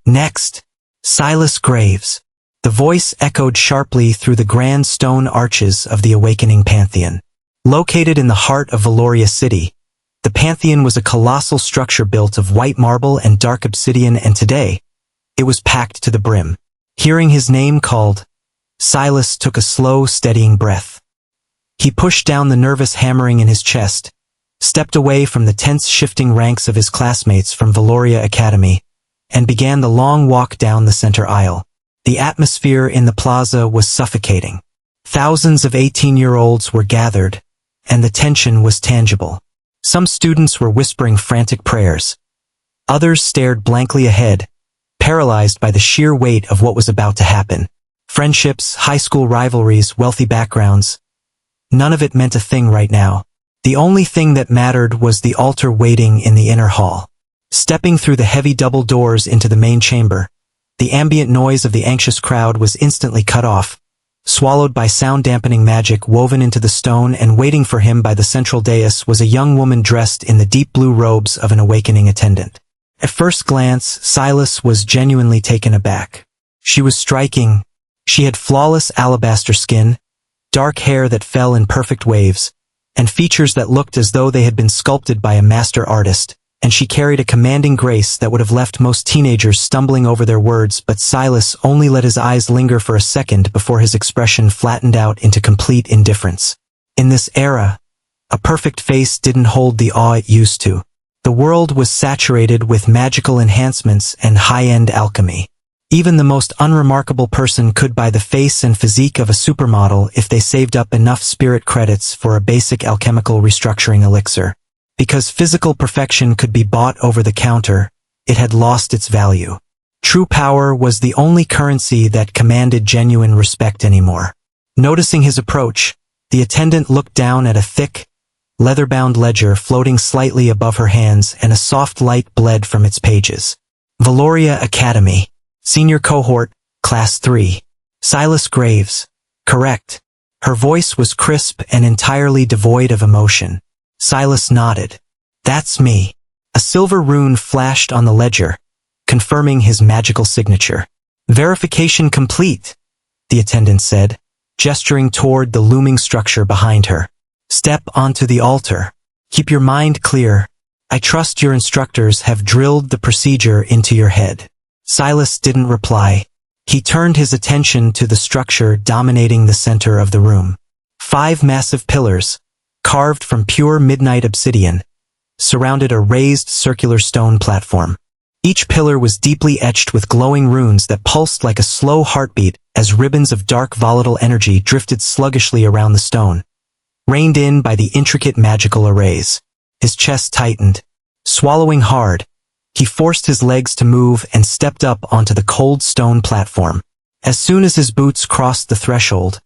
Next, Silas Graves. The voice echoed sharply through the grand stone arches of the awakening Pantheon. Located in the heart of Valoria City, the Pantheon was a colossal structure built of white marble and dark obsidian, and today, it was packed to the brim. Hearing his name called, Silas took a slow, steadying breath. He pushed down the nervous hammering in his chest, stepped away from the tense shifting ranks of his classmates from Valoria Academy, and began the long walk down the center aisle. The atmosphere in the plaza was suffocating. Thousands of 18-year-olds were gathered, and the tension was tangible. Some students were whispering frantic prayers. Others stared blankly ahead, paralyzed by the sheer weight of what was about to happen. Friendships, high school rivalries, wealthy backgrounds. None of it meant a thing right now. The only thing that mattered was the altar waiting in the inner hall. Stepping through the heavy double doors into the main chamber, the ambient noise of the anxious crowd was instantly cut off, swallowed by sound-dampening magic woven into the stone, and waiting for him by the central dais was a young woman dressed in the deep blue robes of an awakening attendant. At first glance, Silas was genuinely taken aback. She was striking. She had flawless alabaster skin, dark hair that fell in perfect waves, and features that looked as though they had been sculpted by a master artist, and she carried a commanding grace that would have left most teenagers stumbling over their words, but Silas only let his eyes linger for a second before his expression flattened out into complete indifference. In this era, a perfect face didn't hold the awe it used to. The world was saturated with magical enhancements and high-end alchemy. Even the most unremarkable person could buy the face and physique of a supermodel if they saved up enough spirit credits for a basic alchemical restructuring elixir. Because physical perfection could be bought over the counter, it had lost its value. True power was the only currency that commanded genuine respect anymore. Noticing his approach, the attendant looked down at a thick, leather-bound ledger floating slightly above her hands, and a soft light bled from its pages. Valoria Academy. Senior Cohort, Class 3. Silas Graves. Correct. Her voice was crisp and entirely devoid of emotion. Silas nodded. That's me. A silver rune flashed on the ledger, confirming his magical signature. Verification complete, the attendant said, gesturing toward the looming structure behind her. Step onto the altar. Keep your mind clear. I trust your instructors have drilled the procedure into your head. Silas didn't reply. He turned his attention to the structure dominating the center of the room. 5 massive pillars, carved from pure midnight obsidian, surrounded a raised circular stone platform. Each pillar was deeply etched with glowing runes that pulsed like a slow heartbeat as ribbons of dark volatile energy drifted sluggishly around the stone, reined in by the intricate magical arrays. His chest tightened. Swallowing hard, he forced his legs to move and stepped up onto the cold stone platform. As soon as his boots crossed the threshold,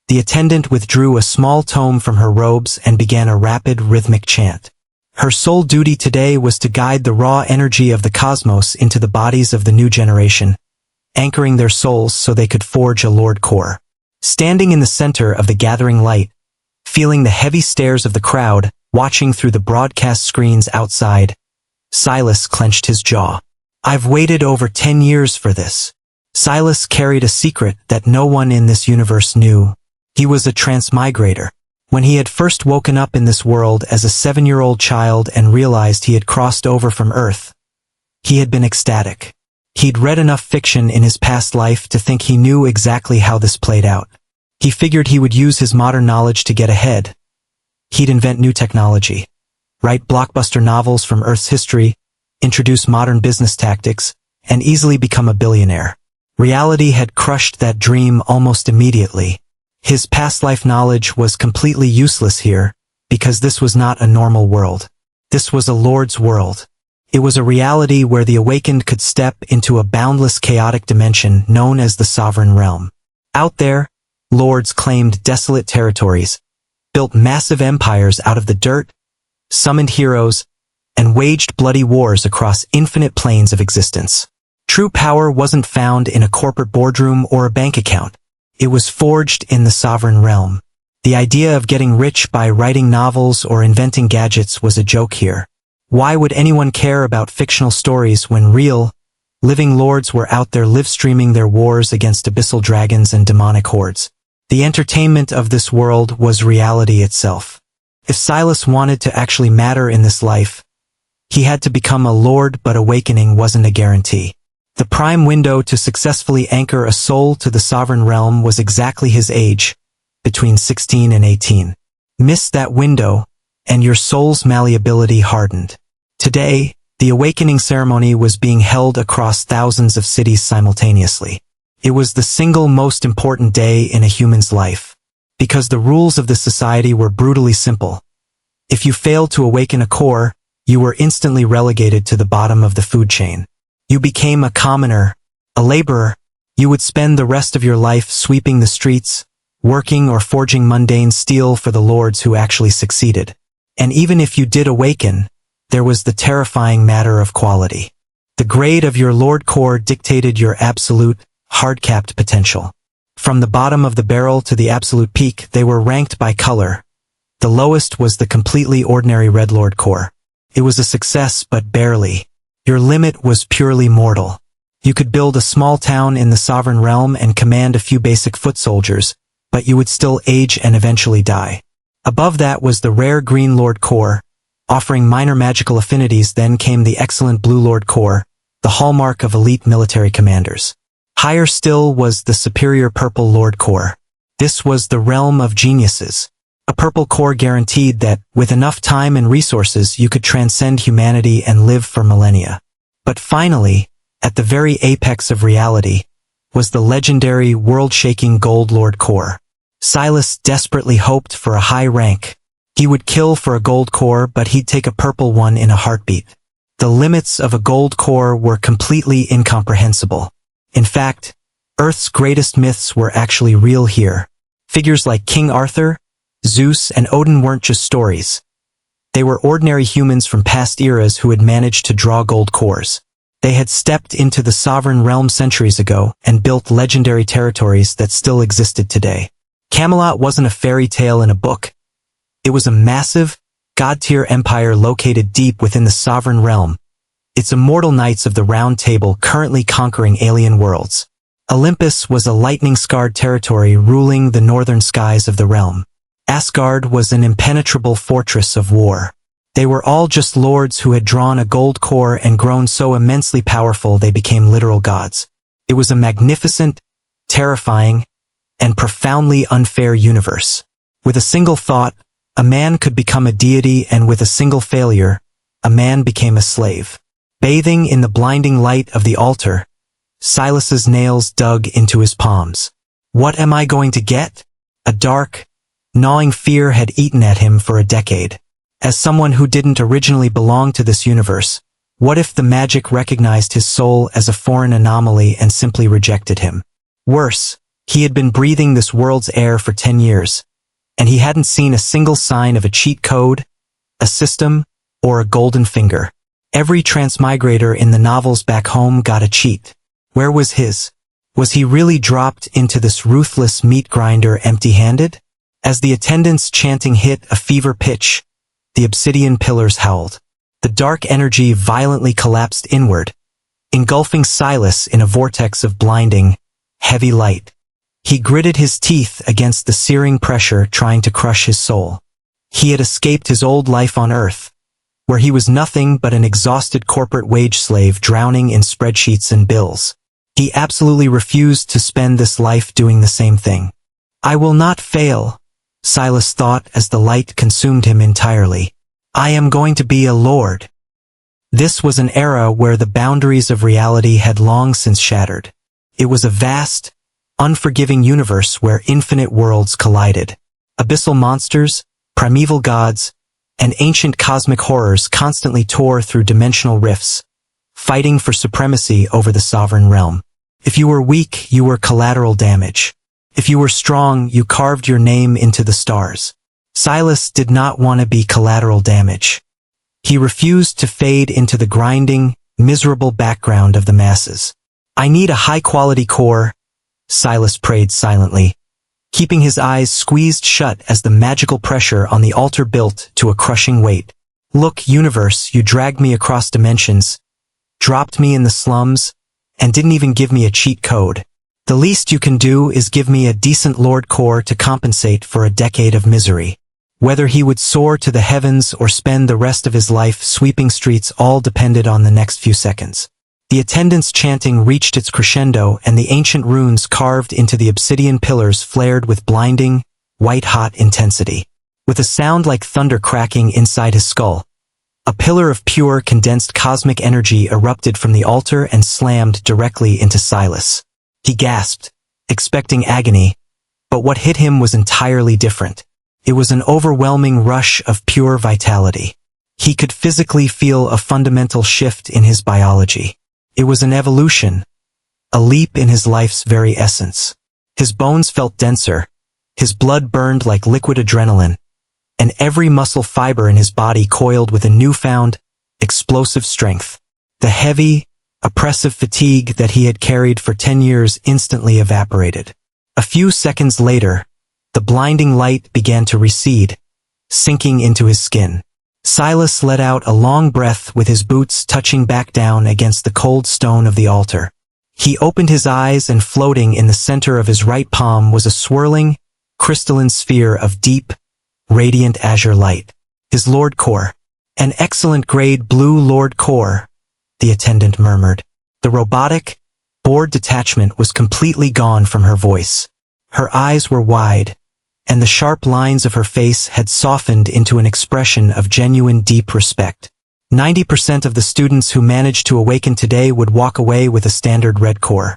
the attendant withdrew a small tome from her robes and began a rapid, rhythmic chant. Her sole duty today was to guide the raw energy of the cosmos into the bodies of the new generation, anchoring their souls so they could forge a Lord core. Standing in the center of the gathering light, feeling the heavy stares of the crowd, watching through the broadcast screens outside, Silas clenched his jaw. I've waited over 10 years for this. Silas carried a secret that no one in this universe knew. He was a transmigrator. When he had first woken up in this world as a 7-year-old child and realized he had crossed over from Earth, he had been ecstatic. He'd read enough fiction in his past life to think he knew exactly how this played out. He figured he would use his modern knowledge to get ahead. He'd invent new technology, write blockbuster novels from Earth's history, introduce modern business tactics, and easily become a billionaire. Reality had crushed that dream almost immediately. His past life knowledge was completely useless here, because this was not a normal world. This was a Lord's world. It was a reality where the awakened could step into a boundless chaotic dimension known as the Sovereign Realm. Out there, Lords claimed desolate territories, built massive empires out of the dirt, summoned heroes, and waged bloody wars across infinite planes of existence. True power wasn't found in a corporate boardroom or a bank account. It was forged in the Sovereign Realm. The idea of getting rich by writing novels or inventing gadgets was a joke here. Why would anyone care about fictional stories when real, Living lords were out there live-streaming their wars against abyssal dragons and demonic hordes. The entertainment of this world was reality itself. If Silas wanted to actually matter in this life, he had to become a lord, but awakening wasn't a guarantee. The prime window to successfully anchor a soul to the sovereign realm was exactly his age, between 16 and 18. Miss that window, and your soul's malleability hardened. Today, the awakening ceremony was being held across thousands of cities simultaneously. It was the single most important day in a human's life, because the rules of the society were brutally simple. If you failed to awaken a core, you were instantly relegated to the bottom of the food chain. You became a commoner, a laborer. You would spend the rest of your life sweeping the streets, working or forging mundane steel for the lords who actually succeeded. And even if you did awaken, there was the terrifying matter of quality. The grade of your lord core dictated your absolute, hard-capped potential. From the bottom of the barrel to the absolute peak, they were ranked by color. The lowest was the completely ordinary red lord core. It was a success, but barely. Your limit was purely mortal. You could build a small town in the sovereign realm and command a few basic foot soldiers, but you would still age and eventually die. Above that was the rare green lord core, offering minor magical affinities. Then came the excellent blue lord core, the hallmark of elite military commanders. Higher still was the superior purple lord core. This was the realm of geniuses. A purple core guaranteed that, with enough time and resources, you could transcend humanity and live for millennia. But finally, at the very apex of reality, was the legendary, world-shaking gold lord core. Silas desperately hoped for a high rank. He would kill for a gold core, but he'd take a purple one in a heartbeat. The limits of a gold core were completely incomprehensible. In fact, Earth's greatest myths were actually real here. Figures like King Arthur, Zeus, and Odin weren't just stories. They were ordinary humans from past eras who had managed to draw gold cores. They had stepped into the sovereign realm centuries ago and built legendary territories that still existed today. Camelot wasn't a fairy tale in a book. It was a massive, god-tier empire located deep within the sovereign realm, its immortal knights of the Round Table currently conquering alien worlds. Olympus was a lightning-scarred territory ruling the northern skies of the realm. Asgard was an impenetrable fortress of war. They were all just lords who had drawn a gold core and grown so immensely powerful they became literal gods. It was a magnificent, terrifying, and profoundly unfair universe. With a single thought, a man could become a deity, and with a single failure, a man became a slave. Bathing in the blinding light of the altar, Silas's nails dug into his palms. What am I going to get? A dark, gnawing fear had eaten at him for a decade. As someone who didn't originally belong to this universe, what if the magic recognized his soul as a foreign anomaly and simply rejected him? Worse, he had been breathing this world's air for 10 years, and he hadn't seen a single sign of a cheat code, a system, or a golden finger. Every transmigrator in the novels back home got a cheat. Where was his? Was he really dropped into this ruthless meat grinder empty-handed? As the attendants' chanting hit a fever pitch, the obsidian pillars howled. The dark energy violently collapsed inward, engulfing Silas in a vortex of blinding, heavy light. He gritted his teeth against the searing pressure trying to crush his soul. He had escaped his old life on Earth, where he was nothing but an exhausted corporate wage slave drowning in spreadsheets and bills. He absolutely refused to spend this life doing the same thing. I will not fail, Silas thought as the light consumed him entirely. I am going to be a lord. This was an era where the boundaries of reality had long since shattered. It was a vast, unforgiving universe where infinite worlds collided. Abyssal monsters, primeval gods, and ancient cosmic horrors constantly tore through dimensional rifts, fighting for supremacy over the sovereign realm. If you were weak, you were collateral damage. If you were strong, you carved your name into the stars. Silas did not want to be collateral damage. He refused to fade into the grinding, miserable background of the masses. I need a high-quality core, Silas prayed silently, keeping his eyes squeezed shut as the magical pressure on the altar built to a crushing weight. Look, universe, you dragged me across dimensions, dropped me in the slums, and didn't even give me a cheat code. The least you can do is give me a decent Lord Core to compensate for a decade of misery. Whether he would soar to the heavens or spend the rest of his life sweeping streets all depended on the next few seconds. The attendants' chanting reached its crescendo, and the ancient runes carved into the obsidian pillars flared with blinding, white-hot intensity. With a sound like thunder cracking inside his skull, a pillar of pure, condensed cosmic energy erupted from the altar and slammed directly into Silas. He gasped, expecting agony, but what hit him was entirely different. It was an overwhelming rush of pure vitality. He could physically feel a fundamental shift in his biology. It was an evolution, a leap in his life's very essence. His bones felt denser, his blood burned like liquid adrenaline, and every muscle fiber in his body coiled with a newfound, explosive strength. The heavy, oppressive fatigue that he had carried for 10 years instantly evaporated. A few seconds later, the blinding light began to recede, sinking into his skin. Silas let out a long breath with his boots touching back down against the cold stone of the altar. He opened his eyes, and floating in the center of his right palm was a swirling, crystalline sphere of deep, radiant azure light. His Lord Core. An excellent grade blue Lord Core, the attendant murmured. The robotic, bored detachment was completely gone from her voice. Her eyes were wide, and the sharp lines of her face had softened into an expression of genuine deep respect. 90% of the students who managed to awaken today would walk away with a standard red core.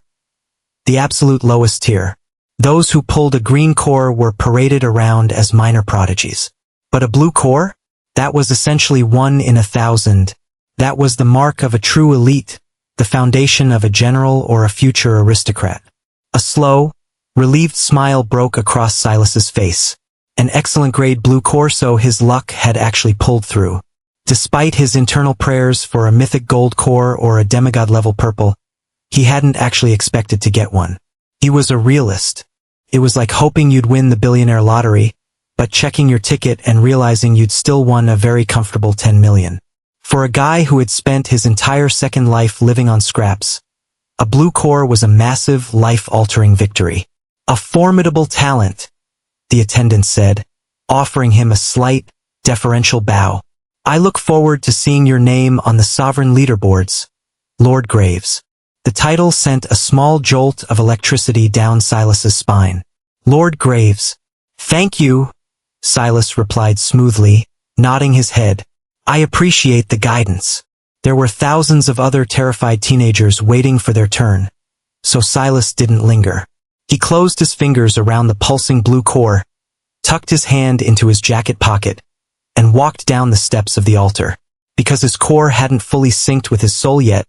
The absolute lowest tier. Those who pulled a green core were paraded around as minor prodigies. But a blue core? That was essentially 1 in 1,000. That was the mark of a true elite, the foundation of a general or a future aristocrat. A slow, relieved smile broke across Silas's face. An excellent grade blue core, so his luck had actually pulled through. Despite his internal prayers for a mythic gold core or a demigod-level purple, he hadn't actually expected to get one. He was a realist. It was like hoping you'd win the billionaire lottery, but checking your ticket and realizing you'd still won a very comfortable 10 million. For a guy who had spent his entire second life living on scraps, a blue core was a massive, life-altering victory. A formidable talent, the attendant said, offering him a slight, deferential bow. I look forward to seeing your name on the sovereign leaderboards, Lord Graves. The title sent a small jolt of electricity down Silas's spine. Lord Graves. Thank you, Silas replied smoothly, nodding his head. I appreciate the guidance. There were thousands of other terrified teenagers waiting for their turn, so Silas didn't linger. He closed his fingers around the pulsing blue core, tucked his hand into his jacket pocket, and walked down the steps of the altar. Because his core hadn't fully synced with his soul yet,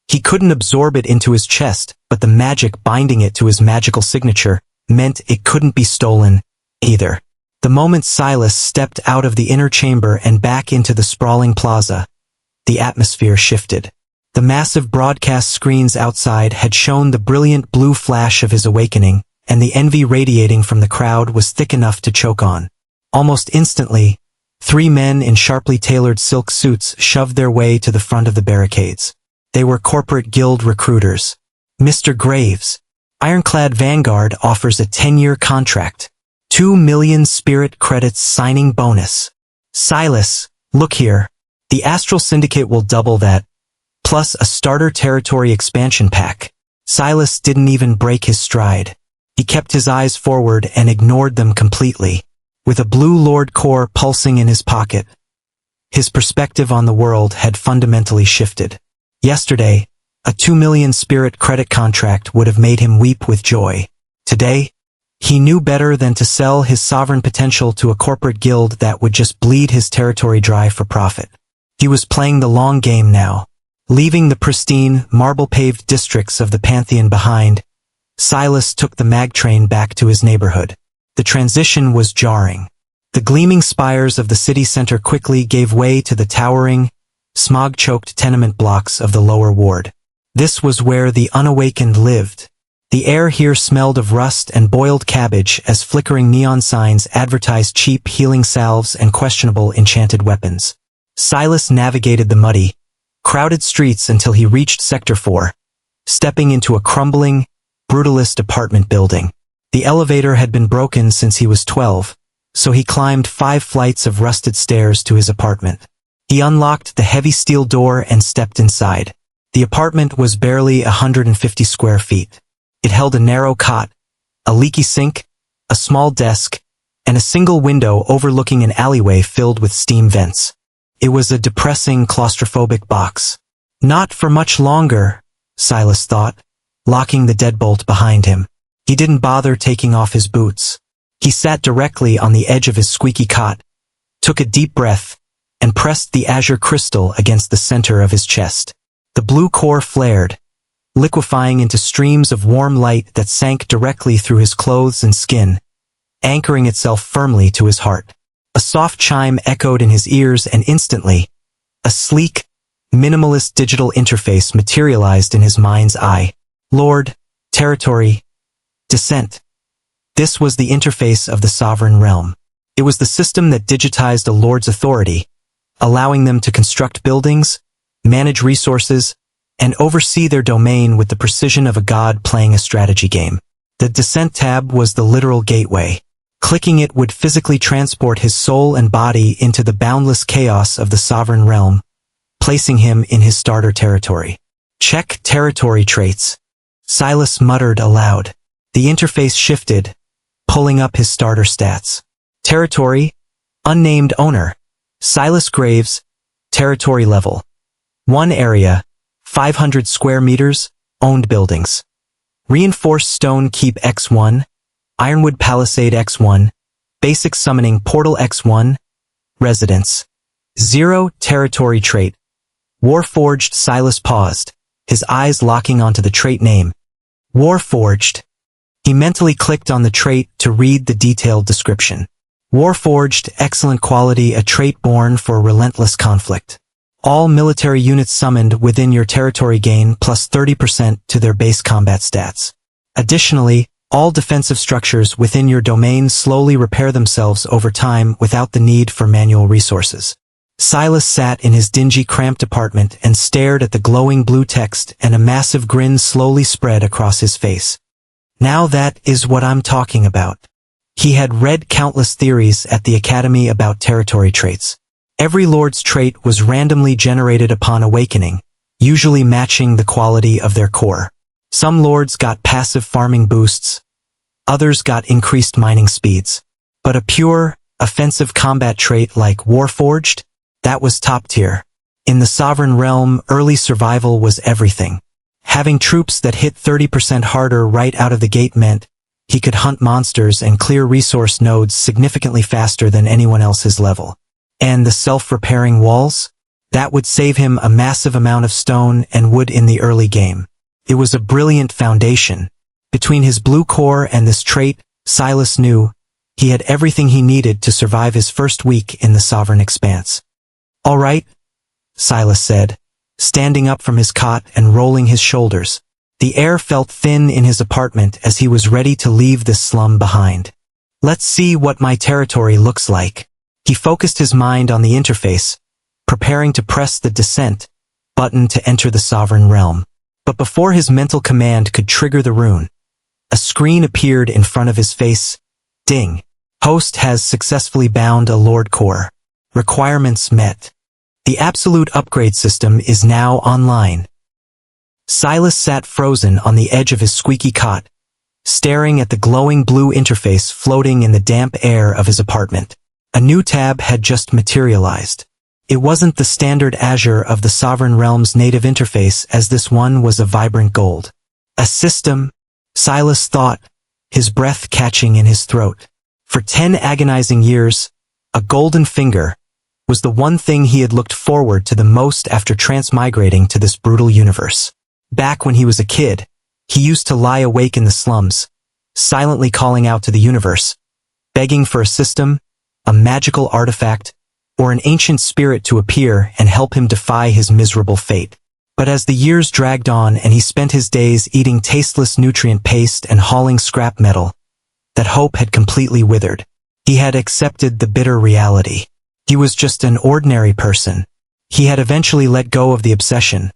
he couldn't absorb it into his chest, but the magic binding it to his magical signature meant it couldn't be stolen either. The moment Silas stepped out of the inner chamber and back into the sprawling plaza, the atmosphere shifted. The massive broadcast screens outside had shown the brilliant blue flash of his awakening, and the envy radiating from the crowd was thick enough to choke on. Almost instantly, 3 men in sharply tailored silk suits shoved their way to the front of the barricades. They were corporate guild recruiters. Mr. Graves, Ironclad Vanguard offers a 10-year contract. 2 million spirit credits signing bonus. Silas, look here. The Astral Syndicate will double that, plus a starter territory expansion pack. Silas didn't even break his stride. He kept his eyes forward and ignored them completely. With a blue Lord core pulsing in his pocket, his perspective on the world had fundamentally shifted. Yesterday, a 2 million spirit credit contract would have made him weep with joy. Today, he knew better than to sell his sovereign potential to a corporate guild that would just bleed his territory dry for profit. He was playing the long game now. Leaving the pristine, marble-paved districts of the Pantheon behind, Silas took the mag train back to his neighborhood. The transition was jarring. The gleaming spires of the city center quickly gave way to the towering, smog-choked tenement blocks of the lower ward. This was where the unawakened lived. The air here smelled of rust and boiled cabbage as flickering neon signs advertised cheap healing salves and questionable enchanted weapons. Silas navigated the muddy, crowded streets until he reached Sector 4, stepping into a crumbling, brutalist apartment building. The elevator had been broken since he was 12, so he climbed 5 flights of rusted stairs to his apartment. He unlocked the heavy steel door and stepped inside. The apartment was barely 150 square feet. It held a narrow cot, a leaky sink, a small desk, and a single window overlooking an alleyway filled with steam vents. It was a depressing, claustrophobic box. Not for much longer, Silas thought, locking the deadbolt behind him. He didn't bother taking off his boots. He sat directly on the edge of his squeaky cot, took a deep breath, and pressed the azure crystal against the center of his chest. The blue core flared, liquefying into streams of warm light that sank directly through his clothes and skin, anchoring itself firmly to his heart. A soft chime echoed in his ears, and instantly, a sleek, minimalist digital interface materialized in his mind's eye. Lord, territory, descent. This was the interface of the sovereign realm. It was the system that digitized a lord's authority, allowing them to construct buildings, manage resources, and oversee their domain with the precision of a god playing a strategy game. The Descent tab was the literal gateway. Clicking it would physically transport his soul and body into the boundless chaos of the sovereign realm, placing him in his starter territory. Check territory traits. Silas muttered aloud. The interface shifted, pulling up his starter stats. Territory, unnamed owner, Silas Graves, territory level. 1 area, 500 square meters, owned buildings. Reinforced Stone Keep X1, Ironwood Palisade X1, Basic Summoning Portal X1, Residence. 0 territory trait. Warforged. Silas paused, his eyes locking onto the trait name. Warforged. He mentally clicked on the trait to read the detailed description. Warforged, excellent quality, a trait born for relentless conflict. All military units summoned within your territory gain plus 30% to their base combat stats. Additionally, all defensive structures within your domain slowly repair themselves over time without the need for manual resources. Silas sat in his dingy, cramped apartment and stared at the glowing blue text, and a massive grin slowly spread across his face. Now that is what I'm talking about. He had read countless theories at the Academy about territory traits. Every lord's trait was randomly generated upon awakening, usually matching the quality of their core. Some lords got passive farming boosts, others got increased mining speeds. But a pure, offensive combat trait like Warforged, that was top tier. In the Sovereign Realm, early survival was everything. Having troops that hit 30% harder right out of the gate meant he could hunt monsters and clear resource nodes significantly faster than anyone else's level. And the self-repairing walls? That would save him a massive amount of stone and wood in the early game. It was a brilliant foundation. Between his blue core and this trait, Silas knew he had everything he needed to survive his first week in the Sovereign Expanse. All right, Silas said, standing up from his cot and rolling his shoulders. The air felt thin in his apartment as he was ready to leave this slum behind. Let's see what my territory looks like. He focused his mind on the interface, preparing to press the Descent button to enter the Sovereign Realm. But before his mental command could trigger the rune, a screen appeared in front of his face. Ding. Host has successfully bound a Lord Core. Requirements met. The Absolute Upgrade system is now online. Silas sat frozen on the edge of his squeaky cot, staring at the glowing blue interface floating in the damp air of his apartment. A new tab had just materialized. It wasn't the standard azure of the Sovereign Realm's native interface, as this one was a vibrant gold. A system, Silas thought, his breath catching in his throat. For 10 agonizing years, a golden finger was the one thing he had looked forward to the most after transmigrating to this brutal universe. Back when he was a kid, he used to lie awake in the slums, silently calling out to the universe, begging for a system, a magical artifact, or an ancient spirit to appear and help him defy his miserable fate. But as the years dragged on and he spent his days eating tasteless nutrient paste and hauling scrap metal, that hope had completely withered. He had accepted the bitter reality. He was just an ordinary person. He had eventually let go of the obsession,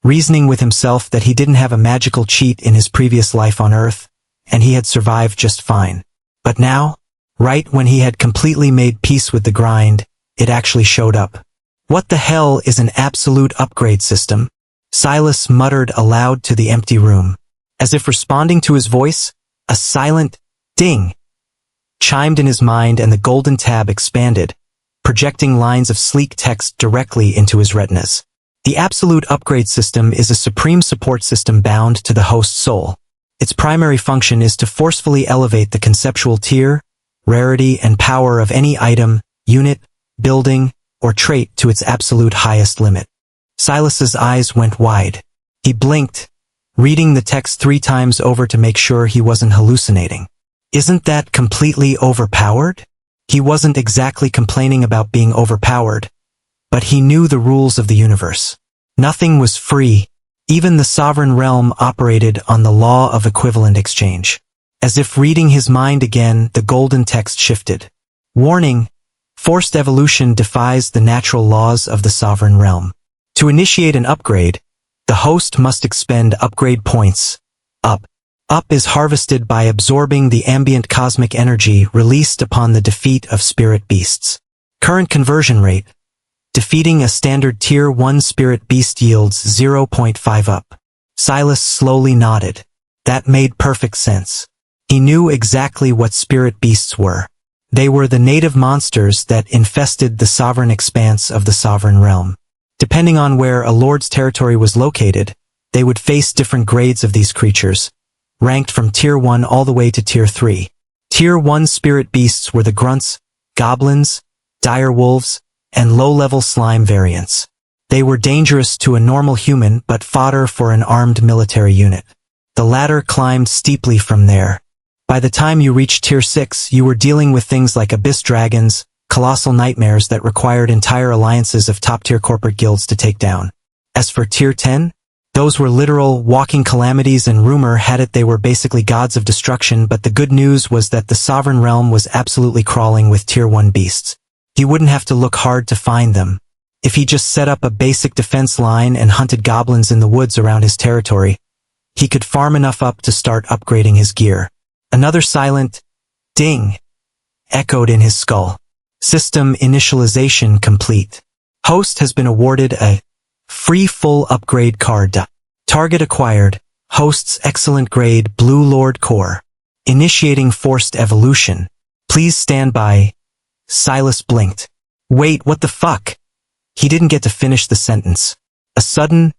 reasoning with himself that he didn't have a magical cheat in his previous life on Earth, and he had survived just fine. But now, right when he had completely made peace with the grind, it actually showed up. What the hell is an absolute upgrade system? Silas muttered aloud to the empty room. As if responding to his voice, a silent ding chimed in his mind and the golden tab expanded, projecting lines of sleek text directly into his retinas. The absolute upgrade system is a supreme support system bound to the host's soul. Its primary function is to forcefully elevate the conceptual tier, rarity, and power of any item, unit, building, or trait to its absolute highest limit. Silas's eyes went wide. He blinked, reading the text 3 times over to make sure he wasn't hallucinating. Isn't that completely overpowered? He wasn't exactly complaining about being overpowered, but he knew the rules of the universe. Nothing was free. Even the sovereign realm operated on the law of equivalent exchange. As if reading his mind again, the golden text shifted. Warning: forced evolution defies the natural laws of the sovereign realm. To initiate an upgrade, the host must expend upgrade points. Up. Up is harvested by absorbing the ambient cosmic energy released upon the defeat of spirit beasts. Current conversion rate: defeating a standard Tier 1 spirit beast yields 0.5 up. Silas slowly nodded. That made perfect sense. He knew exactly what spirit beasts were. They were the native monsters that infested the sovereign expanse of the sovereign realm. Depending on where a lord's territory was located, they would face different grades of these creatures, ranked from Tier 1 all the way to Tier 3. Tier 1 spirit beasts were the grunts, goblins, dire wolves, and low-level slime variants. They were dangerous to a normal human but fodder for an armed military unit. The ladder climbed steeply from there. By the time you reached Tier 6, you were dealing with things like abyss dragons, colossal nightmares that required entire alliances of top-tier corporate guilds to take down. As for Tier 10, those were literal, walking calamities, and rumor had it they were basically gods of destruction, but the good news was that the sovereign realm was absolutely crawling with Tier 1 beasts. He wouldn't have to look hard to find them. If he just set up a basic defense line and hunted goblins in the woods around his territory, he could farm enough up to start upgrading his gear. Another silent ding echoed in his skull. System initialization complete. Host has been awarded a free full upgrade card. Target acquired. Host's excellent grade Blue Lord Core. Initiating forced evolution. Please stand by. Silas blinked. Wait, what the fuck? He didn't get to finish the sentence. A sudden,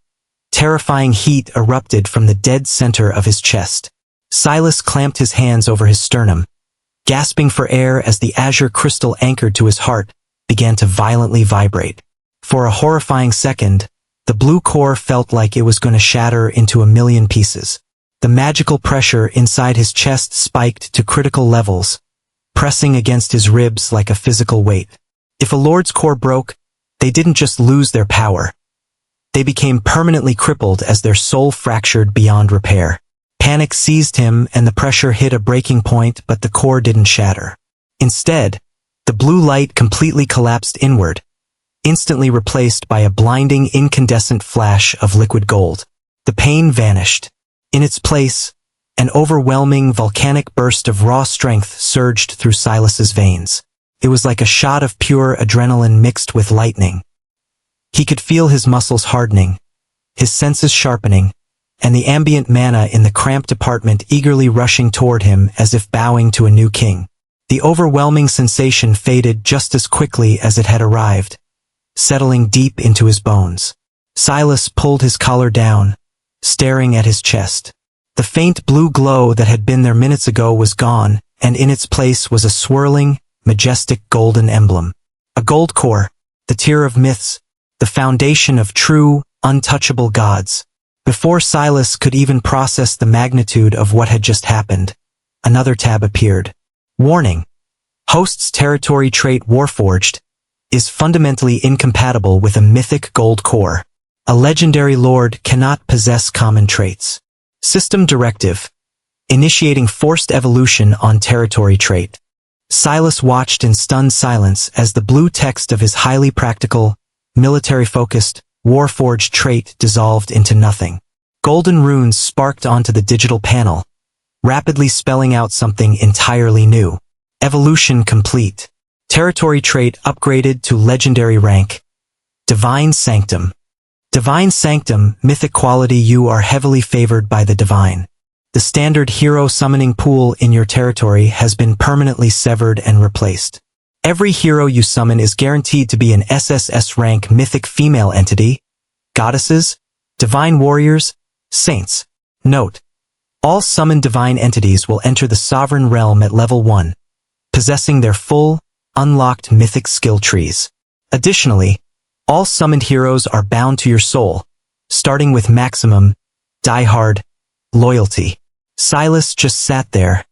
terrifying heat erupted from the dead center of his chest. Silas clamped his hands over his sternum, gasping for air as the azure crystal anchored to his heart began to violently vibrate. For a horrifying second, the blue core felt like it was going to shatter into a million pieces. The magical pressure inside his chest spiked to critical levels, pressing against his ribs like a physical weight. If a lord's core broke, they didn't just lose their power. They became permanently crippled as their soul fractured beyond repair. Panic seized him and the pressure hit a breaking point, but the core didn't shatter. Instead, the blue light completely collapsed inward, instantly replaced by a blinding incandescent flash of liquid gold. The pain vanished. In its place, an overwhelming volcanic burst of raw strength surged through Silas's veins. It was like a shot of pure adrenaline mixed with lightning. He could feel his muscles hardening, his senses sharpening, and the ambient mana in the cramped apartment eagerly rushing toward him as if bowing to a new king. The overwhelming sensation faded just as quickly as it had arrived, settling deep into his bones. Silas pulled his collar down, staring at his chest. The faint blue glow that had been there minutes ago was gone, and in its place was a swirling, majestic golden emblem. A gold core, the tier of myths, the foundation of true, untouchable gods. Before Silas could even process the magnitude of what had just happened, another tab appeared. Warning: Host's territory trait Warforged is fundamentally incompatible with a mythic gold core. A legendary lord cannot possess common traits. System directive: initiating forced evolution on territory trait. Silas watched in stunned silence as the blue text of his highly practical, military-focused Warforged trait dissolved into nothing. Golden runes sparked onto the digital panel, rapidly spelling out something entirely new. Evolution complete. Territory trait upgraded to legendary rank. Divine Sanctum. Divine Sanctum, mythic quality. You are heavily favored by the divine. The standard hero summoning pool in your territory has been permanently severed and replaced. Every hero you summon is guaranteed to be an SSS-Rank mythic female entity, goddesses, divine warriors, saints. Note: all summoned divine entities will enter the sovereign realm at level 1, possessing their full, unlocked mythic skill trees. Additionally, all summoned heroes are bound to your soul, starting with maximum, die-hard, loyalty. Silas just sat there,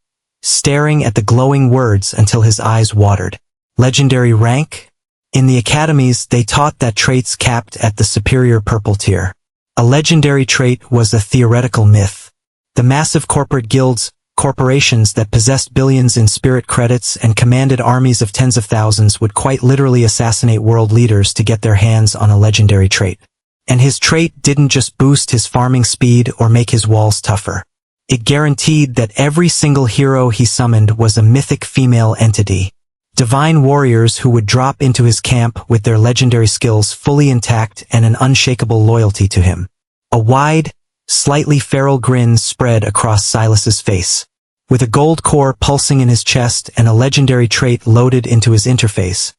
staring at the glowing words until his eyes watered. Legendary rank? In the academies, they taught that traits capped at the superior purple tier. A legendary trait was a theoretical myth. The massive corporate guilds, corporations that possessed billions in spirit credits and commanded armies of tens of thousands would quite literally assassinate world leaders to get their hands on a legendary trait. And his trait didn't just boost his farming speed or make his walls tougher. It guaranteed that every single hero he summoned was a mythic female entity. Divine warriors who would drop into his camp with their legendary skills fully intact and an unshakable loyalty to him. A wide, slightly feral grin spread across Silas's face. With a gold core pulsing in his chest and a legendary trait loaded into his interface,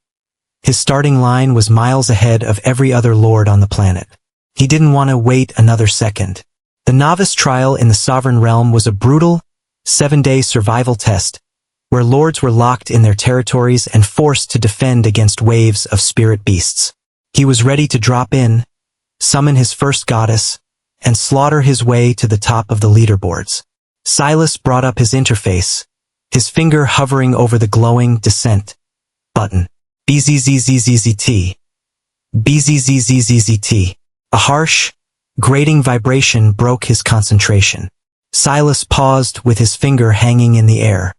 his starting line was miles ahead of every other lord on the planet. He didn't want to wait another second. The novice trial in the Sovereign Realm was a brutal, 7-day survival test, where lords were locked in their territories and forced to defend against waves of spirit beasts. He was ready to drop in, summon his first goddess, and slaughter his way to the top of the leaderboards. Silas brought up his interface, his finger hovering over the glowing descent button. BZZZZZT. BZZZZZT. A harsh, grating vibration broke his concentration. Silas paused with his finger hanging in the air.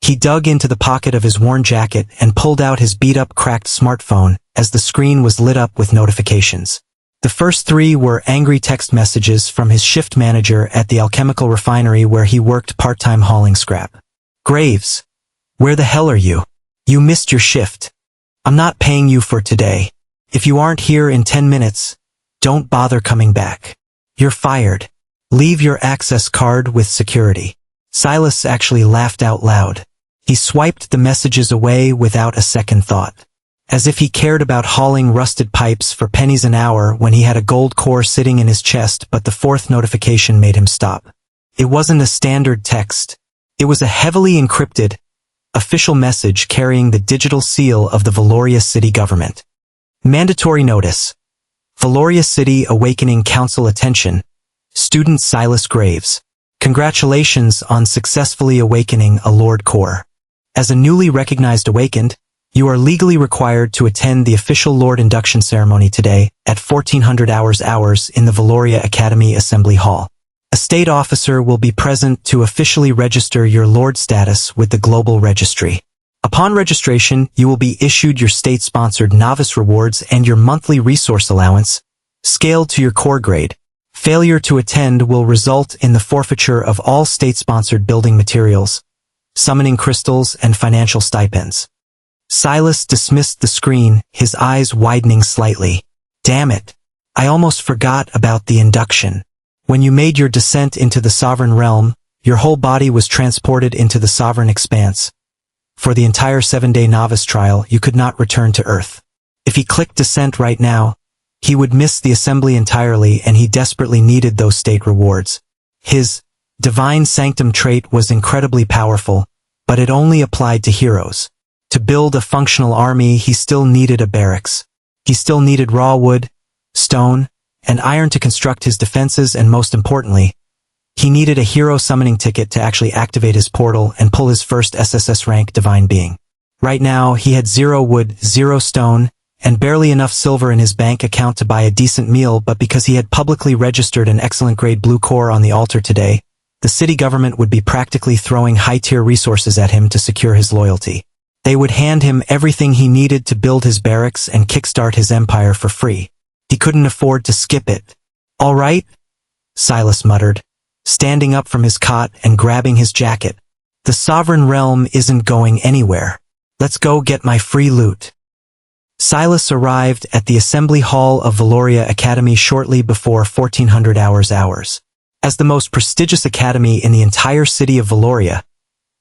He dug into the pocket of his worn jacket and pulled out his beat-up, cracked smartphone as the screen was lit up with notifications. The first 3 were angry text messages from his shift manager at the alchemical refinery where he worked part-time hauling scrap. Graves, where the hell are you? You missed your shift. I'm not paying you for today. If you aren't here in 10 minutes, don't bother coming back. You're fired. Leave your access card with security. Silas actually laughed out loud. He swiped the messages away without a second thought. As if he cared about hauling rusted pipes for pennies an hour when he had a gold core sitting in his chest, but the 4th notification made him stop. It wasn't a standard text. It was a heavily encrypted, official message carrying the digital seal of the Valoria City government. Mandatory notice. Valoria City Awakening Council attention. Student Silas Graves. Congratulations on successfully awakening a Lord Core. As a newly recognized awakened, you are legally required to attend the official Lord induction ceremony today at 1400 hours in the Valoria Academy Assembly Hall. A state officer will be present to officially register your Lord status with the Global Registry. Upon registration, you will be issued your state-sponsored novice rewards and your monthly resource allowance, scaled to your core grade. Failure to attend will result in the forfeiture of all state-sponsored building materials, summoning crystals, and financial stipends. Silas dismissed the screen, his eyes widening slightly. Damn it. I almost forgot about the induction. When you made your descent into the Sovereign Realm, your whole body was transported into the Sovereign Expanse. For the entire 7-day novice trial, you could not return to Earth. If he clicked descent right now, he would miss the assembly entirely, and he desperately needed those state rewards. His Divine Sanctum trait was incredibly powerful, but it only applied to heroes. To build a functional army, he still needed a barracks. He still needed raw wood, stone, and iron to construct his defenses, and most importantly, he needed a hero summoning ticket to actually activate his portal and pull his first SSS-Rank divine being. Right now, he had 0 wood, 0 stone, and barely enough silver in his bank account to buy a decent meal, but because he had publicly registered an excellent grade blue core on the altar today, the city government would be practically throwing high-tier resources at him to secure his loyalty. They would hand him everything he needed to build his barracks and kickstart his empire for free. He couldn't afford to skip it. "All right," Silas muttered, standing up from his cot and grabbing his jacket. "The sovereign realm isn't going anywhere. Let's go get my free loot." Silas arrived at the assembly hall of Valoria Academy shortly before 1400 hours. As the most prestigious academy in the entire city of Valoria,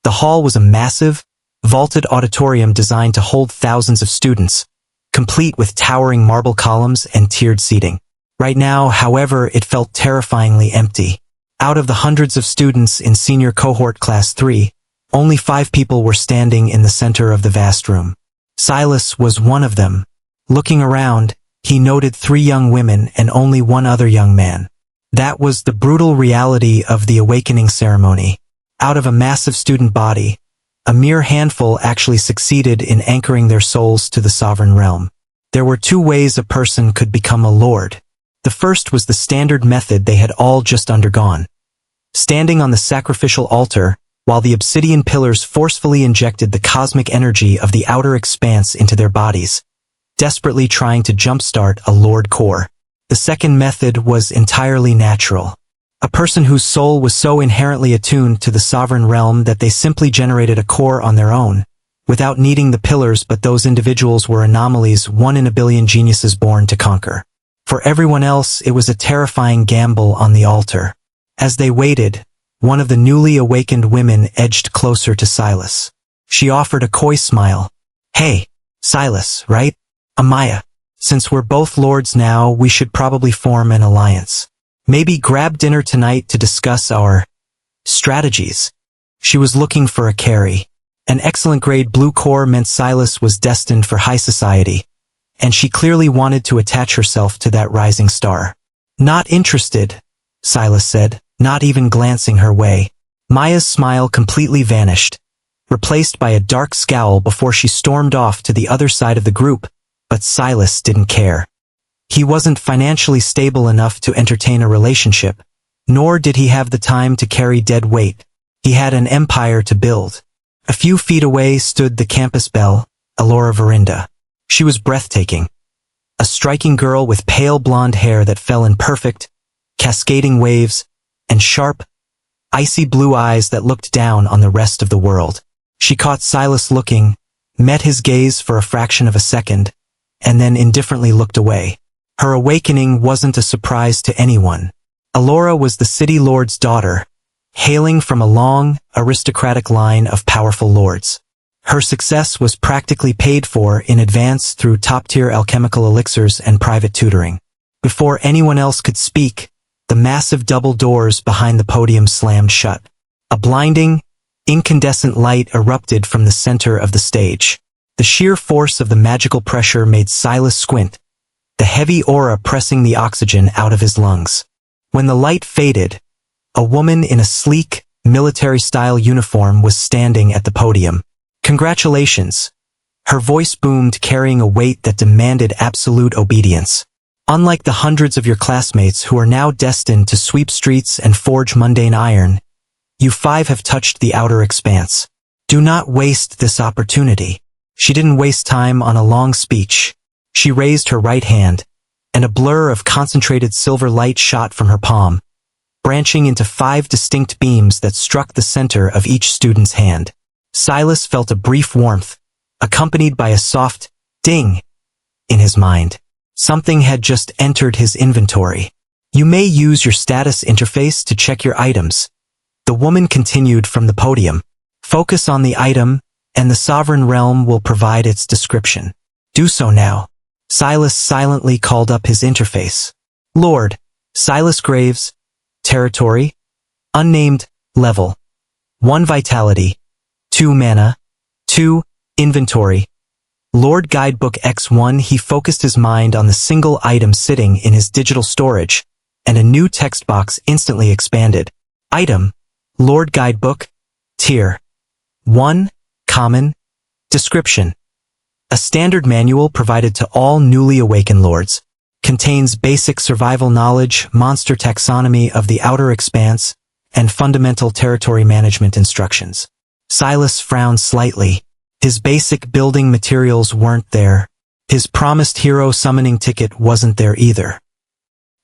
the hall was a massive, vaulted auditorium designed to hold thousands of students, complete with towering marble columns and tiered seating. Right now, however, it felt terrifyingly empty. Out of the hundreds of students in senior cohort class 3, only 5 people were standing in the center of the vast room. Silas was one of them. Looking around, he noted 3 young women and only 1 other young man. That was the brutal reality of the awakening ceremony. Out of a massive student body, a mere handful actually succeeded in anchoring their souls to the sovereign realm. There were 2 ways a person could become a lord. The first was the standard method they had all just undergone. Standing on the sacrificial altar, while the obsidian pillars forcefully injected the cosmic energy of the outer expanse into their bodies, desperately trying to jumpstart a lord core. The second method was entirely natural. A person whose soul was so inherently attuned to the sovereign realm that they simply generated a core on their own, without needing the pillars, but those individuals were anomalies, 1 in a billion geniuses born to conquer. For everyone else, it was a terrifying gamble on the altar. As they waited, one of the newly awakened women edged closer to Silas. She offered a coy smile. "Hey, Silas, right? Amaya. Since we're both lords now, we should probably form an alliance. Maybe grab dinner tonight to discuss our strategies." She was looking for a carry. An excellent grade blue core meant Silas was destined for high society, and she clearly wanted to attach herself to that rising star. "Not interested," Silas said, not even glancing her way. Maya's smile completely vanished, replaced by a dark scowl before she stormed off to the other side of the group, but Silas didn't care. He wasn't financially stable enough to entertain a relationship, nor did he have the time to carry dead weight. He had an empire to build. A few feet away stood the campus belle, Alora Verinda. She was breathtaking. A striking girl with pale blonde hair that fell in perfect, cascading waves, and sharp, icy blue eyes that looked down on the rest of the world. She caught Silas looking, met his gaze for a fraction of a second, and then indifferently looked away. Her awakening wasn't a surprise to anyone. Alora was the city lord's daughter, hailing from a long, aristocratic line of powerful lords. Her success was practically paid for in advance through top-tier alchemical elixirs and private tutoring. Before anyone else could speak, the massive double doors behind the podium slammed shut. A blinding, incandescent light erupted from the center of the stage. The sheer force of the magical pressure made Silas squint, the heavy aura pressing the oxygen out of his lungs. When the light faded, a woman in a sleek, military-style uniform was standing at the podium. "Congratulations." Her voice boomed, carrying a weight that demanded absolute obedience. "Unlike the hundreds of your classmates who are now destined to sweep streets and forge mundane iron, you 5 have touched the outer expanse. Do not waste this opportunity." She didn't waste time on a long speech. She raised her right hand, and a blur of concentrated silver light shot from her palm, branching into 5 distinct beams that struck the center of each student's hand. Silas felt a brief warmth, accompanied by a soft ding in his mind. Something had just entered his inventory. "You may use your status interface to check your items," the woman continued from the podium. "Focus on the item, and the sovereign realm will provide its description. Do so now." Silas silently called up his interface. "Lord Silas Graves, territory, unnamed, level 1 vitality, 2 mana, 2 inventory, Lord Guidebook X1." He focused his mind on the single item sitting in his digital storage, and a new text box instantly expanded. Item, Lord Guidebook, Tier 1, Common, Description. A standard manual provided to all newly awakened lords. Contains basic survival knowledge, monster taxonomy of the outer expanse, and fundamental territory management instructions. Silas frowned slightly. His basic building materials weren't there. His promised hero summoning ticket wasn't there either.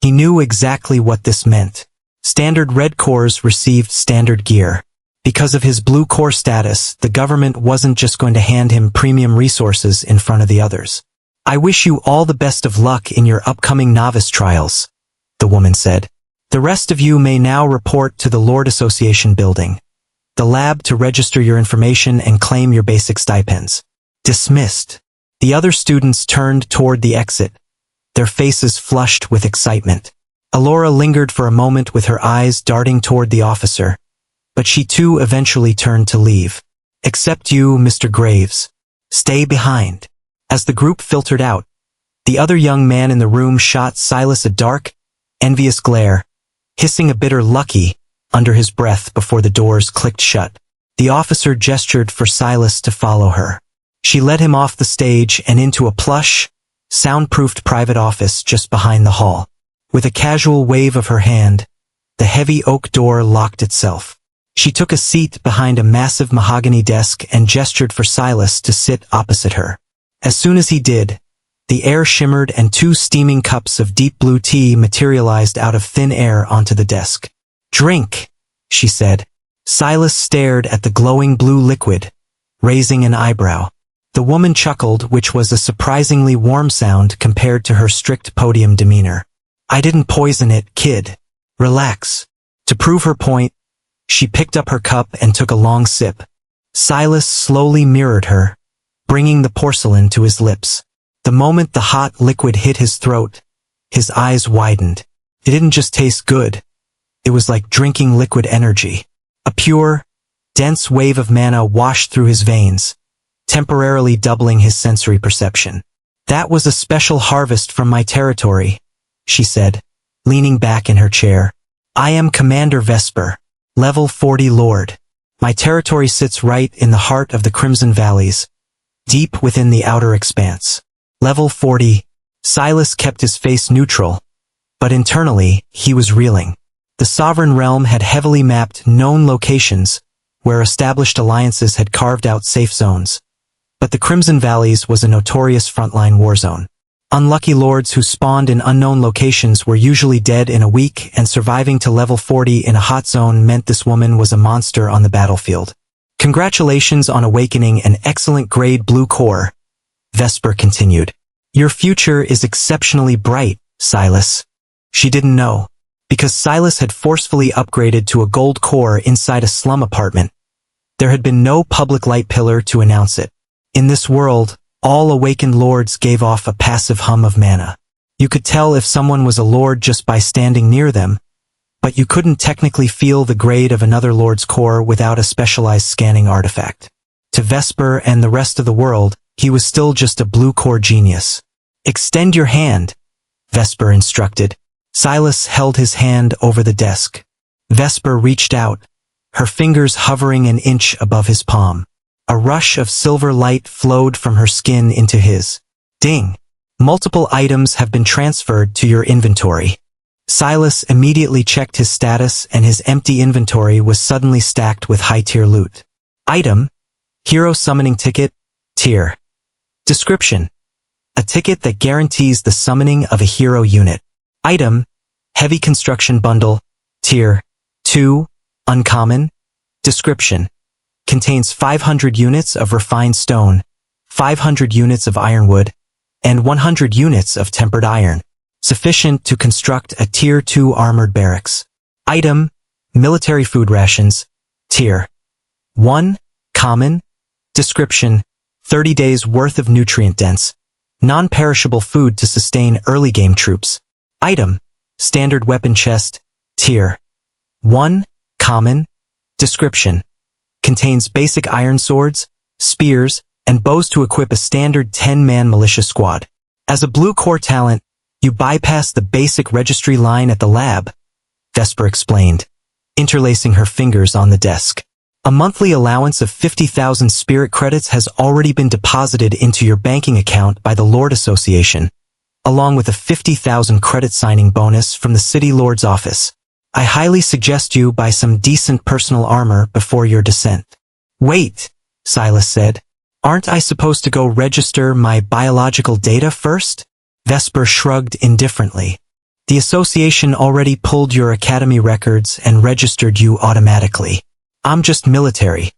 He knew exactly what this meant. Standard red cores received standard gear. Because of his blue core status, the government wasn't just going to hand him premium resources in front of the others. "I wish you all the best of luck in your upcoming novice trials," the woman said. "The rest of you may now report to the Lord Association building, the lab, to register your information and claim your basic stipends." Dismissed. The other students turned toward the exit, their faces flushed with excitement. Alora lingered for a moment with her eyes darting toward the officer, but she too eventually turned to leave. "Except you, Mr. Graves. Stay behind." As the group filtered out, the other young man in the room shot Silas a dark, envious glare, hissing a bitter "lucky" under his breath before the doors clicked shut. The officer gestured for Silas to follow her. She led him off the stage and into a plush, soundproofed private office just behind the hall. With a casual wave of her hand, the heavy oak door locked itself. She took a seat behind a massive mahogany desk and gestured for Silas to sit opposite her. As soon as he did, the air shimmered and 2 steaming cups of deep blue tea materialized out of thin air onto the desk. "Drink," she said. Silas stared at the glowing blue liquid, raising an eyebrow. The woman chuckled, which was a surprisingly warm sound compared to her strict podium demeanor. "I didn't poison it, kid. Relax." To prove her point, she picked up her cup and took a long sip. Silas slowly mirrored her, bringing the porcelain to his lips. The moment the hot liquid hit his throat, his eyes widened. It didn't just taste good. It was like drinking liquid energy. A pure, dense wave of mana washed through his veins, temporarily doubling his sensory perception. "That was a special harvest from my territory," she said, leaning back in her chair. "I am Commander Vesper, level 40 Lord. My territory sits right in the heart of the Crimson Valleys, deep within the outer expanse." Level 40. Silas kept his face neutral, but internally, he was reeling. The Sovereign Realm had heavily mapped known locations where established alliances had carved out safe zones. But the Crimson Valleys was a notorious frontline war zone. Unlucky lords who spawned in unknown locations were usually dead in a week, and surviving to level 40 in a hot zone meant this woman was a monster on the battlefield. "Congratulations on awakening an excellent grade blue core," Vesper continued. "Your future is exceptionally bright, Silas." She didn't know, because Silas had forcefully upgraded to a gold core inside a slum apartment. There had been no public light pillar to announce it. In this world, all awakened lords gave off a passive hum of mana. You could tell if someone was a lord just by standing near them, but you couldn't technically feel the grade of another lord's core without a specialized scanning artifact. To Vesper and the rest of the world, he was still just a blue core genius. "Extend your hand," Vesper instructed. Silas held his hand over the desk. Vesper reached out, her fingers hovering an inch above his palm. A rush of silver light flowed from her skin into his. Ding! Multiple items have been transferred to your inventory. Silas immediately checked his status, and his empty inventory was suddenly stacked with high-tier loot. Item: Hero Summoning Ticket, Tier. Description: a ticket that guarantees the summoning of a hero unit. Item: Heavy Construction Bundle, Tier 2, Uncommon. Description: contains 500 units of refined stone, 500 units of ironwood, and 100 units of tempered iron, sufficient to construct a Tier 2 armored barracks. Item: Military Food Rations, Tier 1, Common. Description: 30 days worth of nutrient-dense, non-perishable food to sustain early game troops. Item: Standard Weapon Chest, Tier 1, Common. Description: contains basic iron swords, spears, and bows to equip a standard 10-man militia squad. As a blue core talent, you bypass the basic registry line at the lab, Vesper explained, interlacing her fingers on the desk. A monthly allowance of 50,000 spirit credits has already been deposited into your banking account by the Lord Association, along with a 50,000 credit signing bonus from the City Lord's office. I highly suggest you buy some decent personal armor before your descent. Wait, Silas said. Aren't I supposed to go register my biological data first? Vesper shrugged indifferently. The association already pulled your academy records and registered you automatically. I'm just military.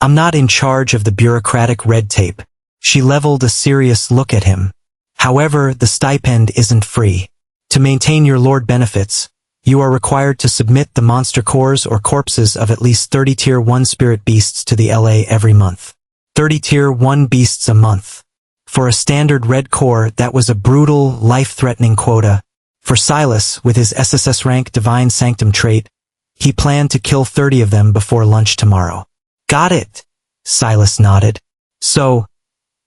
I'm not in charge of the bureaucratic red tape. She leveled a serious look at him. However, the stipend isn't free. To maintain your Lord benefits, you are required to submit the monster cores or corpses of at least 30 Tier 1 spirit beasts to the LA every month. 30 Tier 1 beasts a month. For a standard red core, that was a brutal, life-threatening quota. For Silas, with his SSS-Rank Divine Sanctum trait, he planned to kill 30 of them before lunch tomorrow. Got it, Silas nodded. So,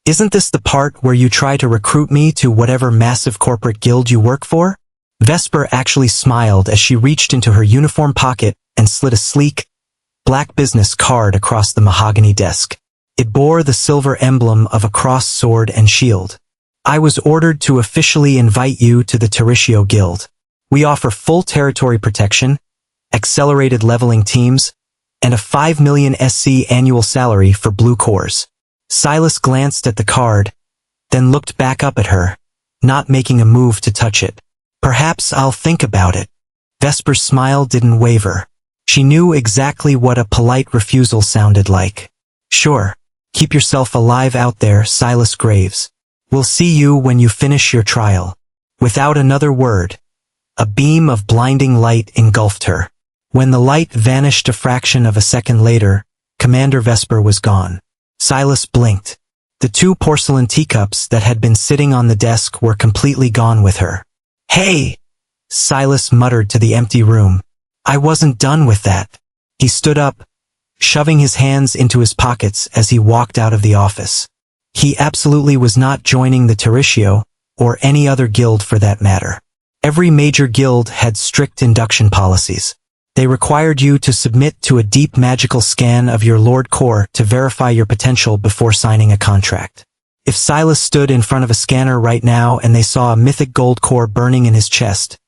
isn't this the part where you try to recruit me to whatever massive corporate guild you work for? Vesper actually smiled as she reached into her uniform pocket and slid a sleek, black business card across the mahogany desk. It bore the silver emblem of a crossed sword and shield. I was ordered to officially invite you to the Tariscio Guild. We offer full territory protection, accelerated leveling teams, and a 5 million SC annual salary for blue cores. Silas glanced at the card, then looked back up at her, not making a move to touch it. Perhaps I'll think about it. Vesper's smile didn't waver. She knew exactly what a polite refusal sounded like. Sure, keep yourself alive out there, Silas Graves. We'll see you when you finish your trial. Without another word, a beam of blinding light engulfed her. When the light vanished a fraction of a second later, Commander Vesper was gone. Silas blinked. The 2 porcelain teacups that had been sitting on the desk were completely gone with her. Hey! Silas muttered to the empty room. I wasn't done with that. He stood up, shoving his hands into his pockets as he walked out of the office. He absolutely was not joining the Tariscio, or any other guild for that matter. Every major guild had strict induction policies. They required you to submit to a deep magical scan of your Lord Core to verify your potential before signing a contract. If Silas stood in front of a scanner right now and they saw a mythic gold core burning in his chest,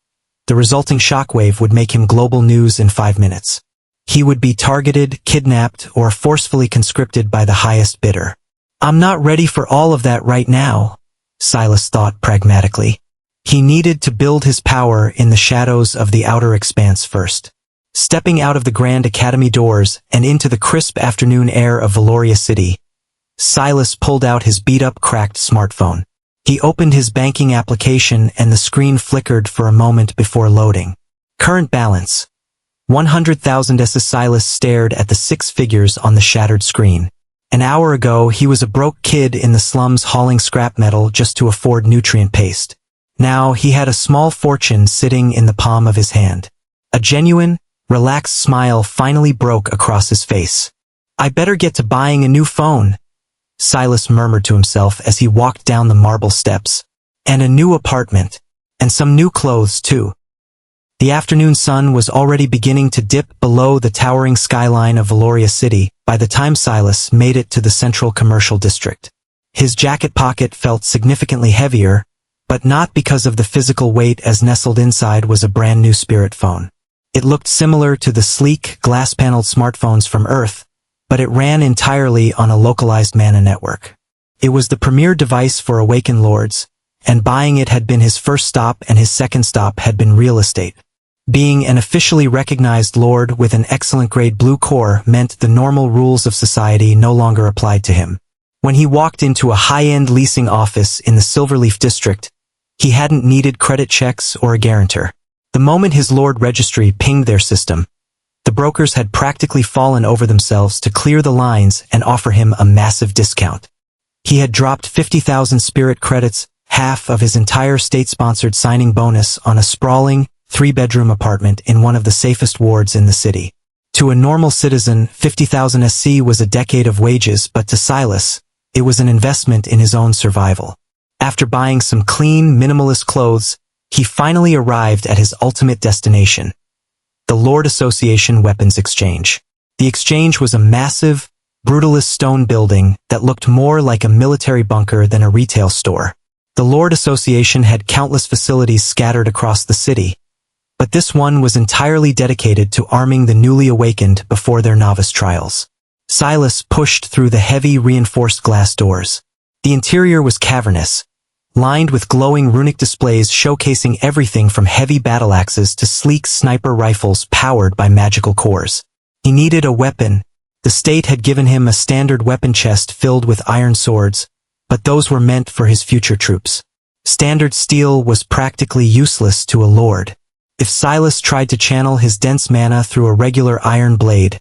the resulting shockwave would make him global news in 5 minutes. He would be targeted, kidnapped, or forcefully conscripted by the highest bidder. I'm not ready for all of that right now, Silas thought pragmatically. He needed to build his power in the shadows of the outer expanse first. Stepping out of the Grand Academy doors and into the crisp afternoon air of Valoria City, Silas pulled out his beat-up, cracked smartphone. He opened his banking application and the screen flickered for a moment before loading. Current balance: 100,000. As Silas stared at the 6 figures on the shattered screen. An hour ago, he was a broke kid in the slums hauling scrap metal just to afford nutrient paste. Now, he had a small fortune sitting in the palm of his hand. A genuine, relaxed smile finally broke across his face. I better get to buying a new phone, Silas murmured to himself as he walked down the marble steps. And a new apartment. And some new clothes, too. The afternoon sun was already beginning to dip below the towering skyline of Valoria City by the time Silas made it to the central commercial district. His jacket pocket felt significantly heavier, but not because of the physical weight, as nestled inside was a brand new spirit phone. It looked similar to the sleek, glass-paneled smartphones from Earth, but it ran entirely on a localized mana network. It was the premier device for Awakened Lords, and buying it had been his first stop, and his second stop had been real estate. Being an officially recognized lord with an excellent grade blue core meant the normal rules of society no longer applied to him. When he walked into a high-end leasing office in the Silverleaf district, he hadn't needed credit checks or a guarantor. The moment his lord registry pinged their system, the brokers had practically fallen over themselves to clear the lines and offer him a massive discount. He had dropped 50,000 spirit credits, half of his entire state-sponsored signing bonus, on a sprawling, 3-bedroom apartment in one of the safest wards in the city. To a normal citizen, 50,000 SC was a decade of wages, but to Silas, it was an investment in his own survival. After buying some clean, minimalist clothes, he finally arrived at his ultimate destination, the Lord Association Weapons Exchange. The exchange was a massive, brutalist stone building that looked more like a military bunker than a retail store. The Lord Association had countless facilities scattered across the city, but this one was entirely dedicated to arming the newly awakened before their novice trials. Silas pushed through the heavy reinforced glass doors. The interior was cavernous, lined with glowing runic displays showcasing everything from heavy battle axes to sleek sniper rifles powered by magical cores. He needed a weapon. The state had given him a standard weapon chest filled with iron swords, but those were meant for his future troops. Standard steel was practically useless to a lord. If Silas tried to channel his dense mana through a regular iron blade,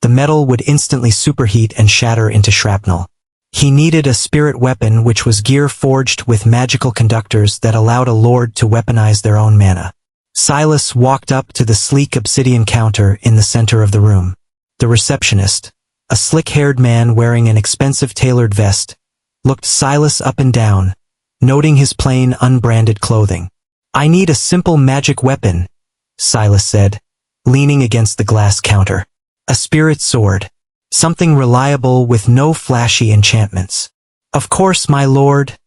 the metal would instantly superheat and shatter into shrapnel. He needed a spirit weapon which was gear forged with magical conductors that allowed a lord to weaponize their own mana. Silas walked up to the sleek obsidian counter in the center of the room. The receptionist, a slick-haired man wearing an expensive tailored vest, looked Silas up and down, noting his plain, unbranded clothing. "I need a simple magic weapon," Silas said, leaning against the glass counter. "A spirit sword. Something reliable with no flashy enchantments." "Of course, my lord,"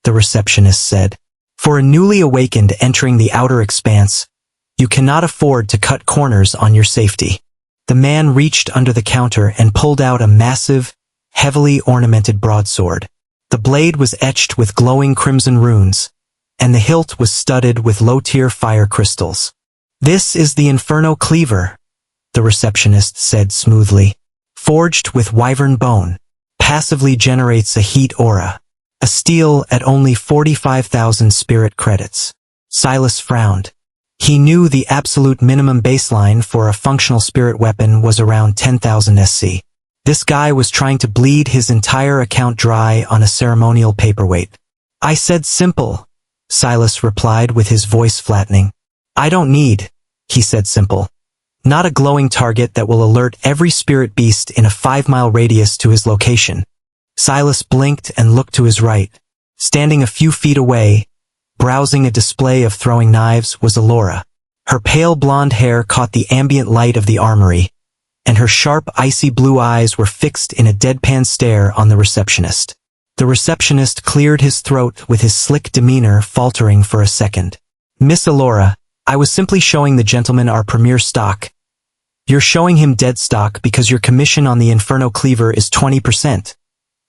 the receptionist said. "For a newly awakened entering the outer expanse, you cannot afford to cut corners on your safety." The man reached under the counter and pulled out a massive, heavily ornamented broadsword. The blade was etched with glowing crimson runes, and the hilt was studded with low-tier fire crystals. "This is the Inferno Cleaver," the receptionist said smoothly. "Forged with wyvern bone. Passively generates a heat aura. A steal at only 45,000 spirit credits." Silas frowned. He knew the absolute minimum baseline for a functional spirit weapon was around 10,000 SC. This guy was trying to bleed his entire account dry on a ceremonial paperweight. "I said simple," Silas replied with his voice flattening. "I don't need," he said, simple. "Not a glowing target that will alert every spirit beast in a 5-mile radius to his location." Silas blinked and looked to his right. Standing a few feet away, browsing a display of throwing knives, was Alora. Her pale blonde hair caught the ambient light of the armory, and her sharp, icy blue eyes were fixed in a deadpan stare on the receptionist. The receptionist cleared his throat with his slick demeanor faltering for a second. "Miss Alora, I was simply showing the gentleman our premier stock." "You're showing him dead stock because your commission on the Inferno Cleaver is 20%,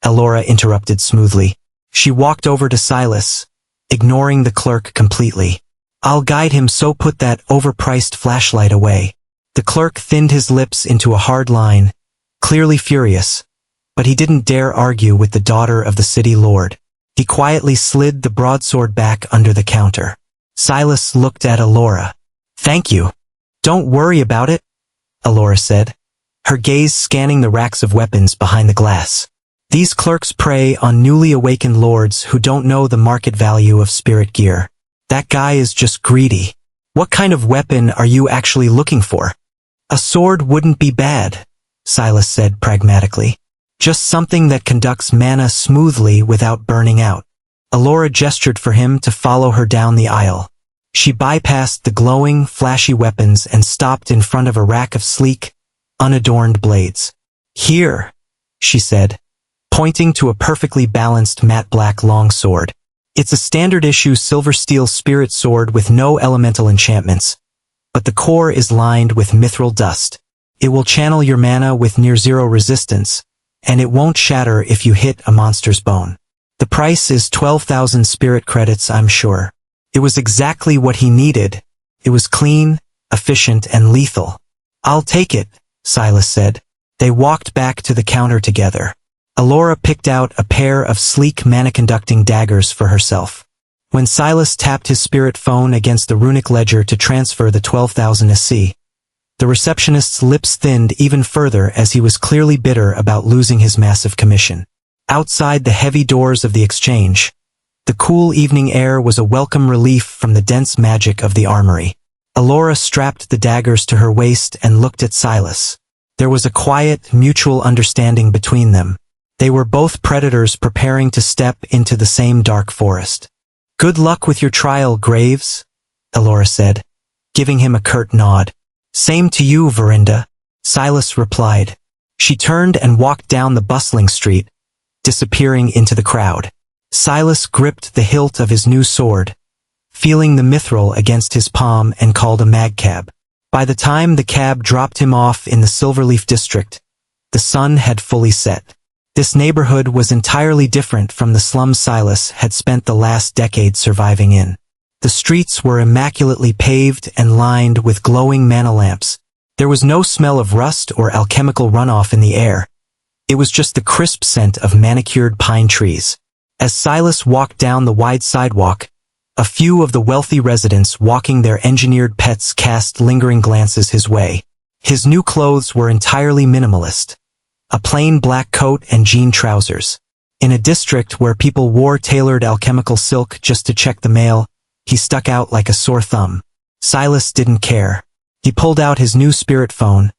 Alora interrupted smoothly. She walked over to Silas, ignoring the clerk completely. "I'll guide him, so put that overpriced flashlight away." The clerk thinned his lips into a hard line, clearly furious, but he didn't dare argue with the daughter of the city lord. He quietly slid the broadsword back under the counter. Silas looked at Alora. "Thank you. Don't worry about it," Alora said, her gaze scanning the racks of weapons behind the glass. "These clerks prey on newly awakened lords who don't know the market value of spirit gear. That guy is just greedy. What kind of weapon are you actually looking for?" "A sword wouldn't be bad," Silas said pragmatically. "Just something that conducts mana smoothly without burning out." Alora gestured for him to follow her down the aisle. She bypassed the glowing, flashy weapons and stopped in front of a rack of sleek, unadorned blades. "Here," she said, pointing to a perfectly balanced matte black long sword. "It's a standard-issue silver steel spirit sword with no elemental enchantments, but the core is lined with mithril dust. It will channel your mana with near-zero resistance, and it won't shatter if you hit a monster's bone. The price is 12,000 spirit credits, I'm sure." It was exactly what he needed. It was clean, efficient, and lethal. "I'll take it," Silas said. They walked back to the counter together. Alora picked out a pair of sleek mana-conducting daggers for herself. When Silas tapped his spirit phone against the runic ledger to transfer the 12,000 SC, the receptionist's lips thinned even further as he was clearly bitter about losing his massive commission. Outside the heavy doors of the exchange, the cool evening air was a welcome relief from the dense magic of the armory. Alora strapped the daggers to her waist and looked at Silas. There was a quiet, mutual understanding between them. They were both predators preparing to step into the same dark forest. "Good luck with your trial, Graves," Alora said, giving him a curt nod. "Same to you, Verinda," Silas replied. She turned and walked down the bustling street, disappearing into the crowd. Silas gripped the hilt of his new sword, feeling the mithril against his palm, and called a mag cab. By the time the cab dropped him off in the Silverleaf district, The sun had fully set. This neighborhood was entirely different from the slums Silas had spent the last decade surviving in. The streets were immaculately paved and lined with glowing mana lamps. There was no smell of rust or alchemical runoff in the air. It was just the crisp scent of manicured pine trees. As Silas walked down the wide sidewalk, a few of the wealthy residents walking their engineered pets cast lingering glances his way. His new clothes were entirely minimalist. A plain black coat and jean trousers. In a district where people wore tailored alchemical silk just to check the mail, he stuck out like a sore thumb. Silas didn't care. He pulled out his new spirit phone,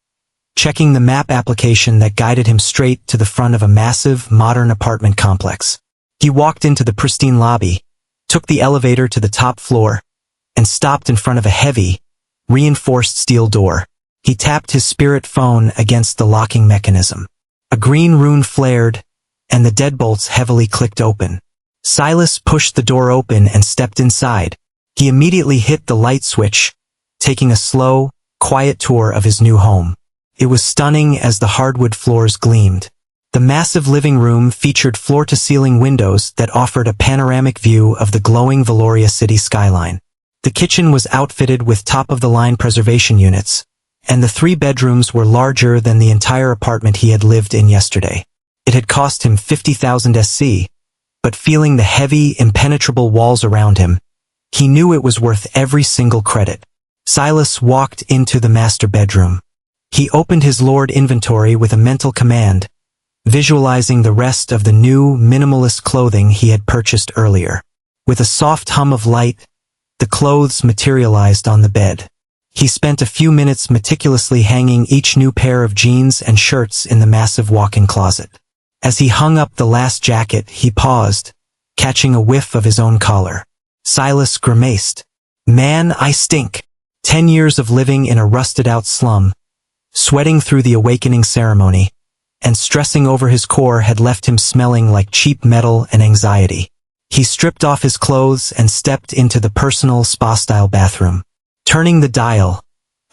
checking the map application that guided him straight to the front of a massive, modern apartment complex. He walked into the pristine lobby, took the elevator to the top floor, and stopped in front of a heavy, reinforced steel door. He tapped his spirit phone against the locking mechanism. A green rune flared, and the deadbolts heavily clicked open. Silas pushed the door open and stepped inside. He immediately hit the light switch, taking a slow, quiet tour of his new home. It was stunning as the hardwood floors gleamed. The massive living room featured floor-to-ceiling windows that offered a panoramic view of the glowing Valoria city skyline. The kitchen was outfitted with top-of-the-line preservation units, and the 3 bedrooms were larger than the entire apartment he had lived in yesterday. It had cost him 50,000 SC, but feeling the heavy, impenetrable walls around him, he knew it was worth every single credit. Silas walked into the master bedroom. He opened his Lord inventory with a mental command, visualizing the rest of the new, minimalist clothing he had purchased earlier. With a soft hum of light, the clothes materialized on the bed. He spent a few minutes meticulously hanging each new pair of jeans and shirts in the massive walk-in closet. As he hung up the last jacket, he paused, catching a whiff of his own collar. Silas grimaced. Man, I stink. 10 years of living in a rusted-out slum, sweating through the awakening ceremony, and stressing over his core had left him smelling like cheap metal and anxiety. He stripped off his clothes and stepped into the personal spa-style bathroom. Turning the dial,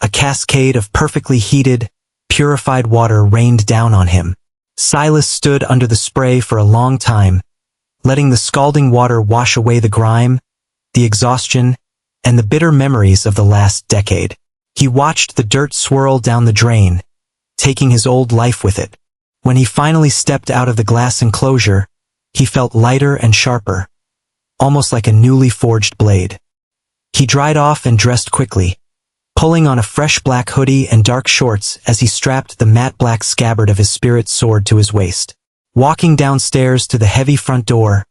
a cascade of perfectly heated, purified water rained down on him. Silas stood under the spray for a long time, letting the scalding water wash away the grime, the exhaustion, and the bitter memories of the last decade. He watched the dirt swirl down the drain, taking his old life with it. When he finally stepped out of the glass enclosure, he felt lighter and sharper, almost like a newly forged blade. He dried off and dressed quickly, pulling on a fresh black hoodie and dark shorts as he strapped the matte black scabbard of his spirit sword to his waist. Walking downstairs to the heavy front door,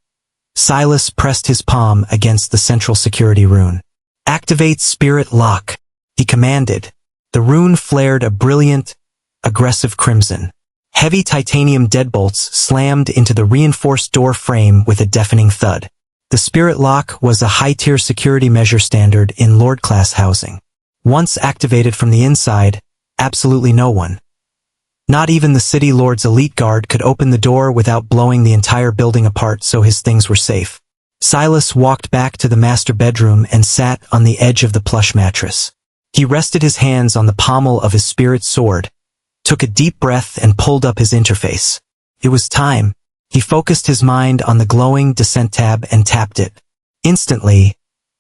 Silas pressed his palm against the central security rune. "Activate Spirit Lock," he commanded. The rune flared a brilliant, aggressive crimson. Heavy titanium deadbolts slammed into the reinforced door frame with a deafening thud. The Spirit Lock was a high-tier security measure standard in Lord-class housing. Once activated from the inside, absolutely no one, not even the City Lord's elite guard, could open the door without blowing the entire building apart, so his things were safe. Silas walked back to the master bedroom and sat on the edge of the plush mattress. He rested his hands on the pommel of his spirit sword, took a deep breath and pulled up his interface. It was time. He focused his mind on the glowing Descent tab and tapped it. Instantly,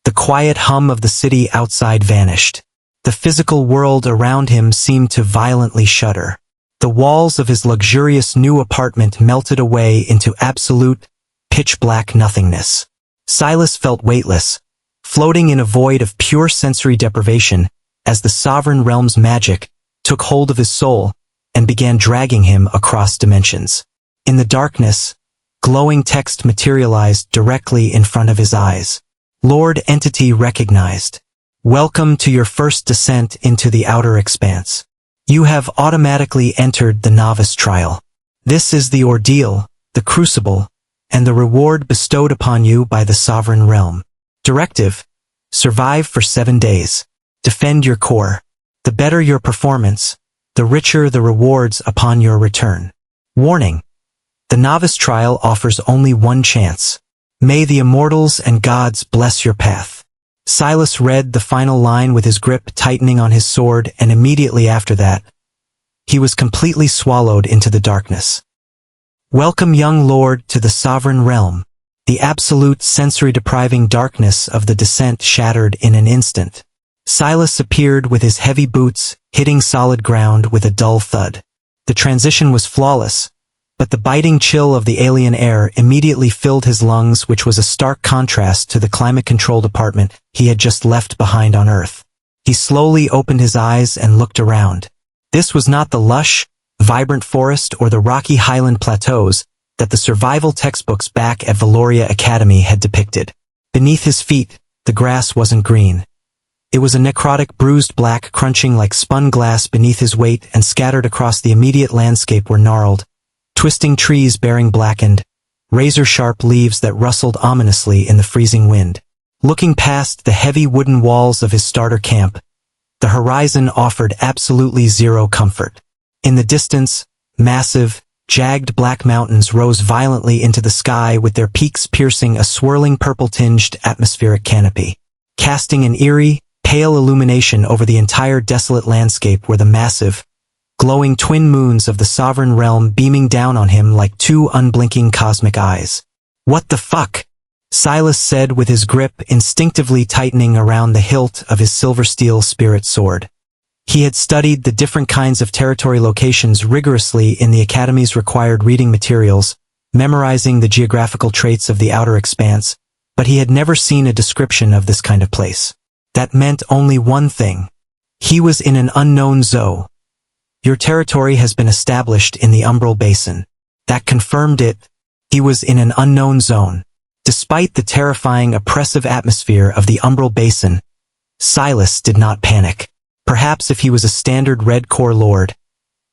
the quiet hum of the city outside vanished. The physical world around him seemed to violently shudder. The walls of his luxurious new apartment melted away into absolute, pitch-black nothingness. Silas felt weightless, floating in a void of pure sensory deprivation as the sovereign realm's magic took hold of his soul and began dragging him across dimensions. In the darkness, glowing text materialized directly in front of his eyes. Lord Entity recognized. Welcome to your first descent into the outer expanse. You have automatically entered the novice trial. This is the ordeal, the crucible, and the reward bestowed upon you by the sovereign realm. Directive: survive for 7 days. Defend your core. The better your performance, the richer the rewards upon your return. Warning: the novice trial offers only one chance. May the immortals and gods bless your path. Silas read the final line with his grip tightening on his sword, and immediately after that, he was completely swallowed into the darkness. Welcome, young lord, to the sovereign realm. The absolute sensory-depriving darkness of the descent shattered in an instant. Silas appeared with his heavy boots, hitting solid ground with a dull thud. The transition was flawless, but the biting chill of the alien air immediately filled his lungs, which was a stark contrast to the climate-controlled apartment he had just left behind on Earth. He slowly opened his eyes and looked around. This was not the lush, vibrant forest or the rocky highland plateaus that the survival textbooks back at Valoria Academy had depicted. Beneath his feet, the grass wasn't green. It was a necrotic, bruised black, crunching like spun glass beneath his weight, and scattered across the immediate landscape were gnarled, twisting trees bearing blackened, razor-sharp leaves that rustled ominously in the freezing wind. Looking past the heavy wooden walls of his starter camp, the horizon offered absolutely zero comfort. In the distance, massive, jagged black mountains rose violently into the sky, with their peaks piercing a swirling purple-tinged atmospheric canopy. Casting an eerie, pale illumination over the entire desolate landscape were the massive, glowing twin moons of the sovereign realm beaming down on him like two unblinking cosmic eyes. "What the fuck?" Silas said, with his grip instinctively tightening around the hilt of his silver steel spirit sword. He had studied the different kinds of territory locations rigorously in the Academy's required reading materials, memorizing the geographical traits of the outer expanse, but he had never seen a description of this kind of place. That meant only one thing. He was in an unknown zone. Your territory has been established in the Umbral Basin. That confirmed it. He was in an unknown zone. Despite the terrifying, oppressive atmosphere of the Umbral Basin, Silas did not panic. Perhaps if he was a standard Red Corps lord,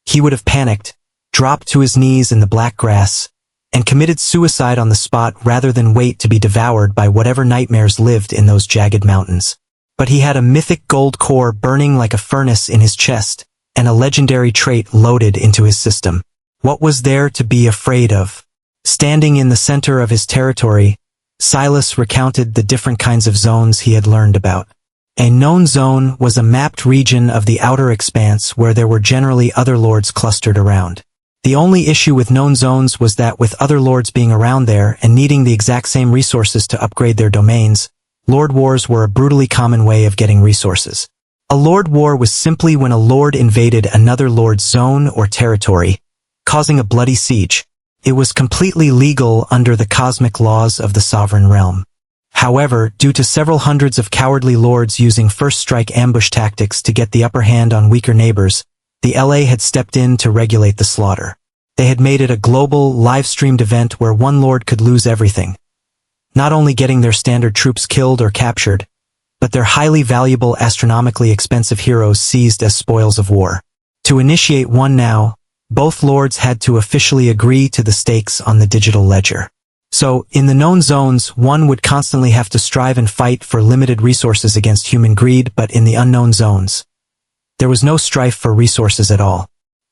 he would have panicked, dropped to his knees in the black grass, and committed suicide on the spot rather than wait to be devoured by whatever nightmares lived in those jagged mountains. But he had a mythic gold core burning like a furnace in his chest, and a legendary trait loaded into his system. What was there to be afraid of? Standing in the center of his territory, Silas recounted the different kinds of zones he had learned about. A known zone was a mapped region of the outer expanse where there were generally other lords clustered around. The only issue with known zones was that with other lords being around there and needing the exact same resources to upgrade their domains, lord wars were a brutally common way of getting resources. A lord war was simply when a lord invaded another lord's zone or territory, causing a bloody siege. It was completely legal under the cosmic laws of the sovereign realm. However, due to several hundreds of cowardly lords using first-strike ambush tactics to get the upper hand on weaker neighbors, the LA had stepped in to regulate the slaughter. They had made it a global, live-streamed event where one lord could lose everything. Not only getting their standard troops killed or captured, but their highly valuable, astronomically expensive heroes seized as spoils of war. To initiate one now, both lords had to officially agree to the stakes on the digital ledger. So, in the known zones, one would constantly have to strive and fight for limited resources against human greed, but in the unknown zones, there was no strife for resources at all.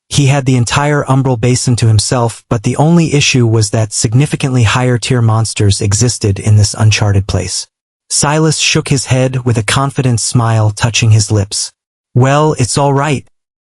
He had the entire Umbral Basin to himself, but the only issue was that significantly higher-tier monsters existed in this uncharted place. Silas shook his head with a confident smile touching his lips. Well, it's all right,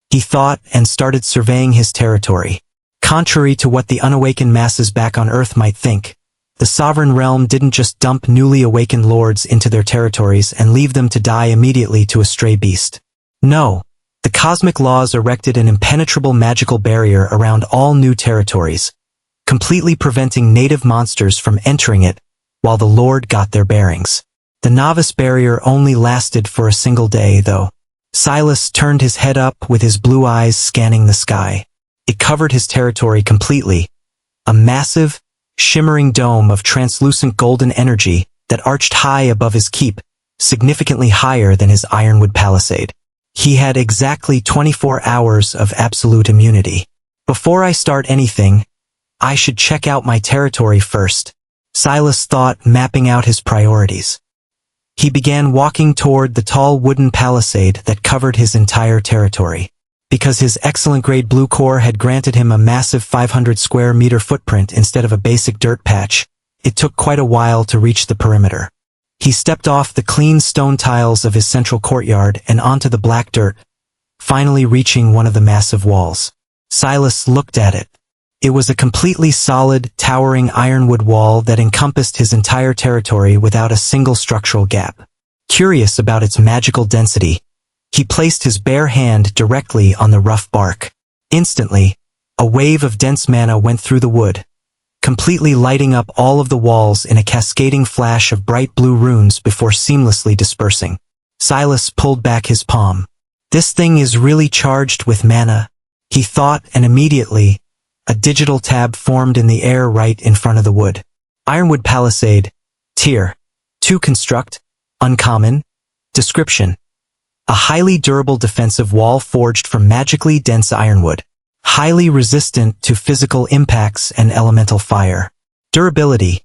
he thought, and started surveying his territory. Contrary to what the unawakened masses back on Earth might think, the sovereign realm didn't just dump newly awakened lords into their territories and leave them to die immediately to a stray beast. No, the cosmic laws erected an impenetrable magical barrier around all new territories, completely preventing native monsters from entering it while the lord got their bearings. The novice barrier only lasted for a single day, though. Silas turned his head up with his blue eyes scanning the sky. It covered his territory completely, a massive, shimmering dome of translucent golden energy that arched high above his keep, significantly higher than his ironwood palisade. He had exactly 24 hours of absolute immunity. Before I start anything, I should check out my territory first, Silas thought, mapping out his priorities. He began walking toward the tall wooden palisade that covered his entire territory. Because his excellent-grade blue core had granted him a massive 500-square-meter footprint instead of a basic dirt patch, it took quite a while to reach the perimeter. He stepped off the clean stone tiles of his central courtyard and onto the black dirt, finally reaching one of the massive walls. Silas looked at it. It was a completely solid, towering ironwood wall that encompassed his entire territory without a single structural gap. Curious about its magical density, he placed his bare hand directly on the rough bark. Instantly, a wave of dense mana went through the wood, completely lighting up all of the walls in a cascading flash of bright blue runes before seamlessly dispersing. Silas pulled back his palm. This thing is really charged with mana, he thought, and immediately, a digital tab formed in the air right in front of the wood. Ironwood Palisade. Tier 2 Construct. Uncommon. Description: a highly durable defensive wall forged from magically dense ironwood. Highly resistant to physical impacts and elemental fire. Durability: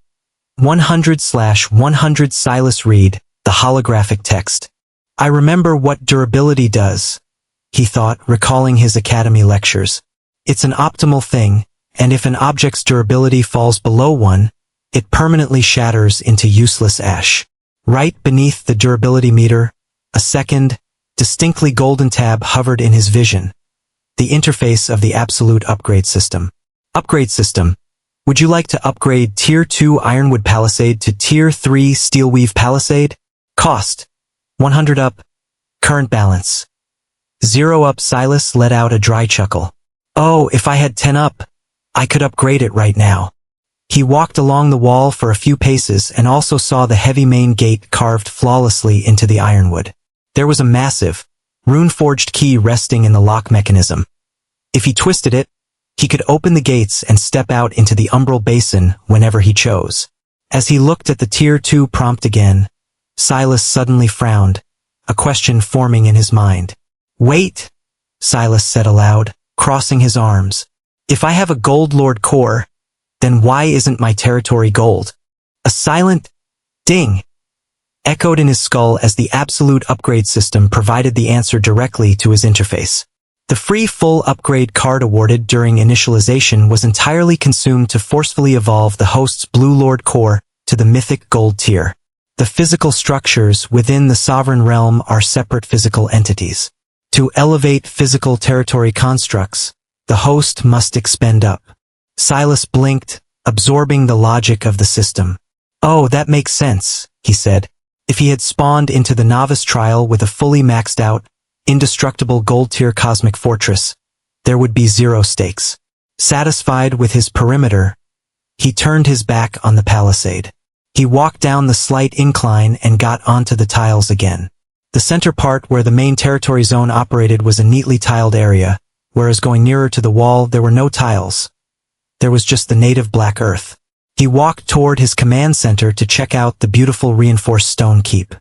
100/100. Silas read the holographic text. I remember what durability does, he thought, recalling his academy lectures. It's an optimal thing, and if an object's durability falls below 1, it permanently shatters into useless ash. Right beneath the durability meter, a second, distinctly golden tab hovered in his vision. The interface of the absolute upgrade system. Upgrade system. Would you like to upgrade Tier 2 Ironwood Palisade to Tier 3 Steelweave Palisade? Cost: 100 up. Current balance: 0 up. Silas let out a dry chuckle. Oh, if I had 10 up, I could upgrade it right now. He walked along the wall for a few paces and also saw the heavy main gate carved flawlessly into the ironwood. There was a massive, rune-forged key resting in the lock mechanism. If he twisted it, he could open the gates and step out into the umbral basin whenever he chose. As he looked at the Tier 2 prompt again, Silas suddenly frowned, a question forming in his mind. Wait, Silas said aloud, crossing his arms. If I have a Gold Lord core, then why isn't my territory gold? A silent ding echoed in his skull as the absolute upgrade system provided the answer directly to his interface. The free full upgrade card awarded during initialization was entirely consumed to forcefully evolve the host's Blue Lord core to the mythic gold tier. The physical structures within the sovereign realm are separate physical entities. To elevate physical territory constructs, the host must expend up. Silas blinked, absorbing the logic of the system. Oh, that makes sense, he said. If he had spawned into the novice trial with a fully maxed out, indestructible gold-tier cosmic fortress, there would be 0 stakes. Satisfied with his perimeter, he turned his back on the palisade. He walked down the slight incline and got onto the tiles again. The center part where the main territory zone operated was a neatly tiled area, whereas going nearer to the wall there were no tiles. There was just the native black earth. He walked toward his command center to check out the beautiful reinforced stone keep.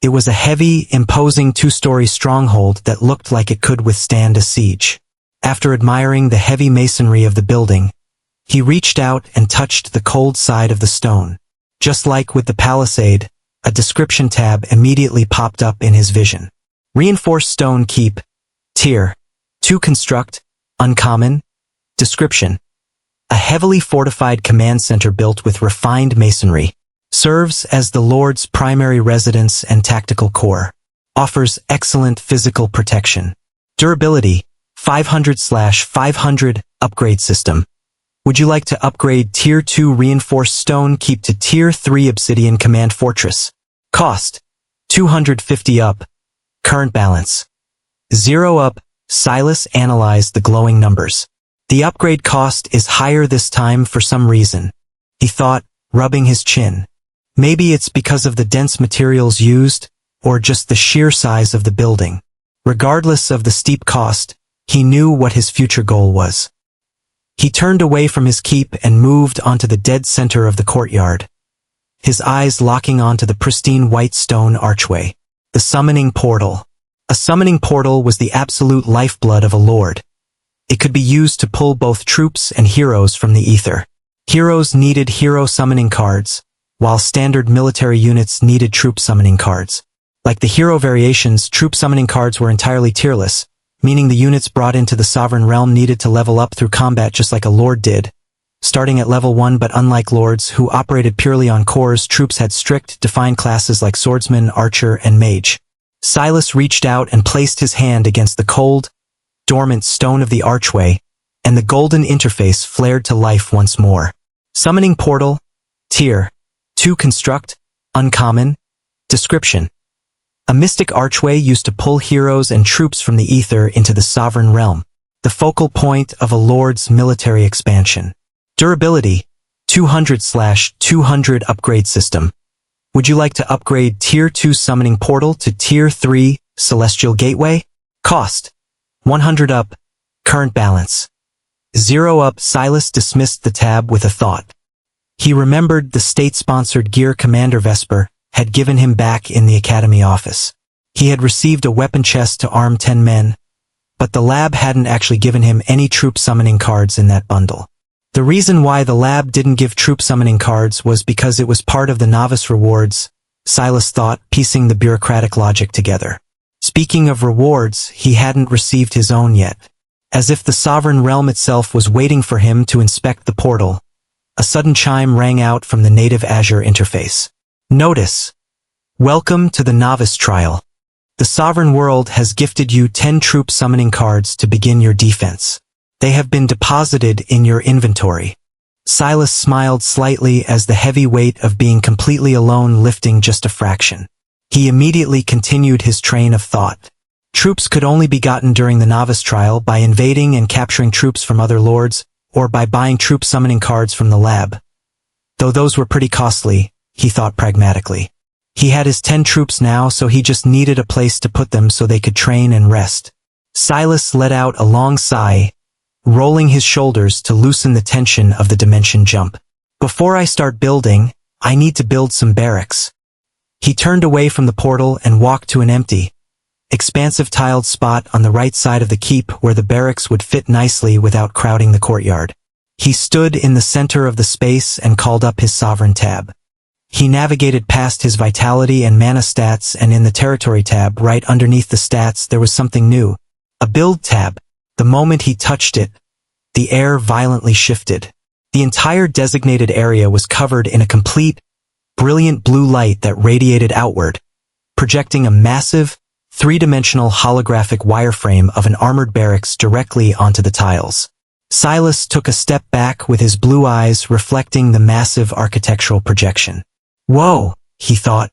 It was a heavy, imposing 2-story stronghold that looked like it could withstand a siege. After admiring the heavy masonry of the building, he reached out and touched the cold side of the stone. Just like with the palisade, a description tab immediately popped up in his vision. Reinforced stone keep. Tier 2 Construct. Uncommon. Description: a heavily fortified command center built with refined masonry. Serves as the Lord's primary residence and tactical core. Offers excellent physical protection. Durability: 500/500. Upgrade system. Would you like to upgrade Tier 2 Reinforced Stone Keep to Tier 3 Obsidian Command Fortress? Cost: 250 up. Current balance: 0 up. Silas analyzed the glowing numbers. The upgrade cost is higher this time for some reason, he thought, rubbing his chin. Maybe it's because of the dense materials used, or just the sheer size of the building. Regardless of the steep cost, he knew what his future goal was. He turned away from his keep and moved onto the dead center of the courtyard, his eyes locking onto the pristine white stone archway. The summoning portal. A summoning portal was the absolute lifeblood of a lord. It could be used to pull both troops and heroes from the ether. Heroes needed hero summoning cards, while standard military units needed troop summoning cards. Like the hero variations, troop summoning cards were entirely tierless, meaning the units brought into the sovereign realm needed to level up through combat just like a lord did, starting at level 1. But unlike lords who operated purely on cores, troops had strict, defined classes like swordsman, archer, and mage. Silas reached out and placed his hand against the cold, dormant stone of the archway, and the golden interface flared to life once more. Summoning portal, tier 2 construct, uncommon, description. A mystic archway used to pull heroes and troops from the ether into the sovereign realm, the focal point of a lord's military expansion. Durability, 200/200 upgrade system. Would you like to upgrade Tier 2 Summoning Portal to Tier 3 Celestial Gateway? Cost, 100 up, current balance. 0 up. Silas dismissed the tab with a thought. He remembered the state-sponsored gear Commander Vesper had given him back in the Academy office. He had received a weapon chest to arm 10 men, but the lab hadn't actually given him any troop summoning cards in that bundle. The reason why the lab didn't give troop summoning cards was because it was part of the novice rewards, Silas thought, piecing the bureaucratic logic together. Speaking of rewards, he hadn't received his own yet. As if the sovereign realm itself was waiting for him to inspect the portal, a sudden chime rang out from the native Azure interface. Notice: welcome to the novice trial. The sovereign world has gifted you 10 troop summoning cards to begin your defense. They have been deposited in your inventory. Silas smiled slightly as the heavy weight of being completely alone lifting just a fraction. He immediately continued his train of thought. Troops could only be gotten during the novice trial by invading and capturing troops from other lords, or by buying troop summoning cards from the lab. Though those were pretty costly, he thought pragmatically. He had his 10 troops now, so he just needed a place to put them so they could train and rest. Silas let out a long sigh, rolling his shoulders to loosen the tension of the dimension jump. Before I start building, I need to build some barracks. He turned away from the portal and walked to an empty, expansive tiled spot on the right side of the keep where the barracks would fit nicely without crowding the courtyard. He stood in the center of the space and called up his sovereign tab. He navigated past his vitality and mana stats, and in the territory tab right underneath the stats there was something new. A build tab. The moment he touched it, the air violently shifted. The entire designated area was covered in a complete, brilliant blue light that radiated outward, projecting a massive, three-dimensional holographic wireframe of an armored barracks directly onto the tiles. Silas took a step back with his blue eyes reflecting the massive architectural projection. Whoa, he thought.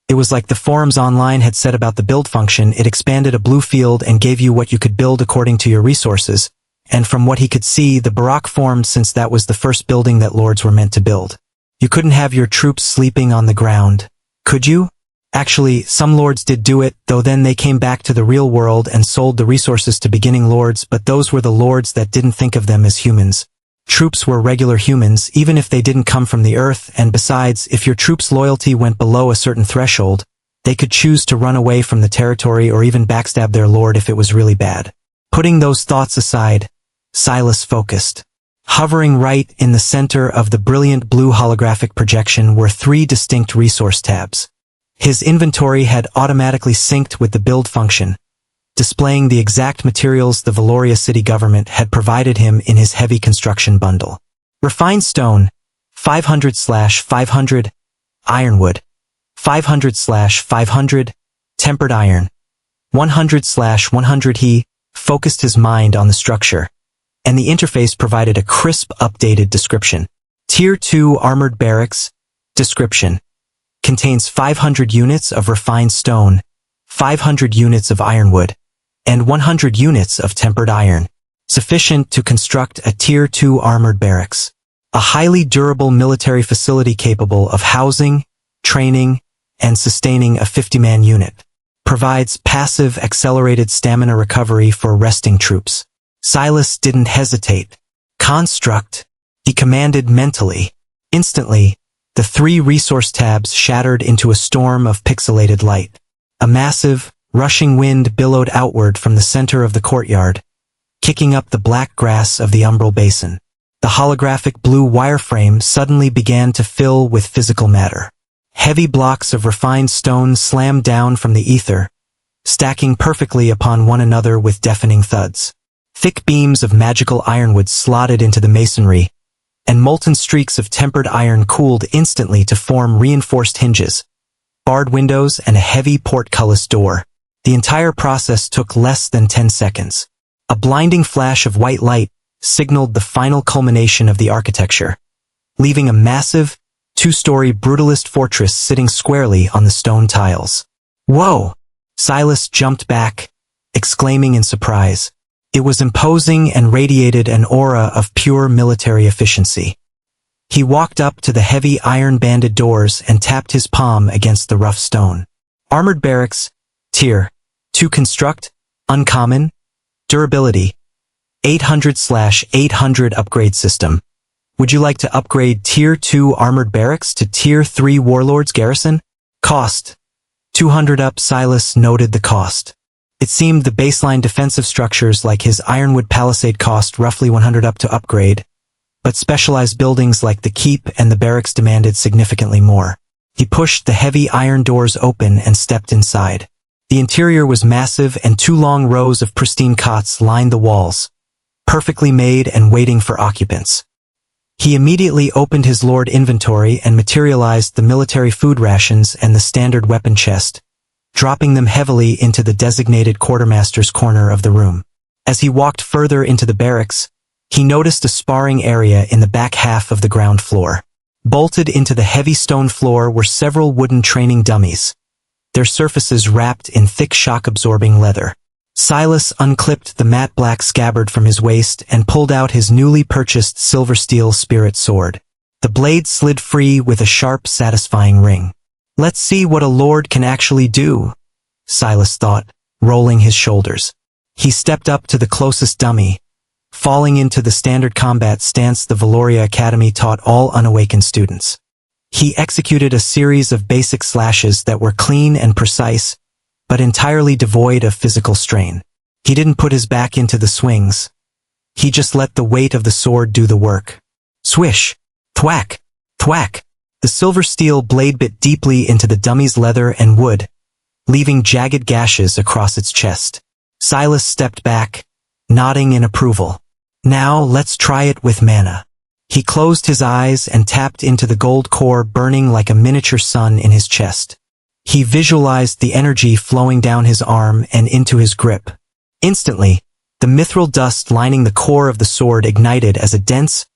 It was like the forums online had said about the build function. It expanded a blue field and gave you what you could build according to your resources, and from what he could see, the Barak formed since that was the first building that lords were meant to build. You couldn't have your troops sleeping on the ground, could you? Actually, some lords did do it, though then they came back to the real world and sold the resources to beginning lords, but those were the lords that didn't think of them as humans. Troops were regular humans, even if they didn't come from the earth, and besides, if your troops' loyalty went below a certain threshold, they could choose to run away from the territory or even backstab their lord if it was really bad. Putting those thoughts aside, Silas focused. Hovering right in the center of the brilliant blue holographic projection were 3 distinct resource tabs. His inventory had automatically synced with the build function, displaying the exact materials the Valoria city government had provided him in his heavy construction bundle. Refined stone, 500/500, ironwood, 500/500, tempered iron, 100/100. He focused his mind on the structure, and the interface provided a crisp, updated description. Tier 2 Armored Barracks, description, contains 500 units of refined stone, 500 units of ironwood, and 100 units of tempered iron, sufficient to construct a Tier 2 armored barracks. A highly durable military facility capable of housing, training, and sustaining a 50-man unit. Provides passive accelerated stamina recovery for resting troops. Silas didn't hesitate. Construct, he commanded mentally. Instantly, the 3 resource tabs shattered into a storm of pixelated light. A massive, rushing wind billowed outward from the center of the courtyard, kicking up the black grass of the umbral basin. The holographic blue wireframe suddenly began to fill with physical matter. Heavy blocks of refined stone slammed down from the ether, stacking perfectly upon one another with deafening thuds. Thick beams of magical ironwood slotted into the masonry, and molten streaks of tempered iron cooled instantly to form reinforced hinges, barred windows, and a heavy portcullis door. The entire process took less than 10 seconds. A blinding flash of white light signaled the final culmination of the architecture, leaving a massive, two-story brutalist fortress sitting squarely on the stone tiles. "Whoa!" Silas jumped back, exclaiming in surprise. It was imposing and radiated an aura of pure military efficiency. He walked up to the heavy iron-banded doors and tapped his palm against the rough stone. Armored barracks, Tier 2 construct, uncommon, durability, 800/800 upgrade system. Would you like to upgrade Tier 2 armored barracks to Tier 3 warlords garrison? Cost, 200 up. Silas noted the cost. It seemed the baseline defensive structures like his ironwood palisade cost roughly 100 up to upgrade, but specialized buildings like the keep and the barracks demanded significantly more. He pushed the heavy iron doors open and stepped inside. The interior was massive, and 2 long rows of pristine cots lined the walls, perfectly made and waiting for occupants. He immediately opened his lord inventory and materialized the military food rations and the standard weapon chest, dropping them heavily into the designated quartermaster's corner of the room. As he walked further into the barracks, he noticed a sparring area in the back half of the ground floor. Bolted into the heavy stone floor were several wooden training dummies, their surfaces wrapped in thick shock-absorbing leather. Silas unclipped the matte black scabbard from his waist and pulled out his newly purchased silver steel spirit sword. The blade slid free with a sharp, satisfying ring. "Let's see what a lord can actually do," Silas thought, rolling his shoulders. He stepped up to the closest dummy, falling into the standard combat stance the Valoria Academy taught all unawakened students. He executed a series of basic slashes that were clean and precise, but entirely devoid of physical strain. He didn't put his back into the swings. He just let the weight of the sword do the work. Swish! Thwack! Thwack! The silver steel blade bit deeply into the dummy's leather and wood, leaving jagged gashes across its chest. Silas stepped back, nodding in approval. "Now let's try it with mana." He closed his eyes and tapped into the gold core burning like a miniature sun in his chest. He visualized the energy flowing down his arm and into his grip. Instantly, the mithril dust lining the core of the sword ignited as a dense,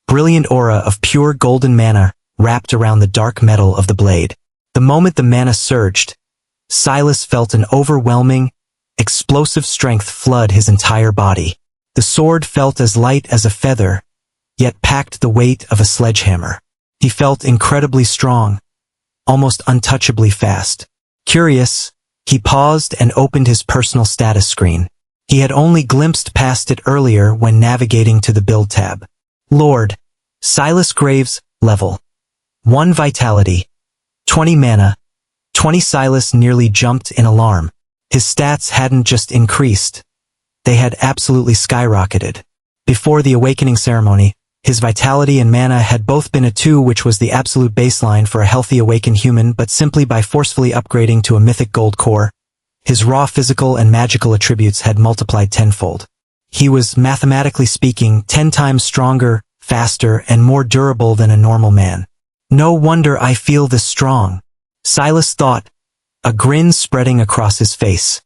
brilliant aura of pure golden mana wrapped around the dark metal of the blade. The moment the mana surged, Silas felt an overwhelming, explosive strength flood his entire body. The sword felt as light as a feather, yet packed the weight of a sledgehammer. He felt incredibly strong, almost untouchably fast. Curious, he paused and opened his personal status screen. He had only glimpsed past it earlier when navigating to the build tab. Lord, Silas Graves, level 1 vitality, 20 mana, 20. Silas nearly jumped in alarm. His stats hadn't just increased, they had absolutely skyrocketed. Before the awakening ceremony, his vitality and mana had both been a 2, which was the absolute baseline for a healthy awakened human, but simply by forcefully upgrading to a mythic gold core, his raw physical and magical attributes had multiplied tenfold. He was, mathematically speaking, 10 times stronger, faster, and more durable than a normal man. "No wonder I feel this strong," Silas thought, a grin spreading across his face.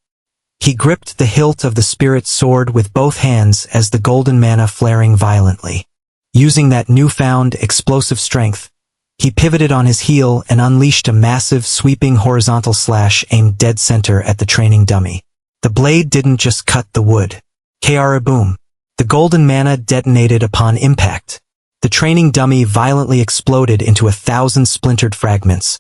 He gripped the hilt of the spirit sword with both hands as the golden mana flaring violently. Using that newfound, explosive strength, he pivoted on his heel and unleashed a massive, sweeping horizontal slash aimed dead center at the training dummy. The blade didn't just cut the wood. Kara boom! The golden mana detonated upon impact. The training dummy violently exploded into 1,000 splintered fragments,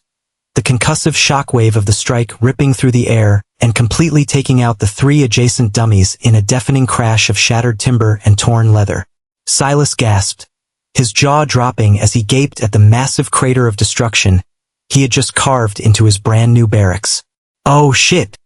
the concussive shockwave of the strike ripping through the air and completely taking out the 3 adjacent dummies in a deafening crash of shattered timber and torn leather. Silas gasped, his jaw dropping as he gaped at the massive crater of destruction he had just carved into his brand new barracks. "Oh shit,"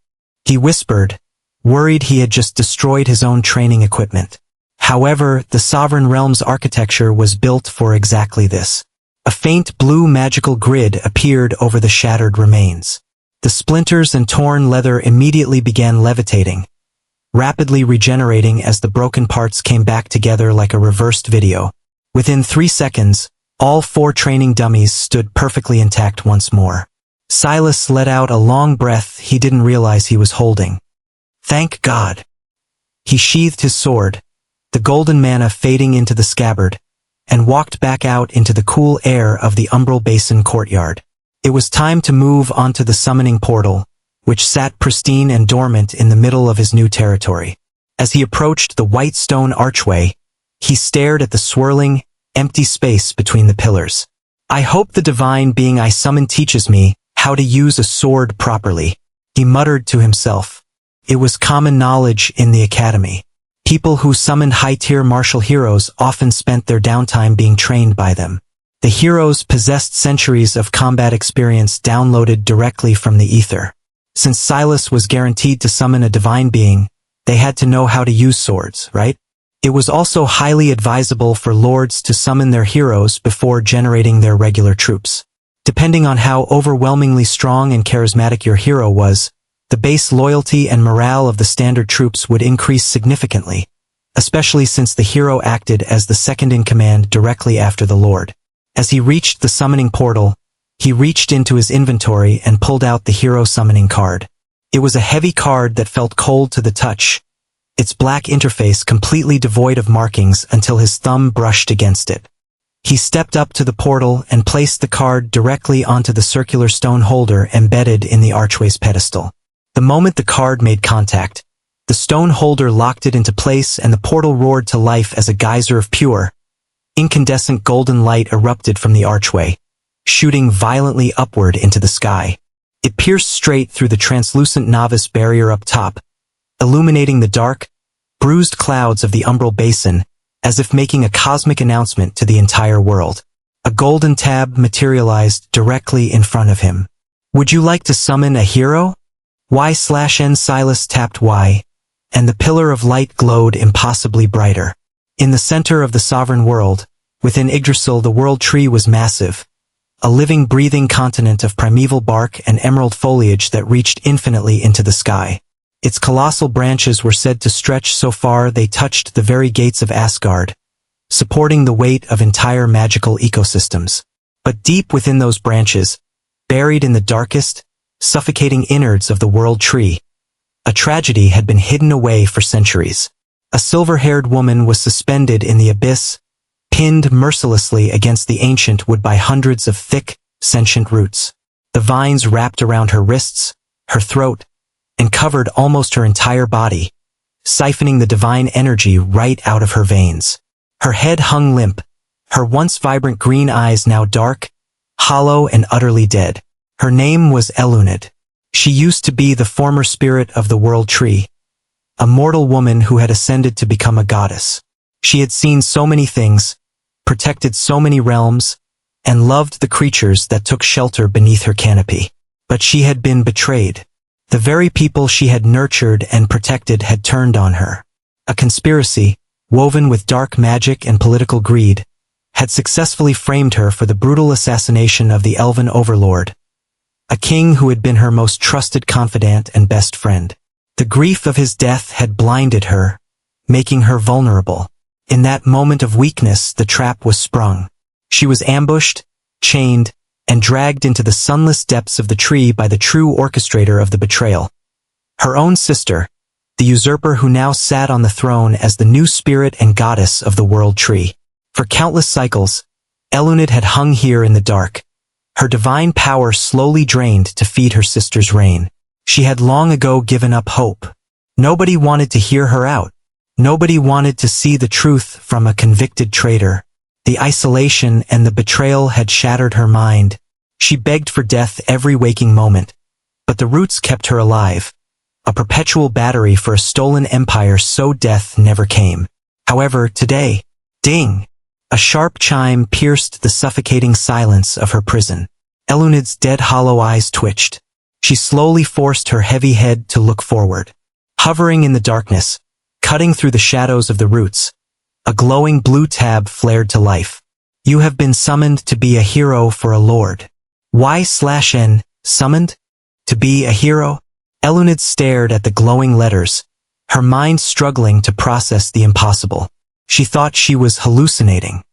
he whispered, worried he had just destroyed his own training equipment. However, the Sovereign Realm's architecture was built for exactly this. A faint blue magical grid appeared over the shattered remains. The splinters and torn leather immediately began levitating, rapidly regenerating as the broken parts came back together like a reversed video. Within 3 seconds, all 4 training dummies stood perfectly intact once more. Silas let out a long breath he didn't realize he was holding. Thank God. He sheathed his sword, the golden mana fading into the scabbard, and walked back out into the cool air of the Umbral Basin courtyard. It was time to move onto the summoning portal, which sat pristine and dormant in the middle of his new territory. As he approached the white stone archway, he stared at the swirling, empty space between the pillars. I hope the divine being I summon teaches me how to use a sword properly, he muttered to himself. It was common knowledge in the academy. People who summoned high-tier martial heroes often spent their downtime being trained by them. The heroes possessed centuries of combat experience downloaded directly from the ether. Since Silas was guaranteed to summon a divine being, they had to know how to use swords, right? It was also highly advisable for lords to summon their heroes before generating their regular troops. Depending on how overwhelmingly strong and charismatic your hero was, the base loyalty and morale of the standard troops would increase significantly, especially since the hero acted as the second-in-command directly after the lord. As he reached the summoning portal, he reached into his inventory and pulled out the hero summoning card. It was a heavy card that felt cold to the touch, its black interface completely devoid of markings until his thumb brushed against it. He stepped up to the portal and placed the card directly onto the circular stone holder embedded in the archway's pedestal. The moment the card made contact, the stone holder locked it into place and the portal roared to life as a geyser of pure, incandescent golden light erupted from the archway, shooting violently upward into the sky. It pierced straight through the translucent novice barrier up top, illuminating the dark, bruised clouds of the Umbral Basin, as if making a cosmic announcement to the entire world. A golden tab materialized directly in front of him. Would you like to summon a hero? Y/N. Silas tapped Y, and the pillar of light glowed impossibly brighter. In the center of the sovereign world, within Yggdrasil, the world tree was massive, a living, breathing continent of primeval bark and emerald foliage that reached infinitely into the sky. Its colossal branches were said to stretch so far they touched the very gates of Asgard, supporting the weight of entire magical ecosystems. But deep within those branches, buried in the darkest, suffocating innards of the world tree, a tragedy had been hidden away for centuries. A silver-haired woman was suspended in the abyss, pinned mercilessly against the ancient wood by hundreds of thick, sentient roots. The vines wrapped around her wrists, her throat, and covered almost her entire body, siphoning the divine energy right out of her veins. Her head hung limp, her once vibrant green eyes now dark, hollow and utterly dead. Her name was Eluned. She used to be the former spirit of the world tree, a mortal woman who had ascended to become a goddess. She had seen so many things, protected so many realms, and loved the creatures that took shelter beneath her canopy. But she had been betrayed. The very people she had nurtured and protected had turned on her. A conspiracy, woven with dark magic and political greed, had successfully framed her for the brutal assassination of the elven overlord, a king who had been her most trusted confidant and best friend. The grief of his death had blinded her, making her vulnerable. In that moment of weakness, the trap was sprung. She was ambushed, chained, and dragged into the sunless depths of the tree by the true orchestrator of the betrayal. Her own sister, the usurper who now sat on the throne as the new spirit and goddess of the world tree. For countless cycles, Eluned had hung here in the dark, her divine power slowly drained to feed her sister's reign. She had long ago given up hope. Nobody wanted to hear her out. Nobody wanted to see the truth from a convicted traitor. The isolation and the betrayal had shattered her mind. She begged for death every waking moment, but the roots kept her alive, a perpetual battery for a stolen empire so death never came. However, today, ding! A sharp chime pierced the suffocating silence of her prison. Eluned's dead hollow eyes twitched. She slowly forced her heavy head to look forward. Hovering in the darkness, cutting through the shadows of the roots, a glowing blue tab flared to life. You have been summoned to be a hero for a lord. Y/N, summoned? To be a hero? Eluned stared at the glowing letters, her mind struggling to process the impossible. She thought she was hallucinating.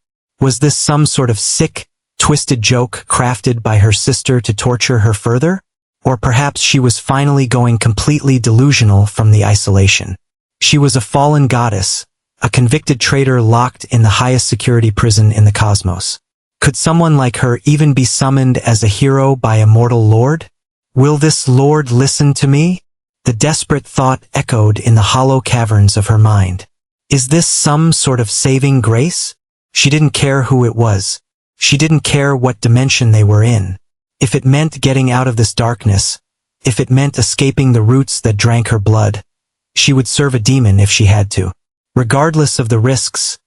Was this some sort of sick, twisted joke crafted by her sister to torture her further? Or perhaps she was finally going completely delusional from the isolation. She was a fallen goddess, a convicted traitor locked in the highest security prison in the cosmos. Could someone like her even be summoned as a hero by a mortal lord? Will this lord listen to me? The desperate thought echoed in the hollow caverns of her mind. Is this some sort of saving grace? She didn't care who it was. She didn't care what dimension they were in. If it meant getting out of this darkness, if it meant escaping the roots that drank her blood, she would serve a demon if she had to. Regardless of the risks,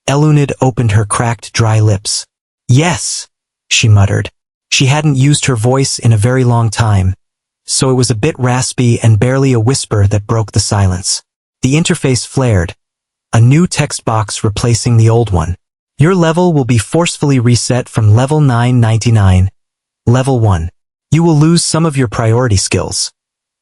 Eluned opened her cracked, dry lips. Yes, she muttered. She hadn't used her voice in a very long time, so it was a bit raspy and barely a whisper that broke the silence. The interface flared, a new text box replacing the old one. Your level will be forcefully reset from level 999, level 1. You will lose some of your priority skills.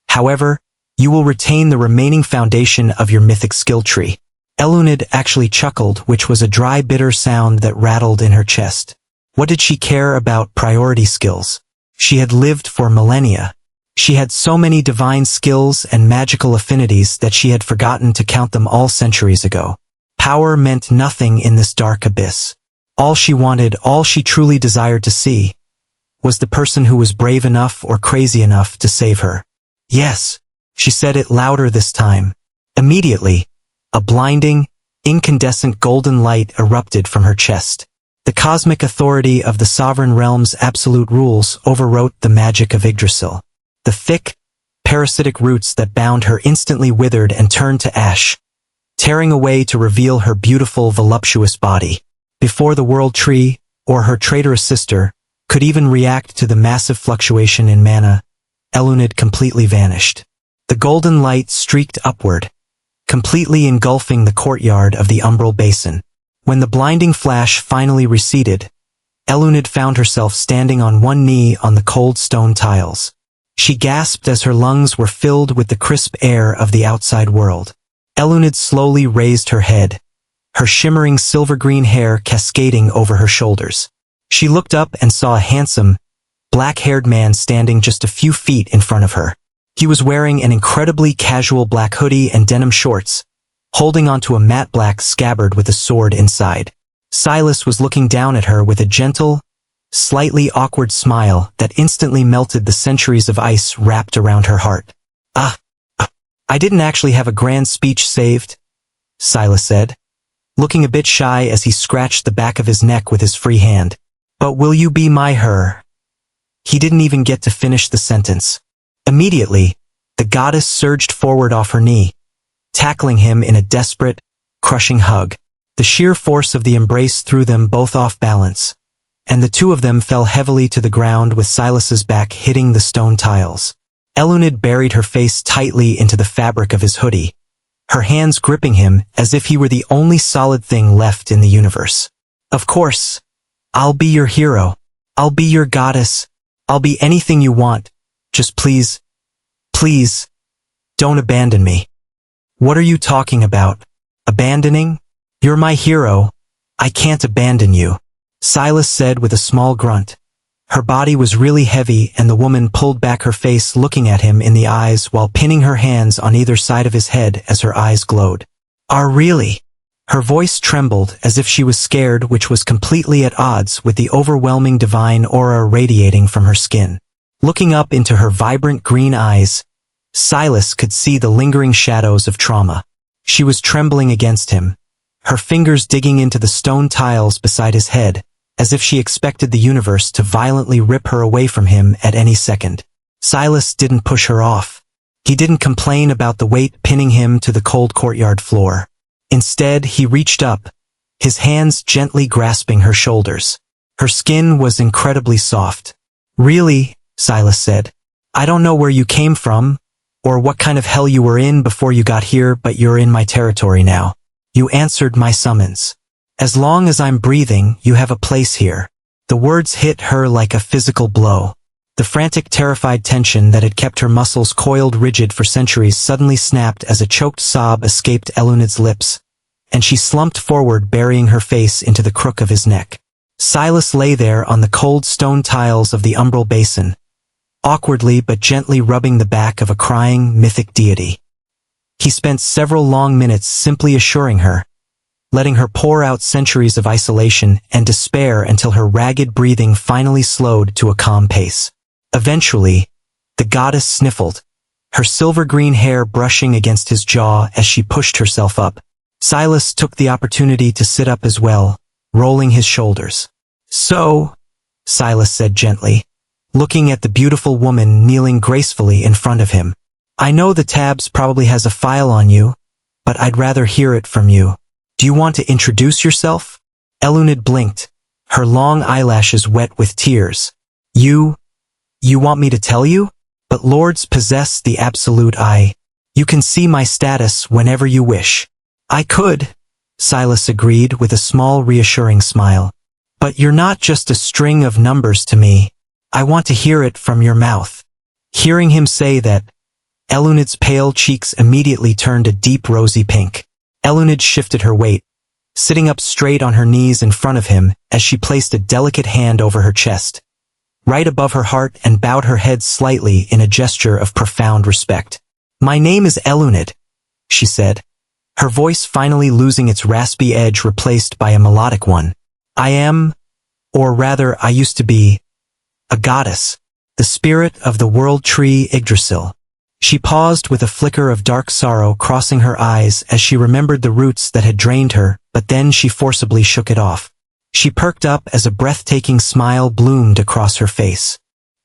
However, you will retain the remaining foundation of your mythic skill tree. Eluned actually chuckled, which was a dry, bitter sound that rattled in her chest. What did she care about priority skills? She had lived for millennia. She had so many divine skills and magical affinities that she had forgotten to count them all centuries ago. Power meant nothing in this dark abyss. All she wanted, all she truly desired to see, was the person who was brave enough or crazy enough to save her. Yes, she said it louder this time. Immediately, a blinding, incandescent golden light erupted from her chest. The cosmic authority of the sovereign realm's absolute rules overwrote the magic of Yggdrasil. The thick, parasitic roots that bound her instantly withered and turned to ash, tearing away to reveal her beautiful, voluptuous body. Before the World Tree, or her traitorous sister, could even react to the massive fluctuation in mana, Eluned completely vanished. The golden light streaked upward, completely engulfing the courtyard of the umbral basin. When the blinding flash finally receded, Eluned found herself standing on one knee on the cold stone tiles. She gasped as her lungs were filled with the crisp air of the outside world. Eluned slowly raised her head, her shimmering silver-green hair cascading over her shoulders. She looked up and saw a handsome, black-haired man standing just a few feet in front of her. He was wearing an incredibly casual black hoodie and denim shorts, holding onto a matte black scabbard with a sword inside. Silas was looking down at her with a gentle, slightly awkward smile that instantly melted the centuries of ice wrapped around her heart. I didn't actually have a grand speech saved, Silas said, looking a bit shy as he scratched the back of his neck with his free hand. But will you be my her? He didn't even get to finish the sentence. Immediately, the goddess surged forward off her knee, tackling him in a desperate, crushing hug. The sheer force of the embrace threw them both off balance, and the two of them fell heavily to the ground with Silas's back hitting the stone tiles. Eluned buried her face tightly into the fabric of his hoodie, her hands gripping him as if he were the only solid thing left in the universe. Of course, I'll be your hero. I'll be your goddess. I'll be anything you want. Just please, don't abandon me. What are you talking about? Abandoning? You're my hero. I can't abandon you, Silas said with a small grunt. Her body was really heavy and the woman pulled back her face looking at him in the eyes while pinning her hands on either side of his head as her eyes glowed. Really? Her voice trembled as if she was scared, which was completely at odds with the overwhelming divine aura radiating from her skin. Looking up into her vibrant green eyes, Silas could see the lingering shadows of trauma. She was trembling against him, her fingers digging into the stone tiles beside his head, as if she expected the universe to violently rip her away from him at any second. Silas didn't push her off. He didn't complain about the weight pinning him to the cold courtyard floor. Instead, he reached up, his hands gently grasping her shoulders. Her skin was incredibly soft. Really, Silas said, I don't know where you came from, or what kind of hell you were in before you got here, but you're in my territory now. You answered my summons. As long as I'm breathing, you have a place here. The words hit her like a physical blow. The frantic, terrified tension that had kept her muscles coiled rigid for centuries suddenly snapped as a choked sob escaped Eluned's lips, and she slumped forward, burying her face into the crook of his neck. Silas lay there on the cold stone tiles of the umbral basin, awkwardly but gently rubbing the back of a crying, mythic deity. He spent several long minutes simply assuring her, letting her pour out centuries of isolation and despair until her ragged breathing finally slowed to a calm pace. Eventually, the goddess sniffled, her silver-green hair brushing against his jaw as she pushed herself up. Silas took the opportunity to sit up as well, rolling his shoulders. "So," Silas said gently, looking at the beautiful woman kneeling gracefully in front of him, "I know the tabs probably has a file on you, but I'd rather hear it from you. Do you want to introduce yourself?" Elunid blinked, her long eyelashes wet with tears. You want me to tell you? But lords possess the absolute I. You can see my status whenever you wish." "I could," Silas agreed with a small reassuring smile. "But you're not just a string of numbers to me. I want to hear it from your mouth." Hearing him say that, Elunid's pale cheeks immediately turned a deep rosy pink. Elunid shifted her weight, sitting up straight on her knees in front of him as she placed a delicate hand over her chest, right above her heart, and bowed her head slightly in a gesture of profound respect. "My name is Elunid," she said, her voice finally losing its raspy edge replaced by a melodic one. "I am, or rather I used to be, a goddess, the spirit of the world tree Yggdrasil." She paused with a flicker of dark sorrow crossing her eyes as she remembered the roots that had drained her, but then she forcibly shook it off. She perked up as a breathtaking smile bloomed across her face.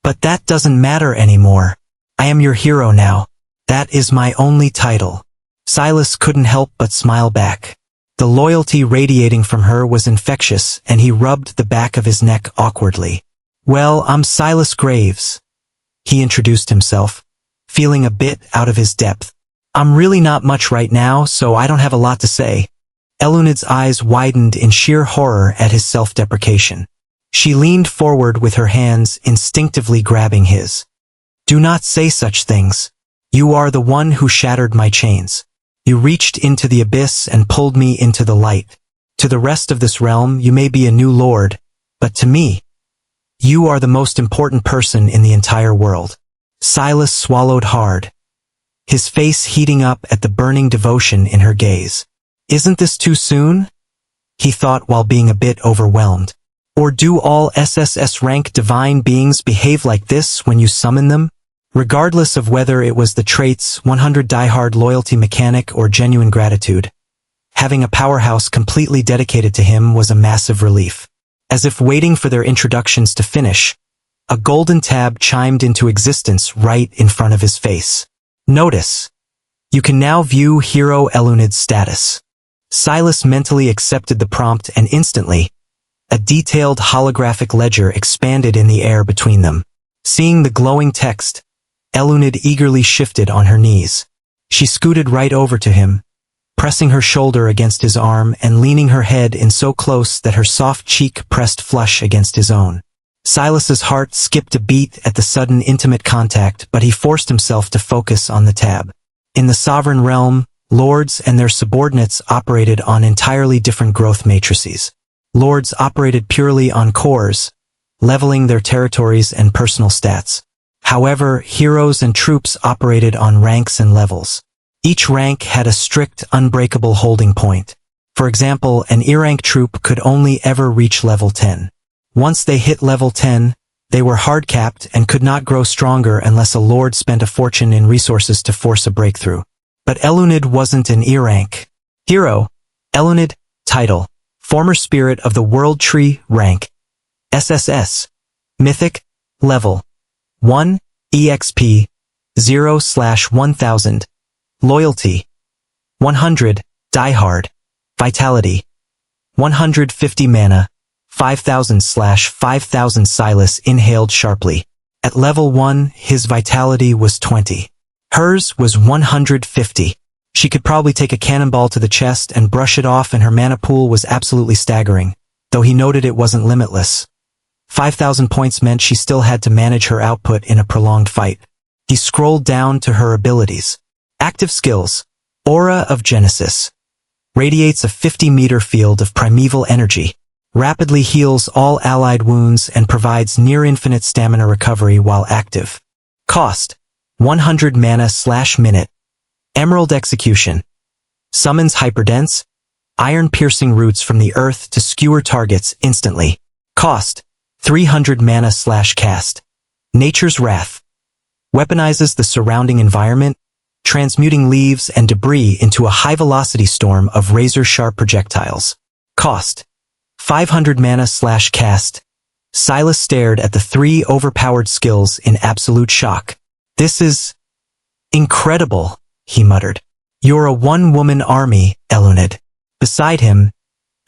"But that doesn't matter anymore. I am your hero now. That is my only title." Silas couldn't help but smile back. The loyalty radiating from her was infectious, and he rubbed the back of his neck awkwardly. "Well, I'm Silas Graves," he introduced himself, feeling a bit out of his depth. "I'm really not much right now, so I don't have a lot to say." Elunid's eyes widened in sheer horror at his self-deprecation. She leaned forward with her hands instinctively grabbing his. "Do not say such things. You are the one who shattered my chains. You reached into the abyss and pulled me into the light. To the rest of this realm you may be a new lord, but to me, you are the most important person in the entire world." Silas swallowed hard, his face heating up at the burning devotion in her gaze. "Isn't this too soon?" he thought while being a bit overwhelmed. "Or do all SSS-Rank divine beings behave like this when you summon them?" Regardless of whether it was the trait's 100 diehard loyalty mechanic or genuine gratitude, having a powerhouse completely dedicated to him was a massive relief. As if waiting for their introductions to finish, a golden tab chimed into existence right in front of his face. "Notice. You can now view Hero Elunid's status." Silas mentally accepted the prompt, and instantly, a detailed holographic ledger expanded in the air between them. Seeing the glowing text, Elunid eagerly shifted on her knees. She scooted right over to him, pressing her shoulder against his arm and leaning her head in so close that her soft cheek pressed flush against his own. Silas's heart skipped a beat at the sudden intimate contact, but he forced himself to focus on the tab. In the sovereign realm, lords and their subordinates operated on entirely different growth matrices. Lords operated purely on cores, leveling their territories and personal stats. However, heroes and troops operated on ranks and levels. Each rank had a strict, unbreakable holding point. For example, an E-rank troop could only ever reach level 10. Once they hit level 10, they were hard-capped and could not grow stronger unless a lord spent a fortune in resources to force a breakthrough. But Elunid wasn't an E-rank. Hero, Elunid, title, former spirit of the world tree, rank, SSS, mythic, level, 1, EXP, 0/1000, loyalty, 100, diehard, vitality, 150 mana, 5000/5000. Silas inhaled sharply. At level 1, his vitality was 20. Hers was 150. She could probably take a cannonball to the chest and brush it off, and her mana pool was absolutely staggering, though he noted it wasn't limitless. 5,000 points meant she still had to manage her output in a prolonged fight. He scrolled down to her abilities. Active skills. Aura of Genesis. Radiates a 50-meter field of primeval energy. rapidly heals all allied wounds and provides near-infinite stamina recovery while active. Cost: 100 mana/minute. Emerald Execution. Summons hyperdense, iron-piercing roots from the earth to skewer targets instantly. Cost: 300 mana/cast. Nature's Wrath. Weaponizes the surrounding environment, transmuting leaves and debris into a high-velocity storm of razor-sharp projectiles. Cost: 500 mana/cast. Silas stared at the 3 overpowered skills in absolute shock. "This is incredible," he muttered. "You're a one-woman army, Elunid." Beside him,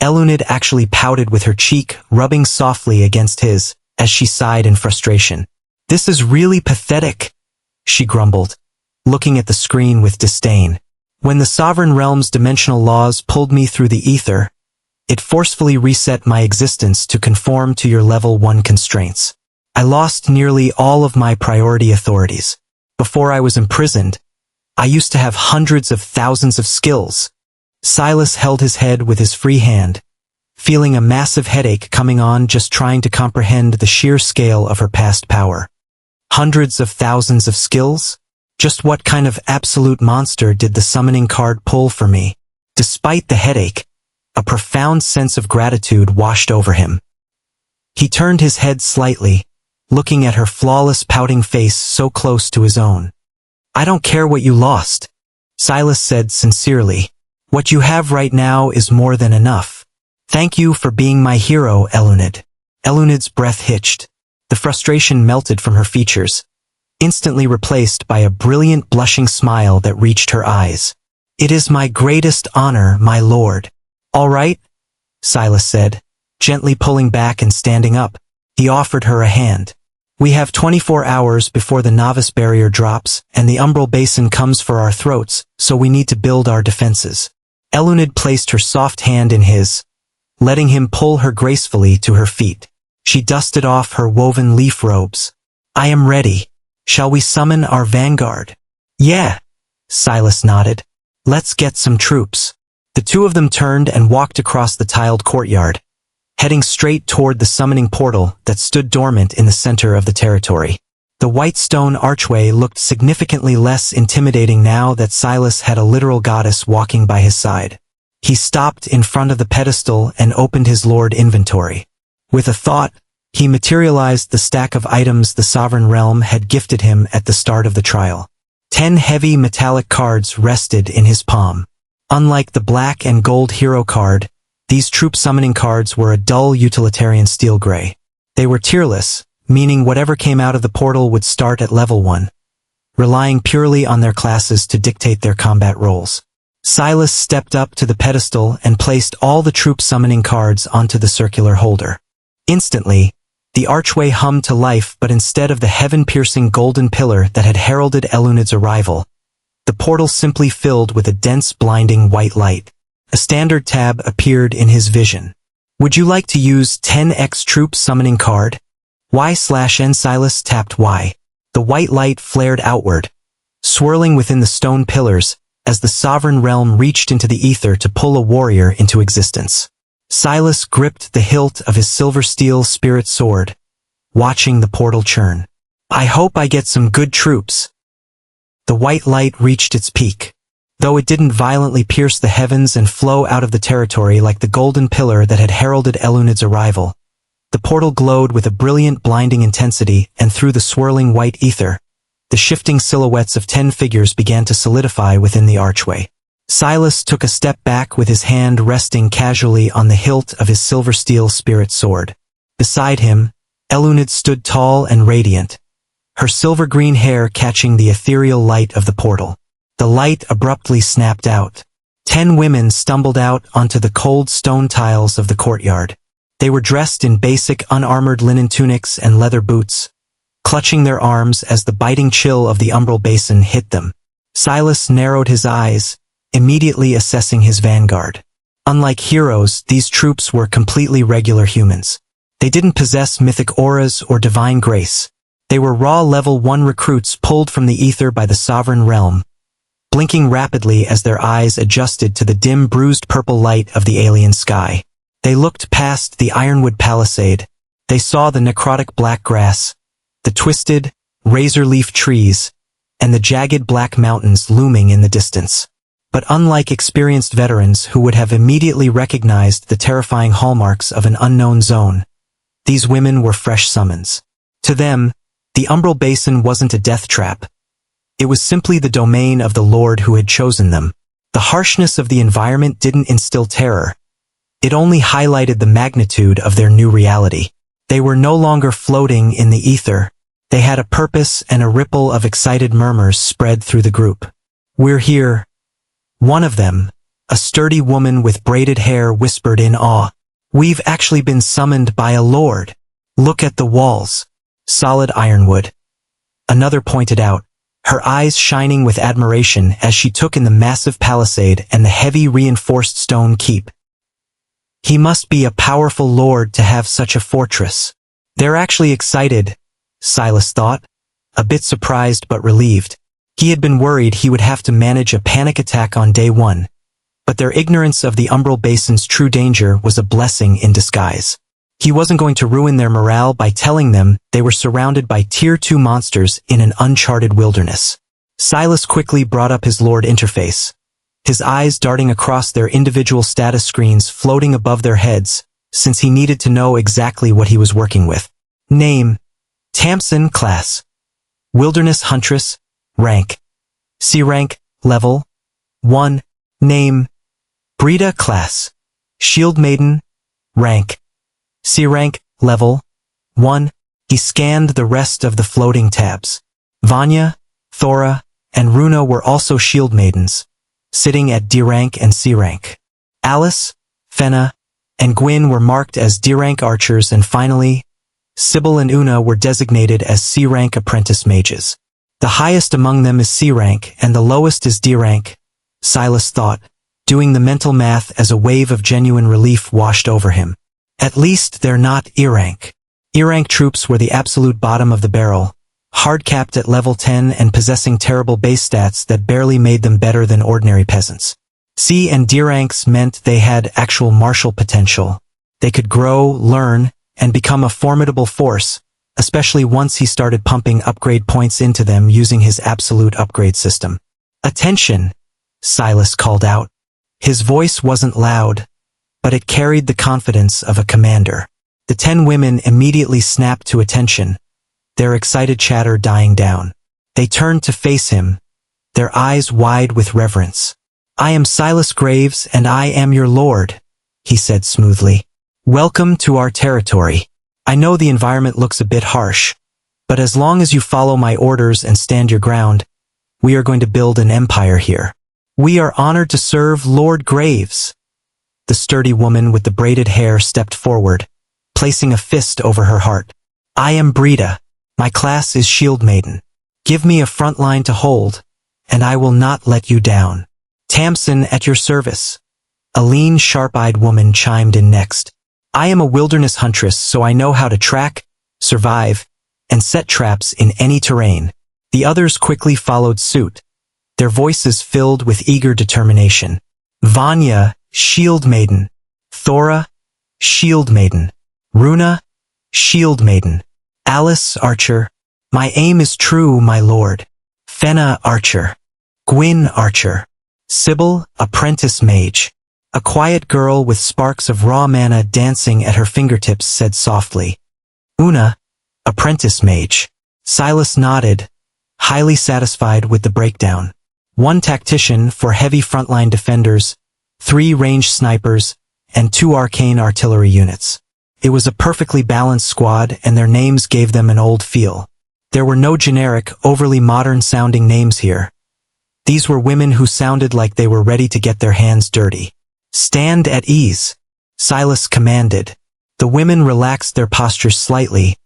Elunid actually pouted with her cheek rubbing softly against his, as she sighed in frustration. "This is really pathetic," she grumbled, looking at the screen with disdain. "When the Sovereign Realm's dimensional laws pulled me through the ether, it forcefully reset my existence to conform to your level 1 constraints. I lost nearly all of my priority authorities. Before I was imprisoned, I used to have hundreds of thousands of skills." Silas held his head with his free hand, feeling a massive headache coming on just trying to comprehend the sheer scale of her past power. Hundreds of thousands of skills? Just what kind of absolute monster did the summoning card pull for me? Despite the headache, a profound sense of gratitude washed over him. He turned his head slightly, looking at her flawless pouting face so close to his own. "I don't care what you lost," Silas said sincerely. "What you have right now is more than enough. Thank you for being my hero, Elunid." Elunid's breath hitched. The frustration melted from her features, instantly replaced by a brilliant blushing smile that reached her eyes. "It is my greatest honor, my lord." "All right," Silas said, gently pulling back and standing up. He offered her a hand. "We have 24 hours before the novice barrier drops and the umbral basin comes for our throats, so we need to build our defenses." Elunid placed her soft hand in his, letting him pull her gracefully to her feet. She dusted off her woven leaf robes. "I am ready. Shall we summon our vanguard?" "Yeah," Silas nodded. "Let's get some troops." The two of them turned and walked across the tiled courtyard, heading straight toward the summoning portal that stood dormant in the center of the territory. The white stone archway looked significantly less intimidating now that Silas had a literal goddess walking by his side. He stopped in front of the pedestal and opened his lord inventory. With a thought, he materialized the stack of items the Sovereign Realm had gifted him at the start of the trial. 10 heavy metallic cards rested in his palm. Unlike the black and gold hero card, these troop summoning cards were a dull utilitarian steel gray. They were tierless, meaning whatever came out of the portal would start at level 1, relying purely on their classes to dictate their combat roles. Silas stepped up to the pedestal and placed all the troop summoning cards onto the circular holder. Instantly, the archway hummed to life, but instead of the heaven-piercing golden pillar that had heralded Elunid's arrival, the portal simply filled with a dense, blinding white light. A standard tab appeared in his vision. "Would you like to use 10x troop summoning card?" Y/N. Silas tapped Y. The white light flared outward, swirling within the stone pillars as the Sovereign Realm reached into the ether to pull a warrior into existence. Silas gripped the hilt of his silver steel spirit sword, watching the portal churn. "I hope I get some good troops." The white light reached its peak. Though it didn't violently pierce the heavens and flow out of the territory like the golden pillar that had heralded Elunid's arrival, the portal glowed with a brilliant, blinding intensity, and through the swirling white ether, the shifting silhouettes of 10 figures began to solidify within the archway. Silas took a step back with his hand resting casually on the hilt of his silver steel spirit sword. Beside him, Elunid stood tall and radiant, her silver-green hair catching the ethereal light of the portal. The light abruptly snapped out. 10 women stumbled out onto the cold stone tiles of the courtyard. They were dressed in basic unarmored linen tunics and leather boots, clutching their arms as the biting chill of the umbral basin hit them. Silas narrowed his eyes, immediately assessing his vanguard. Unlike heroes, these troops were completely regular humans. They didn't possess mythic auras or divine grace. They were raw level 1 recruits pulled from the ether by the Sovereign Realm, blinking rapidly as their eyes adjusted to the dim bruised purple light of the alien sky. They looked past the ironwood palisade. They saw the necrotic black grass, the twisted, razor-leaf trees, and the jagged black mountains looming in the distance. But unlike experienced veterans who would have immediately recognized the terrifying hallmarks of an unknown zone, these women were fresh summons. To them, the Umbral Basin wasn't a death trap. It was simply the domain of the Lord who had chosen them. The harshness of the environment didn't instill terror. It only highlighted the magnitude of their new reality. They were no longer floating in the ether. They had a purpose, and a ripple of excited murmurs spread through the group. "We're here." One of them, a sturdy woman with braided hair, whispered in awe. "We've actually been summoned by a lord. Look at the walls. Solid ironwood." Another pointed out, her eyes shining with admiration as she took in the massive palisade and the heavy reinforced stone keep. "He must be a powerful lord to have such a fortress." "They're actually excited," Silas thought, a bit surprised but relieved. He had been worried he would have to manage a panic attack on day one, but their ignorance of the Umbral Basin's true danger was a blessing in disguise. He wasn't going to ruin their morale by telling them they were surrounded by Tier 2 monsters in an uncharted wilderness. Silas quickly brought up his Lord interface, his eyes darting across their individual status screens floating above their heads, since he needed to know exactly what he was working with. Name: Tamsin. Class: Wilderness Huntress. Rank: C-Rank. Level 1. Name: Brita. Class: Shield Maiden. Rank: C-Rank. Level 1. He scanned the rest of the floating tabs. Vanya, Thora, and Runa were also Shield Maidens, sitting at D-Rank and C-Rank. Alice, Fenna, and Gwyn were marked as D-Rank archers, and finally, Sybil and Una were designated as C-Rank apprentice mages. The highest among them is C-Rank, and the lowest is D-Rank, Silas thought, doing the mental math as a wave of genuine relief washed over him. At least they're not E-Rank. E-Rank troops were the absolute bottom of the barrel, hard-capped at level 10 and possessing terrible base stats that barely made them better than ordinary peasants. C and D ranks meant they had actual martial potential. They could grow, learn, and become a formidable force, especially once he started pumping upgrade points into them using his absolute upgrade system. "Attention!" Silas called out. His voice wasn't loud, but it carried the confidence of a commander. The 10 women immediately snapped to attention, their excited chatter dying down. They turned to face him, their eyes wide with reverence. "I am Silas Graves, and I am your lord," he said smoothly. "Welcome to our territory. I know the environment looks a bit harsh, but as long as you follow my orders and stand your ground, we are going to build an empire here. We are honored to serve Lord Graves." The sturdy woman with the braided hair stepped forward, placing a fist over her heart. "I am Brita. My class is Shield Maiden. Give me a front line to hold, and I will not let you down." "Tamsin, at your service." A lean, sharp-eyed woman chimed in next. "I am a wilderness huntress, so I know how to track, survive, and set traps in any terrain." The others quickly followed suit, their voices filled with eager determination. "Vanya, Shield Maiden. Thora, Shield Maiden. Runa, Shield Maiden. Alice, Archer. My aim is true, my lord. Fenna, Archer. Gwyn, Archer. Sybil, Apprentice Mage." A quiet girl with sparks of raw mana dancing at her fingertips said softly, "Una, Apprentice Mage." Silas nodded, highly satisfied with the breakdown. 1 tactician for heavy frontline defenders, 3 ranged snipers, and 2 arcane artillery units. It was a perfectly balanced squad, and their names gave them an old feel. There were no generic, overly modern-sounding names here. These were women who sounded like they were ready to get their hands dirty. "Stand at ease," Silas commanded. The women relaxed their postures slightly,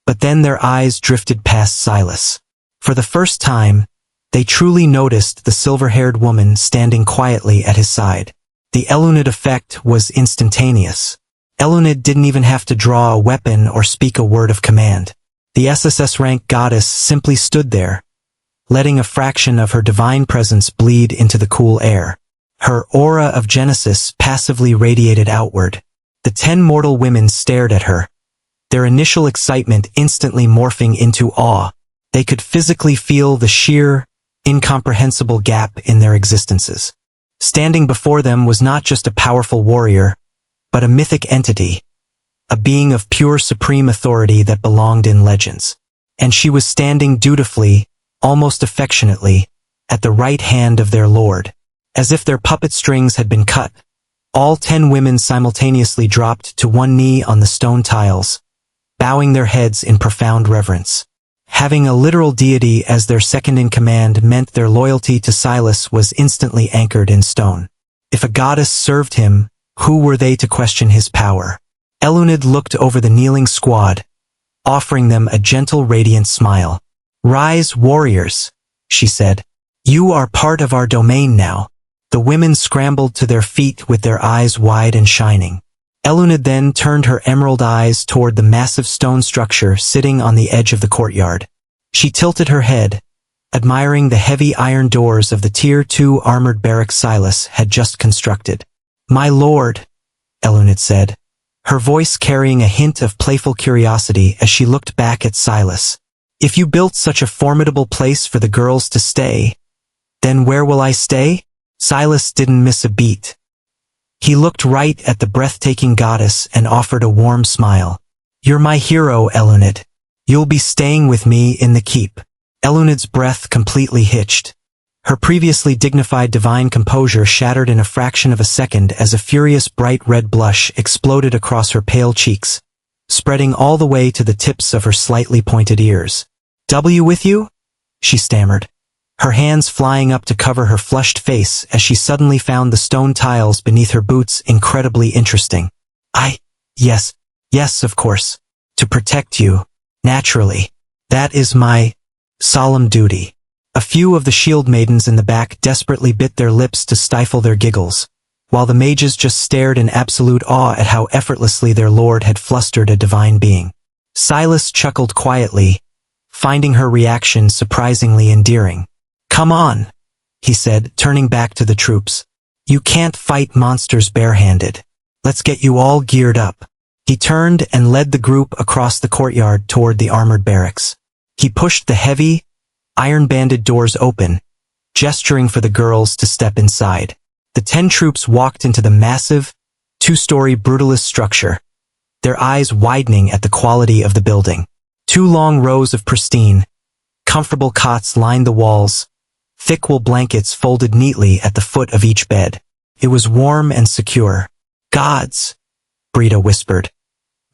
but then their eyes drifted past Silas. For the first time, they truly noticed the silver-haired woman standing quietly at his side. The Elunid effect was instantaneous. Elunid didn't even have to draw a weapon or speak a word of command. The SSS-Rank goddess simply stood there, letting a fraction of her divine presence bleed into the cool air. Her aura of Genesis passively radiated outward. The 10 mortal women stared at her, their initial excitement instantly morphing into awe. They could physically feel the sheer, incomprehensible gap in their existences. Standing before them was not just a powerful warrior, but a mythic entity, a being of pure supreme authority that belonged in legends. And she was standing dutifully, almost affectionately, at the right hand of their lord. As if their puppet strings had been cut, all 10 women simultaneously dropped to one knee on the stone tiles, bowing their heads in profound reverence. Having a literal deity as their second-in-command meant their loyalty to Silas was instantly anchored in stone. If a goddess served him, who were they to question his power? Eluned looked over the kneeling squad, offering them a gentle, radiant smile. "Rise, warriors," she said. "You are part of our domain now." The women scrambled to their feet with their eyes wide and shining. Eluned then turned her emerald eyes toward the massive stone structure sitting on the edge of the courtyard. She tilted her head, admiring the heavy iron doors of the Tier 2 armored barracks Silas had just constructed. "My lord," Eluned said, her voice carrying a hint of playful curiosity as she looked back at Silas. "If you built such a formidable place for the girls to stay, then where will I stay?" Silas didn't miss a beat. He looked right at the breathtaking goddess and offered a warm smile. "You're my hero, Eluned. You'll be staying with me in the keep." Eluned's breath completely hitched. Her previously dignified divine composure shattered in a fraction of a second as a furious bright red blush exploded across her pale cheeks, spreading all the way to the tips of her slightly pointed ears. "W with you?" she stammered, her hands flying up to cover her flushed face as she suddenly found the stone tiles beneath her boots incredibly interesting. Yes, of course. To protect you, naturally. That is my solemn duty." A few of the shield maidens in the back desperately bit their lips to stifle their giggles, while the mages just stared in absolute awe at how effortlessly their lord had flustered a divine being. Silas chuckled quietly, finding her reaction surprisingly endearing. "Come on," he said, turning back to the troops. "You can't fight monsters barehanded. Let's get you all geared up." He turned and led the group across the courtyard toward the armored barracks. He pushed the heavy, iron-banded doors open, gesturing for the girls to step inside. The 10 troops walked into the massive, 2-story brutalist structure, their eyes widening at the quality of the building. 2 long rows of pristine, comfortable cots lined the walls, thick wool blankets folded neatly at the foot of each bed. It was warm and secure. "Gods," Brita whispered,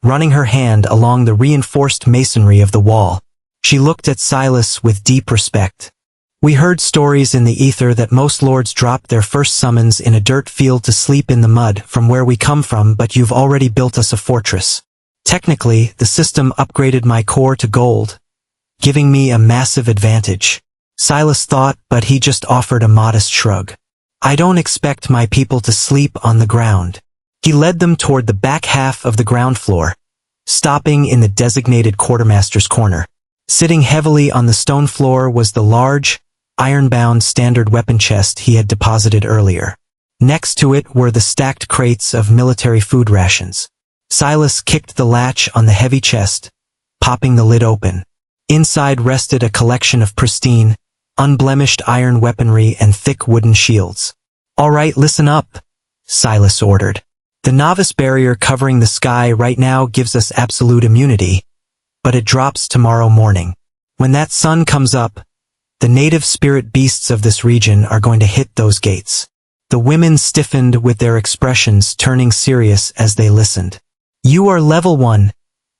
running her hand along the reinforced masonry of the wall. She looked at Silas with deep respect. "We heard stories in the ether that most lords dropped their first summons in a dirt field to sleep in the mud from where we come from, but you've already built us a fortress. Technically, the system upgraded my core to gold, giving me a massive advantage." Silas thought, but he just offered a modest shrug. "I don't expect my people to sleep on the ground." He led them toward the back half of the ground floor, stopping in the designated quartermaster's corner. Sitting heavily on the stone floor was the large, iron-bound standard weapon chest he had deposited earlier. Next to it were the stacked crates of military food rations. Silas kicked the latch on the heavy chest, popping the lid open. Inside rested a collection of pristine, unblemished iron weaponry and thick wooden shields. "All right, listen up," Silas ordered. "The novice barrier covering the sky right now gives us absolute immunity, but it drops tomorrow morning. When that sun comes up, the native spirit beasts of this region are going to hit those gates." The women stiffened with their expressions turning serious as they listened. "You are level 1,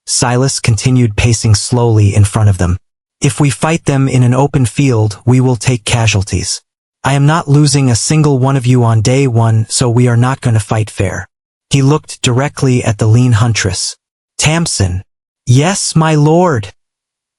Silas continued pacing slowly in front of them. "If we fight them in an open field, we will take casualties. I am not losing a single one of you on day 1, so we are not going to fight fair." He looked directly at the lean huntress. "Tamsin." "Yes, my lord,"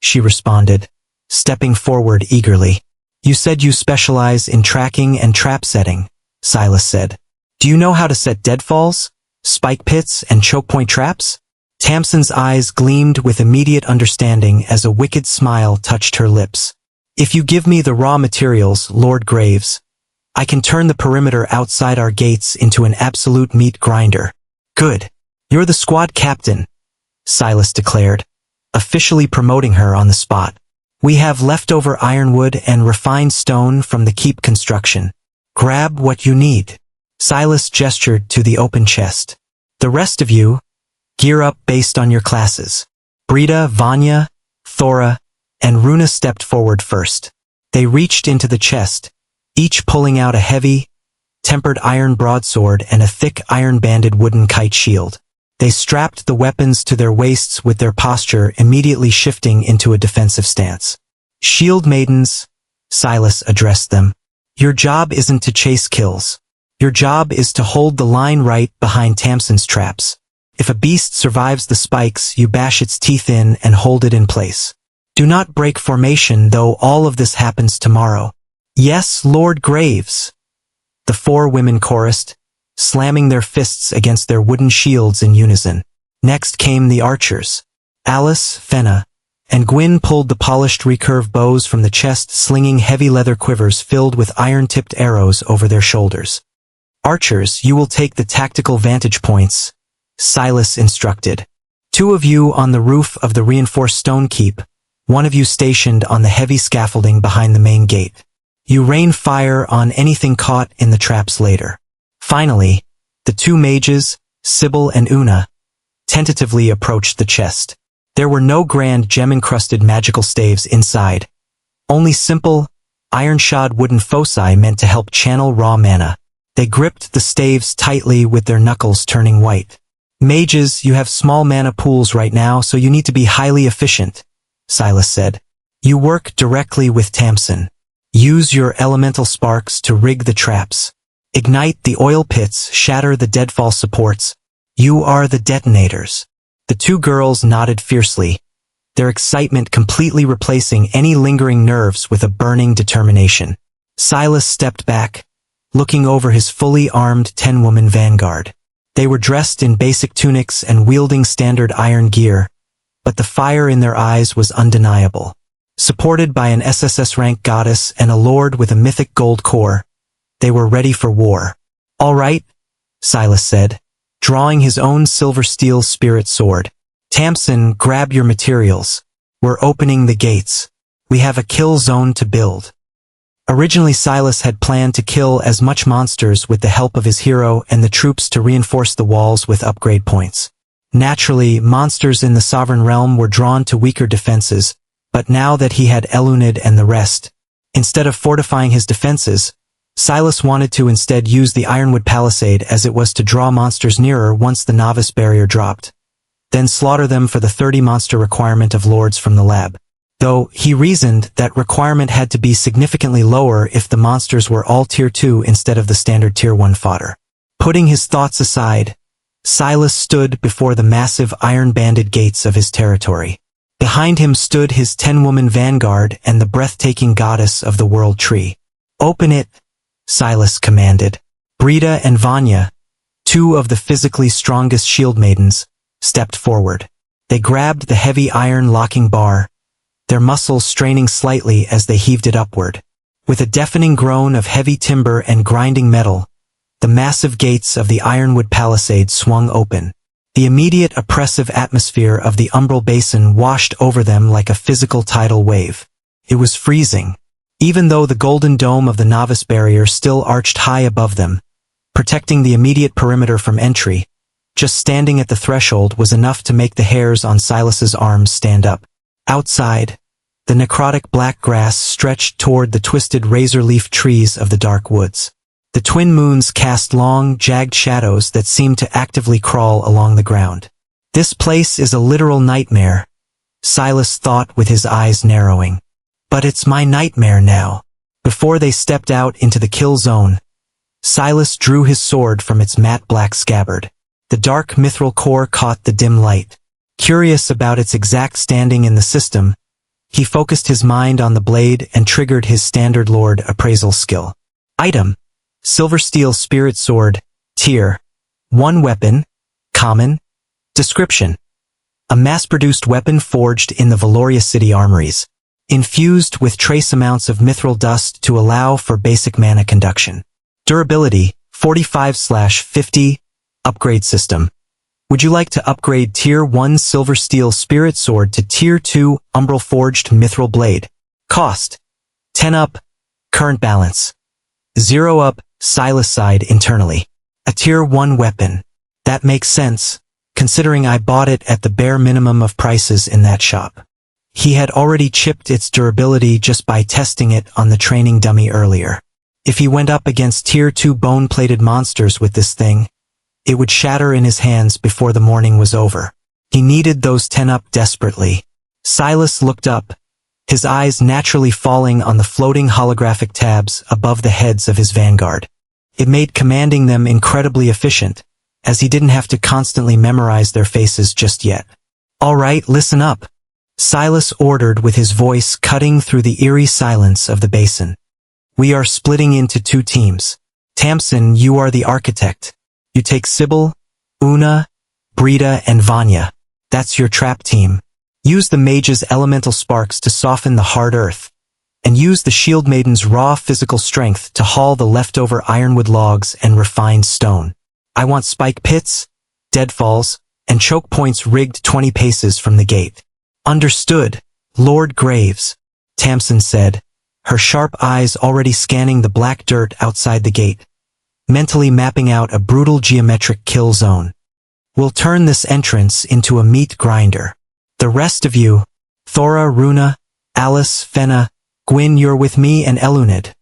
she responded, stepping forward eagerly. "You said you specialize in tracking and trap setting," Silas said. "Do you know how to set deadfalls, spike pits, and choke point traps?" Tamsin's eyes gleamed with immediate understanding as a wicked smile touched her lips. "If you give me the raw materials, Lord Graves, I can turn the perimeter outside our gates into an absolute meat grinder." "Good," "You're the squad captain," Silas declared, officially promoting her on the spot. "We have leftover ironwood and refined stone from the keep construction. Grab what you need." Silas gestured to the open chest. "The rest of you, gear up based on your classes." Brita, Vanya, Thora, and Runa stepped forward first. They reached into the chest, each pulling out a heavy, tempered iron broadsword and a thick iron-banded wooden kite shield. They strapped the weapons to their waists with their posture immediately shifting into a defensive stance. "Shield maidens," Silas addressed them. "Your job isn't to chase kills. Your job is to hold the line right behind Tamsin's traps. If a beast survives the spikes, you bash its teeth in and hold it in place. Do not break formation, though all of this happens tomorrow." "Yes, Lord Graves," the 4 women chorused, slamming their fists against their wooden shields in unison. Next came the archers. Alice, Fenna, and Gwyn pulled the polished recurve bows from the chest, slinging heavy leather quivers filled with iron-tipped arrows over their shoulders. "Archers, you will take the tactical vantage points," Silas instructed. "2 of you on the roof of the reinforced stone keep, 1 of you stationed on the heavy scaffolding behind the main gate. You rain fire on anything caught in the traps later." Finally, the 2 mages, Sybil and Una, tentatively approached the chest. There were no grand gem-encrusted magical staves inside, only simple, iron-shod wooden foci meant to help channel raw mana. They gripped the staves tightly with their knuckles turning white. "Mages, you have small mana pools right now, so you need to be highly efficient," Silas said. "You work directly with Tamsin. Use your elemental sparks to rig the traps. Ignite the oil pits, shatter the deadfall supports. You are the detonators." The 2 girls nodded fiercely, their excitement completely replacing any lingering nerves with a burning determination. Silas stepped back, looking over his fully armed 10-woman vanguard. They were dressed in basic tunics and wielding standard iron gear, but the fire in their eyes was undeniable. Supported by an SSS-Rank goddess and a lord with a mythic gold core, they were ready for war. "All right," Silas said, drawing his own silver steel spirit sword. "Tamsin, grab your materials. We're opening the gates. We have a kill zone to build." Originally, Silas had planned to kill as much monsters with the help of his hero and the troops to reinforce the walls with upgrade points. Naturally, monsters in the Sovereign Realm were drawn to weaker defenses, but now that he had Elunid and the rest, instead of fortifying his defenses, Silas wanted to instead use the Ironwood Palisade as it was to draw monsters nearer once the novice barrier dropped, then slaughter them for the 30 monster requirement of lords from the lab. Though, he reasoned that requirement had to be significantly lower if the monsters were all Tier 2 instead of the standard Tier 1 fodder. Putting his thoughts aside, Silas stood before the massive iron-banded gates of his territory. Behind him stood his 10-woman vanguard and the breathtaking goddess of the World Tree. "Open it," Silas commanded. Brita and Vanya, 2 of the physically strongest shield maidens, stepped forward. They grabbed the heavy iron locking bar, their muscles straining slightly as they heaved it upward. With a deafening groan of heavy timber and grinding metal, the massive gates of the Ironwood Palisade swung open. The immediate oppressive atmosphere of the umbral basin washed over them like a physical tidal wave. It was freezing, even though the golden dome of the novice barrier still arched high above them, protecting the immediate perimeter from entry. Just standing at the threshold was enough to make the hairs on Silas's arms stand up. Outside, the necrotic black grass stretched toward the twisted razor-leaf trees of the dark woods. The twin moons cast long, jagged shadows that seemed to actively crawl along the ground. "This place is a literal nightmare," Silas thought with his eyes narrowing. "But it's my nightmare now." Before they stepped out into the kill zone, Silas drew his sword from its matte black scabbard. The dark mithril core caught the dim light. Curious about its exact standing in the system, he focused his mind on the blade and triggered his standard lord appraisal skill. Item: Silver Steel Spirit Sword, Tier 1 Weapon, Common. Description: a mass-produced weapon forged in the Valoria City armories, infused with trace amounts of mithril dust to allow for basic mana conduction. Durability: 45/50. Upgrade system: Would you like to upgrade Tier 1 Silver Steel Spirit Sword to Tier 2 Umbral Forged Mithril Blade? Cost: 10 up. Current balance: 0 up. Silas sighed internally. A Tier 1 weapon. That makes sense, considering I bought it at the bare minimum of prices in that shop. He had already chipped its durability just by testing it on the training dummy earlier. If he went up against Tier 2 bone-plated monsters with this thing, it would shatter in his hands before the morning was over. He needed those 10 up desperately. Silas looked up, his eyes naturally falling on the floating holographic tabs above the heads of his vanguard. It made commanding them incredibly efficient, as he didn't have to constantly memorize their faces just yet. "All right, listen up," Silas ordered with his voice cutting through the eerie silence of the basin. "We are splitting into 2 teams. Tamsin, you are the architect. You take Sybil, Una, Brita, and Vanya. That's your trap team. Use the mage's elemental sparks to soften the hard earth, and use the shield maiden's raw physical strength to haul the leftover ironwood logs and refined stone. I want spike pits, deadfalls, and choke points rigged 20 paces from the gate." "Understood, Lord Graves," Tamsin said, her sharp eyes already scanning the black dirt outside the gate, mentally mapping out a brutal geometric kill zone. "We'll turn this entrance into a meat grinder. The rest of you, Thora, Runa, Alice, Fenna, Gwyn, you're with me and Elunid,"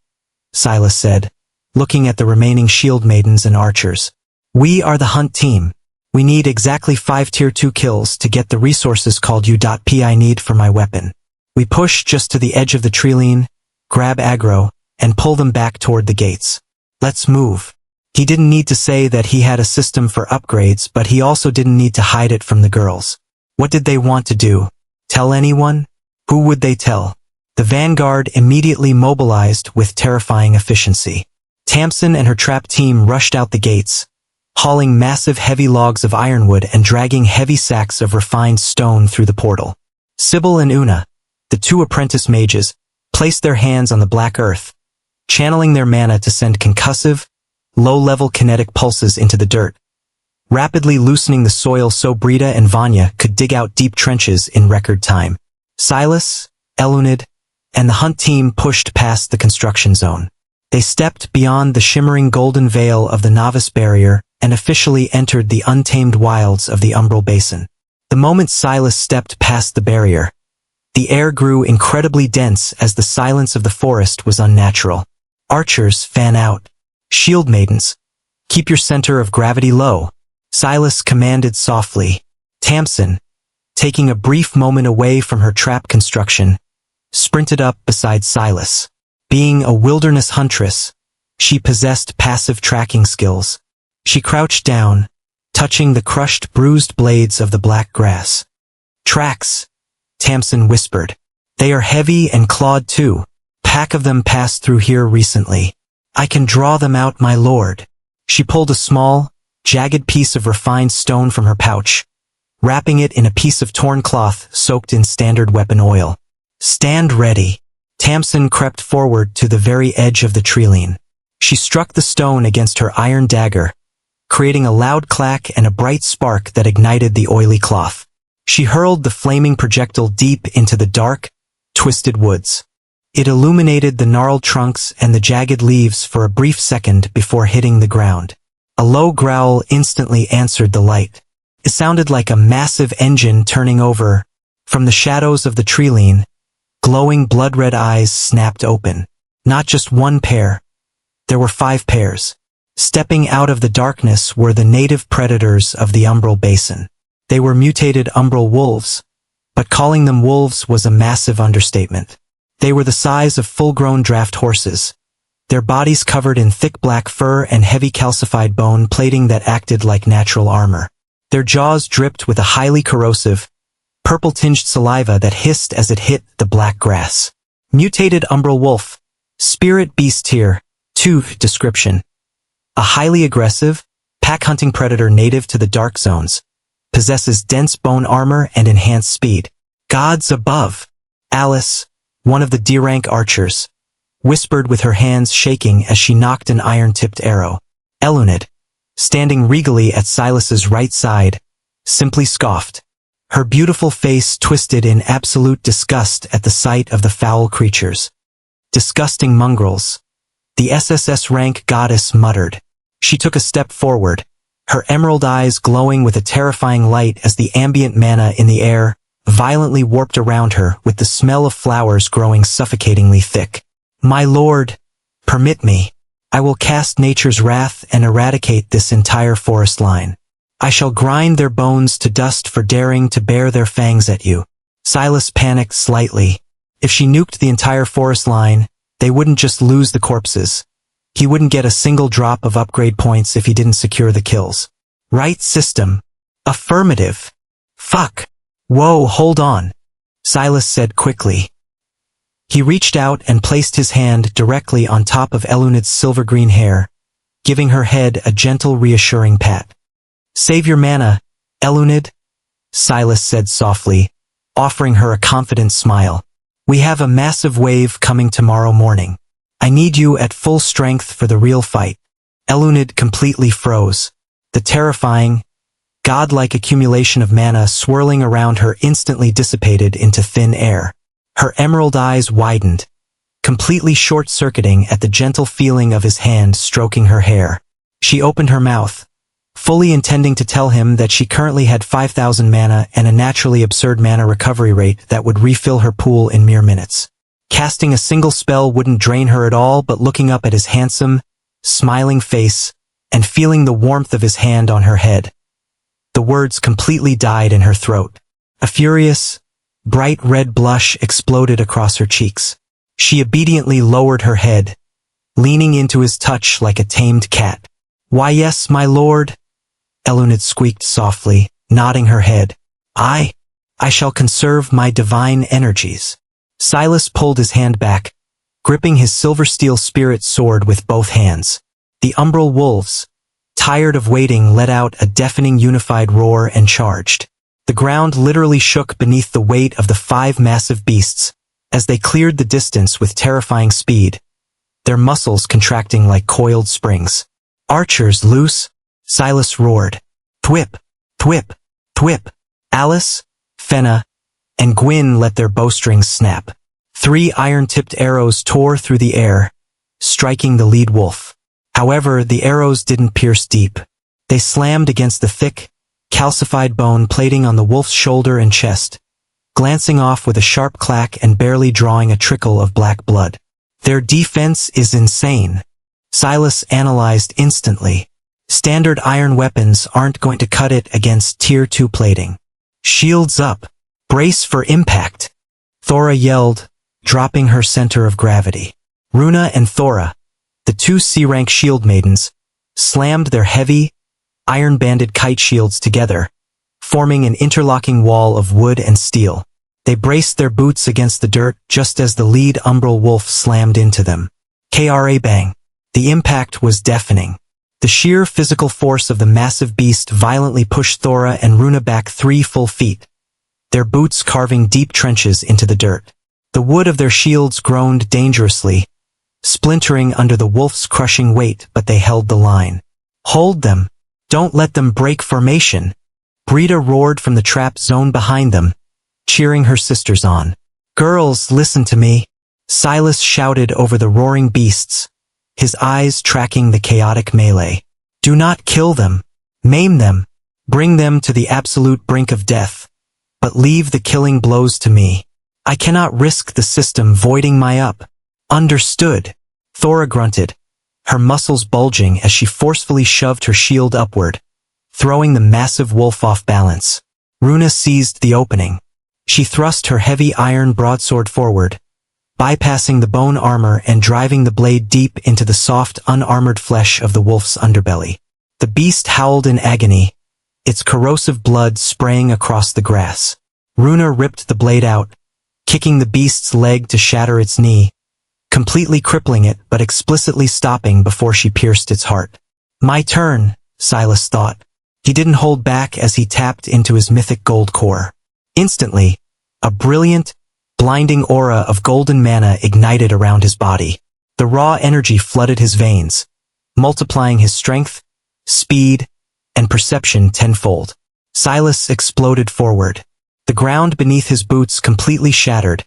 Silas said, looking at the remaining shield maidens and archers. "We are the hunt team. We need exactly 5 Tier 2 kills to get the resources called U.P I need for my weapon. We push just to the edge of the treeline, grab aggro, and pull them back toward the gates. Let's move." He didn't need to say that he had a system for upgrades, but he also didn't need to hide it from the girls. What did they want to do? Tell anyone? Who would they tell? The vanguard immediately mobilized with terrifying efficiency. Tamsin and her trap team rushed out the gates, hauling massive heavy logs of ironwood and dragging heavy sacks of refined stone through the portal. Sybil and Una, the 2 apprentice mages, placed their hands on the black earth, channeling their mana to send concussive, low-level kinetic pulses into the dirt, rapidly loosening the soil so Brita and Vanya could dig out deep trenches in record time. Silas, Elunid, and the hunt team pushed past the construction zone. They stepped beyond the shimmering golden veil of the novice barrier and officially entered the untamed wilds of the Umbral Basin. The moment Silas stepped past the barrier, the air grew incredibly dense as the silence of the forest was unnatural. "Archers, fan out. Shield maidens, keep your center of gravity low," Silas commanded softly. Tamsin, taking a brief moment away from her trap construction, sprinted up beside Silas. Being a wilderness huntress, she possessed passive tracking skills. She crouched down, touching the crushed, bruised blades of the black grass. "Tracks," Tamsin whispered. "They are heavy and clawed too. Pack of them passed through here recently. I can draw them out, my lord." She pulled a small, jagged piece of refined stone from her pouch, wrapping it in a piece of torn cloth soaked in standard weapon oil. "Stand ready." Tamsin crept forward to the very edge of the treeline. She struck the stone against her iron dagger, creating a loud clack and a bright spark that ignited the oily cloth. She hurled the flaming projectile deep into the dark, twisted woods. It illuminated the gnarled trunks and the jagged leaves for a brief second before hitting the ground. A low growl instantly answered the light. It sounded like a massive engine turning over. From the shadows of the treeline, glowing blood-red eyes snapped open. Not just one pair. There were 5 pairs. Stepping out of the darkness were the native predators of the Umbral Basin. They were mutated Umbral wolves, but calling them wolves was a massive understatement. They were the size of full-grown draft horses, their bodies covered in thick black fur and heavy calcified bone plating that acted like natural armor. Their jaws dripped with a highly corrosive, purple-tinged saliva that hissed as it hit the black grass. Mutated Umbral wolf, spirit beast tier 2 description. A highly aggressive, pack-hunting predator native to the dark zones, possesses dense bone armor and enhanced speed. Gods above! Alice, one of the D-rank archers, whispered with her hands shaking as she knocked an iron-tipped arrow. Elunid, standing regally at Silas's right side, simply scoffed. Her beautiful face twisted in absolute disgust at the sight of the foul creatures. Disgusting mongrels. The SSS-Rank goddess muttered. She took a step forward, her emerald eyes glowing with a terrifying light as the ambient mana in the air violently warped around her with the smell of flowers growing suffocatingly thick. My lord, permit me. I will cast nature's wrath and eradicate this entire forest line. I shall grind their bones to dust for daring to bare their fangs at you. Silas panicked slightly. If she nuked the entire forest line, they wouldn't just lose the corpses. He wouldn't get a single drop of upgrade points if he didn't secure the kills. Right system. Affirmative. Fuck. Whoa, hold on. Silas said quickly. He reached out and placed his hand directly on top of Elunid's silver-green hair, giving her head a gentle, reassuring pat. Save your mana, Elunid, Silas said softly, offering her a confident smile. We have a massive wave coming tomorrow morning. I need you at full strength for the real fight. Elunid completely froze. The terrifying, godlike accumulation of mana swirling around her instantly dissipated into thin air. Her emerald eyes widened, completely short-circuiting at the gentle feeling of his hand stroking her hair. She opened her mouth, fully intending to tell him that she currently had 5,000 mana and a naturally absurd mana recovery rate that would refill her pool in mere minutes. Casting a single spell wouldn't drain her at all, but looking up at his handsome, smiling face and feeling the warmth of his hand on her head, the words completely died in her throat. A furious, bright red blush exploded across her cheeks. She obediently lowered her head, leaning into his touch like a tamed cat. Why yes, my lord, Elunid squeaked softly, nodding her head. I shall conserve my divine energies. Silas pulled his hand back, gripping his silver steel spirit sword with both hands. The umbral wolves, tired of waiting, let out a deafening unified roar and charged. The ground literally shook beneath the weight of the 5 massive beasts as they cleared the distance with terrifying speed, their muscles contracting like coiled springs. Archers loose, Silas roared. Thwip, thwip, thwip. Alice, Fenna, and Gwyn let their bowstrings snap. 3 iron-tipped arrows tore through the air, striking the lead wolf. However, the arrows didn't pierce deep. They slammed against the thick, calcified bone plating on the wolf's shoulder and chest, glancing off with a sharp clack and barely drawing a trickle of black blood. Their defense is insane, Silas analyzed instantly. Standard iron weapons aren't going to cut it against Tier 2 plating. Shields up. Brace for impact. Thora yelled, dropping her center of gravity. Runa and Thora, the 2 C-rank shield maidens, slammed their heavy, iron-banded kite shields together, forming an interlocking wall of wood and steel. They braced their boots against the dirt just as the lead umbral wolf slammed into them. Kra bang. The impact was deafening. The sheer physical force of the massive beast violently pushed Thora and Runa back 3 full feet, their boots carving deep trenches into the dirt. The wood of their shields groaned dangerously, splintering under the wolf's crushing weight, but they held the line. Hold them. Don't let them break formation. Brita roared from the trap zone behind them, cheering her sisters on. Girls, listen to me, Silas shouted over the roaring beasts, his eyes tracking the chaotic melee. Do not kill them. Maim them. Bring them to the absolute brink of death. But leave the killing blows to me. I cannot risk the system voiding my up. Understood. Thora grunted, her muscles bulging as she forcefully shoved her shield upward, throwing the massive wolf off balance. Runa seized the opening. She thrust her heavy iron broadsword forward, bypassing the bone armor and driving the blade deep into the soft, unarmored flesh of the wolf's underbelly. The beast howled in agony, its corrosive blood spraying across the grass. Runa ripped the blade out, kicking the beast's leg to shatter its knee, completely crippling it but explicitly stopping before she pierced its heart. My turn, Silas thought. He didn't hold back as he tapped into his mythic gold core. Instantly, a brilliant, blinding aura of golden mana ignited around his body. The raw energy flooded his veins, multiplying his strength, speed, and perception tenfold. Silas exploded forward. The ground beneath his boots completely shattered,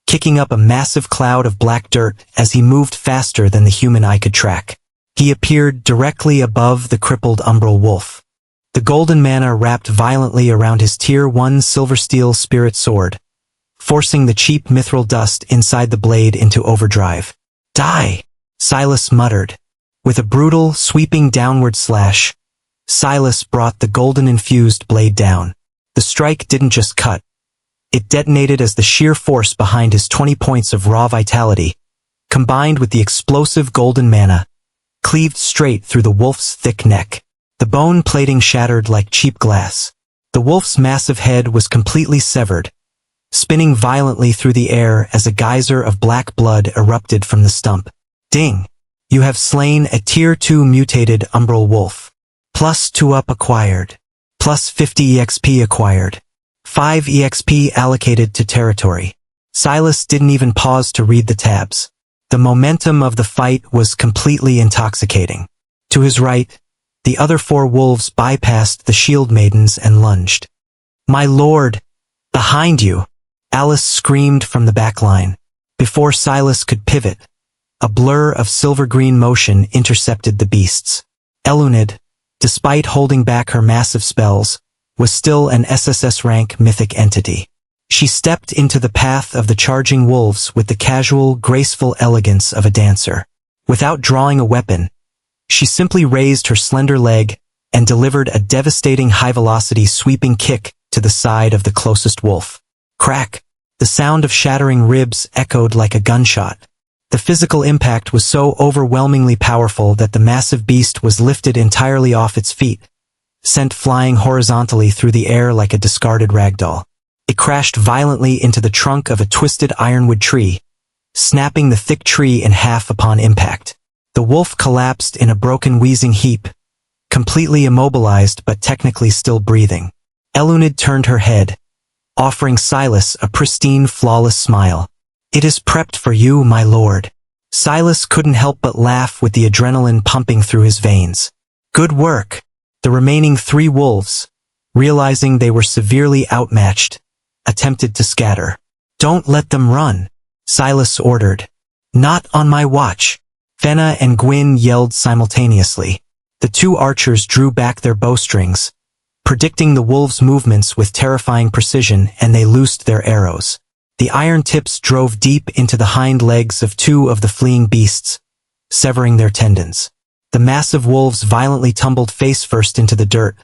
kicking up a massive cloud of black dirt as he moved faster than the human eye could track. He appeared directly above the crippled umbral wolf. The golden mana wrapped violently around his Tier 1 silver steel spirit sword, forcing the cheap mithril dust inside the blade into overdrive. Die! Silas muttered. With a brutal, sweeping downward slash, Silas brought the golden-infused blade down. The strike didn't just cut. It detonated as the sheer force behind his 20 points of raw vitality, combined with the explosive golden mana, cleaved straight through the wolf's thick neck. The bone plating shattered like cheap glass. The wolf's massive head was completely severed, spinning violently through the air as a geyser of black blood erupted from the stump. Ding! You have slain a Tier 2 mutated umbral wolf. +2 up acquired. +50 EXP acquired. 5 EXP allocated to territory. Silas didn't even pause to read the tabs. The momentum of the fight was completely intoxicating. To his right, the other 4 wolves bypassed the shield maidens and lunged. "My lord! Behind you!" Alice screamed from the back line. Before Silas could pivot, a blur of silver-green motion intercepted the beasts. Elunid, despite holding back her massive spells, was still an SSS-Rank mythic entity. She stepped into the path of the charging wolves with the casual, graceful elegance of a dancer. Without drawing a weapon, she simply raised her slender leg and delivered a devastating high-velocity sweeping kick to the side of the closest wolf. Crack! The sound of shattering ribs echoed like a gunshot. The physical impact was so overwhelmingly powerful that the massive beast was lifted entirely off its feet, sent flying horizontally through the air like a discarded ragdoll. It crashed violently into the trunk of a twisted ironwood tree, snapping the thick tree in half upon impact. The wolf collapsed in a broken wheezing heap, completely immobilized but technically still breathing. Elunid turned her head, offering Silas a pristine, flawless smile. "It is prepped for you, my lord." Silas couldn't help but laugh with the adrenaline pumping through his veins. Good work. The remaining 3 wolves, realizing they were severely outmatched, attempted to scatter. "Don't let them run," Silas ordered. "Not on my watch." Fenna and Gwyn yelled simultaneously. The 2 archers drew back their bowstrings, predicting the wolves' movements with terrifying precision, and they loosed their arrows. The iron tips drove deep into the hind legs of 2 of the fleeing beasts, severing their tendons. The massive wolves violently tumbled face-first into the dirt,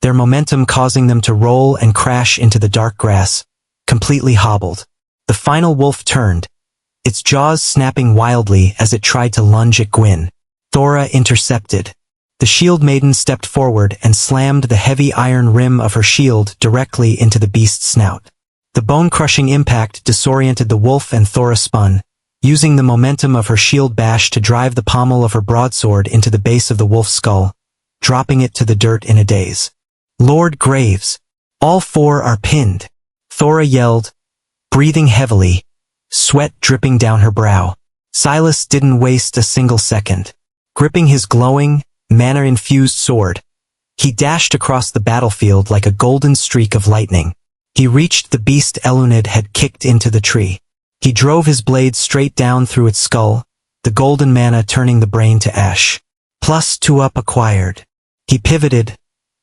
their momentum causing them to roll and crash into the dark grass, completely hobbled. The final wolf turned, its jaws snapping wildly as it tried to lunge at Gwyn. Thora intercepted. The shield maiden stepped forward and slammed the heavy iron rim of her shield directly into the beast's snout. The bone-crushing impact disoriented the wolf, and Thora spun, using the momentum of her shield bash to drive the pommel of her broadsword into the base of the wolf's skull, dropping it to the dirt in a daze. "Lord Graves, all 4 are pinned," Thora yelled, breathing heavily, sweat dripping down her brow. Silas didn't waste a single second. Gripping his glowing, mana-infused sword, he dashed across the battlefield like a golden streak of lightning. He reached the beast Elunid had kicked into the tree. He drove his blade straight down through its skull, the golden mana turning the brain to ash. +2 up acquired. He pivoted,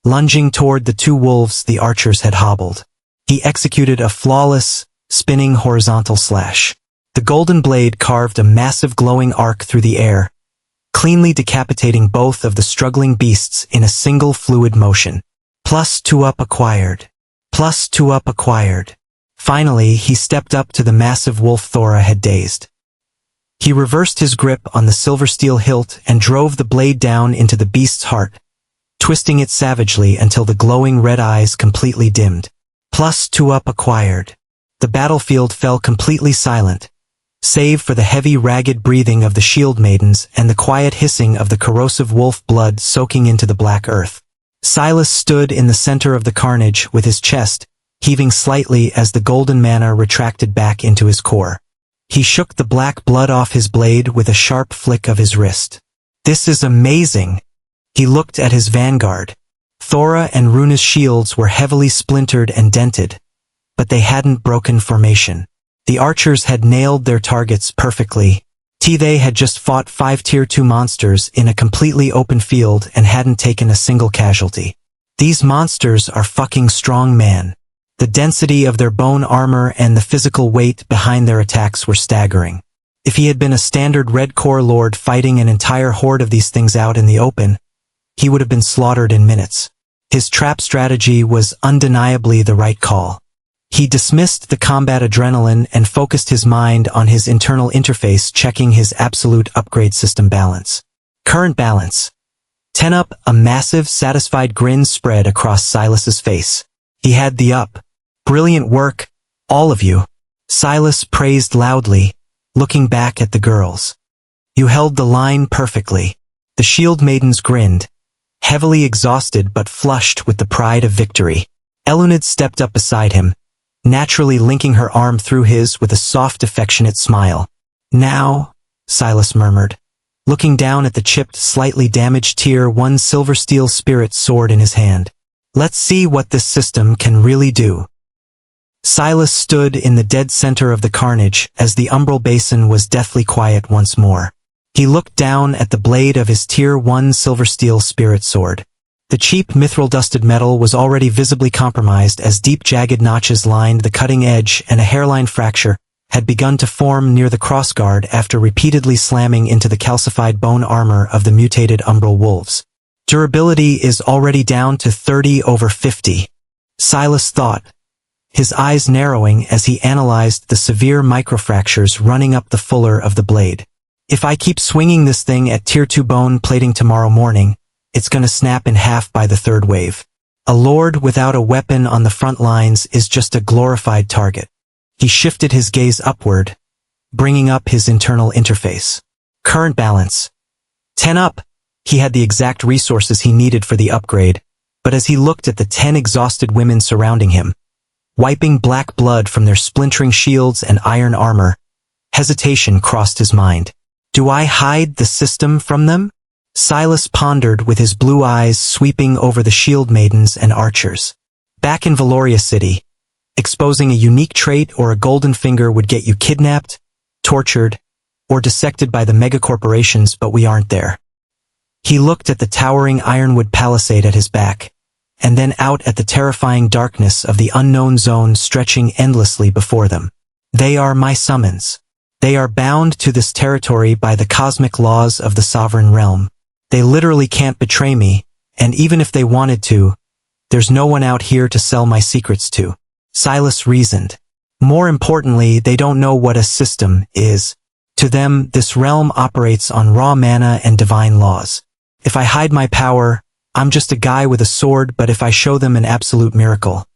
lunging toward the 2 wolves the archers had hobbled. He executed a flawless, spinning horizontal slash. The golden blade carved a massive glowing arc through the air, cleanly decapitating both of the struggling beasts in a single fluid motion. +2 up acquired. +2 up acquired. Finally, he stepped up to the massive wolf Thora had dazed. He reversed his grip on the silver steel hilt and drove the blade down into the beast's heart, twisting it savagely until the glowing red eyes completely dimmed. +2 up acquired. The battlefield fell completely silent, save for the heavy, ragged breathing of the shield maidens and the quiet hissing of the corrosive wolf blood soaking into the black earth. Silas stood in the center of the carnage with his chest heaving slightly as the golden mana retracted back into his core. He shook the black blood off his blade with a sharp flick of his wrist. "This is amazing." He looked at his vanguard. Thora and Runa's shields were heavily splintered and dented, but they hadn't broken formation. The archers had nailed their targets perfectly. They had just fought 5 Tier 2 monsters in a completely open field and hadn't taken a single casualty. These monsters are fucking strong, man. The density of their bone armor and the physical weight behind their attacks were staggering. If he had been a standard Red Corps lord fighting an entire horde of these things out in the open, he would have been slaughtered in minutes. His trap strategy was undeniably the right call. He dismissed the combat adrenaline and focused his mind on his internal interface, checking his absolute upgrade system balance. Current balance. 10 up. A massive, satisfied grin spread across Silas's face. He had the up. Brilliant work, all of you. Silas praised loudly, looking back at the girls. You held the line perfectly. The shield maidens grinned, heavily exhausted but flushed with the pride of victory. Eluned stepped up beside him, naturally linking her arm through his with a soft, affectionate smile. Now, Silas murmured, looking down at the chipped, slightly damaged Tier 1 silver steel spirit sword in his hand. Let's see what this system can really do. Silas stood in the dead center of the carnage as the umbral basin was deathly quiet once more. He looked down at the blade of his Tier 1 silver steel spirit sword. The cheap mithril-dusted metal was already visibly compromised as deep jagged notches lined the cutting edge and a hairline fracture had begun to form near the crossguard after repeatedly slamming into the calcified bone armor of the mutated umbral wolves. Durability is already down to 30/50. Silas thought, his eyes narrowing as he analyzed the severe microfractures running up the fuller of the blade. If I keep swinging this thing at Tier 2 bone plating tomorrow morning, it's gonna snap in half by the 3rd wave. A lord without a weapon on the front lines is just a glorified target. He shifted his gaze upward, bringing up his internal interface. Current balance. 10 up. He had the exact resources he needed for the upgrade, but as he looked at the 10 exhausted women surrounding him, wiping black blood from their splintering shields and iron armor, hesitation crossed his mind. Do I hide the system from them? Silas pondered with his blue eyes sweeping over the shield maidens and archers. Back in Valoria City, exposing a unique trait or a golden finger would get you kidnapped, tortured, or dissected by the megacorporations, but we aren't there. He looked at the towering ironwood palisade at his back, and then out at the terrifying darkness of the unknown zone stretching endlessly before them. They are my summons. They are bound to this territory by the cosmic laws of the sovereign realm. They literally can't betray me, and even if they wanted to, there's no one out here to sell my secrets to. Silas reasoned. More importantly, they don't know what a system is. To them, this realm operates on raw mana and divine laws. If I hide my power, I'm just a guy with a sword, but if I show them an absolute miracle,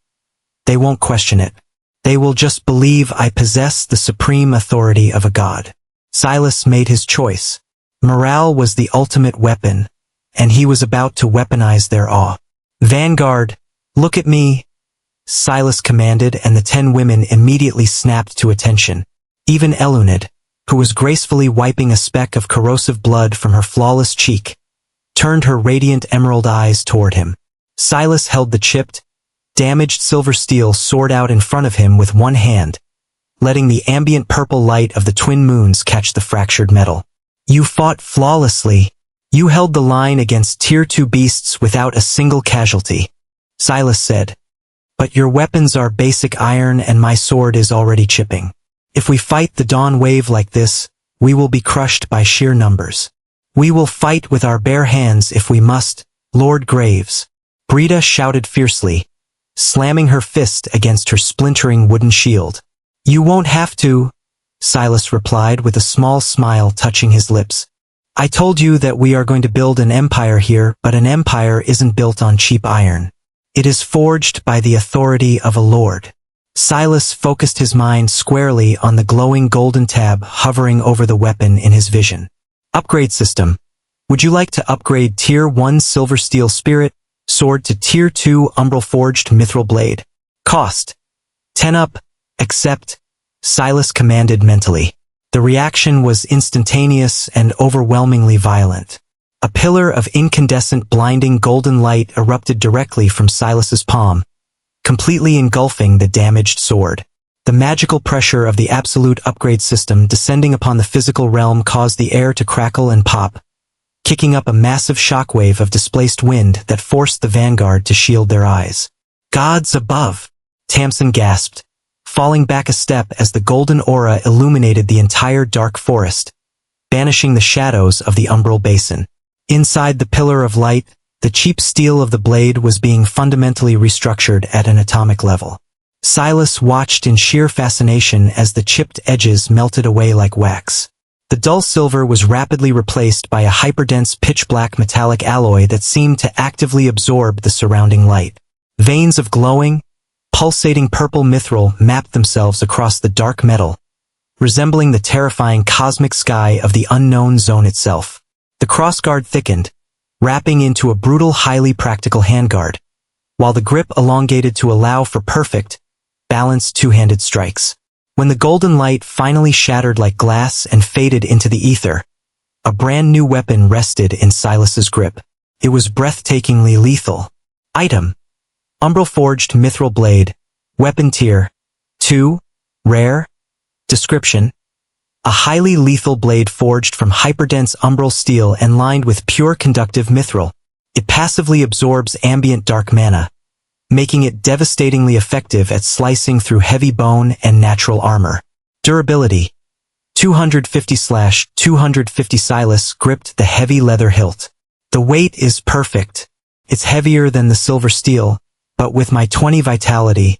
they won't question it. They will just believe I possess the supreme authority of a god. Silas made his choice. Morale was the ultimate weapon, and he was about to weaponize their awe. Vanguard, look at me, Silas commanded, and the 10 women immediately snapped to attention. Even Eluned, who was gracefully wiping a speck of corrosive blood from her flawless cheek, turned her radiant emerald eyes toward him. Silas held the chipped, damaged silver steel sword out in front of him with one hand, letting the ambient purple light of the twin moons catch the fractured metal. You fought flawlessly. You held the line against Tier 2 beasts without a single casualty, Silas said. But your weapons are basic iron and my sword is already chipping. If we fight the dawn wave like this, we will be crushed by sheer numbers. We will fight with our bare hands if we must, Lord Graves. Brita shouted fiercely, slamming her fist against her splintering wooden shield. You won't have to, Silas replied with a small smile touching his lips. I told you that we are going to build an empire here, but an empire isn't built on cheap iron. It is forged by the authority of a lord. Silas focused his mind squarely on the glowing golden tab hovering over the weapon in his vision. Upgrade system. Would you like to upgrade Tier 1 Silver Steel Spirit sword to Tier 2 Umbral Forged Mithril Blade? Cost. 10 up. Accept, Silas commanded mentally. The reaction was instantaneous and overwhelmingly violent. A pillar of incandescent, blinding golden light erupted directly from Silas's palm, completely engulfing the damaged sword. The magical pressure of the absolute upgrade system descending upon the physical realm caused the air to crackle and pop, kicking up a massive shockwave of displaced wind that forced the vanguard to shield their eyes. "Gods above!" Tamsin gasped, falling back a step as the golden aura illuminated the entire dark forest, banishing the shadows of the umbral basin. Inside the pillar of light, the cheap steel of the blade was being fundamentally restructured at an atomic level. Silas watched in sheer fascination as the chipped edges melted away like wax. The dull silver was rapidly replaced by a hyperdense pitch-black metallic alloy that seemed to actively absorb the surrounding light. Veins of glowing, pulsating purple mithril mapped themselves across the dark metal, resembling the terrifying cosmic sky of the unknown zone itself. The crossguard thickened, wrapping into a brutal, highly practical handguard, while the grip elongated to allow for perfect, balanced two-handed strikes. When the golden light finally shattered like glass and faded into the ether, a brand new weapon rested in Silas's grip. It was breathtakingly lethal. Item: Umbral Forged Mithril Blade, Weapon Tier 2, Rare. Description: a highly lethal blade forged from hyperdense umbral steel and lined with pure conductive mithril. It passively absorbs ambient dark mana, making it devastatingly effective at slicing through heavy bone and natural armor. Durability: 250/250. Silas gripped the heavy leather hilt. The weight is perfect. It's heavier than the silver steel, but with my 20 vitality,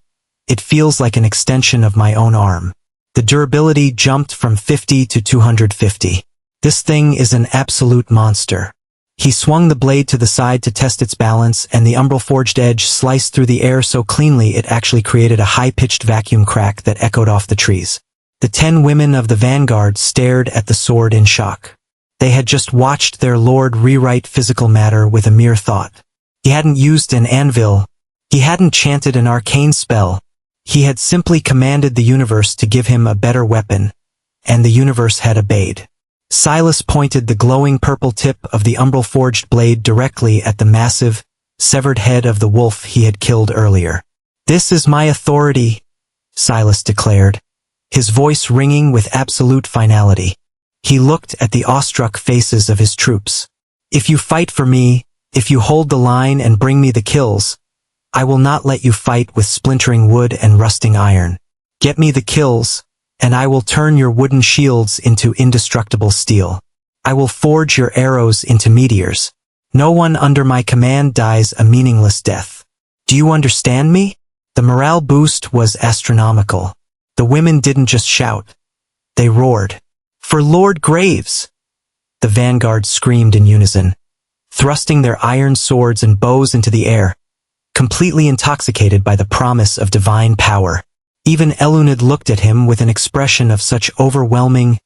it feels like an extension of my own arm. The durability jumped from 50 to 250. This thing is an absolute monster. He swung the blade to the side to test its balance, and the umbral-forged edge sliced through the air so cleanly it actually created a high-pitched vacuum crack that echoed off the trees. The 10 women of the vanguard stared at the sword in shock. They had just watched their lord rewrite physical matter with a mere thought. He hadn't used an anvil. He hadn't chanted an arcane spell. He had simply commanded the universe to give him a better weapon, and the universe had obeyed. Silas pointed the glowing purple tip of the umbral-forged blade directly at the massive, severed head of the wolf he had killed earlier. "This is my authority," Silas declared, his voice ringing with absolute finality. He looked at the awestruck faces of his troops. "If you fight for me, if you hold the line and bring me the kills, I will not let you fight with splintering wood and rusting iron. Get me the kills, and I will turn your wooden shields into indestructible steel. I will forge your arrows into meteors. No one under my command dies a meaningless death. Do you understand me?" The morale boost was astronomical. The women didn't just shout. They roared. "For Lord Graves!" The vanguard screamed in unison, thrusting their iron swords and bows into the air, completely intoxicated by the promise of divine power. Even Eluned looked at him with an expression of such overwhelming,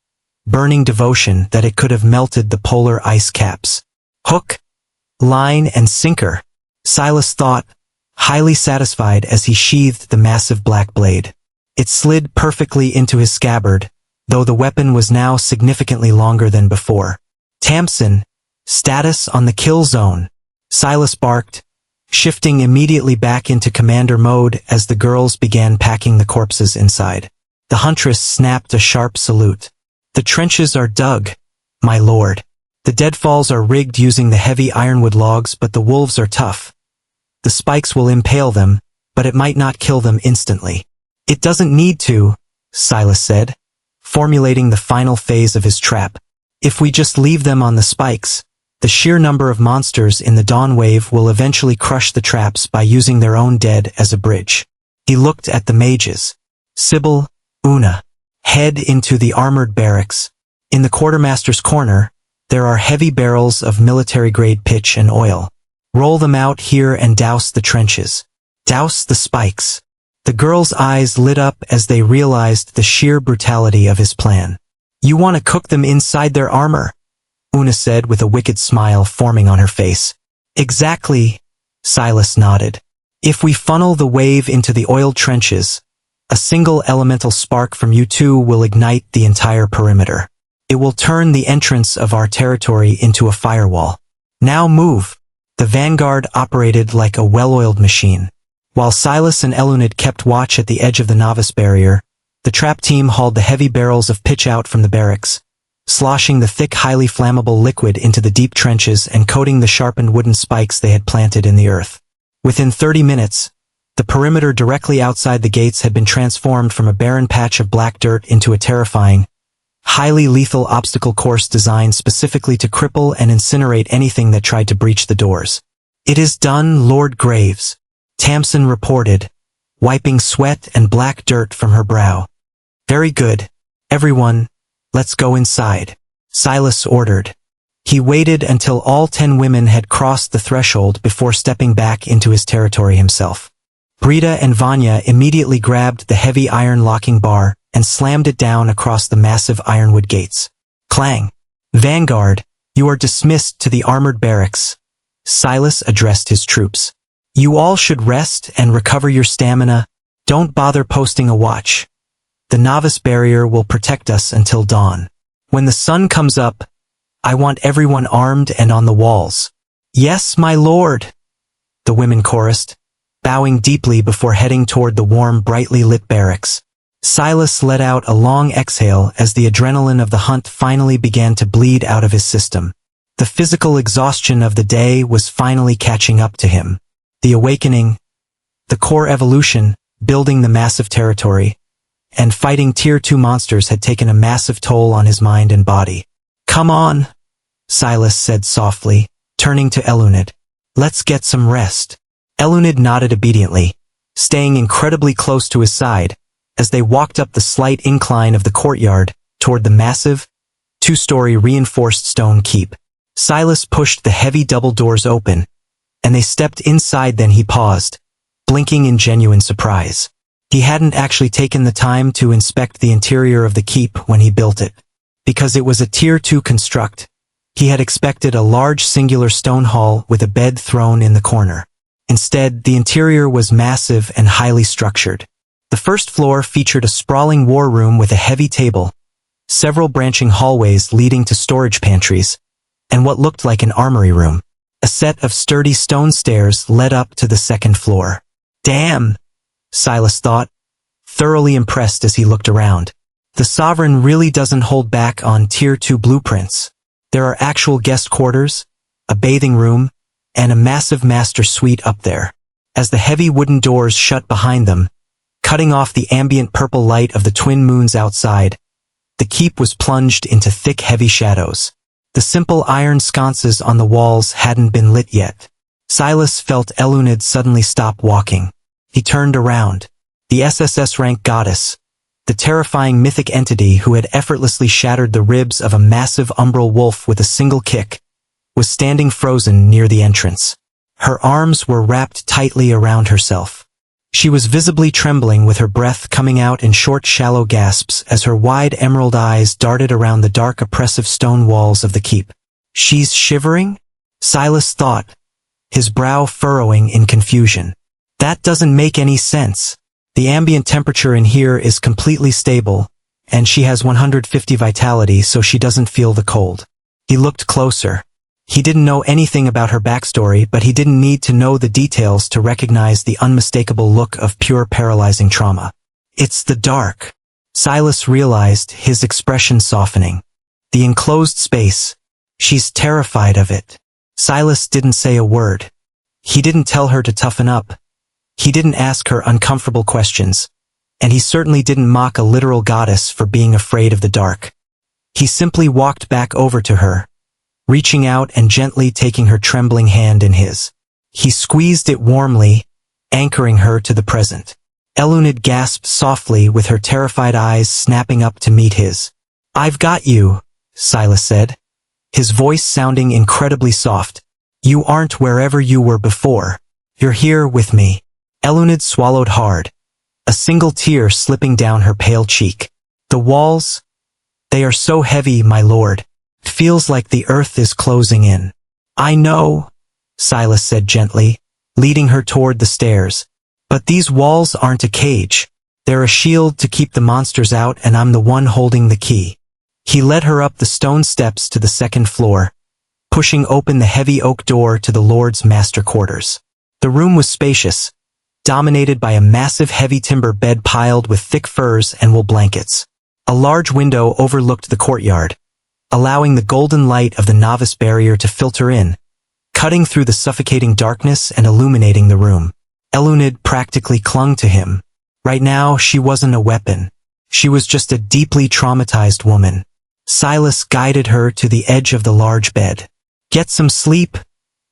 burning devotion that it could have melted the polar ice caps. Hook, line, and sinker, Silas thought, highly satisfied as he sheathed the massive black blade. It slid perfectly into his scabbard, though the weapon was now significantly longer than before. "Tamsin, status on the kill zone," Silas barked, shifting immediately back into commander mode as the girls began packing the corpses inside. The huntress snapped a sharp salute. "The trenches are dug, my lord. The deadfalls are rigged using the heavy ironwood logs, but the wolves are tough. The spikes will impale them, but it might not kill them instantly." "It doesn't need to," Silas said, formulating the final phase of his trap. "If we just leave them on the spikes, the sheer number of monsters in the dawn wave will eventually crush the traps by using their own dead as a bridge." He looked at the mages. "Sybil, Una, head into the armored barracks. In the quartermaster's corner, there are heavy barrels of military-grade pitch and oil. Roll them out here and douse the trenches. Douse the spikes." The girls' eyes lit up as they realized the sheer brutality of his plan. "You want to cook them inside their armor?" Una said with a wicked smile forming on her face. "Exactly," Silas nodded. "If we funnel the wave into the oiled trenches, a single elemental spark from you two will ignite the entire perimeter. It will turn the entrance of our territory into a firewall. Now move. The vanguard operated like a well-oiled machine. While Silas and Elunid kept watch at the edge of the novice barrier, the trap team hauled the heavy barrels of pitch out from the barracks, sloshing the thick, highly flammable liquid into the deep trenches and coating the sharpened wooden spikes they had planted in the earth. Within 30 minutes, the perimeter directly outside the gates had been transformed from a barren patch of black dirt into a terrifying, highly lethal obstacle course designed specifically to cripple and incinerate anything that tried to breach the doors. "It is done, Lord Graves," Tamsin reported, wiping sweat and black dirt from her brow. "Very good. Everyone, let's go inside," Silas ordered. He waited until all 10 women had crossed the threshold before stepping back into his territory himself. Brita and Vanya immediately grabbed the heavy iron locking bar and slammed it down across the massive ironwood gates. Clang! "Vanguard, you are dismissed to the armored barracks," Silas addressed his troops. "You all should rest and recover your stamina. Don't bother posting a watch. The novice barrier will protect us until dawn. When the sun comes up, I want everyone armed and on the walls." "Yes, my lord," the women chorused, bowing deeply before heading toward the warm, brightly lit barracks. Silas let out a long exhale as the adrenaline of the hunt finally began to bleed out of his system. The physical exhaustion of the day was finally catching up to him. The awakening, the core evolution, building the massive territory, and fighting Tier 2 monsters had taken a massive toll on his mind and body. "Come on," Silas said softly, turning to Elunid. "Let's get some rest." Elunid nodded obediently, staying incredibly close to his side, as they walked up the slight incline of the courtyard toward the massive, 2-story reinforced stone keep. Silas pushed the heavy double doors open, and they stepped inside. Then he paused, blinking in genuine surprise. He hadn't actually taken the time to inspect the interior of the keep when he built it. Because it was a Tier 2 construct, he had expected a large singular stone hall with a bed thrown in the corner. Instead, the interior was massive and highly structured. The first floor featured a sprawling war room with a heavy table, several branching hallways leading to storage pantries, and what looked like an armory room. A set of sturdy stone stairs led up to the second floor. "Damn," Silas thought, thoroughly impressed as he looked around. The Sovereign really doesn't hold back on Tier 2 blueprints. There are actual guest quarters, a bathing room, and a massive master suite up there. As the heavy wooden doors shut behind them, cutting off the ambient purple light of the twin moons outside, the keep was plunged into thick, heavy shadows. The simple iron sconces on the walls hadn't been lit yet. Silas felt Elunid suddenly stop walking. He turned around. The SSS-Rank goddess, the terrifying mythic entity who had effortlessly shattered the ribs of a massive umbral wolf with a single kick, was standing frozen near the entrance. Her arms were wrapped tightly around herself. She was visibly trembling, with her breath coming out in short, shallow gasps as her wide emerald eyes darted around the dark, oppressive stone walls of the keep. "She's shivering?" Silas thought, his brow furrowing in confusion. "That doesn't make any sense. The ambient temperature in here is completely stable, and she has 150 vitality, so she doesn't feel the cold." He looked closer. He didn't know anything about her backstory, but he didn't need to know the details to recognize the unmistakable look of pure paralyzing trauma. "It's the dark," Silas realized, his expression softening. "The enclosed space. She's terrified of it." Silas didn't say a word. He didn't tell her to toughen up. He didn't ask her uncomfortable questions, and he certainly didn't mock a literal goddess for being afraid of the dark. He simply walked back over to her, reaching out and gently taking her trembling hand in his. He squeezed it warmly, anchoring her to the present. Elunid gasped softly, with her terrified eyes snapping up to meet his. "I've got you," Silas said, his voice sounding incredibly soft. "You aren't wherever you were before. You're here with me." Elunid swallowed hard, a single tear slipping down her pale cheek. "The walls? They are so heavy, my lord. It feels like the earth is closing in." "I know," Silas said gently, leading her toward the stairs. "But these walls aren't a cage. They're a shield to keep the monsters out, and I'm the one holding the key." He led her up the stone steps to the second floor, pushing open the heavy oak door to the Lord's master quarters. The room was spacious, dominated by a massive heavy timber bed piled with thick furs and wool blankets. A large window overlooked the courtyard, allowing the golden light of the novice barrier to filter in, cutting through the suffocating darkness and illuminating the room. Eluned practically clung to him. Right now, she wasn't a weapon. She was just a deeply traumatized woman. Silas guided her to the edge of the large bed. "Get some sleep,"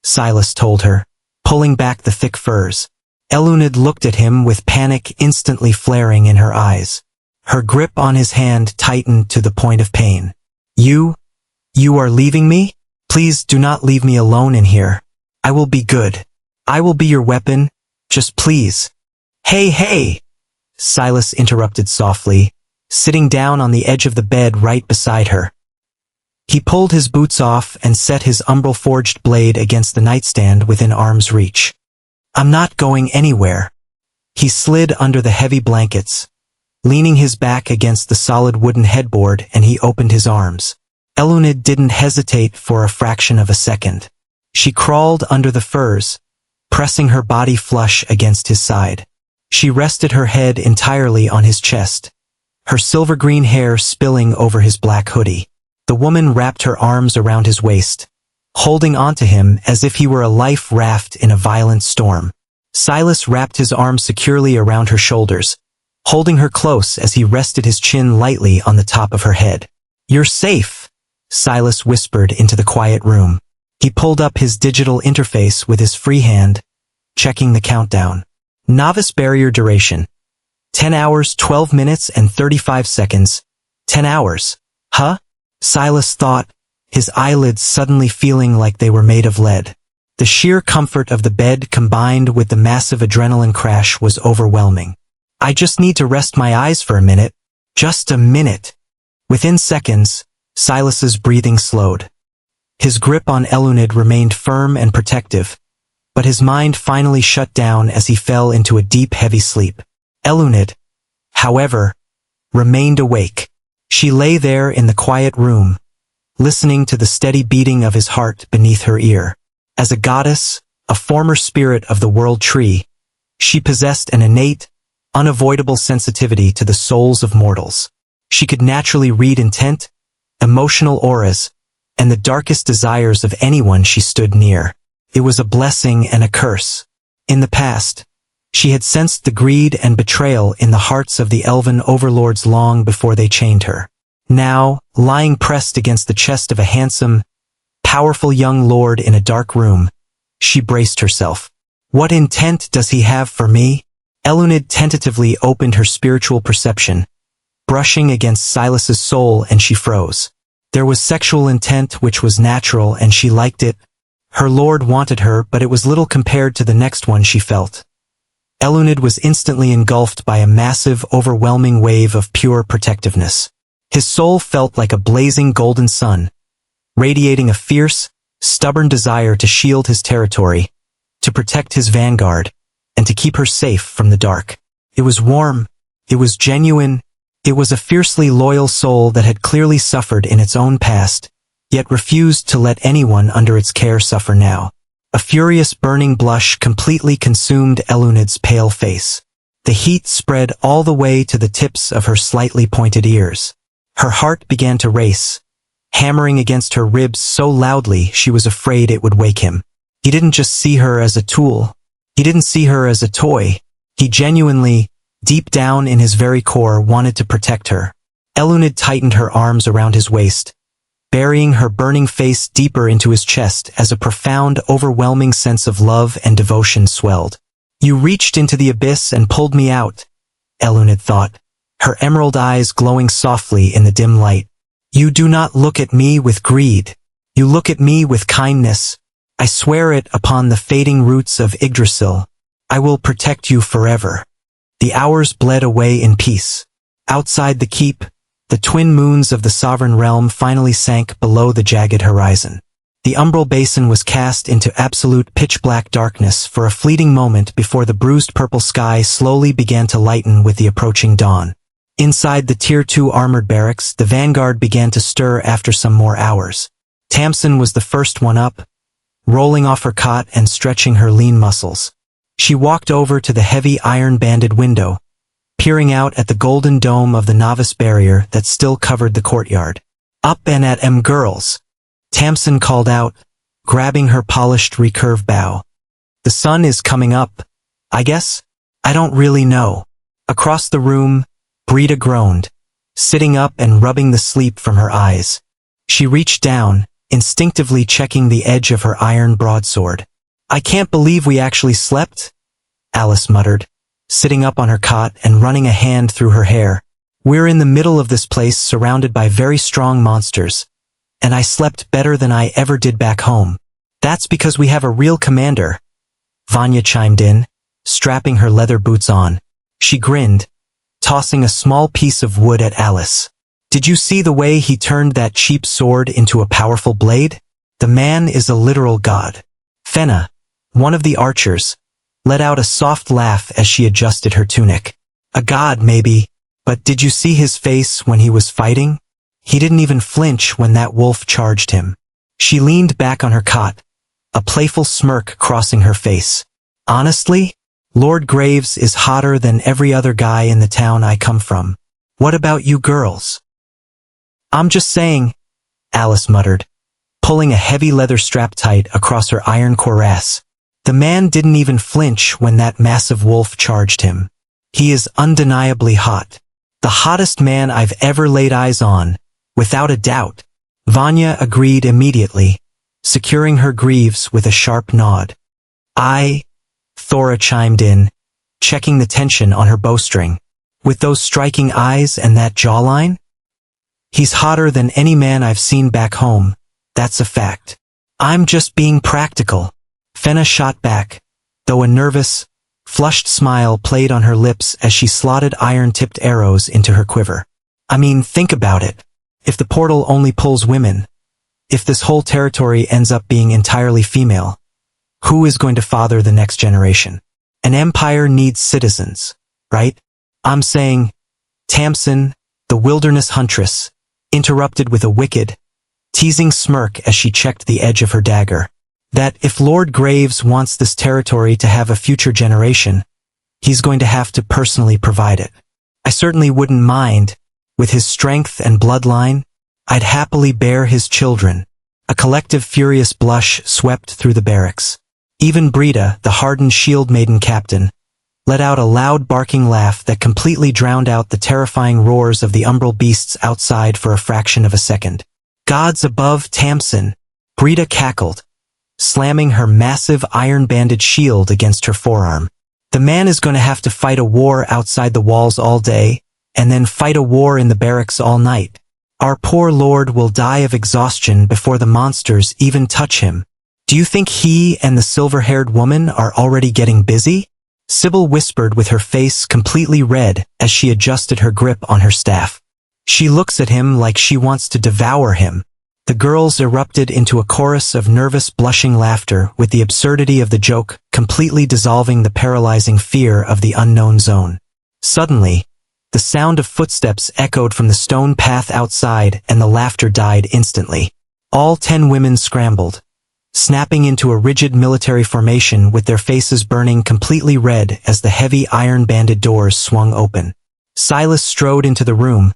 Silas told her, pulling back the thick furs. Eluned looked at him with panic instantly flaring in her eyes. Her grip on his hand tightened to the point of pain. You are leaving me? Please do not leave me alone in here. I will be good. I will be your weapon. Just please." Hey, Silas interrupted softly, sitting down on the edge of the bed right beside her. He pulled his boots off and set his umbral-forged blade against the nightstand within arm's reach. "I'm not going anywhere." He slid under the heavy blankets, leaning his back against the solid wooden headboard, and he opened his arms. Eluned didn't hesitate for a fraction of a second. She crawled under the furs, pressing her body flush against his side. She rested her head entirely on his chest, her silver-green hair spilling over his black hoodie. The woman wrapped her arms around his waist, holding onto him as if he were a life raft in a violent storm. Silas wrapped his arms securely around her shoulders, holding her close as he rested his chin lightly on the top of her head. "You're safe," Silas whispered into the quiet room. He pulled up his digital interface with his free hand, checking the countdown. Novice barrier duration: 10 hours, 12 minutes, and 35 seconds. 10 hours. Huh? Silas thought, his eyelids suddenly feeling like they were made of lead. The sheer comfort of the bed combined with the massive adrenaline crash was overwhelming. "I just need to rest my eyes for a minute. Just a minute." Within seconds, Silas's breathing slowed. His grip on Eluned remained firm and protective, but his mind finally shut down as he fell into a deep, heavy sleep. Eluned, however, remained awake. She lay there in the quiet room, listening to the steady beating of his heart beneath her ear. As a goddess, a former spirit of the world tree, she possessed an innate, unavoidable sensitivity to the souls of mortals. She could naturally read intent, emotional auras, and the darkest desires of anyone she stood near. It was a blessing and a curse. In the past, she had sensed the greed and betrayal in the hearts of the elven overlords long before they chained her. Now, lying pressed against the chest of a handsome, powerful young lord in a dark room, she braced herself. "What intent does he have for me?" Eluned tentatively opened her spiritual perception, brushing against Silas's soul, and she froze. There was sexual intent which was natural and she liked it. Her lord wanted her, but it was little compared to the next one she felt. Eluned was instantly engulfed by a massive, overwhelming wave of pure protectiveness. His soul felt like a blazing golden sun, radiating a fierce, stubborn desire to shield his territory, to protect his vanguard, and to keep her safe from the dark. It was warm, it was genuine, it was a fiercely loyal soul that had clearly suffered in its own past, yet refused to let anyone under its care suffer now. A furious burning blush completely consumed Eluned's pale face. The heat spread all the way to the tips of her slightly pointed ears. Her heart began to race, hammering against her ribs so loudly she was afraid it would wake him. He didn't just see her as a tool. He didn't see her as a toy. He genuinely, deep down in his very core, wanted to protect her. Eluned tightened her arms around his waist, burying her burning face deeper into his chest as a profound, overwhelming sense of love and devotion swelled. "You reached into the abyss and pulled me out," Eluned thought, her emerald eyes glowing softly in the dim light. "You do not look at me with greed. You look at me with kindness. I swear it upon the fading roots of Yggdrasil. I will protect you forever." The hours bled away in peace. Outside the keep, the twin moons of the sovereign realm finally sank below the jagged horizon. The umbral basin was cast into absolute pitch-black darkness for a fleeting moment before the bruised purple sky slowly began to lighten with the approaching dawn. Inside the Tier 2 armored barracks, the vanguard began to stir after some more hours. Tamsin was the first one up, rolling off her cot and stretching her lean muscles. She walked over to the heavy iron-banded window, peering out at the golden dome of the novice barrier that still covered the courtyard. "Up and at 'em, girls," Tamsin called out, grabbing her polished recurve bow. "The sun is coming up, I guess? I don't really know." Across the room, Brita groaned, sitting up and rubbing the sleep from her eyes. She reached down, instinctively checking the edge of her iron broadsword. "I can't believe we actually slept," Alice muttered, sitting up on her cot and running a hand through her hair. "We're in the middle of this place surrounded by very strong monsters, and I slept better than I ever did back home." "That's because we have a real commander," Vanya chimed in, strapping her leather boots on. She grinned, tossing a small piece of wood at Alice. "Did you see the way he turned that cheap sword into a powerful blade? The man is a literal god." Fenna, one of the archers, let out a soft laugh as she adjusted her tunic. "A god, maybe, but did you see his face when he was fighting? He didn't even flinch when that wolf charged him." She leaned back on her cot, a playful smirk crossing her face. "Honestly, Lord Graves is hotter than every other guy in the town I come from. What about you girls?" "I'm just saying," Alice muttered, pulling a heavy leather strap tight across her iron cuirass. "The man didn't even flinch when that massive wolf charged him. He is undeniably hot. The hottest man I've ever laid eyes on, without a doubt." Vanya agreed immediately, securing her greaves with a sharp nod. Thora chimed in, checking the tension on her bowstring. "With those striking eyes and that jawline? He's hotter than any man I've seen back home, that's a fact." "I'm just being practical," Fenna shot back, though a nervous, flushed smile played on her lips as she slotted iron-tipped arrows into her quiver. "I mean, think about it. If the portal only pulls women, if this whole territory ends up being entirely female, who is going to father the next generation? An empire needs citizens, right?" "I'm saying," Tamsin, the wilderness huntress, interrupted with a wicked, teasing smirk as she checked the edge of her dagger, "that if Lord Graves wants this territory to have a future generation, he's going to have to personally provide it. I certainly wouldn't mind. With his strength and bloodline, I'd happily bear his children." A collective furious blush swept through the barracks. Even Brita, the hardened shield maiden captain, let out a loud barking laugh that completely drowned out the terrifying roars of the umbral beasts outside for a fraction of a second. "Gods above, Tamsin," Brita cackled, slamming her massive iron-banded shield against her forearm. "The man is going to have to fight a war outside the walls all day, and then fight a war in the barracks all night. Our poor lord will die of exhaustion before the monsters even touch him. Do you think he and the silver-haired woman are already getting busy?" Sybil whispered with her face completely red as she adjusted her grip on her staff. "She looks at him like she wants to devour him." The girls erupted into a chorus of nervous, blushing laughter, with the absurdity of the joke completely dissolving the paralyzing fear of the unknown zone. Suddenly, the sound of footsteps echoed from the stone path outside and the laughter died instantly. All 10 women scrambled, snapping into a rigid military formation with their faces burning completely red as the heavy iron-banded doors swung open. Silas strode into the room,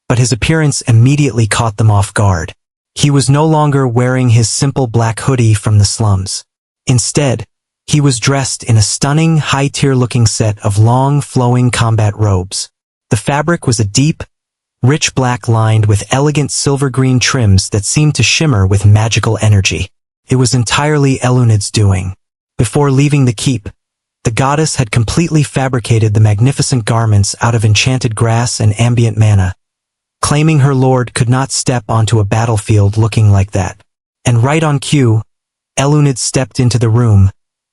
but his appearance immediately caught them off guard. He was no longer wearing his simple black hoodie from the slums. Instead, he was dressed in a stunning, high-tier-looking set of long, flowing combat robes. The fabric was a deep, rich black lined with elegant silver-green trims that seemed to shimmer with magical energy. It was entirely Elunid's doing. Before leaving the keep, the goddess had completely fabricated the magnificent garments out of enchanted grass and ambient mana, claiming her lord could not step onto a battlefield looking like that. And right on cue, Elunid stepped into the room,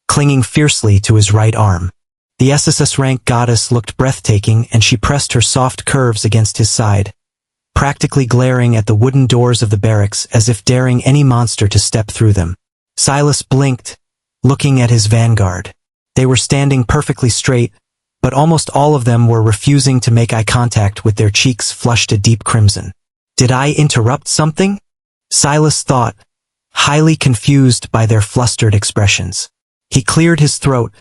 clinging fiercely to his right arm. The SSS-Rank goddess looked breathtaking and she pressed her soft curves against his side, practically glaring at the wooden doors of the barracks as if daring any monster to step through them. Silas blinked, looking at his vanguard. They were standing perfectly straight, but almost all of them were refusing to make eye contact with their cheeks flushed a deep crimson. Did I interrupt something? Silas thought, highly confused by their flustered expressions. He cleared his throat,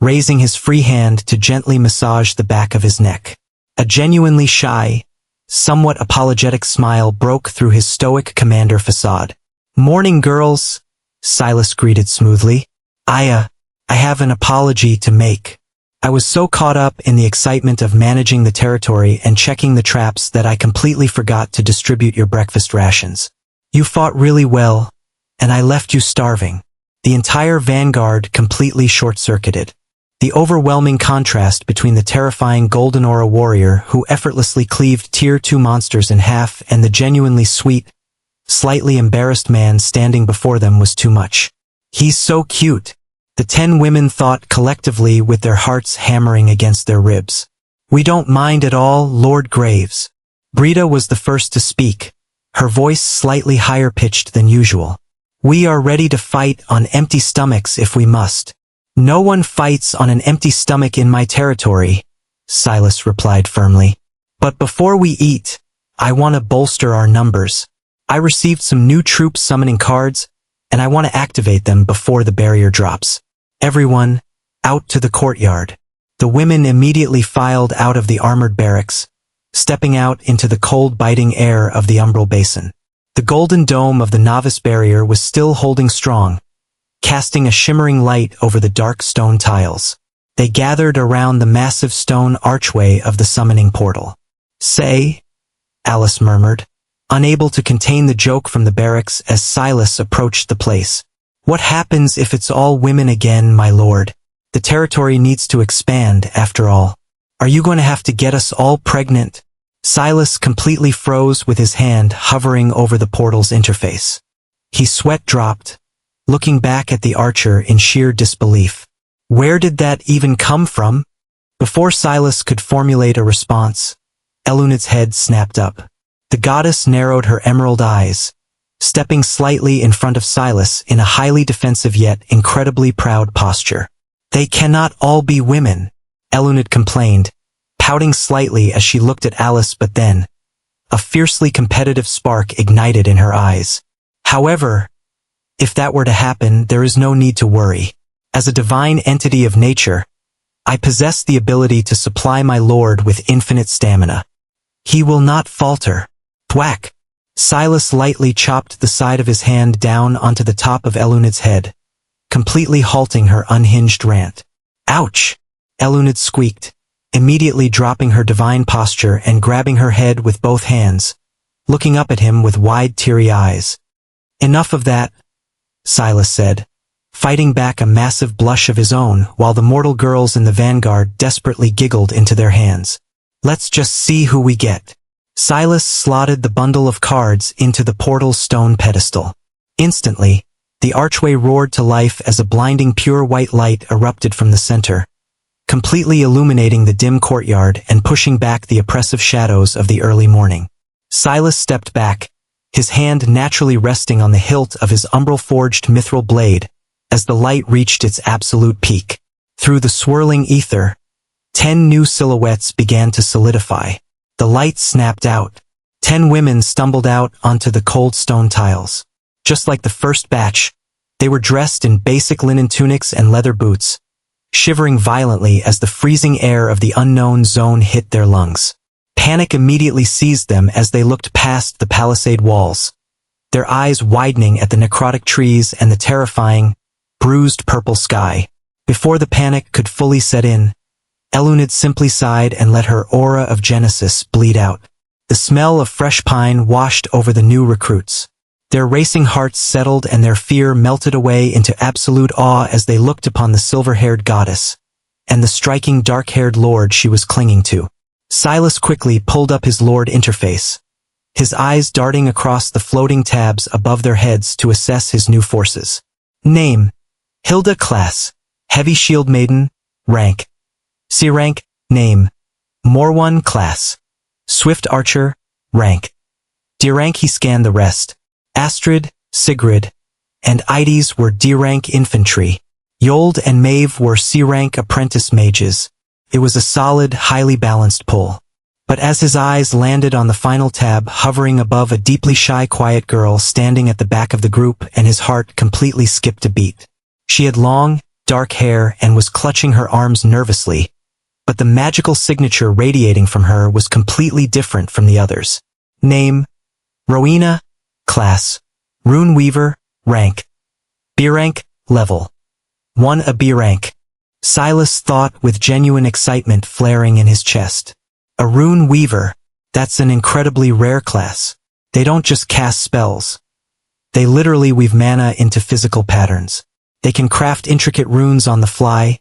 raising his free hand to gently massage the back of his neck. A genuinely shy, somewhat apologetic smile broke through his stoic commander facade. "Morning, girls," Silas greeted smoothly. I have an apology to make. I was so caught up in the excitement of managing the territory and checking the traps that I completely forgot to distribute your breakfast rations. You fought really well, and I left you starving." The entire vanguard completely short-circuited. The overwhelming contrast between the terrifying Golden Aura warrior who effortlessly cleaved Tier 2 monsters in half and the genuinely sweet, slightly embarrassed man standing before them was too much. "He's so cute," the 10 women thought collectively with their hearts hammering against their ribs. "We don't mind at all, Lord Graves." Brita was the first to speak, her voice slightly higher pitched than usual. "We are ready to fight on empty stomachs if we must." "No one fights on an empty stomach in my territory," Silas replied firmly. "But before we eat, I want to bolster our numbers. I received some new troop summoning cards, and I want to activate them before the barrier drops. Everyone, out to the courtyard." The women immediately filed out of the armored barracks, stepping out into the cold biting air of the umbral basin. The golden dome of the novice barrier was still holding strong, casting a shimmering light over the dark stone tiles. They gathered around the massive stone archway of the summoning portal. "Say," Alice murmured, unable to contain the joke from the barracks as Silas approached the place. "What happens if it's all women again, my lord? The territory needs to expand, after all. Are you going to have to get us all pregnant?" Silas completely froze with his hand hovering over the portal's interface. His sweat dropped, looking back at the archer in sheer disbelief. Where did that even come from? Before Silas could formulate a response, Eluned's head snapped up. The goddess narrowed her emerald eyes, stepping slightly in front of Silas in a highly defensive yet incredibly proud posture. "They cannot all be women," Eluned complained, pouting slightly as she looked at Alice, but then, a fiercely competitive spark ignited in her eyes. "However, if that were to happen, there is no need to worry. As a divine entity of nature, I possess the ability to supply my lord with infinite stamina. He will not falter." Thwack! Silas lightly chopped the side of his hand down onto the top of Eluned's head, completely halting her unhinged rant. "Ouch!" Eluned squeaked, immediately dropping her divine posture and grabbing her head with both hands, looking up at him with wide teary eyes. "Enough of that," Silas said, fighting back a massive blush of his own while the mortal girls in the vanguard desperately giggled into their hands. "Let's just see who we get." Silas slotted the bundle of cards into the portal's stone pedestal. Instantly, the archway roared to life as a blinding pure white light erupted from the center, completely illuminating the dim courtyard and pushing back the oppressive shadows of the early morning. Silas stepped back, his hand naturally resting on the hilt of his umbral-forged mithril blade, as the light reached its absolute peak. Through the swirling ether, 10 new silhouettes began to solidify. The light snapped out. 10 women stumbled out onto the cold stone tiles. Just like the first batch, they were dressed in basic linen tunics and leather boots, shivering violently as the freezing air of the unknown zone hit their lungs. Panic immediately seized them as they looked past the palisade walls, their eyes widening at the necrotic trees and the terrifying, bruised purple sky. Before the panic could fully set in, Eluned simply sighed and let her aura of Genesis bleed out. The smell of fresh pine washed over the new recruits. Their racing hearts settled and their fear melted away into absolute awe as they looked upon the silver-haired goddess and the striking dark-haired lord she was clinging to. Silas quickly pulled up his lord interface, his eyes darting across the floating tabs above their heads to assess his new forces. Name: Hilda. Class: Heavy Shield Maiden. Rank: C rank. Name: Morwan. Class: Swift Archer. Rank: D rank. He scanned the rest. Astrid, Sigrid, and Ides were D-rank infantry. Yold and Maeve were C-rank apprentice mages. It was a solid, highly balanced pull. But as his eyes landed on the final tab hovering above a deeply shy quiet girl standing at the back of the group, and his heart completely skipped a beat. She had long, dark hair and was clutching her arms nervously, but the magical signature radiating from her was completely different from the others. Name: Rowena. Class: Rune Weaver. Rank: B rank. Level: 1 a B rank. Silas thought with genuine excitement flaring in his chest. A Rune Weaver. That's an incredibly rare class. They don't just cast spells. They literally weave mana into physical patterns. They can craft intricate runes on the fly,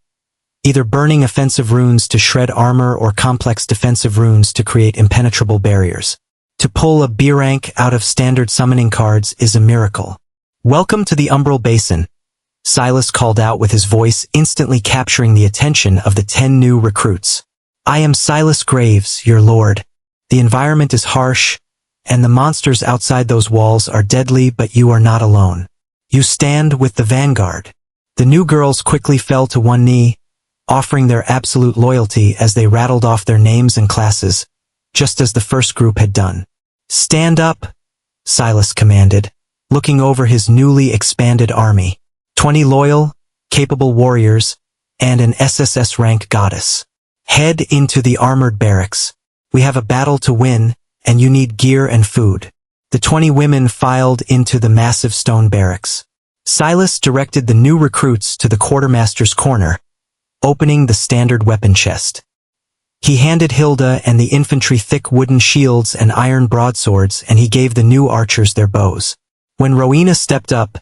either burning offensive runes to shred armor or complex defensive runes to create impenetrable barriers. To pull a B rank out of standard summoning cards is a miracle. Welcome to the Umbral Basin, Silas called out with his voice instantly capturing the attention of the 10 new recruits. I am Silas Graves, your lord. The environment is harsh, and the monsters outside those walls are deadly, but you are not alone. You stand with the vanguard. The new girls quickly fell to one knee, offering their absolute loyalty as they rattled off their names and classes, just as the first group had done. Stand up, Silas commanded, looking over his newly expanded army. 20 loyal, capable warriors, and an SSS-Rank goddess. Head into the armored barracks. We have a battle to win, and you need gear and food. The 20 women filed into the massive stone barracks. Silas directed the new recruits to the quartermaster's corner, opening the standard weapon chest. He handed Hilda and the infantry thick wooden shields and iron broadswords, and he gave the new archers their bows. When Rowena stepped up,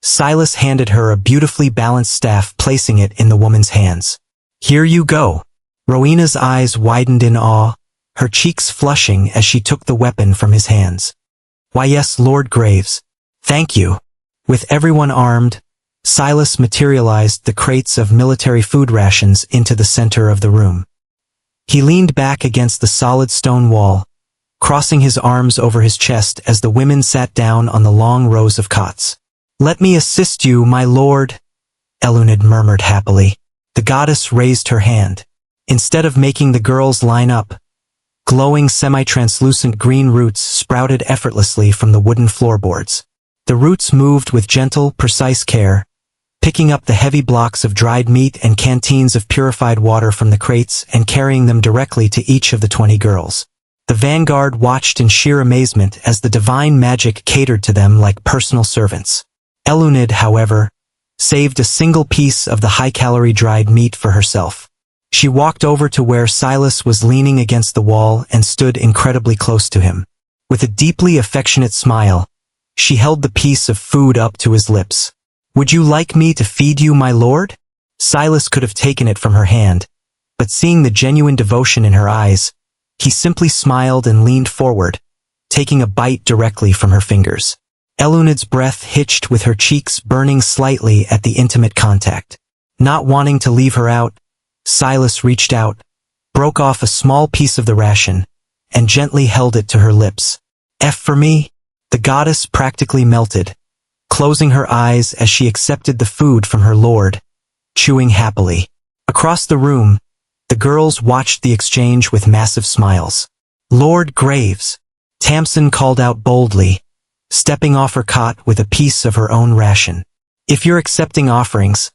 Silas handed her a beautifully balanced staff, placing it in the woman's hands. Here you go. Rowena's eyes widened in awe, her cheeks flushing as she took the weapon from his hands. Why yes, Lord Graves. Thank you. With everyone armed, Silas materialized the crates of military food rations into the center of the room. He leaned back against the solid stone wall, crossing his arms over his chest as the women sat down on the long rows of cots. Let me assist you, my lord, Eluned murmured happily. The goddess raised her hand. Instead of making the girls line up, glowing semi-translucent green roots sprouted effortlessly from the wooden floorboards. The roots moved with gentle, precise care, picking up the heavy blocks of dried meat and canteens of purified water from the crates and carrying them directly to each of the 20 girls. The vanguard watched in sheer amazement as the divine magic catered to them like personal servants. Eluned, however, saved a single piece of the high-calorie dried meat for herself. She walked over to where Silas was leaning against the wall and stood incredibly close to him. With a deeply affectionate smile, she held the piece of food up to his lips. Would you like me to feed you, my lord? Silas could have taken it from her hand, but seeing the genuine devotion in her eyes, he simply smiled and leaned forward, taking a bite directly from her fingers. Eluned's breath hitched with her cheeks burning slightly at the intimate contact. Not wanting to leave her out, Silas reached out, broke off a small piece of the ration, and gently held it to her lips. F for me? The goddess practically melted, closing her eyes as she accepted the food from her lord, chewing happily. Across the room, the girls watched the exchange with massive smiles. Lord Graves, Tamsin called out boldly, stepping off her cot with a piece of her own ration. If you're accepting offerings,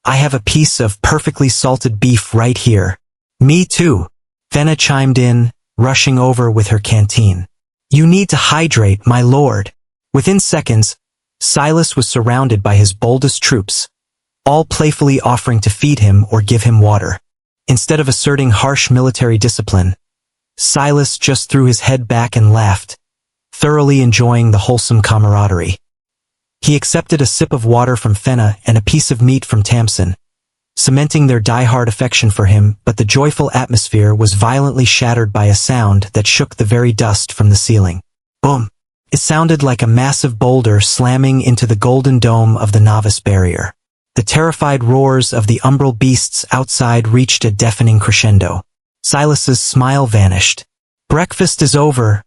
I have a piece of perfectly salted beef right here. Me too, Fenna chimed in, rushing over with her canteen. You need to hydrate, my lord. Within seconds, Silas was surrounded by his boldest troops, all playfully offering to feed him or give him water. Instead of asserting harsh military discipline, Silas just threw his head back and laughed, thoroughly enjoying the wholesome camaraderie. He accepted a sip of water from Fenna and a piece of meat from Tamsin, cementing their die-hard affection for him, but the joyful atmosphere was violently shattered by a sound that shook the very dust from the ceiling. Boom! It sounded like a massive boulder slamming into the golden dome of the novice barrier. The terrified roars of the umbral beasts outside reached a deafening crescendo. Silas's smile vanished. Breakfast is over,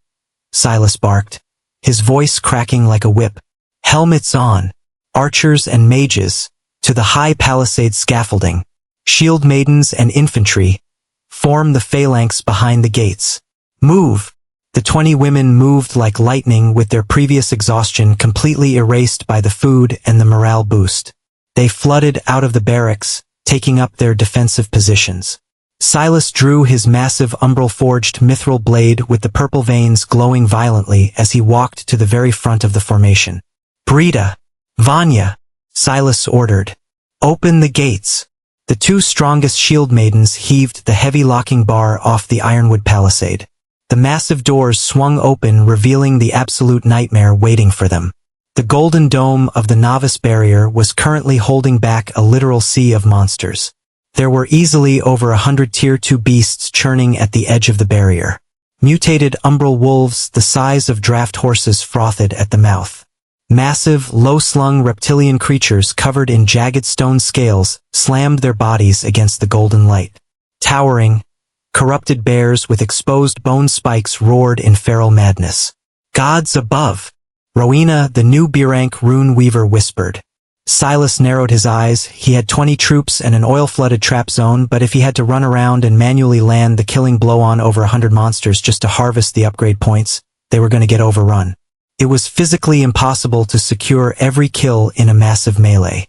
Silas barked, his voice cracking like a whip. Helmets on, archers and mages, to the high palisade scaffolding. Shield maidens and infantry, form the phalanx behind the gates. Move! The 20 women moved like lightning, with their previous exhaustion completely erased by the food and the morale boost. They flooded out of the barracks, taking up their defensive positions. Silas drew his massive umbral-forged mithril blade with the purple veins glowing violently as he walked to the very front of the formation. Brita! Vanya! Silas ordered. Open the gates! The two strongest shield maidens heaved the heavy locking bar off the ironwood palisade. The massive doors swung open, revealing the absolute nightmare waiting for them. The golden dome of the novice barrier was currently holding back a literal sea of monsters. There were easily over 100 Tier 2 beasts churning at the edge of the barrier. Mutated umbral wolves the size of draft horses frothed at the mouth. Massive, low-slung reptilian creatures covered in jagged stone scales slammed their bodies against the golden light. Towering, corrupted bears with exposed bone spikes roared in feral madness. Gods above! Rowena, the new B-rank rune weaver, whispered. Silas narrowed his eyes. He had 20 troops and an oil-flooded trap zone, but if he had to run around and manually land the killing blow on over 100 monsters just to harvest the upgrade points, they were going to get overrun. It was physically impossible to secure every kill in a massive melee.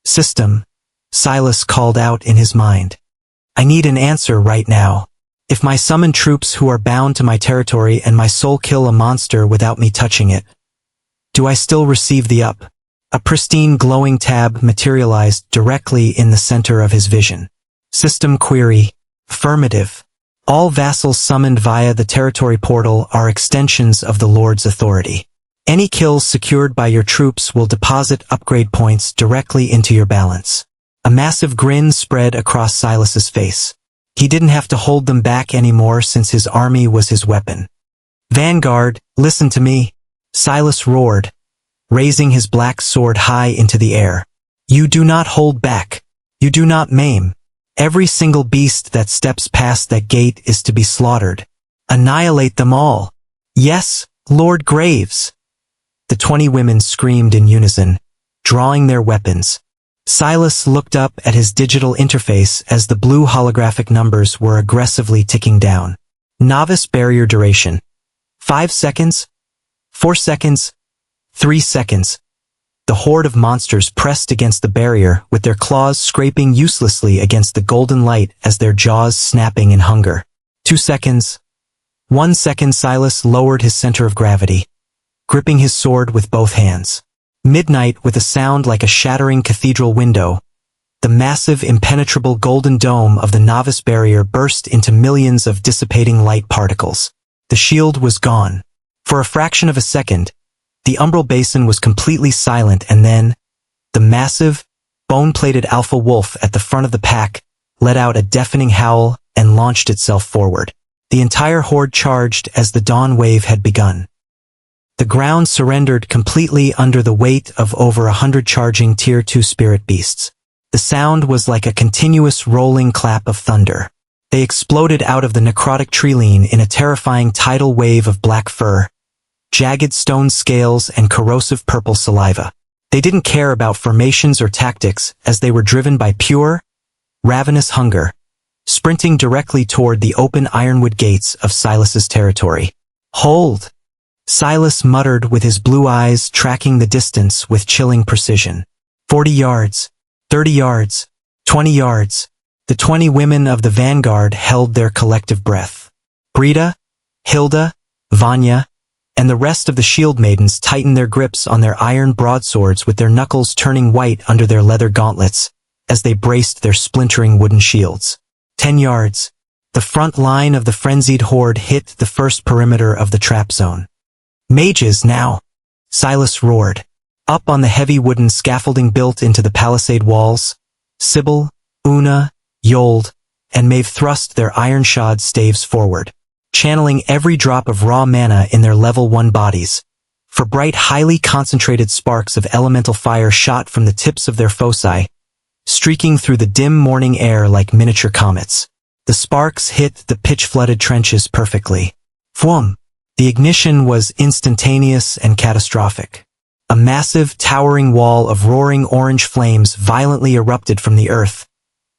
System, Silas called out in his mind. I need an answer right now. If my summoned troops who are bound to my territory and my soul kill a monster without me touching it, do I still receive the up? A pristine glowing tab materialized directly in the center of his vision. System query. Affirmative. All vassals summoned via the territory portal are extensions of the Lord's authority. Any kills secured by your troops will deposit upgrade points directly into your balance. A massive grin spread across Silas's face. He didn't have to hold them back anymore since his army was his weapon. Vanguard, listen to me, Silas roared, raising his black sword high into the air. You do not hold back. You do not maim. Every single beast that steps past that gate is to be slaughtered. Annihilate them all. Yes, Lord Graves. The 20 women screamed in unison, drawing their weapons. Silas looked up at his digital interface as the blue holographic numbers were aggressively ticking down. Novice barrier duration. 5 seconds. 4 seconds. 3 seconds. The horde of monsters pressed against the barrier, with their claws scraping uselessly against the golden light as their jaws snapping in hunger. 2 seconds. 1 second. Silas lowered his center of gravity, gripping his sword with both hands. Midnight, with a sound like a shattering cathedral window, the massive, impenetrable golden dome of the novice barrier burst into millions of dissipating light particles. The shield was gone. For a fraction of a second, the umbral basin was completely silent, and then, the massive, bone-plated alpha wolf at the front of the pack let out a deafening howl and launched itself forward. The entire horde charged as the dawn wave had begun. The ground surrendered completely under the weight of over 100 charging Tier 2 spirit beasts. The sound was like a continuous rolling clap of thunder. They exploded out of the necrotic treeline in a terrifying tidal wave of black fur, jagged stone scales, and corrosive purple saliva. They didn't care about formations or tactics, as they were driven by pure, ravenous hunger, sprinting directly toward the open ironwood gates of Silas's territory. Hold! Silas muttered, with his blue eyes tracking the distance with chilling precision. 40 yards, 30 yards, 20 yards. The 20 women of the vanguard held their collective breath. Brita, Hilda, Vanya, and the rest of the shield maidens tightened their grips on their iron broadswords, with their knuckles turning white under their leather gauntlets as they braced their splintering wooden shields. 10 yards. The front line of the frenzied horde hit the first perimeter of the trap zone. Mages now! Silas roared. Up on the heavy wooden scaffolding built into the palisade walls, Sybil, Una, Yold, and Maeve thrust their iron-shod staves forward, channeling every drop of raw mana in their level 1 bodies, for bright, highly concentrated sparks of elemental fire shot from the tips of their foci, streaking through the dim morning air like miniature comets. The sparks hit the pitch-flooded trenches perfectly. Fwum! The ignition was instantaneous and catastrophic. A massive, towering wall of roaring orange flames violently erupted from the earth,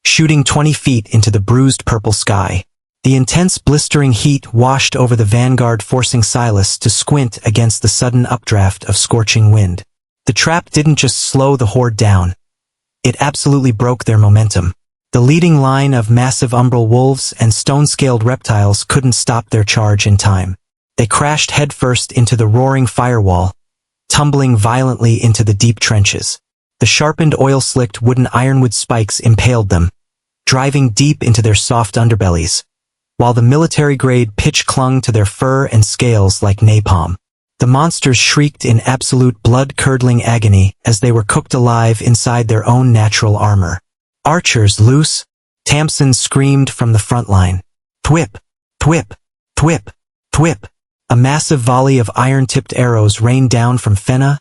shooting 20 feet into the bruised purple sky. The intense blistering heat washed over the vanguard, forcing Silas to squint against the sudden updraft of scorching wind. The trap didn't just slow the horde down. It absolutely broke their momentum. The leading line of massive umbral wolves and stone-scaled reptiles couldn't stop their charge in time. They crashed headfirst into the roaring firewall, tumbling violently into the deep trenches. The sharpened, oil-slicked wooden ironwood spikes impaled them, driving deep into their soft underbellies, while the military-grade pitch clung to their fur and scales like napalm. The monsters shrieked in absolute blood-curdling agony as they were cooked alive inside their own natural armor. "Archers, loose!" Tamsin screamed from the front line. Thwip! Thwip! Thwip! Thwip! A massive volley of iron-tipped arrows rained down from Fenna,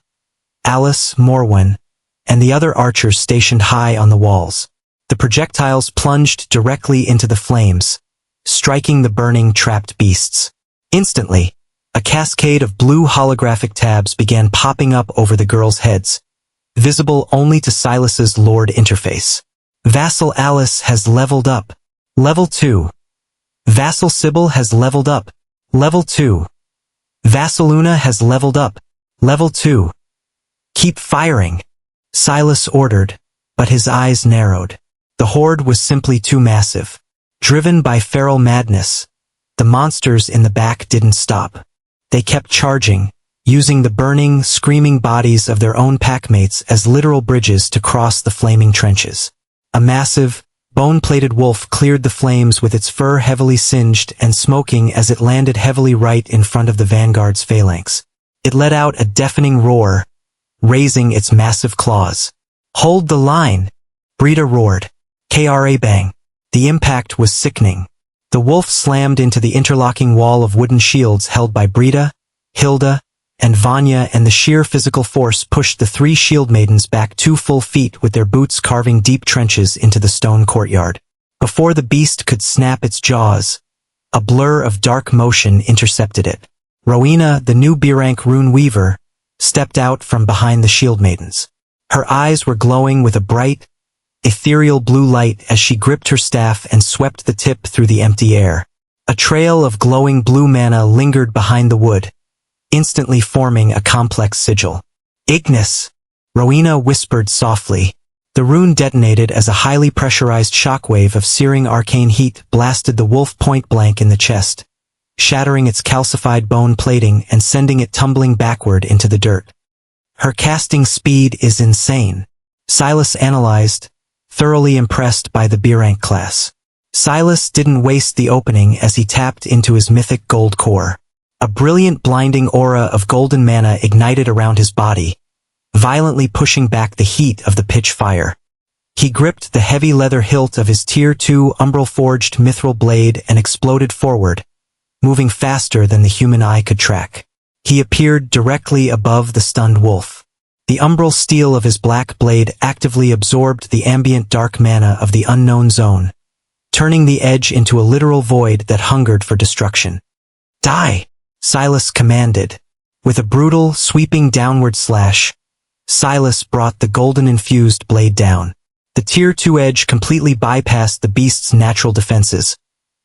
Alice, Morwen, and the other archers stationed high on the walls. The projectiles plunged directly into the flames, striking the burning, trapped beasts. Instantly, a cascade of blue holographic tabs began popping up over the girls' heads, visible only to Silas's Lord interface. Vassal Alice has leveled up. Level 2. Vassal Sybil has leveled up. Level 2. Vassal Una has leveled up. Level 2. Keep firing, Silas ordered, but his eyes narrowed. The horde was simply too massive. Driven by feral madness, the monsters in the back didn't stop. They kept charging, using the burning, screaming bodies of their own packmates as literal bridges to cross the flaming trenches. A massive, bone-plated wolf cleared the flames with its fur heavily singed and smoking as it landed heavily right in front of the vanguard's phalanx. It let out a deafening roar, raising its massive claws. "Hold the line!" Brita roared. Kra bang. The impact was sickening. The wolf slammed into the interlocking wall of wooden shields held by Brita, Hilda, and Vanya, and the sheer physical force pushed the three shield maidens back 2 full feet with their boots carving deep trenches into the stone courtyard. Before the beast could snap its jaws, a blur of dark motion intercepted it. Rowena, the new B-rank rune weaver, stepped out from behind the shield maidens. Her eyes were glowing with a bright, ethereal blue light as she gripped her staff and swept the tip through the empty air. A trail of glowing blue mana lingered behind the wood, instantly forming a complex sigil. "Ignis," Rowena whispered softly. The rune detonated as a highly pressurized shockwave of searing arcane heat blasted the wolf point blank in the chest, shattering its calcified bone plating and sending it tumbling backward into the dirt. "Her casting speed is insane," Silas analyzed, thoroughly impressed by the B-rank class. Silas didn't waste the opening as he tapped into his mythic gold core. A brilliant blinding aura of golden mana ignited around his body, violently pushing back the heat of the pitch fire. He gripped the heavy leather hilt of his Tier 2 umbral-forged mithril blade and exploded forward, moving faster than the human eye could track. He appeared directly above the stunned wolf. The umbral steel of his black blade actively absorbed the ambient dark mana of the unknown zone, turning the edge into a literal void that hungered for destruction. "Die!" Silas commanded. With a brutal, sweeping downward slash, Silas brought the golden-infused blade down. The Tier 2 edge completely bypassed the beast's natural defenses,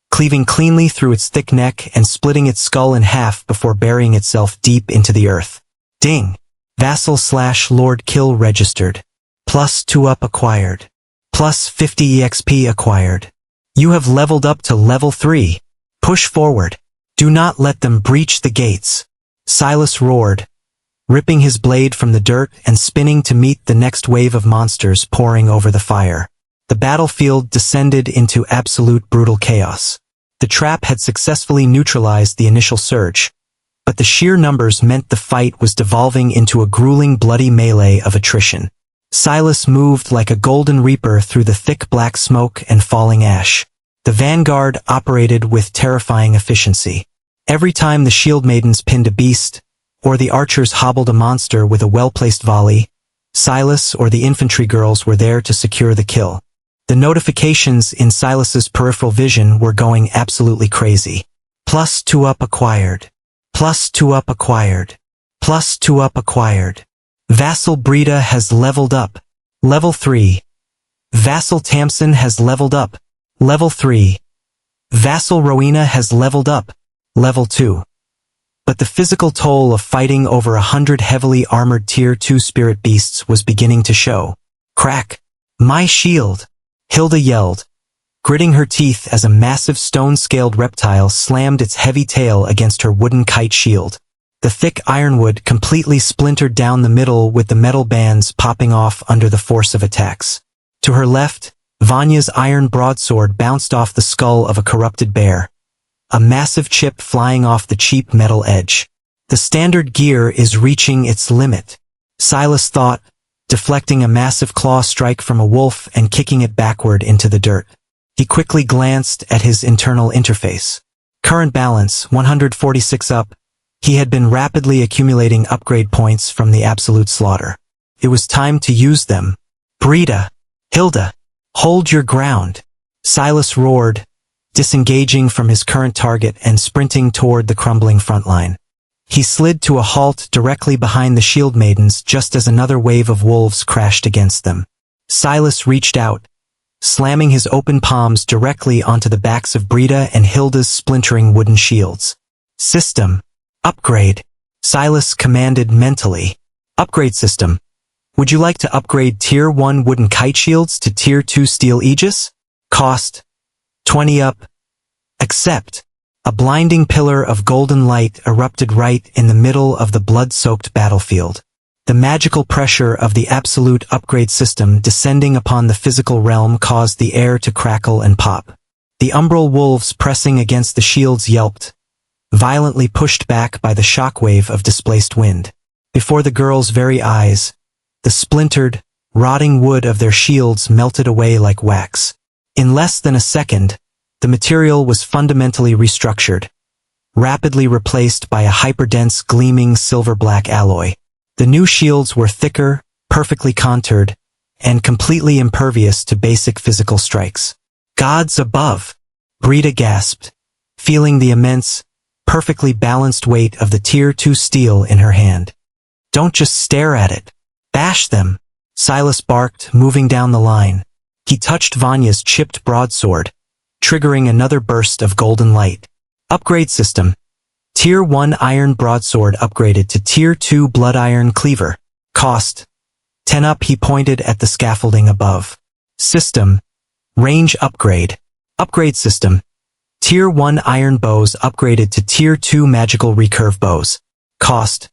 cleaving cleanly through its thick neck and splitting its skull in half before burying itself deep into the earth. Ding! Vassal/Lord kill registered. +2 up acquired. +50 EXP acquired. You have leveled up to level 3. Push forward. Do not let them breach the gates. Silas roared, ripping his blade from the dirt and spinning to meet the next wave of monsters pouring over the fire. The battlefield descended into absolute brutal chaos. The trap had successfully neutralized the initial surge, but the sheer numbers meant the fight was devolving into a grueling, bloody melee of attrition. Silas moved like a golden reaper through the thick black smoke and falling ash. The vanguard operated with terrifying efficiency. Every time the shield maidens pinned a beast, or the archers hobbled a monster with a well-placed volley, Silas or the infantry girls were there to secure the kill. The notifications in Silas's peripheral vision were going absolutely crazy. +2 up acquired. +2 up acquired. +2 up acquired. Vassal Brita has leveled up. Level 3. Vassal Tamsin has leveled up. Level 3. Vassal Rowena has leveled up. Level 2. But the physical toll of fighting over 100 heavily armored Tier 2 spirit beasts was beginning to show. Crack! My shield! Hilda yelled, gritting her teeth as a massive stone-scaled reptile slammed its heavy tail against her wooden kite shield. The thick ironwood completely splintered down the middle with the metal bands popping off under the force of attacks. To her left, Vanya's iron broadsword bounced off the skull of a corrupted bear, a massive chip flying off the cheap metal edge. The standard gear is reaching its limit, Silas thought, deflecting a massive claw strike from a wolf and kicking it backward into the dirt. He quickly glanced at his internal interface. Current balance, 146 up. He had been rapidly accumulating upgrade points from the absolute slaughter. It was time to use them. Brita! Hilda! Hold your ground! Silas roared, disengaging from his current target and sprinting toward the crumbling front line. He slid to a halt directly behind the shield maidens just as another wave of wolves crashed against them. Silas reached out, slamming his open palms directly onto the backs of Brita and Hilda's splintering wooden shields. System. Upgrade. Silas commanded mentally. Upgrade system. Would you like to upgrade Tier 1 wooden kite shields to Tier 2 steel aegis? Cost. 20 up. Accept. A blinding pillar of golden light erupted right in the middle of the blood-soaked battlefield. The magical pressure of the absolute upgrade system descending upon the physical realm caused the air to crackle and pop. The umbral wolves pressing against the shields yelped, violently pushed back by the shockwave of displaced wind. Before the girls' very eyes, the splintered, rotting wood of their shields melted away like wax. In less than a second, the material was fundamentally restructured, rapidly replaced by a hyperdense gleaming silver-black alloy. The new shields were thicker, perfectly contoured, and completely impervious to basic physical strikes. Gods above! Brita gasped, feeling the immense, perfectly balanced weight of the Tier 2 steel in her hand. Don't just stare at it. Bash them! Silas barked, moving down the line. He touched Vanya's chipped broadsword, triggering another burst of golden light. Upgrade system. Tier 1 iron broadsword upgraded to Tier 2 blood iron cleaver. Cost. 10 up. He pointed at the scaffolding above. System. Range upgrade. Upgrade system. Tier 1 iron bows upgraded to Tier 2 magical recurve bows. Cost.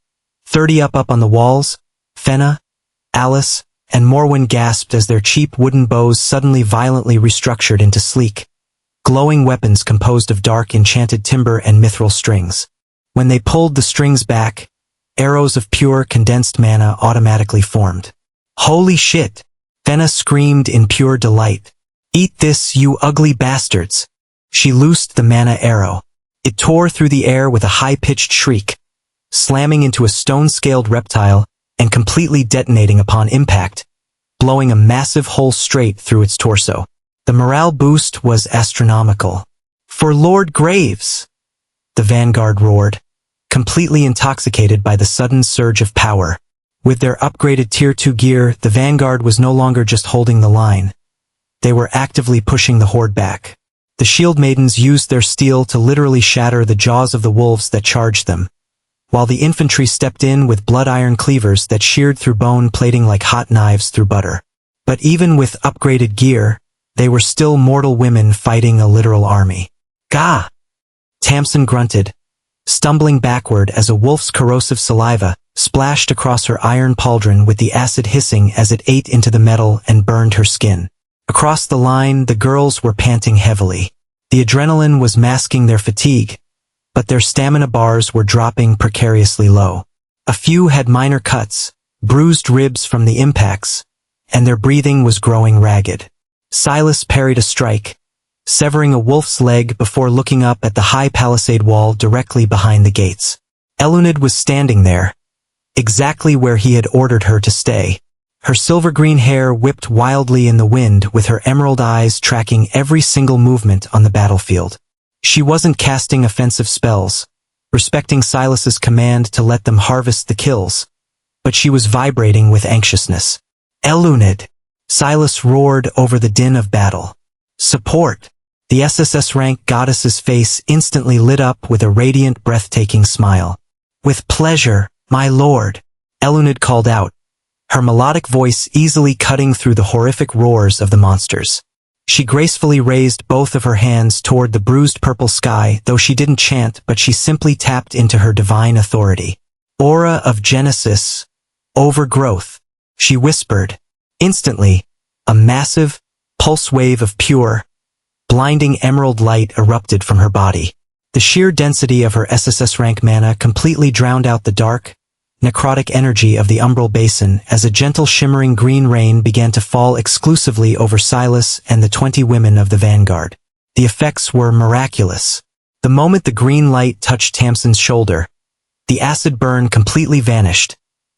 30 up on the walls. Fenna, Alice, and Morwen gasped as their cheap wooden bows suddenly violently restructured into sleek, glowing weapons composed of dark enchanted timber and mithril strings. When they pulled the strings back, arrows of pure condensed mana automatically formed. Holy shit! Fenna screamed in pure delight. Eat this, you ugly bastards! She loosed the mana arrow. It tore through the air with a high-pitched shriek, slamming into a stone-scaled reptile and completely detonating upon impact, blowing a massive hole straight through its torso. The morale boost was astronomical. For Lord Graves! The vanguard roared, completely intoxicated by the sudden surge of power. With their upgraded Tier 2 gear, the vanguard was no longer just holding the line. They were actively pushing the horde back. The shield maidens used their steel to literally shatter the jaws of the wolves that charged them, while the infantry stepped in with blood iron cleavers that sheared through bone plating like hot knives through butter. But even with upgraded gear, they were still mortal women fighting a literal army. Gah! Tamsin grunted, stumbling backward as a wolf's corrosive saliva splashed across her iron pauldron with the acid hissing as it ate into the metal and burned her skin. Across the line, the girls were panting heavily. The adrenaline was masking their fatigue, but their stamina bars were dropping precariously low. A few had minor cuts, bruised ribs from the impacts, and their breathing was growing ragged. Silas parried a strike, severing a wolf's leg before looking up at the high palisade wall directly behind the gates. Eluned was standing there, exactly where he had ordered her to stay. Her silver-green hair whipped wildly in the wind with her emerald eyes tracking every single movement on the battlefield. She wasn't casting offensive spells, respecting Silas's command to let them harvest the kills, but she was vibrating with anxiousness. Eluned! Silas roared over the din of battle. Support! The SSS-Rank goddess's face instantly lit up with a radiant, breathtaking smile. "With pleasure, my lord," Elunid called out, her melodic voice easily cutting through the horrific roars of the monsters. She gracefully raised both of her hands toward the bruised purple sky, though she didn't chant, but she simply tapped into her divine authority. "Aura of Genesis, overgrowth," she whispered. Instantly, a massive, pulse wave of pure, blinding emerald light erupted from her body. The sheer density of her SSS-Rank mana completely drowned out the dark, necrotic energy of the umbral basin as a gentle shimmering green rain began to fall exclusively over Silas and the 20 women of the vanguard. The effects were miraculous. The moment the green light touched Tamsin's shoulder, the acid burn completely vanished,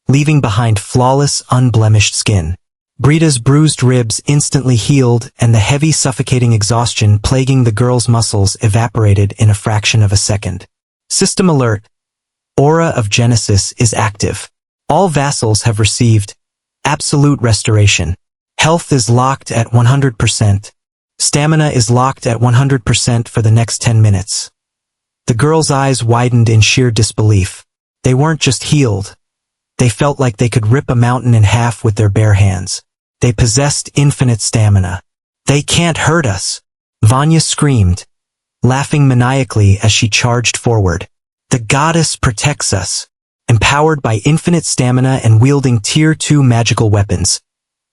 leaving behind flawless, unblemished skin. Brida's bruised ribs instantly healed, and the heavy, suffocating exhaustion plaguing the girl's muscles evaporated in a fraction of a second. System alert. Aura of Genesis is active. All vassals have received absolute restoration. Health is locked at 100%. Stamina is locked at 100% for the next 10 minutes. The girl's eyes widened in sheer disbelief. They weren't just healed. They felt like they could rip a mountain in half with their bare hands. They possessed infinite stamina. "They can't hurt us," Vanya screamed, laughing maniacally as she charged forward. "The goddess protects us." Empowered by infinite stamina and wielding Tier 2 magical weapons,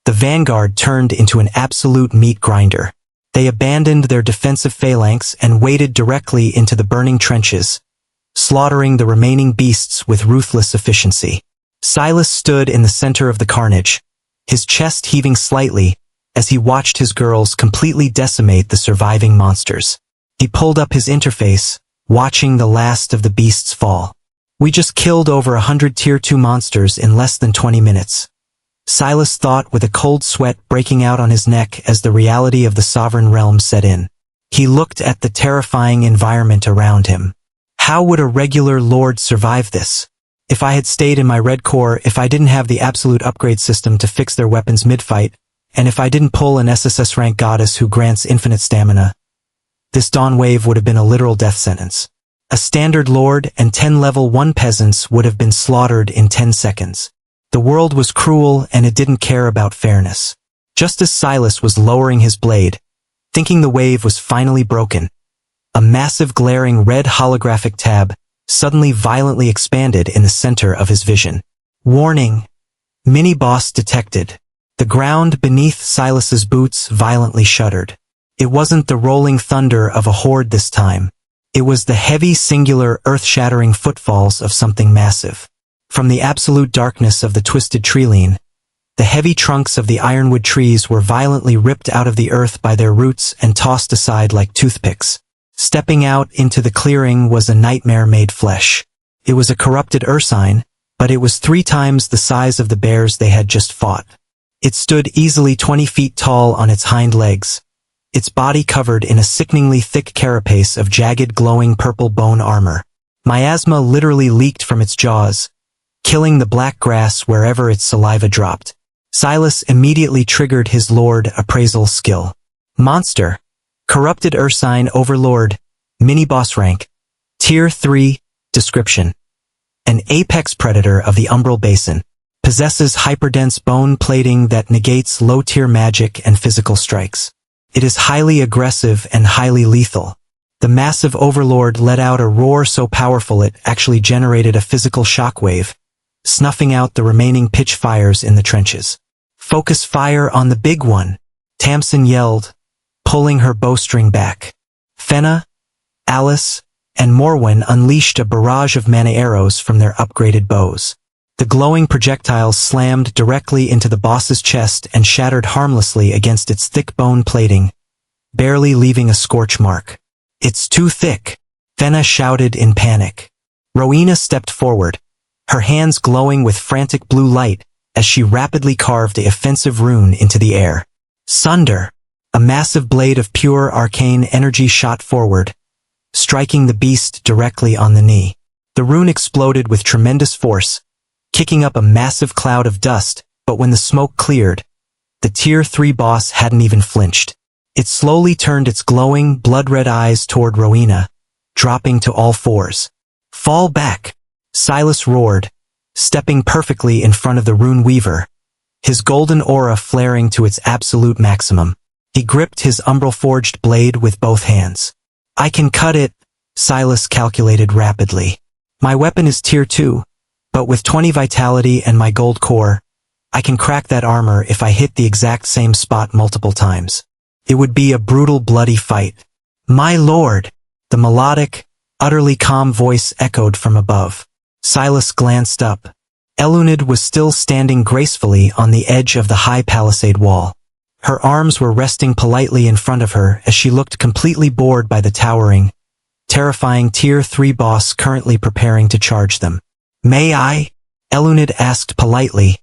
the vanguard turned into an absolute meat grinder. They abandoned their defensive phalanx and waded directly into the burning trenches, slaughtering the remaining beasts with ruthless efficiency. Silas stood in the center of the carnage, his chest heaving slightly as he watched his girls completely decimate the surviving monsters. He pulled up his interface, watching the last of the beasts fall. "We just killed over 100 Tier 2 monsters in less than 20 minutes. Silas thought with a cold sweat breaking out on his neck as the reality of the sovereign realm set in. He looked at the terrifying environment around him. How would a regular lord survive this? If I had stayed in my red core, if I didn't have the absolute upgrade system to fix their weapons mid-fight, and if I didn't pull an SSS-Rank goddess who grants infinite stamina, this dawn wave would have been a literal death sentence. A standard lord and 10 level 1 peasants would have been slaughtered in 10 seconds. The world was cruel and it didn't care about fairness. Just as Silas was lowering his blade, thinking the wave was finally broken, a massive glaring red holographic tab suddenly violently expanded in the center of his vision. "Warning! Mini-boss detected." The ground beneath Silas's boots violently shuddered. It wasn't the rolling thunder of a horde this time. It was the heavy, singular, earth-shattering footfalls of something massive. From the absolute darkness of the twisted treeline, the heavy trunks of the ironwood trees were violently ripped out of the earth by their roots and tossed aside like toothpicks. Stepping out into the clearing was a nightmare made flesh. It was a corrupted ursine, but it was 3 times the size of the bears they had just fought. It stood easily 20 feet tall on its hind legs, its body covered in a sickeningly thick carapace of jagged glowing purple bone armor. Miasma literally leaked from its jaws, killing the black grass wherever its saliva dropped. Silas immediately triggered his lord appraisal skill. Monster. Corrupted Ursine Overlord, Mini-Boss Rank, Tier 3, Description. An apex predator of the Umbral Basin, possesses hyperdense bone plating that negates low-tier magic and physical strikes. It is highly aggressive and highly lethal. The massive Overlord let out a roar so powerful it actually generated a physical shockwave, snuffing out the remaining pitch fires in the trenches. "Focus fire on the big one," Tamsin yelled, pulling her bowstring back. Fenna, Alice, and Morwen unleashed a barrage of mana arrows from their upgraded bows. The glowing projectiles slammed directly into the boss's chest and shattered harmlessly against its thick bone plating, barely leaving a scorch mark. "It's too thick," Fenna shouted in panic. Rowena stepped forward, her hands glowing with frantic blue light as she rapidly carved a offensive rune into the air. Sunder! A massive blade of pure arcane energy shot forward, striking the beast directly on the knee. The rune exploded with tremendous force, kicking up a massive cloud of dust, but when the smoke cleared, the Tier 3 boss hadn't even flinched. It slowly turned its glowing, blood-red eyes toward Rowena, dropping to all fours. "Fall back!" Silas roared, stepping perfectly in front of the Rune Weaver, his golden aura flaring to its absolute maximum. He gripped his umbral-forged blade with both hands. "I can cut it," Silas calculated rapidly. "My weapon is tier 2, but with 20 vitality and my gold core, I can crack that armor if I hit the exact same spot multiple times. It would be a brutal, bloody fight." "My lord!" The melodic, utterly calm voice echoed from above. Silas glanced up. Eluned was still standing gracefully on the edge of the high palisade wall. Her arms were resting politely in front of her as she looked completely bored by the towering, terrifying tier 3 boss currently preparing to charge them. "May I?" Eluned asked politely,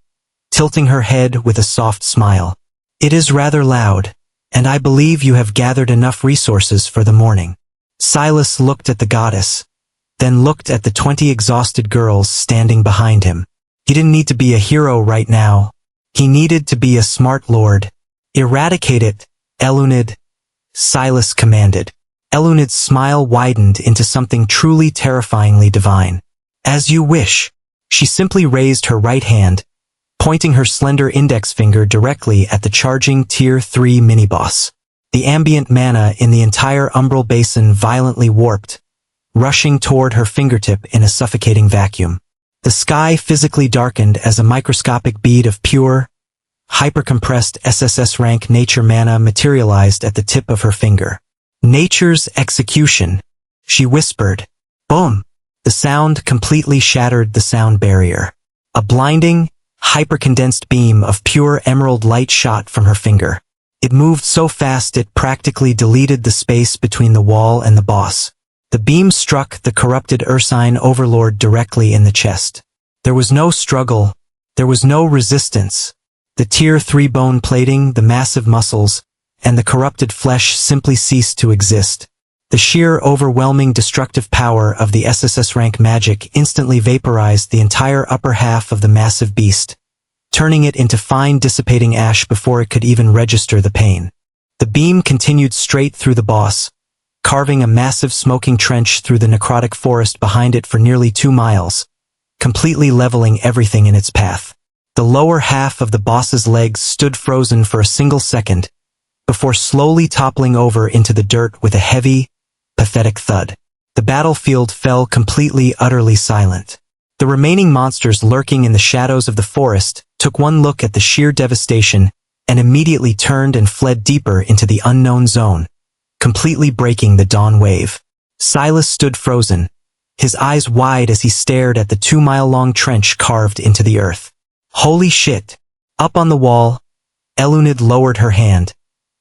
tilting her head with a soft smile. "It is rather loud, and I believe you have gathered enough resources for the morning." Silas looked at the goddess, then looked at the 20 exhausted girls standing behind him. He didn't need to be a hero right now. He needed to be a smart lord. "Eradicate it, Eluned," Silas commanded. Eluned's smile widened into something truly terrifyingly divine. "As you wish." She simply raised her right hand, pointing her slender index finger directly at the charging tier 3 mini-boss. The ambient mana in the entire umbral basin violently warped, rushing toward her fingertip in a suffocating vacuum. The sky physically darkened as a microscopic bead of pure, hyper-compressed SSS-Rank nature mana materialized at the tip of her finger. "Nature's execution," she whispered. Boom! The sound completely shattered the sound barrier. A blinding, hyper-condensed beam of pure emerald light shot from her finger. It moved so fast it practically deleted the space between the wall and the boss. The beam struck the corrupted Ursine overlord directly in the chest. There was no struggle. There was no resistance. The tier 3 bone plating, the massive muscles, and the corrupted flesh simply ceased to exist. The sheer overwhelming destructive power of the SSS-Rank magic instantly vaporized the entire upper half of the massive beast, turning it into fine dissipating ash before it could even register the pain. The beam continued straight through the boss, carving a massive smoking trench through the necrotic forest behind it for nearly 2 miles, completely leveling everything in its path. The lower half of the boss's legs stood frozen for a single second, before slowly toppling over into the dirt with a heavy, pathetic thud. The battlefield fell completely, utterly silent. The remaining monsters lurking in the shadows of the forest took one look at the sheer devastation and immediately turned and fled deeper into the unknown zone, completely breaking the dawn wave. Silas stood frozen, his eyes wide as he stared at the 2-mile-long trench carved into the earth. Holy shit! Up on the wall, Eluned lowered her hand,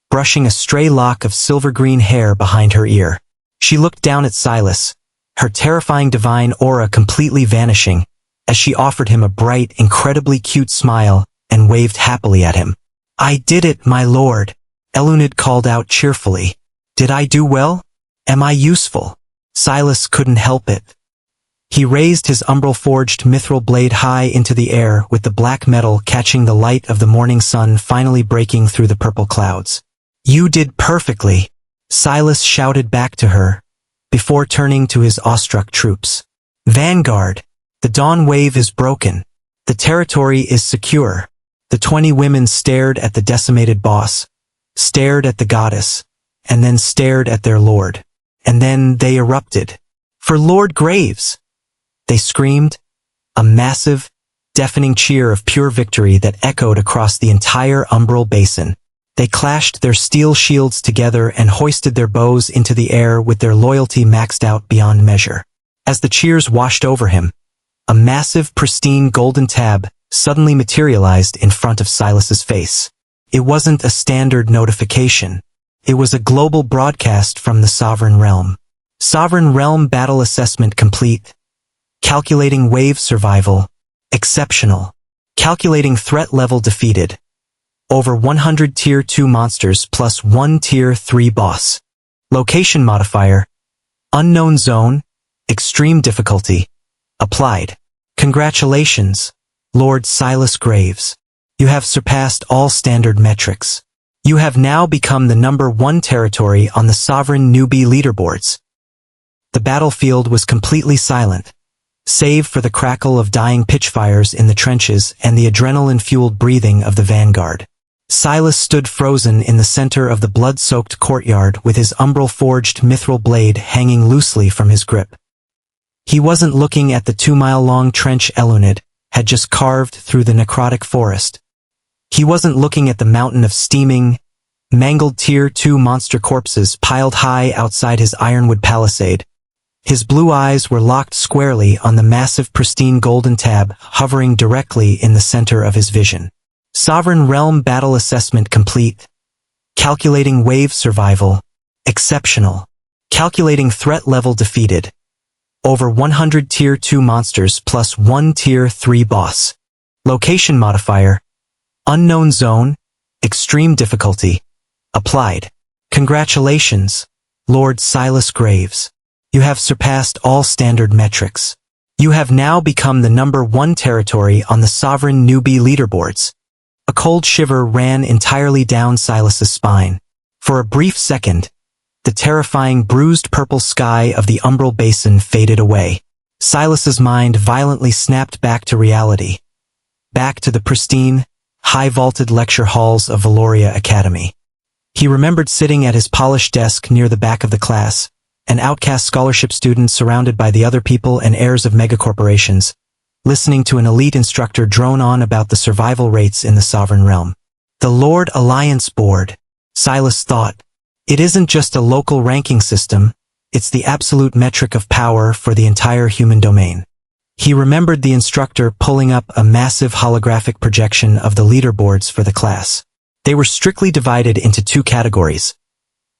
brushing a stray lock of silver-green hair behind her ear. She looked down at Silas, her terrifying divine aura completely vanishing, as she offered him a bright, incredibly cute smile and waved happily at him. "I did it, my lord," Eluned called out cheerfully. "Did I do well? Am I useful?" Silas couldn't help it. He raised his umbral-forged mithril blade high into the air with the black metal catching the light of the morning sun finally breaking through the purple clouds. "You did perfectly," Silas shouted back to her, before turning to his awestruck troops. "Vanguard! The dawn wave is broken. The territory is secure." The 20 women stared at the decimated boss, stared at the goddess, and then stared at their lord. And then they erupted. "For Lord Graves!" they screamed, a massive, deafening cheer of pure victory that echoed across the entire umbral basin. They clashed their steel shields together and hoisted their bows into the air with their loyalty maxed out beyond measure. As the cheers washed over him, a massive, pristine golden tab suddenly materialized in front of Silas's face. It wasn't a standard notification. It was a global broadcast from the Sovereign Realm. Sovereign Realm battle assessment complete. Calculating wave survival. Exceptional. Calculating threat level defeated. Over 100 tier 2 monsters plus 1 tier 3 boss. Location modifier. Unknown zone. Extreme difficulty. Applied. Congratulations, Lord Silas Graves. You have surpassed all standard metrics. You have now become the #1 territory on the sovereign newbie leaderboards. The battlefield was completely silent, save for the crackle of dying pitchfires in the trenches and the adrenaline-fueled breathing of the vanguard. Silas stood frozen in the center of the blood-soaked courtyard with his umbral-forged mithril blade hanging loosely from his grip. He wasn't looking at the 2-mile-long trench Elunid had just carved through the necrotic forest. He wasn't looking at the mountain of steaming, mangled Tier 2 monster corpses piled high outside his ironwood palisade. His blue eyes were locked squarely on the massive pristine golden tab hovering directly in the center of his vision. Sovereign Realm Battle Assessment complete. Calculating wave survival. Exceptional. Calculating threat level defeated. Over 100 Tier 2 monsters plus 1 Tier 3 boss. Location modifier. Unknown zone. Extreme difficulty. Applied. Congratulations, Lord Silas Graves. You have surpassed all standard metrics. You have now become the #1 territory on the sovereign newbie leaderboards. A cold shiver ran entirely down Silas's spine. For a brief second, the terrifying bruised purple sky of the umbral basin faded away. Silas's mind violently snapped back to reality. Back to the pristine, high-vaulted lecture halls of Valoria Academy. He remembered sitting at his polished desk near the back of the class, an outcast scholarship student surrounded by the other people and heirs of megacorporations, listening to an elite instructor drone on about the survival rates in the sovereign realm. The Lord Alliance Board, Silas thought. It isn't just a local ranking system, it's the absolute metric of power for the entire human domain. He remembered the instructor pulling up a massive holographic projection of the leaderboards for the class. They were strictly divided into 2 categories.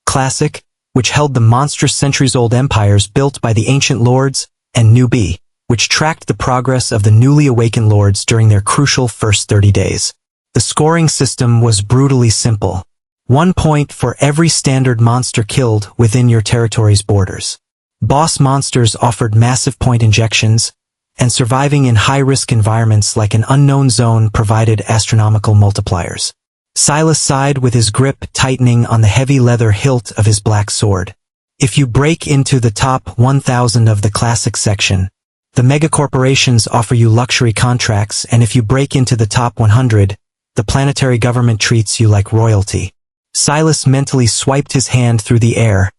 Classic, which held the monstrous centuries-old empires built by the ancient lords, and Newbie, which tracked the progress of the newly awakened lords during their crucial first 30 days. The scoring system was brutally simple. 1 point for every standard monster killed within your territory's borders. Boss monsters offered massive point injections, and surviving in high-risk environments like an unknown zone provided astronomical multipliers. Silas sighed with his grip tightening on the heavy leather hilt of his black sword. If you break into the top 1,000 of the classic section, the megacorporations offer you luxury contracts, and if you break into the top 100, the planetary government treats you like royalty. Silas mentally swiped his hand through the air,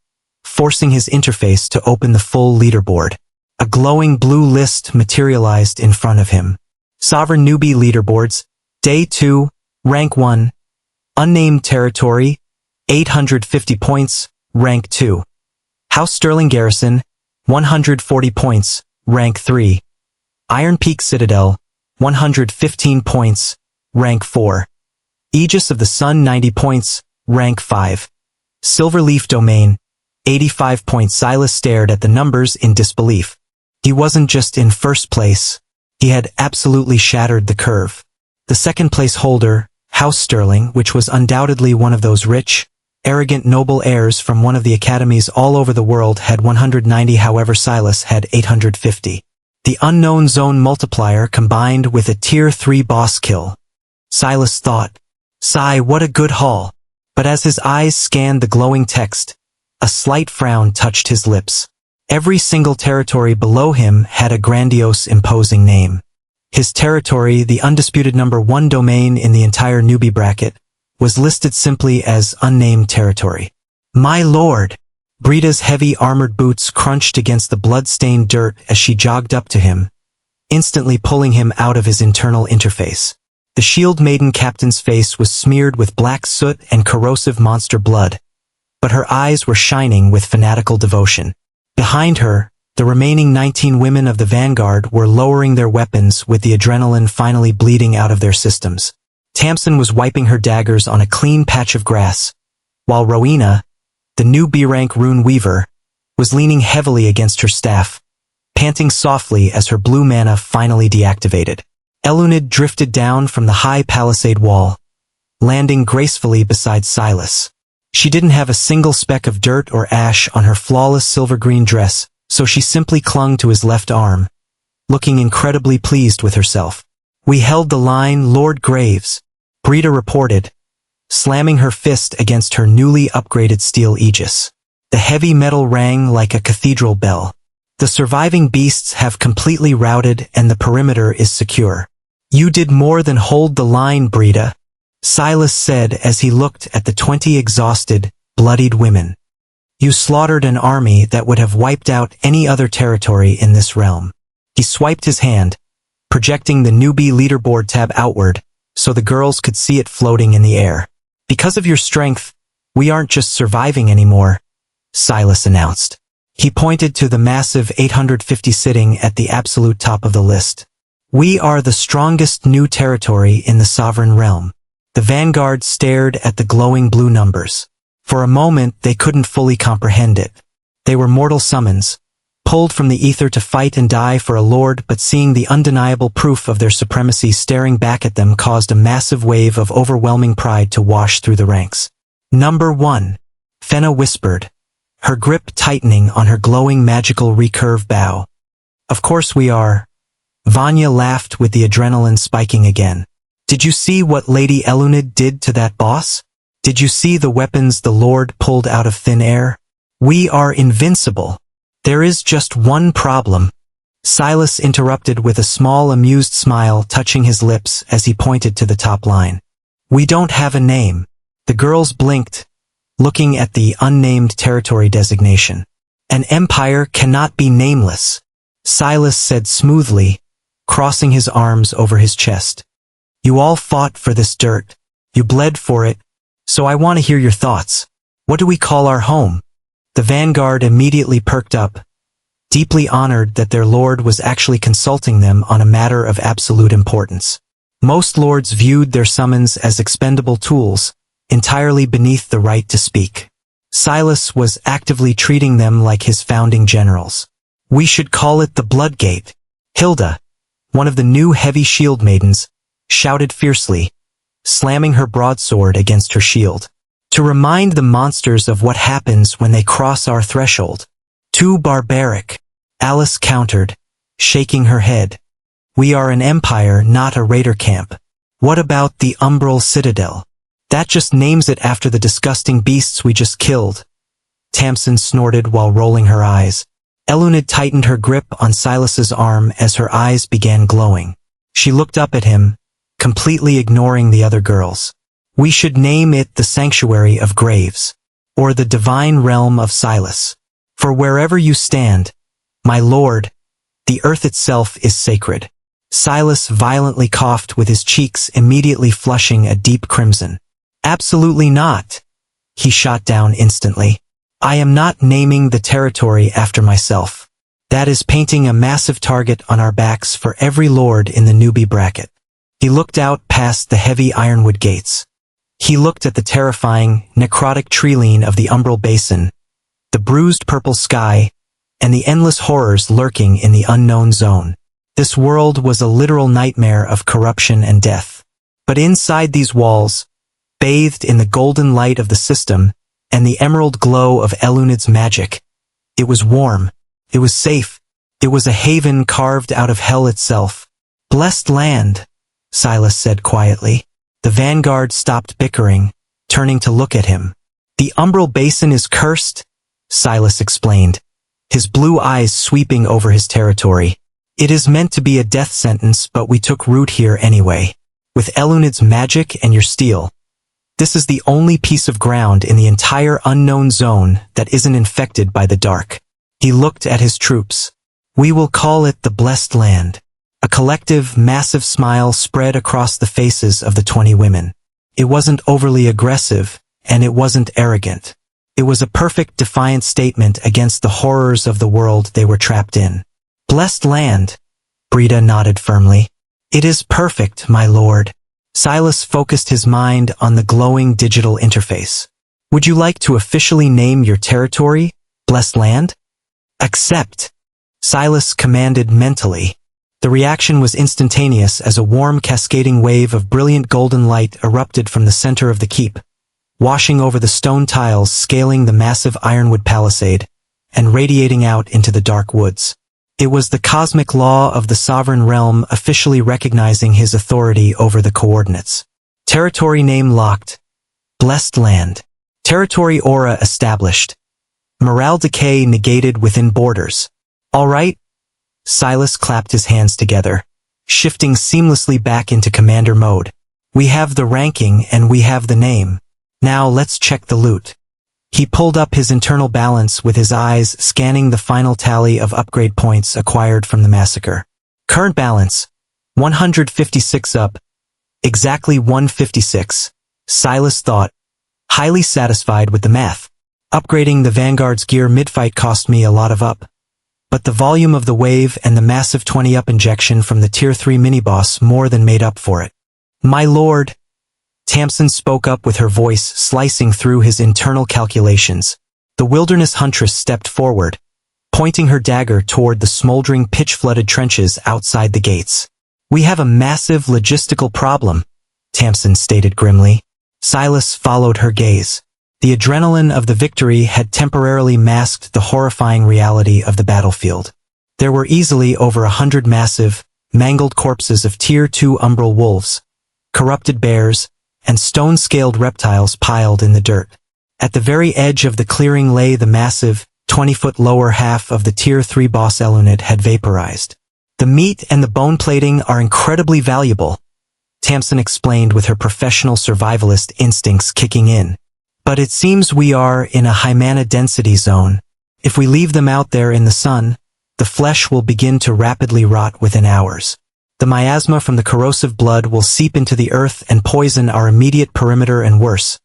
forcing his interface to open the full leaderboard. A glowing blue list materialized in front of him. Sovereign Newbie Leaderboards, Day 2, Rank 1. Unnamed Territory, 850 points, Rank 2. House Sterling Garrison, 140 points, Rank 3. Iron Peak Citadel, 115 points, Rank 4. Aegis of the Sun 90 points, Rank 5. Silverleaf Domain, 85 points. Silas stared at the numbers in disbelief. He wasn't just in first place, he had absolutely shattered the curve. The second place holder, House Sterling, which was undoubtedly one of those rich, arrogant noble heirs from one of the academies all over the world, had 190. However, Silas had 850. The unknown zone multiplier combined with a Tier 3 boss kill. Silas thought, "Sigh, what a good haul." But as his eyes scanned the glowing text, a slight frown touched his lips. Every single territory below him had a grandiose, imposing name. His territory, the undisputed #1 domain in the entire newbie bracket, was listed simply as Unnamed Territory. "My lord!" Brida's heavy armored boots crunched against the blood-stained dirt as she jogged up to him, instantly pulling him out of his internal interface. The Shield Maiden captain's face was smeared with black soot and corrosive monster blood, but her eyes were shining with fanatical devotion. Behind her, the remaining 19 women of the vanguard were lowering their weapons with the adrenaline finally bleeding out of their systems. Tamsin was wiping her daggers on a clean patch of grass, while Rowena, the new B-rank rune weaver, was leaning heavily against her staff, panting softly as her blue mana finally deactivated. Elunid drifted down from the high palisade wall, landing gracefully beside Silas. She didn't have a single speck of dirt or ash on her flawless silver-green dress, so she simply clung to his left arm, looking incredibly pleased with herself. "We held the line, Lord Graves," Brita reported, slamming her fist against her newly upgraded steel aegis. The heavy metal rang like a cathedral bell. The surviving beasts have completely routed and the perimeter is secure. You did more than hold the line, Brita, Silas said as he looked at the 20 exhausted, bloodied women. You slaughtered an army that would have wiped out any other territory in this realm. He swiped his hand, projecting the newbie leaderboard tab outward so the girls could see it floating in the air. Because of your strength, we aren't just surviving anymore, Silas announced. He pointed to the massive 850 sitting at the absolute top of the list. We are the strongest new territory in the sovereign realm. The vanguard stared at the glowing blue numbers. For a moment, they couldn't fully comprehend it. They were mortal summons, pulled from the ether to fight and die for a lord, but seeing the undeniable proof of their supremacy staring back at them caused a massive wave of overwhelming pride to wash through the ranks. Number 1. Fenna whispered, her grip tightening on her glowing magical recurve bow. Of course we are. Vanya laughed with the adrenaline spiking again. Did you see what Lady Elunid did to that boss? Did you see the weapons the Lord pulled out of thin air? We are invincible. There is just one problem. Silas interrupted with a small amused smile touching his lips as he pointed to the top line. We don't have a name. The girls blinked, looking at the unnamed territory designation. An empire cannot be nameless, Silas said smoothly, crossing his arms over his chest. You all fought for this dirt. You bled for it. So I want to hear your thoughts. What do we call our home? The vanguard immediately perked up, deeply honored that their lord was actually consulting them on a matter of absolute importance. Most lords viewed their summons as expendable tools, entirely beneath the right to speak. Silas was actively treating them like his founding generals. We should call it the Bloodgate. Hilda, one of the new heavy shield maidens, shouted fiercely, slamming her broadsword against her shield. To remind the monsters of what happens when they cross our threshold. Too barbaric, Alice countered, shaking her head. We are an empire, not a raider camp. What about the Umbral Citadel? That just names it after the disgusting beasts we just killed. Tamsin snorted while rolling her eyes. Elunid tightened her grip on Silas's arm as her eyes began glowing. She looked up at him, completely ignoring the other girls. We should name it the Sanctuary of Graves, or the Divine Realm of Silas. For wherever you stand, my lord, the earth itself is sacred. Silas violently coughed with his cheeks immediately flushing a deep crimson. Absolutely not, he shot down instantly. I am not naming the territory after myself. That is painting a massive target on our backs for every lord in the newbie bracket. He looked out past the heavy ironwood gates. He looked at the terrifying, necrotic treeline of the Umbral Basin, the bruised purple sky, and the endless horrors lurking in the unknown zone. This world was a literal nightmare of corruption and death. But inside these walls, bathed in the golden light of the system and the emerald glow of Elunid's magic, it was warm, it was safe, it was a haven carved out of hell itself. Blessed land, Silas said quietly. The vanguard stopped bickering, turning to look at him. The Umbral Basin is cursed, Silas explained, his blue eyes sweeping over his territory. It is meant to be a death sentence, but we took root here anyway. With Elunid's magic and your steel. This is the only piece of ground in the entire unknown zone that isn't infected by the dark. He looked at his troops. We will call it the Blessed Land. A collective, massive smile spread across the faces of the 20 women. It wasn't overly aggressive, and it wasn't arrogant. It was a perfect defiant statement against the horrors of the world they were trapped in. Blessed land, Brita nodded firmly. It is perfect, my lord. Silas focused his mind on the glowing digital interface. Would you like to officially name your territory, Blessed Land? Accept, Silas commanded mentally. The reaction was instantaneous as a warm cascading wave of brilliant golden light erupted from the center of the keep, washing over the stone tiles scaling the massive ironwood palisade, and radiating out into the dark woods. It was the cosmic law of the sovereign realm officially recognizing his authority over the coordinates. Territory name locked, Blessed land. Territory aura established. Morale decay negated within borders. All right? Silas clapped his hands together, shifting seamlessly back into commander mode. We have the ranking and we have the name. Now let's check the loot. He pulled up his internal balance with his eyes scanning the final tally of upgrade points acquired from the massacre. Current balance, 156 up. Exactly 156, Silas thought, highly satisfied with the math. Upgrading the Vanguard's gear mid-fight cost me a lot of up. But the volume of the wave and the massive 20-up injection from the Tier 3 mini-boss more than made up for it. My lord, Tamsin spoke up with her voice slicing through his internal calculations. The wilderness huntress stepped forward, pointing her dagger toward the smoldering pitch-flooded trenches outside the gates. We have a massive logistical problem, Tamsin stated grimly. Silas followed her gaze. The adrenaline of the victory had temporarily masked the horrifying reality of the battlefield. There were easily over 100 massive, mangled corpses of Tier 2 umbral wolves, corrupted bears, and stone-scaled reptiles piled in the dirt. At the very edge of the clearing lay the massive, 20-foot lower half of the Tier 3 boss Elunid had vaporized. The meat and the bone plating are incredibly valuable, Tamsin explained with her professional survivalist instincts kicking in. But it seems we are in a high mana density zone. If we leave them out there in the sun, the flesh will begin to rapidly rot within hours. The miasma from the corrosive blood will seep into the earth and poison our immediate perimeter and worse.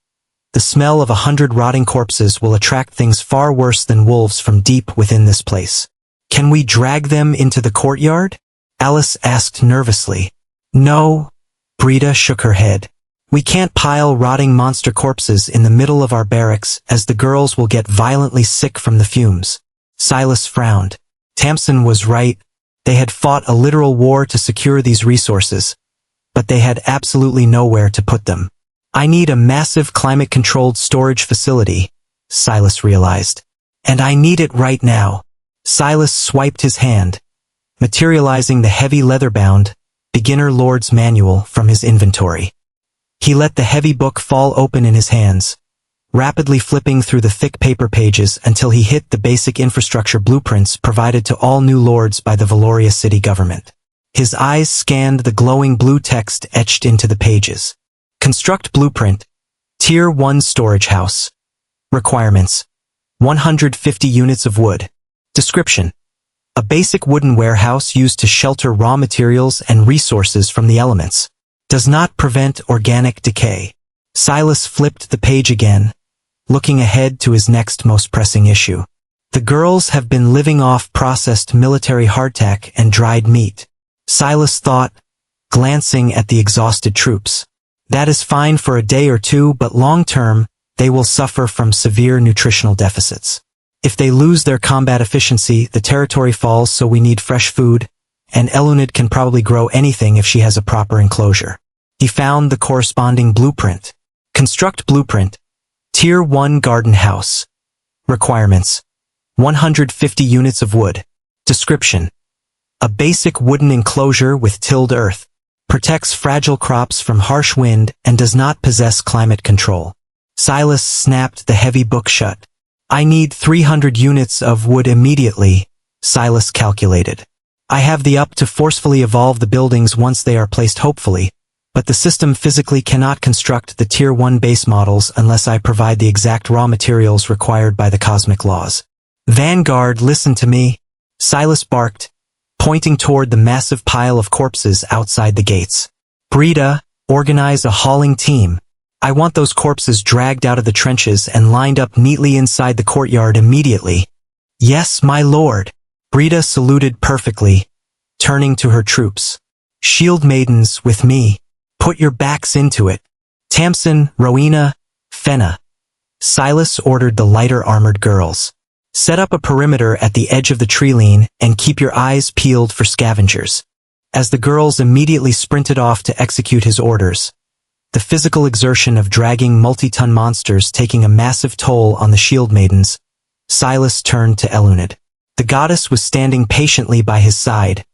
The smell of 100 rotting corpses will attract things far worse than wolves from deep within this place. Can we drag them into the courtyard? Alice asked nervously. No, Brita shook her head. We can't pile rotting monster corpses in the middle of our barracks as the girls will get violently sick from the fumes. Silas frowned. Tamsin was right. They had fought a literal war to secure these resources, but they had absolutely nowhere to put them. I need a massive climate-controlled storage facility, Silas realized. And I need it right now. Silas swiped his hand, materializing the heavy leather-bound, Beginner Lord's Manual from his inventory. He let the heavy book fall open in his hands, rapidly flipping through the thick paper pages until he hit the basic infrastructure blueprints provided to all new lords by the Valoria city government. His eyes scanned the glowing blue text etched into the pages. Construct blueprint, Tier 1 storage house. Requirements: 150 units of wood. Description: a basic wooden warehouse used to shelter raw materials and resources from the elements. Does not prevent organic decay. Silas flipped the page again, looking ahead to his next most pressing issue. The girls have been living off processed military hardtack and dried meat. Silas thought, glancing at the exhausted troops. That is fine for a day or two, but long-term, they will suffer from severe nutritional deficits. If they lose their combat efficiency, the territory falls, so we need fresh food, and Elunid can probably grow anything if she has a proper enclosure. He found the corresponding blueprint. Construct blueprint, Tier 1 garden house. Requirements: 150 units of wood. Description: a basic wooden enclosure with tilled earth. Protects fragile crops from harsh wind and does not possess climate control. Silas snapped the heavy book shut. I need 300 units of wood immediately, Silas calculated. I have the up to forcefully evolve the buildings once they are placed hopefully, but the system physically cannot construct the Tier 1 base models unless I provide the exact raw materials required by the cosmic laws. Vanguard, listen to me, Silas barked, pointing toward the massive pile of corpses outside the gates. Brita, organize a hauling team. I want those corpses dragged out of the trenches and lined up neatly inside the courtyard immediately. Yes, my lord. Brita saluted perfectly, turning to her troops. Shield maidens, with me. Put your backs into it. Tamsin, Rowena, Fenna. Silas ordered the lighter armored girls. Set up a perimeter at the edge of the tree line and keep your eyes peeled for scavengers. As the girls immediately sprinted off to execute his orders, the physical exertion of dragging multi-ton monsters taking a massive toll on the shield maidens, Silas turned to Elunid. The goddess was standing patiently by his side,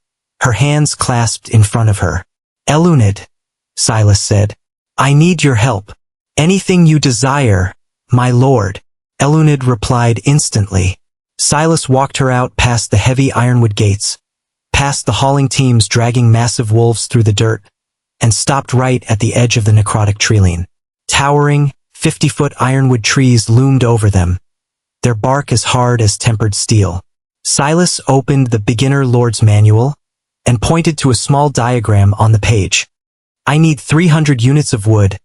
her hands clasped in front of her. Elunid, Silas said, I need your help. Anything you desire, my lord, Eluned replied instantly. Silas walked her out past the heavy ironwood gates, past the hauling teams dragging massive wolves through the dirt, and stopped right at the edge of the necrotic treeline. Towering, 50-foot ironwood trees loomed over them, their bark as hard as tempered steel. Silas opened the Beginner Lord's Manual and pointed to a small diagram on the page. I need 300 units of wood,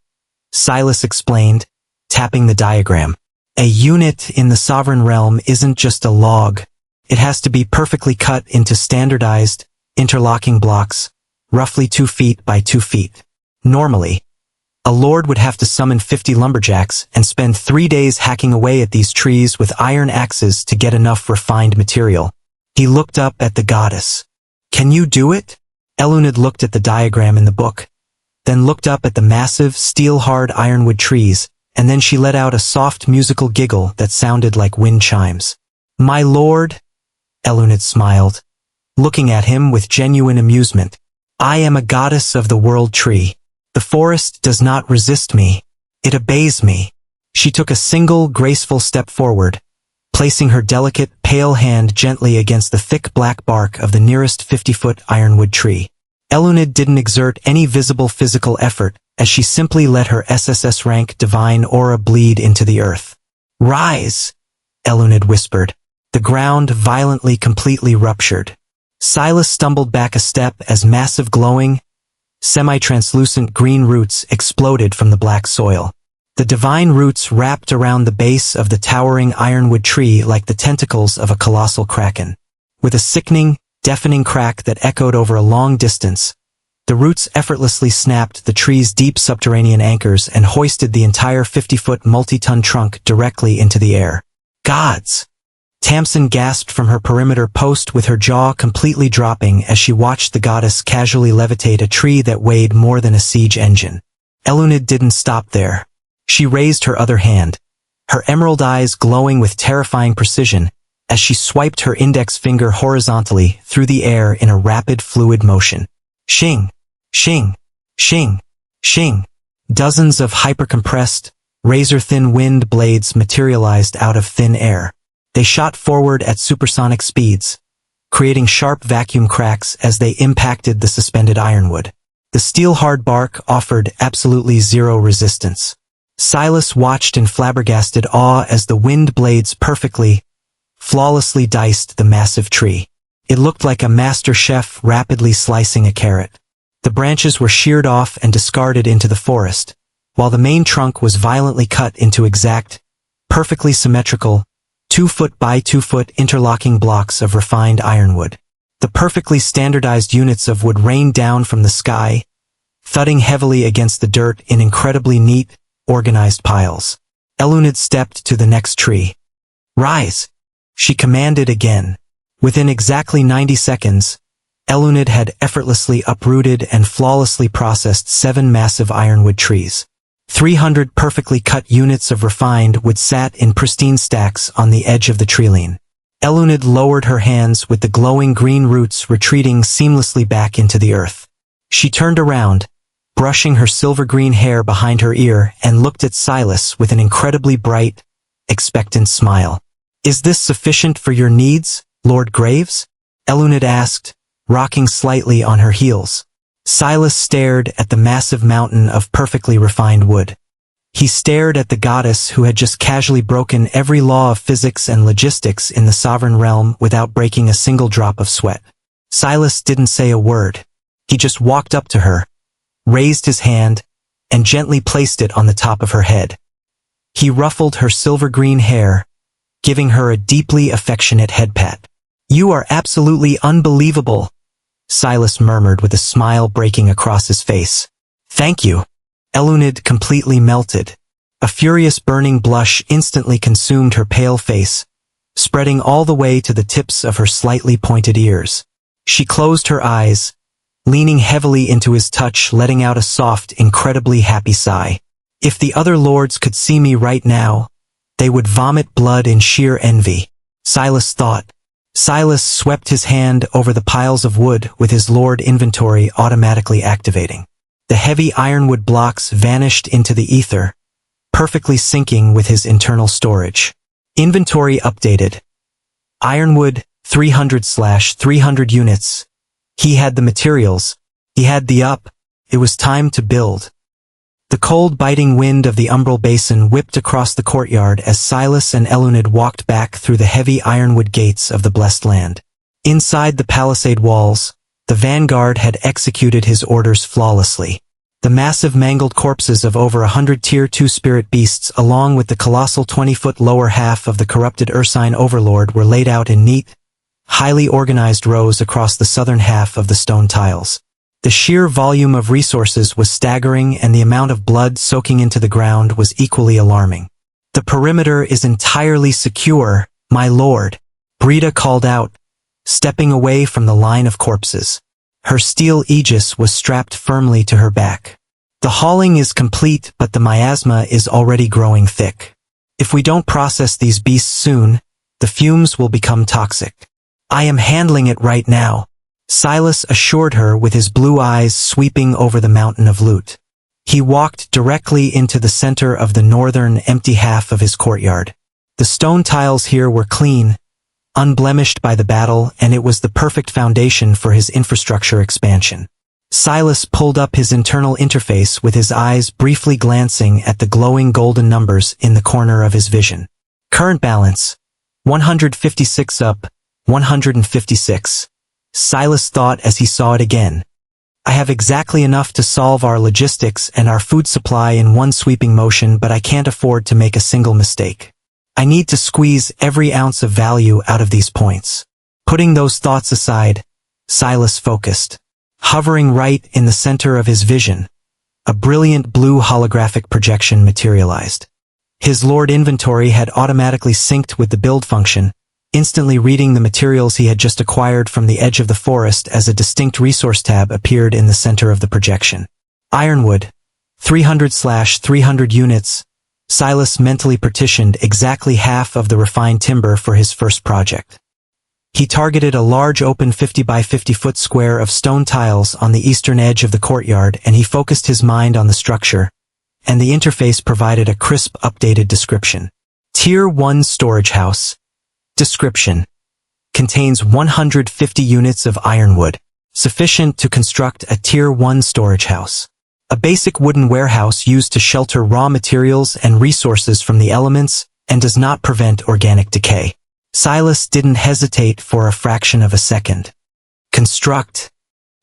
Silas explained, tapping the diagram. A unit in the Sovereign Realm isn't just a log. It has to be perfectly cut into standardized, interlocking blocks, roughly 2 feet by 2 feet. Normally, a lord would have to summon 50 lumberjacks and spend 3 days hacking away at these trees with iron axes to get enough refined material. He looked up at the goddess. Can you do it? Eluned looked at the diagram in the book, then looked up at the massive, steel-hard ironwood trees, and then she let out a soft musical giggle that sounded like wind chimes. My lord, Eluned smiled, looking at him with genuine amusement. I am a goddess of the world tree. The forest does not resist me. It obeys me. She took a single, graceful step forward, placing her delicate, pale hand gently against the thick black bark of the nearest 50-foot ironwood tree. Eluned didn't exert any visible physical effort, as she simply let her SSS-Rank divine aura bleed into the earth. Rise, Eluned whispered. The ground violently completely ruptured. Silas stumbled back a step as massive glowing, semi-translucent green roots exploded from the black soil. The divine roots wrapped around the base of the towering ironwood tree like the tentacles of a colossal kraken. With a sickening, deafening crack that echoed over a long distance, the roots effortlessly snapped the tree's deep subterranean anchors and hoisted the entire 50-foot multi-ton trunk directly into the air. Gods! Tamsin gasped from her perimeter post with her jaw completely dropping as she watched the goddess casually levitate a tree that weighed more than a siege engine. Eluned didn't stop there. She raised her other hand, her emerald eyes glowing with terrifying precision as she swiped her index finger horizontally through the air in a rapid fluid motion. Shing! Shing! Shing! Shing! Dozens of hypercompressed, razor-thin wind blades materialized out of thin air. They shot forward at supersonic speeds, creating sharp vacuum cracks as they impacted the suspended ironwood. The steel-hard bark offered absolutely zero resistance. Silas watched in flabbergasted awe as the wind blades perfectly, flawlessly diced the massive tree. It looked like a master chef rapidly slicing a carrot. The branches were sheared off and discarded into the forest, while the main trunk was violently cut into exact, perfectly symmetrical, 2-foot by 2-foot interlocking blocks of refined ironwood. The perfectly standardized units of wood rained down from the sky, thudding heavily against the dirt in incredibly neat, organized piles. Eluned stepped to the next tree. Rise! She commanded again. Within exactly 90 seconds, Eluned had effortlessly uprooted and flawlessly processed 7 massive ironwood trees. 300 perfectly cut units of refined wood sat in pristine stacks on the edge of the treeline. Eluned lowered her hands with the glowing green roots retreating seamlessly back into the earth. She turned around, brushing her silver-green hair behind her ear, and looked at Silas with an incredibly bright, expectant smile. Is this sufficient for your needs, Lord Graves? Eluned asked, rocking slightly on her heels. Silas stared at the massive mountain of perfectly refined wood. He stared at the goddess who had just casually broken every law of physics and logistics in the sovereign realm without breaking a single drop of sweat. Silas didn't say a word. He just walked up to her, raised his hand, and gently placed it on the top of her head. He ruffled her silver-green hair, giving her a deeply affectionate head pat. You are absolutely unbelievable, Silas murmured with a smile breaking across his face. Thank you. Eluned completely melted. A furious burning blush instantly consumed her pale face, spreading all the way to the tips of her slightly pointed ears. She closed her eyes, leaning heavily into his touch, letting out a soft, incredibly happy sigh. If the other lords could see me right now, they would vomit blood in sheer envy, Silas thought. Silas swept his hand over the piles of wood with his lord inventory automatically activating. The heavy ironwood blocks vanished into the ether, perfectly syncing with his internal storage. Inventory updated. Ironwood, 300/300 units. He had the materials. He had the it was time to build. The cold biting wind of the umbral basin whipped across the courtyard as Silas and Elunid walked back through the heavy ironwood gates of the blessed land. Inside the palisade walls, the vanguard had executed his orders flawlessly. The massive mangled corpses of over 100 Tier 2 spirit beasts along with the colossal 20-foot lower half of the corrupted Ursine overlord were laid out in neat, highly organized rows across the southern half of the stone tiles. The sheer volume of resources was staggering and the amount of blood soaking into the ground was equally alarming. "The perimeter is entirely secure, my lord," Brita called out, stepping away from the line of corpses. Her steel aegis was strapped firmly to her back. "The hauling is complete, but the miasma is already growing thick. If we don't process these beasts soon, the fumes will become toxic." "I am handling it right now," Silas assured her with his blue eyes sweeping over the mountain of loot. He walked directly into the center of the northern, empty half of his courtyard. The stone tiles here were clean, unblemished by the battle, and it was the perfect foundation for his infrastructure expansion. Silas pulled up his internal interface with his eyes briefly glancing at the glowing golden numbers in the corner of his vision. Current balance, 156 up, 156. Silas thought as he saw it again. "I have exactly enough to solve our logistics and our food supply in one sweeping motion, but I can't afford to make a single mistake. I need to squeeze every ounce of value out of these points." Putting those thoughts aside, Silas focused. Hovering right in the center of his vision, a brilliant blue holographic projection materialized. His Lord inventory had automatically synced with the build function, instantly reading the materials he had just acquired from the edge of the forest as a distinct resource tab appeared in the center of the projection. Ironwood, 300/300 units. Silas mentally partitioned exactly half of the refined timber for his first project. He targeted a large open 50 by 50 foot square of stone tiles on the eastern edge of the courtyard, and he focused his mind on the structure, and the interface provided a crisp, updated description. Tier 1 storage house. Description: contains 150 units of ironwood, sufficient to construct a Tier 1 storage house. A basic wooden warehouse used to shelter raw materials and resources from the elements and does not prevent organic decay. Silas didn't hesitate for a fraction of a second. "Construct,"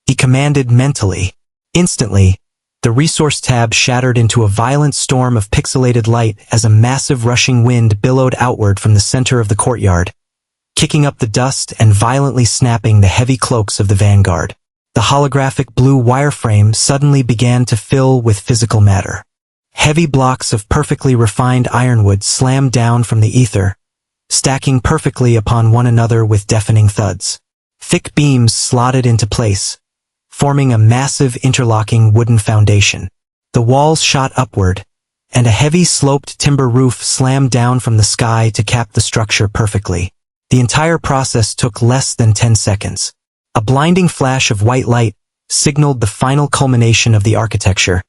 he commanded mentally. Instantly, the resource tab shattered into a violent storm of pixelated light as a massive rushing wind billowed outward from the center of the courtyard, kicking up the dust and violently snapping the heavy cloaks of the vanguard. The holographic blue wireframe suddenly began to fill with physical matter. Heavy blocks of perfectly refined ironwood slammed down from the ether, stacking perfectly upon one another with deafening thuds. Thick beams slotted into place, forming a massive interlocking wooden foundation. The walls shot upward, and a heavy sloped timber roof slammed down from the sky to cap the structure perfectly. The entire process took less than 10 seconds. A blinding flash of white light signaled the final culmination of the architecture,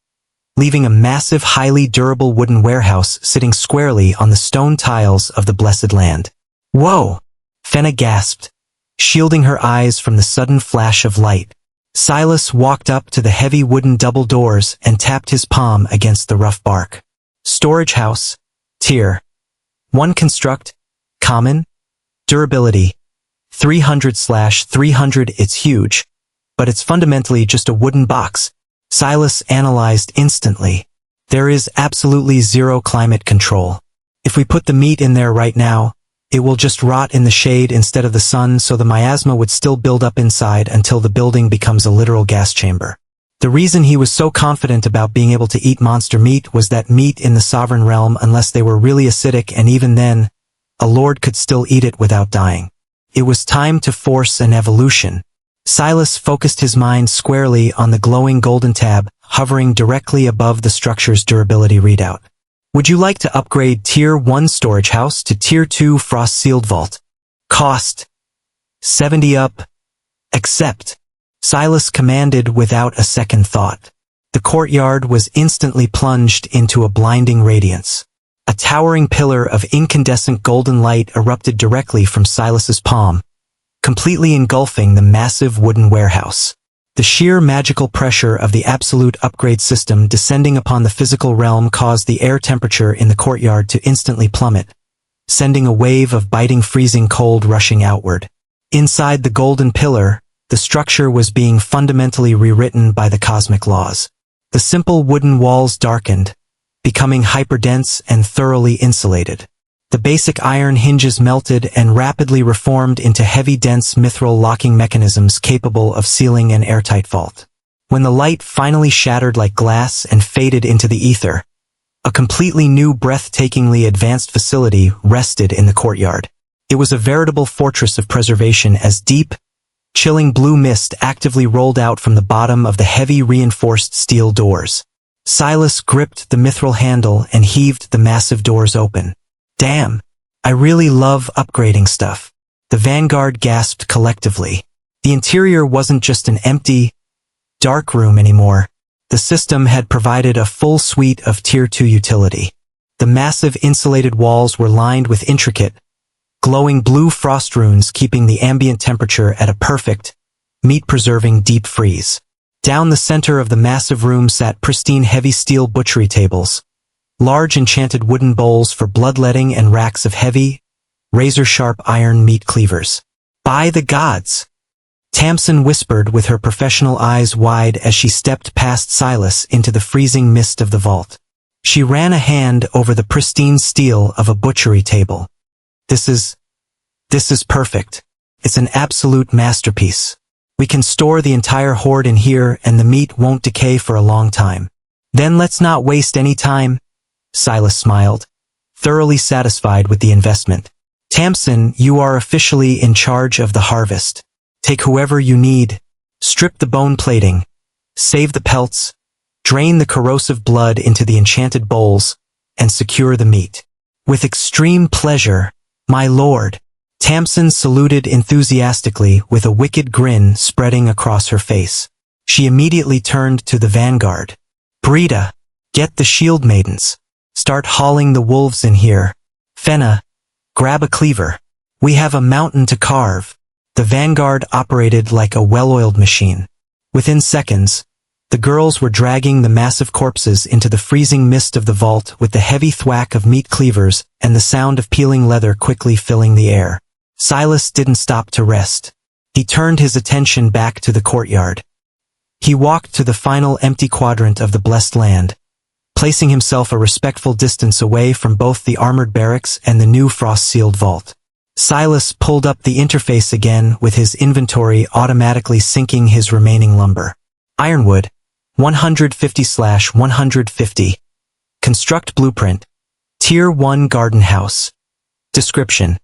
leaving a massive, highly durable wooden warehouse sitting squarely on the stone tiles of the blessed land. "Whoa!" Fenna gasped, shielding her eyes from the sudden flash of light. Silas walked up to the heavy wooden double doors and tapped his palm against the rough bark. "Storage house, Tier 1 construct, common, durability, 300/300. It's huge, but it's fundamentally just a wooden box," Silas analyzed instantly. "There is absolutely zero climate control. If we put the meat in there right now, it will just rot in the shade instead of the sun, so the miasma would still build up inside until the building becomes a literal gas chamber." The reason he was so confident about being able to eat monster meat was that meat in the sovereign realm, unless they were really acidic, and even then, a lord could still eat it without dying. It was time to force an evolution. Silas focused his mind squarely on the glowing golden tab, hovering directly above the structure's durability readout. "Would you like to upgrade Tier 1 storage house to Tier 2 frost-sealed vault? Cost 70 up. Accept," Silas commanded without a second thought. The courtyard was instantly plunged into a blinding radiance. A towering pillar of incandescent golden light erupted directly from Silas's palm, completely engulfing the massive wooden warehouse. The sheer magical pressure of the absolute upgrade system descending upon the physical realm caused the air temperature in the courtyard to instantly plummet, sending a wave of biting freezing cold rushing outward. Inside the golden pillar, the structure was being fundamentally rewritten by the cosmic laws. The simple wooden walls darkened, becoming hyperdense and thoroughly insulated. The basic iron hinges melted and rapidly reformed into heavy dense mithril locking mechanisms capable of sealing an airtight vault. When the light finally shattered like glass and faded into the ether, a completely new breathtakingly advanced facility rested in the courtyard. It was a veritable fortress of preservation as deep, chilling blue mist actively rolled out from the bottom of the heavy reinforced steel doors. Silas gripped the mithril handle and heaved the massive doors open. Damn, I really love upgrading stuff. The Vanguard gasped collectively. The interior wasn't just an empty, dark room anymore. The system had provided a full suite of Tier 2 utility. The massive insulated walls were lined with intricate, glowing blue frost runes keeping the ambient temperature at a perfect, meat-preserving deep freeze. Down the center of the massive room sat pristine heavy steel butchery tables, large enchanted wooden bowls for bloodletting and racks of heavy, razor-sharp iron meat cleavers. By the gods! Tamsin whispered with her professional eyes wide as she stepped past Silas into the freezing mist of the vault. She ran a hand over the pristine steel of a butchery table. This is perfect. It's an absolute masterpiece. We can store the entire hoard in here and the meat won't decay for a long time. Then let's not waste any time. Silas smiled, thoroughly satisfied with the investment. Tamsin, you are officially in charge of the harvest. Take whoever you need, strip the bone plating, save the pelts, drain the corrosive blood into the enchanted bowls, and secure the meat. With extreme pleasure, my lord. Tamsin saluted enthusiastically with a wicked grin spreading across her face. She immediately turned to the vanguard. Brita, get the shield maidens. Start hauling the wolves in here. Fenna, grab a cleaver. We have a mountain to carve. The vanguard operated like a well-oiled machine. Within seconds, the girls were dragging the massive corpses into the freezing mist of the vault with the heavy thwack of meat cleavers and the sound of peeling leather quickly filling the air. Silas didn't stop to rest. He turned his attention back to the courtyard. He walked to the final empty quadrant of the blessed land, placing himself a respectful distance away from both the armored barracks and the new frost-sealed vault. Silas pulled up the interface again with his inventory automatically syncing his remaining lumber. Ironwood, 150/150. Construct blueprint. Tier 1 garden house. Description.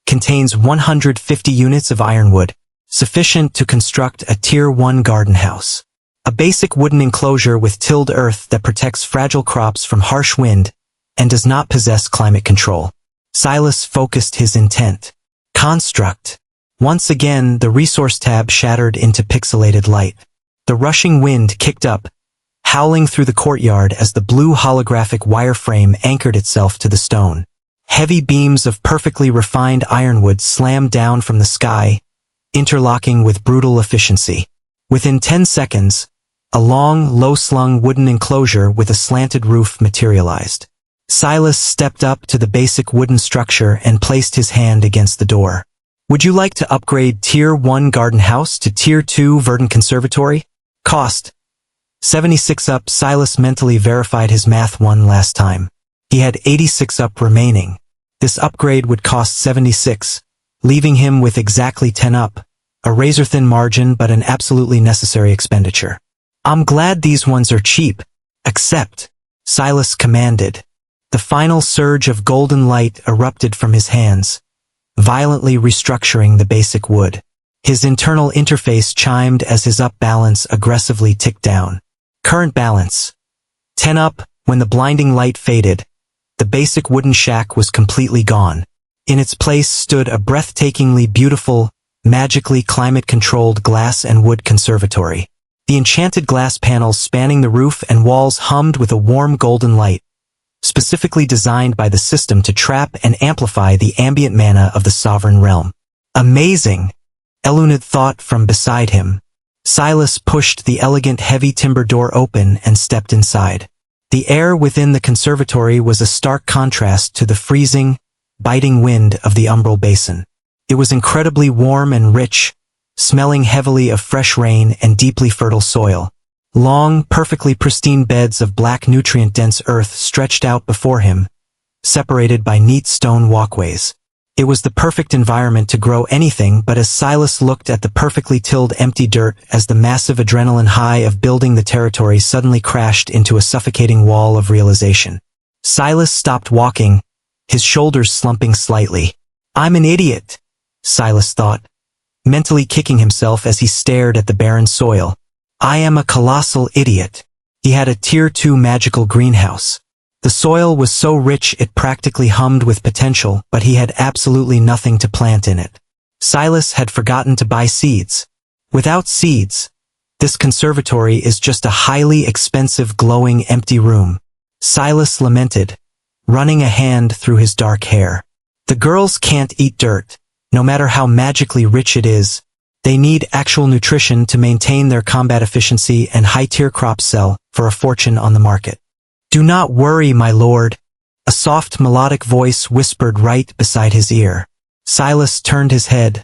Contains 150 units of ironwood, sufficient to construct a Tier 1 garden house. A basic wooden enclosure with tilled earth that protects fragile crops from harsh wind and does not possess climate control. Silas focused his intent. Construct. Once again, the resource tab shattered into pixelated light. The rushing wind kicked up, howling through the courtyard as the blue holographic wireframe anchored itself to the stone. Heavy beams of perfectly refined ironwood slammed down from the sky, interlocking with brutal efficiency. Within 10 seconds, a long, low-slung wooden enclosure with a slanted roof materialized. Silas stepped up to the basic wooden structure and placed his hand against the door. Would you like to upgrade Tier 1 garden house to Tier 2 verdant conservatory? Cost. 76 up. Silas mentally verified his math one last time. He had 86 up remaining. This upgrade would cost 76, leaving him with exactly 10 up, a razor-thin margin but an absolutely necessary expenditure. I'm glad these ones are cheap. Accept, Silas commanded. The final surge of golden light erupted from his hands, violently restructuring the basic wood. His internal interface chimed as his up balance aggressively ticked down. Current balance. 10 up. When the blinding light faded, the basic wooden shack was completely gone. In its place stood a breathtakingly beautiful, magically climate-controlled glass and wood conservatory. The enchanted glass panels spanning the roof and walls hummed with a warm golden light, specifically designed by the system to trap and amplify the ambient mana of the sovereign realm. Amazing, Eluned thought from beside him. Silas pushed the elegant heavy timber door open and stepped inside. The air within the conservatory was a stark contrast to the freezing, biting wind of the umbral basin. It was incredibly warm and rich, smelling heavily of fresh rain and deeply fertile soil. Long, perfectly pristine beds of black nutrient-dense earth stretched out before him, separated by neat stone walkways. It was the perfect environment to grow anything, but as Silas looked at the perfectly tilled empty dirt as the massive adrenaline high of building the territory suddenly crashed into a suffocating wall of realization. Silas stopped walking, his shoulders slumping slightly. "I'm an idiot," Silas thought, mentally kicking himself as he stared at the barren soil. "I am a colossal idiot." He had a Tier 2 magical greenhouse. The soil was so rich it practically hummed with potential, but he had absolutely nothing to plant in it. Silas had forgotten to buy seeds. Without seeds, this conservatory is just a highly expensive glowing empty room. Silas lamented, running a hand through his dark hair. The girls can't eat dirt, no matter how magically rich it is. They need actual nutrition to maintain their combat efficiency, and high-tier crops sell for a fortune on the market. "Do not worry, my lord," a soft melodic voice whispered right beside his ear. Silas turned his head,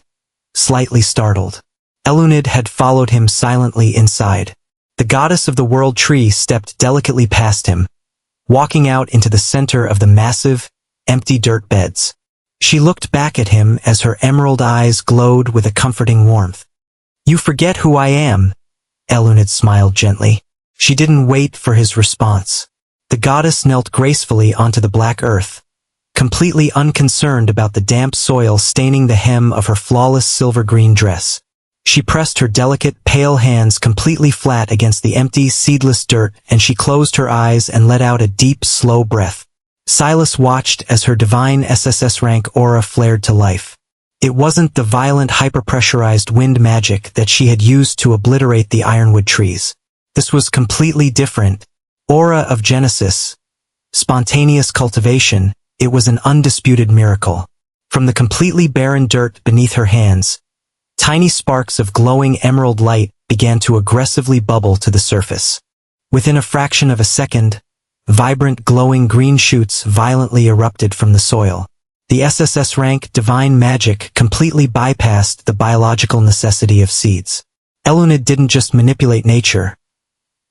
slightly startled. Eluned had followed him silently inside. The goddess of the world tree stepped delicately past him, walking out into the center of the massive, empty dirt beds. She looked back at him as her emerald eyes glowed with a comforting warmth. "You forget who I am," Eluned smiled gently. She didn't wait for his response. The goddess knelt gracefully onto the black earth, completely unconcerned about the damp soil staining the hem of her flawless silver-green dress. She pressed her delicate, pale hands completely flat against the empty, seedless dirt, and she closed her eyes and let out a deep, slow breath. Silas watched as her divine SSS-Rank aura flared to life. It wasn't the violent, hyper-pressurized wind magic that she had used to obliterate the ironwood trees. This was completely different. Aura of Genesis, spontaneous cultivation, it was an undisputed miracle. From the completely barren dirt beneath her hands, tiny sparks of glowing emerald light began to aggressively bubble to the surface. Within a fraction of a second, vibrant glowing green shoots violently erupted from the soil. The SSS-Rank divine magic completely bypassed the biological necessity of seeds. Eluned didn't just manipulate nature.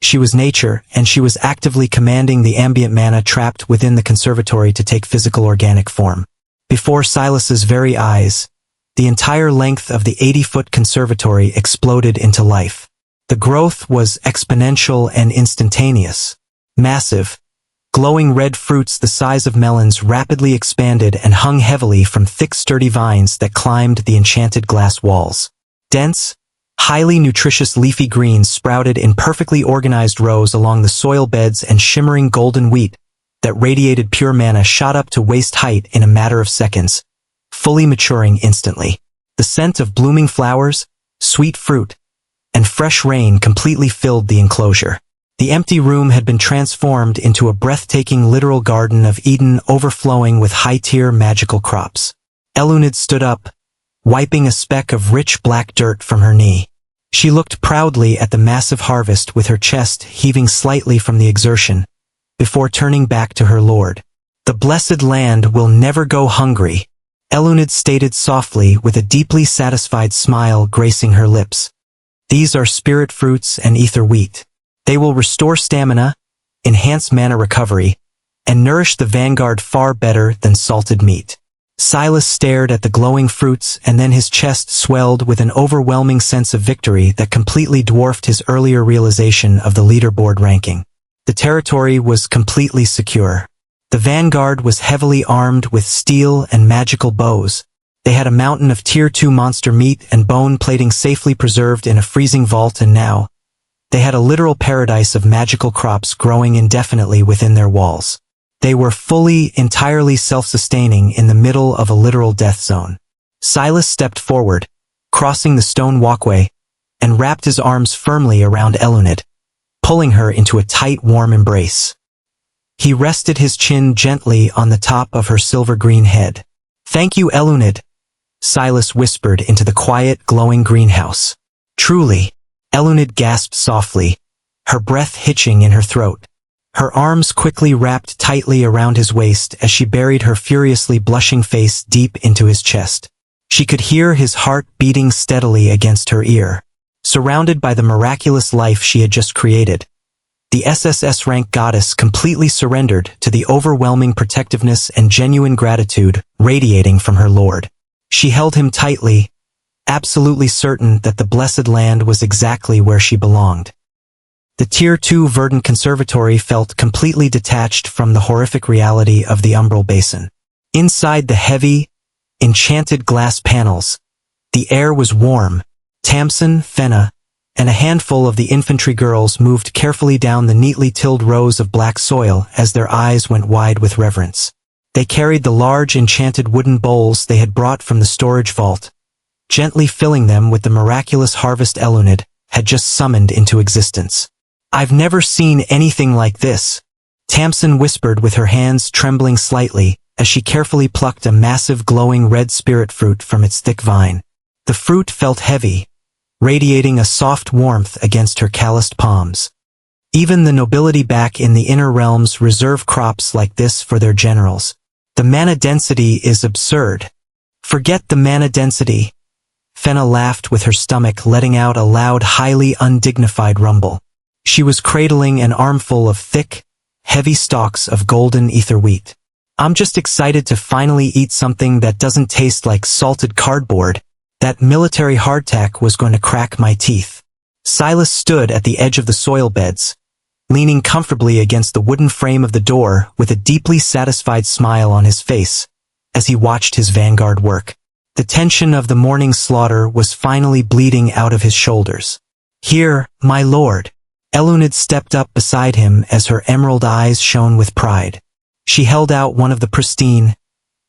She was nature, and she was actively commanding the ambient mana trapped within the conservatory to take physical organic form. Before Silas's very eyes, the entire length of the 80-foot conservatory exploded into life. The growth was exponential and instantaneous. Massive, glowing red fruits the size of melons rapidly expanded and hung heavily from thick sturdy vines that climbed the enchanted glass walls. Dense, highly nutritious leafy greens sprouted in perfectly organized rows along the soil beds, and shimmering golden wheat that radiated pure mana shot up to waist height in a matter of seconds, fully maturing instantly. The scent of blooming flowers, sweet fruit, and fresh rain completely filled the enclosure. The empty room had been transformed into a breathtaking literal Garden of Eden overflowing with high-tier magical crops. Eluned stood up, wiping a speck of rich black dirt from her knee. She looked proudly at the massive harvest with her chest heaving slightly from the exertion, before turning back to her lord. "The blessed land will never go hungry," Eluned stated softly with a deeply satisfied smile gracing her lips. "These are spirit fruits and ether wheat. They will restore stamina, enhance mana recovery, and nourish the vanguard far better than salted meat." Silas stared at the glowing fruits, and then his chest swelled with an overwhelming sense of victory that completely dwarfed his earlier realization of the leaderboard ranking. The territory was completely secure. The vanguard was heavily armed with steel and magical bows. They had a mountain of Tier 2 monster meat and bone plating safely preserved in a freezing vault, and now they had a literal paradise of magical crops growing indefinitely within their walls. They were entirely self-sustaining in the middle of a literal death zone. Silas stepped forward, crossing the stone walkway, and wrapped his arms firmly around Eluned, pulling her into a tight, warm embrace. He rested his chin gently on the top of her silver-green head. "Thank you, Eluned," Silas whispered into the quiet, glowing greenhouse. "Truly," Eluned gasped softly, her breath hitching in her throat. Her arms quickly wrapped tightly around his waist as she buried her furiously blushing face deep into his chest. She could hear his heart beating steadily against her ear. Surrounded by the miraculous life she had just created, the SSS-Rank goddess completely surrendered to the overwhelming protectiveness and genuine gratitude radiating from her lord. She held him tightly, absolutely certain that the blessed land was exactly where she belonged. The Tier 2 Verdant Conservatory felt completely detached from the horrific reality of the Umbral Basin. Inside the heavy, enchanted glass panels, the air was warm. Tamsin, Fenna, and a handful of the infantry girls moved carefully down the neatly tilled rows of black soil as their eyes went wide with reverence. They carried the large enchanted wooden bowls they had brought from the storage vault, gently filling them with the miraculous harvest Eluned had just summoned into existence. "I've never seen anything like this," Tamsin whispered with her hands trembling slightly as she carefully plucked a massive glowing red spirit fruit from its thick vine. The fruit felt heavy, radiating a soft warmth against her calloused palms. Even the nobility back in the inner realms reserve crops like this for their generals. "The mana density is absurd." "Forget the mana density." Fenna laughed with her stomach letting out a loud, highly undignified rumble. She was cradling an armful of thick, heavy stalks of golden ether wheat. "I'm just excited to finally eat something that doesn't taste like salted cardboard. That military hardtack was going to crack my teeth." Silas stood at the edge of the soil beds, leaning comfortably against the wooden frame of the door with a deeply satisfied smile on his face as he watched his vanguard work. The tension of the morning slaughter was finally bleeding out of his shoulders. "Here, my lord." Eluned stepped up beside him as her emerald eyes shone with pride. She held out one of the pristine,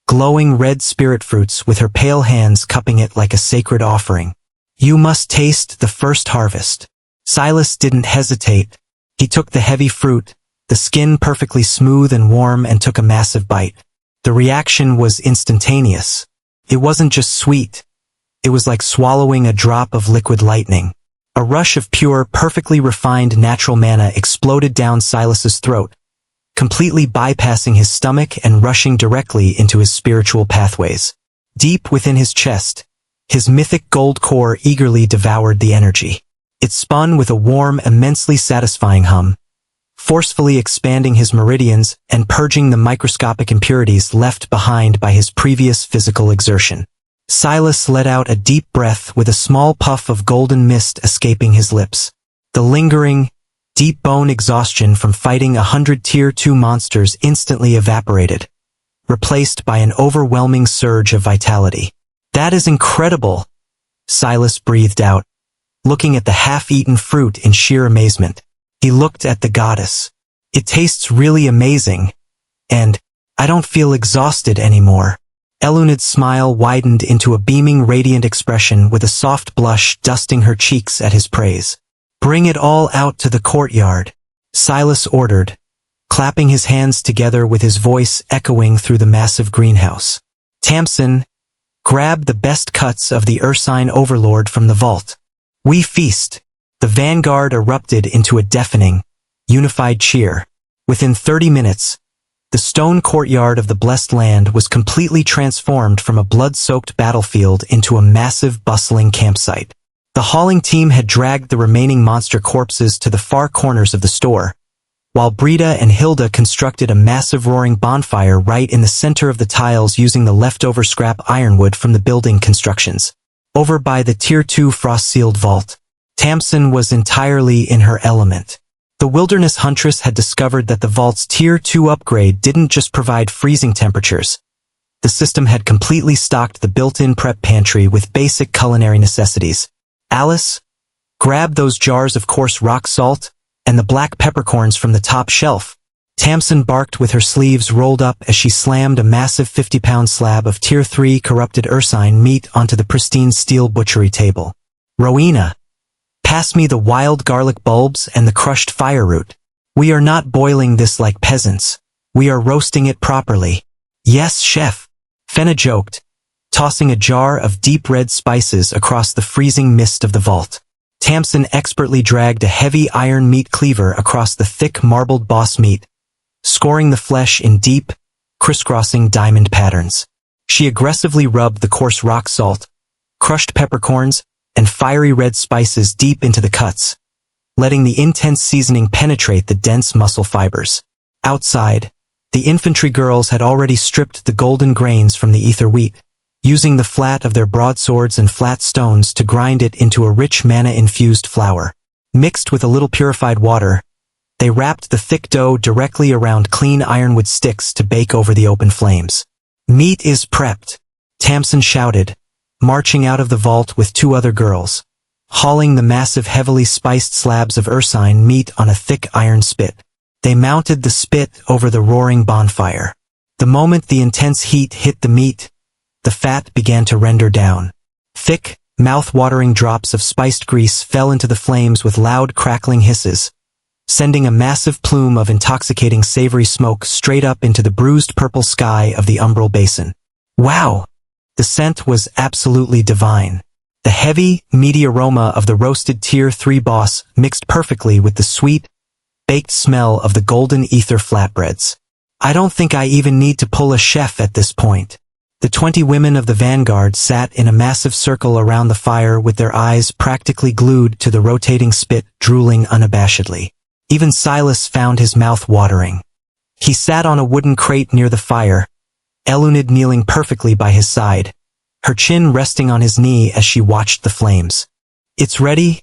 glowing red spirit fruits with her pale hands cupping it like a sacred offering. "You must taste the first harvest." Silas didn't hesitate. He took the heavy fruit, the skin perfectly smooth and warm, and took a massive bite. The reaction was instantaneous. It wasn't just sweet. It was like swallowing a drop of liquid lightning. A rush of pure, perfectly refined natural mana exploded down Silas's throat, completely bypassing his stomach and rushing directly into his spiritual pathways. Deep within his chest, his mythic gold core eagerly devoured the energy. It spun with a warm, immensely satisfying hum, forcefully expanding his meridians and purging the microscopic impurities left behind by his previous physical exertion. Silas let out a deep breath with a small puff of golden mist escaping his lips. The lingering, deep bone exhaustion from fighting 100 Tier 2 monsters instantly evaporated, replaced by an overwhelming surge of vitality. "That is incredible," Silas breathed out, looking at the half-eaten fruit in sheer amazement. He looked at the goddess. "It tastes really amazing, and I don't feel exhausted anymore." Eluned's smile widened into a beaming, radiant expression with a soft blush dusting her cheeks at his praise. "Bring it all out to the courtyard," Silas ordered, clapping his hands together with his voice echoing through the massive greenhouse. "Tamsin, grab the best cuts of the Ursine Overlord from the vault. We feast." The vanguard erupted into a deafening, unified cheer. Within 30 minutes, the stone courtyard of the Blessed Land was completely transformed from a blood-soaked battlefield into a massive, bustling campsite. The hauling team had dragged the remaining monster corpses to the far corners of the store, while Brita and Hilda constructed a massive roaring bonfire right in the center of the tiles using the leftover scrap ironwood from the building constructions. Over by the Tier 2 frost-sealed vault, Tamsin was entirely in her element. The wilderness huntress had discovered that the vault's Tier 2 upgrade didn't just provide freezing temperatures. The system had completely stocked the built-in prep pantry with basic culinary necessities. "Alice, grab those jars of coarse rock salt and the black peppercorns from the top shelf." Tamsin barked with her sleeves rolled up as she slammed a massive 50-pound slab of Tier 3 corrupted ursine meat onto the pristine steel butchery table. "Rowena, Pass me the wild garlic bulbs and the crushed fire root. We are not boiling this like peasants. We are roasting it properly. Yes, chef. Fenna joked, tossing a jar of deep red spices across the freezing mist of the vault. Tamsin expertly dragged a heavy iron meat cleaver across the thick marbled boss meat, scoring the flesh in deep, crisscrossing diamond patterns. She aggressively rubbed the coarse rock salt, crushed peppercorns, and fiery red spices deep into the cuts, letting the intense seasoning penetrate the dense muscle fibers. Outside, the infantry girls had already stripped the golden grains from the ether wheat, using the flat of their broadswords and flat stones to grind it into a rich mana-infused flour. Mixed with a little purified water, they wrapped the thick dough directly around clean ironwood sticks to bake over the open flames. Meat is prepped, Tamsin shouted, marching out of the vault with two other girls, hauling the massive heavily spiced slabs of ursine meat on a thick iron spit. They mounted the spit over the roaring bonfire. The moment the intense heat hit the meat, the fat began to render down. Thick, mouth-watering drops of spiced grease fell into the flames with loud crackling hisses, sending a massive plume of intoxicating savory smoke straight up into the bruised purple sky of the umbral basin. Wow! The scent was absolutely divine. The heavy, meaty aroma of the roasted Tier 3 boss mixed perfectly with the sweet, baked smell of the golden ether flatbreads. I don't think I even need to pull a chef at this point. The 20 women of the vanguard sat in a massive circle around the fire with their eyes practically glued to the rotating spit, drooling unabashedly. Even Silas found his mouth watering. He sat on a wooden crate near the fire, Elunid kneeling perfectly by his side, her chin resting on his knee as she watched the flames. "It's ready,"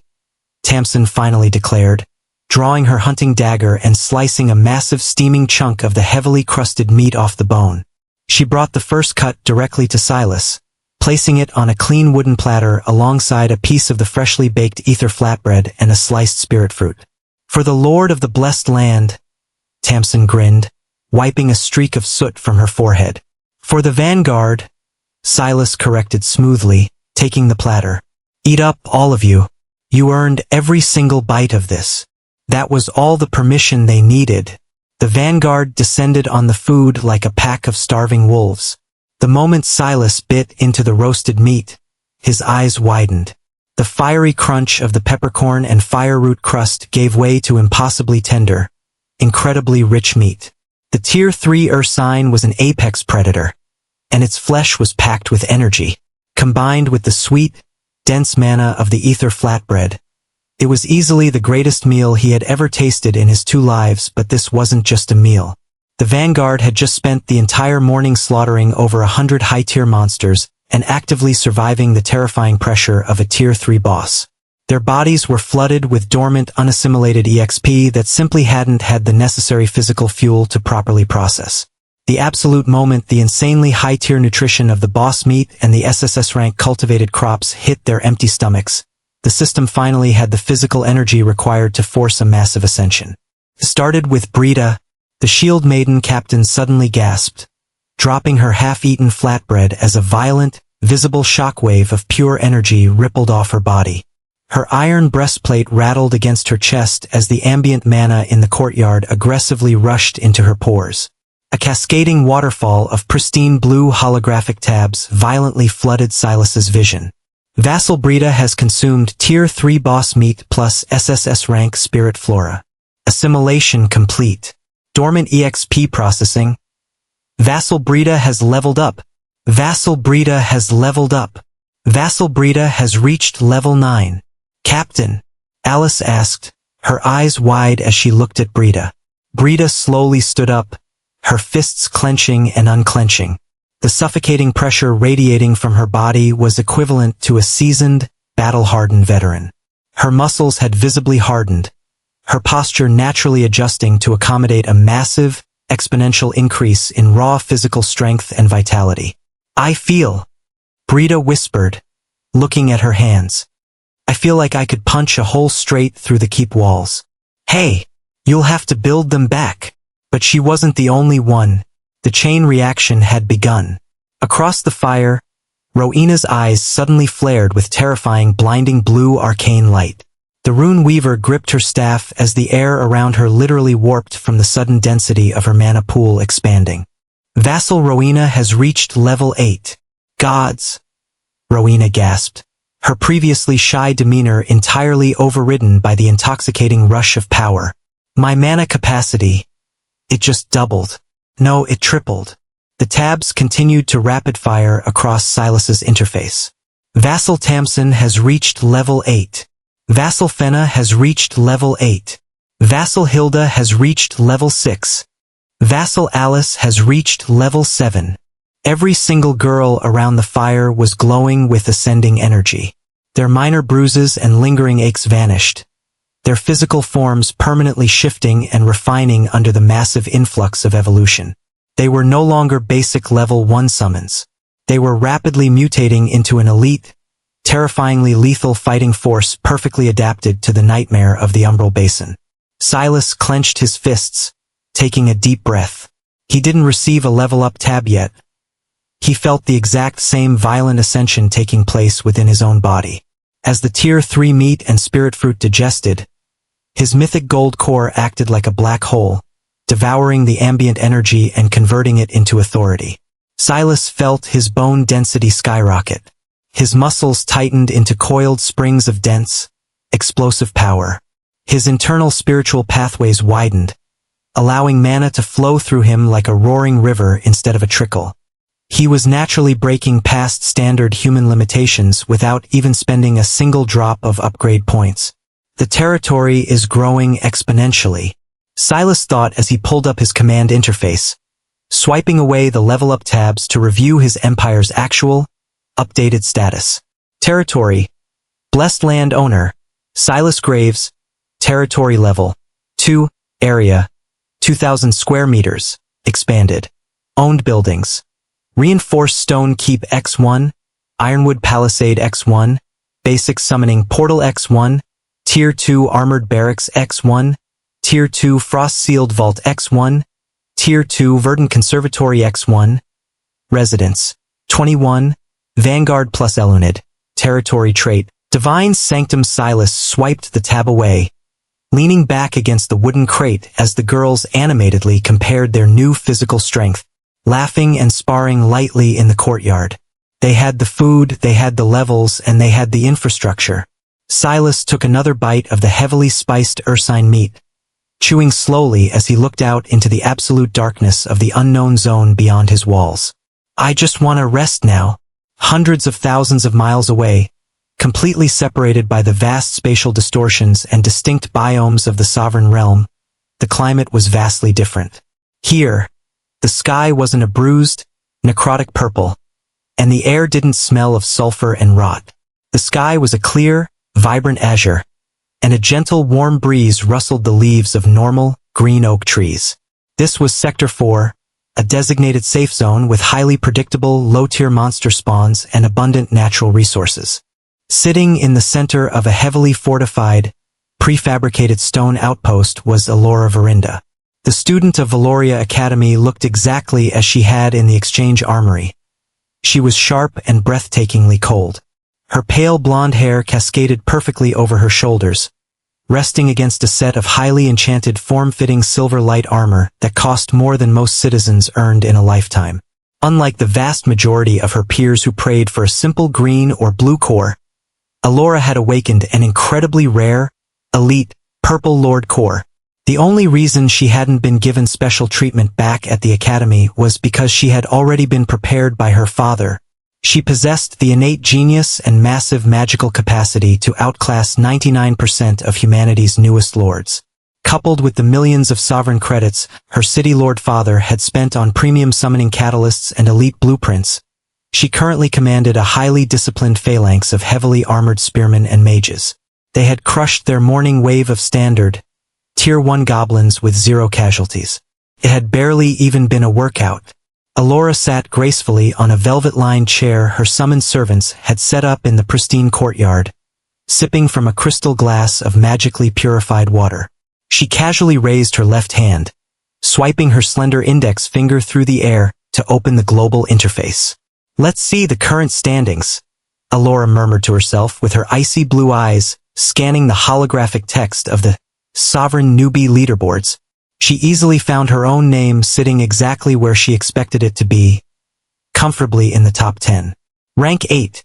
Tamsin finally declared, drawing her hunting dagger and slicing a massive steaming chunk of the heavily crusted meat off the bone. She brought the first cut directly to Silas, placing it on a clean wooden platter alongside a piece of the freshly baked ether flatbread and a sliced spirit fruit. "For the Lord of the blessed land," Tamsin grinned, wiping a streak of soot from her forehead. "For the vanguard," Silas corrected smoothly, taking the platter. "Eat up, all of you. You earned every single bite of this." That was all the permission they needed. The vanguard descended on the food like a pack of starving wolves. The moment Silas bit into the roasted meat, his eyes widened. The fiery crunch of the peppercorn and fire root crust gave way to impossibly tender, incredibly rich meat. The Tier 3 ursine was an apex predator, and its flesh was packed with energy. Combined with the sweet, dense mana of the ether flatbread, it was easily the greatest meal he had ever tasted in his 2 lives, but this wasn't just a meal. The vanguard had just spent the entire morning slaughtering over 100 high-tier monsters and actively surviving the terrifying pressure of a Tier 3 boss. Their bodies were flooded with dormant, unassimilated EXP that simply hadn't had the necessary physical fuel to properly process. The absolute moment the insanely high-tier nutrition of the boss meat and the SSS-Rank cultivated crops hit their empty stomachs, the system finally had the physical energy required to force a massive ascension. It started with Brita, the shield maiden captain suddenly gasped, dropping her half-eaten flatbread as a violent, visible shockwave of pure energy rippled off her body. Her iron breastplate rattled against her chest as the ambient mana in the courtyard aggressively rushed into her pores. A cascading waterfall of pristine blue holographic tabs violently flooded Silas's vision. Vassal Brita has consumed Tier 3 boss meat plus SSS-Rank spirit flora. Assimilation complete. Dormant EXP processing. Vassal Brita has leveled up. Vassal Brita has leveled up. Vassal Brita has reached level 9. "Captain," Alice asked, her eyes wide as she looked at Brita. Brita slowly stood up, her fists clenching and unclenching. The suffocating pressure radiating from her body was equivalent to a seasoned, battle-hardened veteran. Her muscles had visibly hardened, her posture naturally adjusting to accommodate a massive, exponential increase in raw physical strength and vitality. "I feel," Brita whispered, looking at her hands. "I feel like I could punch a hole straight through the keep walls." "Hey, you'll have to build them back." But she wasn't the only one. The chain reaction had begun. Across the fire, Rowena's eyes suddenly flared with terrifying blinding blue arcane light. The rune weaver gripped her staff as the air around her literally warped from the sudden density of her mana pool expanding. Vassal Rowena has reached level 8. Gods! Rowena gasped, her previously shy demeanor entirely overridden by the intoxicating rush of power. My mana capacity. It just doubled. No, it tripled. The tabs continued to rapid-fire across Silas's interface. Vassal Tamsin has reached level 8. Vassal Fenna has reached level 8. Vassal Hilda has reached level 6. Vassal Alice has reached level 7. Every single girl around the fire was glowing with ascending energy. Their minor bruises and lingering aches vanished, their physical forms permanently shifting and refining under the massive influx of evolution. They were no longer basic level 1 summons. They were rapidly mutating into an elite, terrifyingly lethal fighting force perfectly adapted to the nightmare of the Umbral Basin. Silas clenched his fists, taking a deep breath. He didn't receive a level-up tab yet. He felt the exact same violent ascension taking place within his own body. As the Tier 3 meat and spirit fruit digested, his mythic gold core acted like a black hole, devouring the ambient energy and converting it into authority. Silas felt his bone density skyrocket. His muscles tightened into coiled springs of dense, explosive power. His internal spiritual pathways widened, allowing mana to flow through him like a roaring river instead of a trickle. He was naturally breaking past standard human limitations without even spending a single drop of upgrade points. The territory is growing exponentially, Silas thought as he pulled up his command interface, swiping away the level-up tabs to review his empire's actual, updated status. Territory: Blessed Land Owner, Silas Graves. Territory level: 2. Area: 2,000 square meters. Expanded. Owned buildings: Reinforced Stone Keep X1, Ironwood Palisade X1, Basic Summoning Portal X1, Tier 2 Armored Barracks X1, Tier 2 Frost Sealed Vault X1, Tier 2 Verdant Conservatory X1. Residence: 21, Vanguard plus Elunid. Territory trait: Divine Sanctum. Silas swiped the tab away, leaning back against the wooden crate as the girls animatedly compared their new physical strength, laughing and sparring lightly in the courtyard. They had the food, they had the levels, and they had the infrastructure. Silas took another bite of the heavily spiced ursine meat, chewing slowly as he looked out into the absolute darkness of the unknown zone beyond his walls. I just want to rest now. Hundreds of thousands of miles away, completely separated by the vast spatial distortions and distinct biomes of the sovereign realm, the climate was vastly different. Here, the sky wasn't a bruised, necrotic purple, and the air didn't smell of sulfur and rot. The sky was a clear, vibrant azure, and a gentle, warm breeze rustled the leaves of normal, green oak trees. This was Sector 4, a designated safe zone with highly predictable, low-tier monster spawns and abundant natural resources. Sitting in the center of a heavily fortified, prefabricated stone outpost was Alora Verinda. The student of Valoria Academy looked exactly as she had in the Exchange Armory. She was sharp and breathtakingly cold. Her pale blonde hair cascaded perfectly over her shoulders, resting against a set of highly enchanted form-fitting silver light armor that cost more than most citizens earned in a lifetime. Unlike the vast majority of her peers who prayed for a simple green or blue core, Alora had awakened an incredibly rare, elite, purple Lord core. The only reason she hadn't been given special treatment back at the academy was because she had already been prepared by her father. She possessed the innate genius and massive magical capacity to outclass 99% of humanity's newest lords. Coupled with the millions of sovereign credits her city lord father had spent on premium summoning catalysts and elite blueprints, she currently commanded a highly disciplined phalanx of heavily armored spearmen and mages. They had crushed their morning wave of standard, Tier 1 goblins with 0 casualties. It had barely even been a workout. Alora sat gracefully on a velvet-lined chair her summoned servants had set up in the pristine courtyard, sipping from a crystal glass of magically purified water. She casually raised her left hand, swiping her slender index finger through the air to open the global interface. Let's see the current standings, Alora murmured to herself with her icy blue eyes scanning the holographic text of the Sovereign Newbie leaderboards. She easily found her own name sitting exactly where she expected it to be, comfortably in the top 10. Rank 8.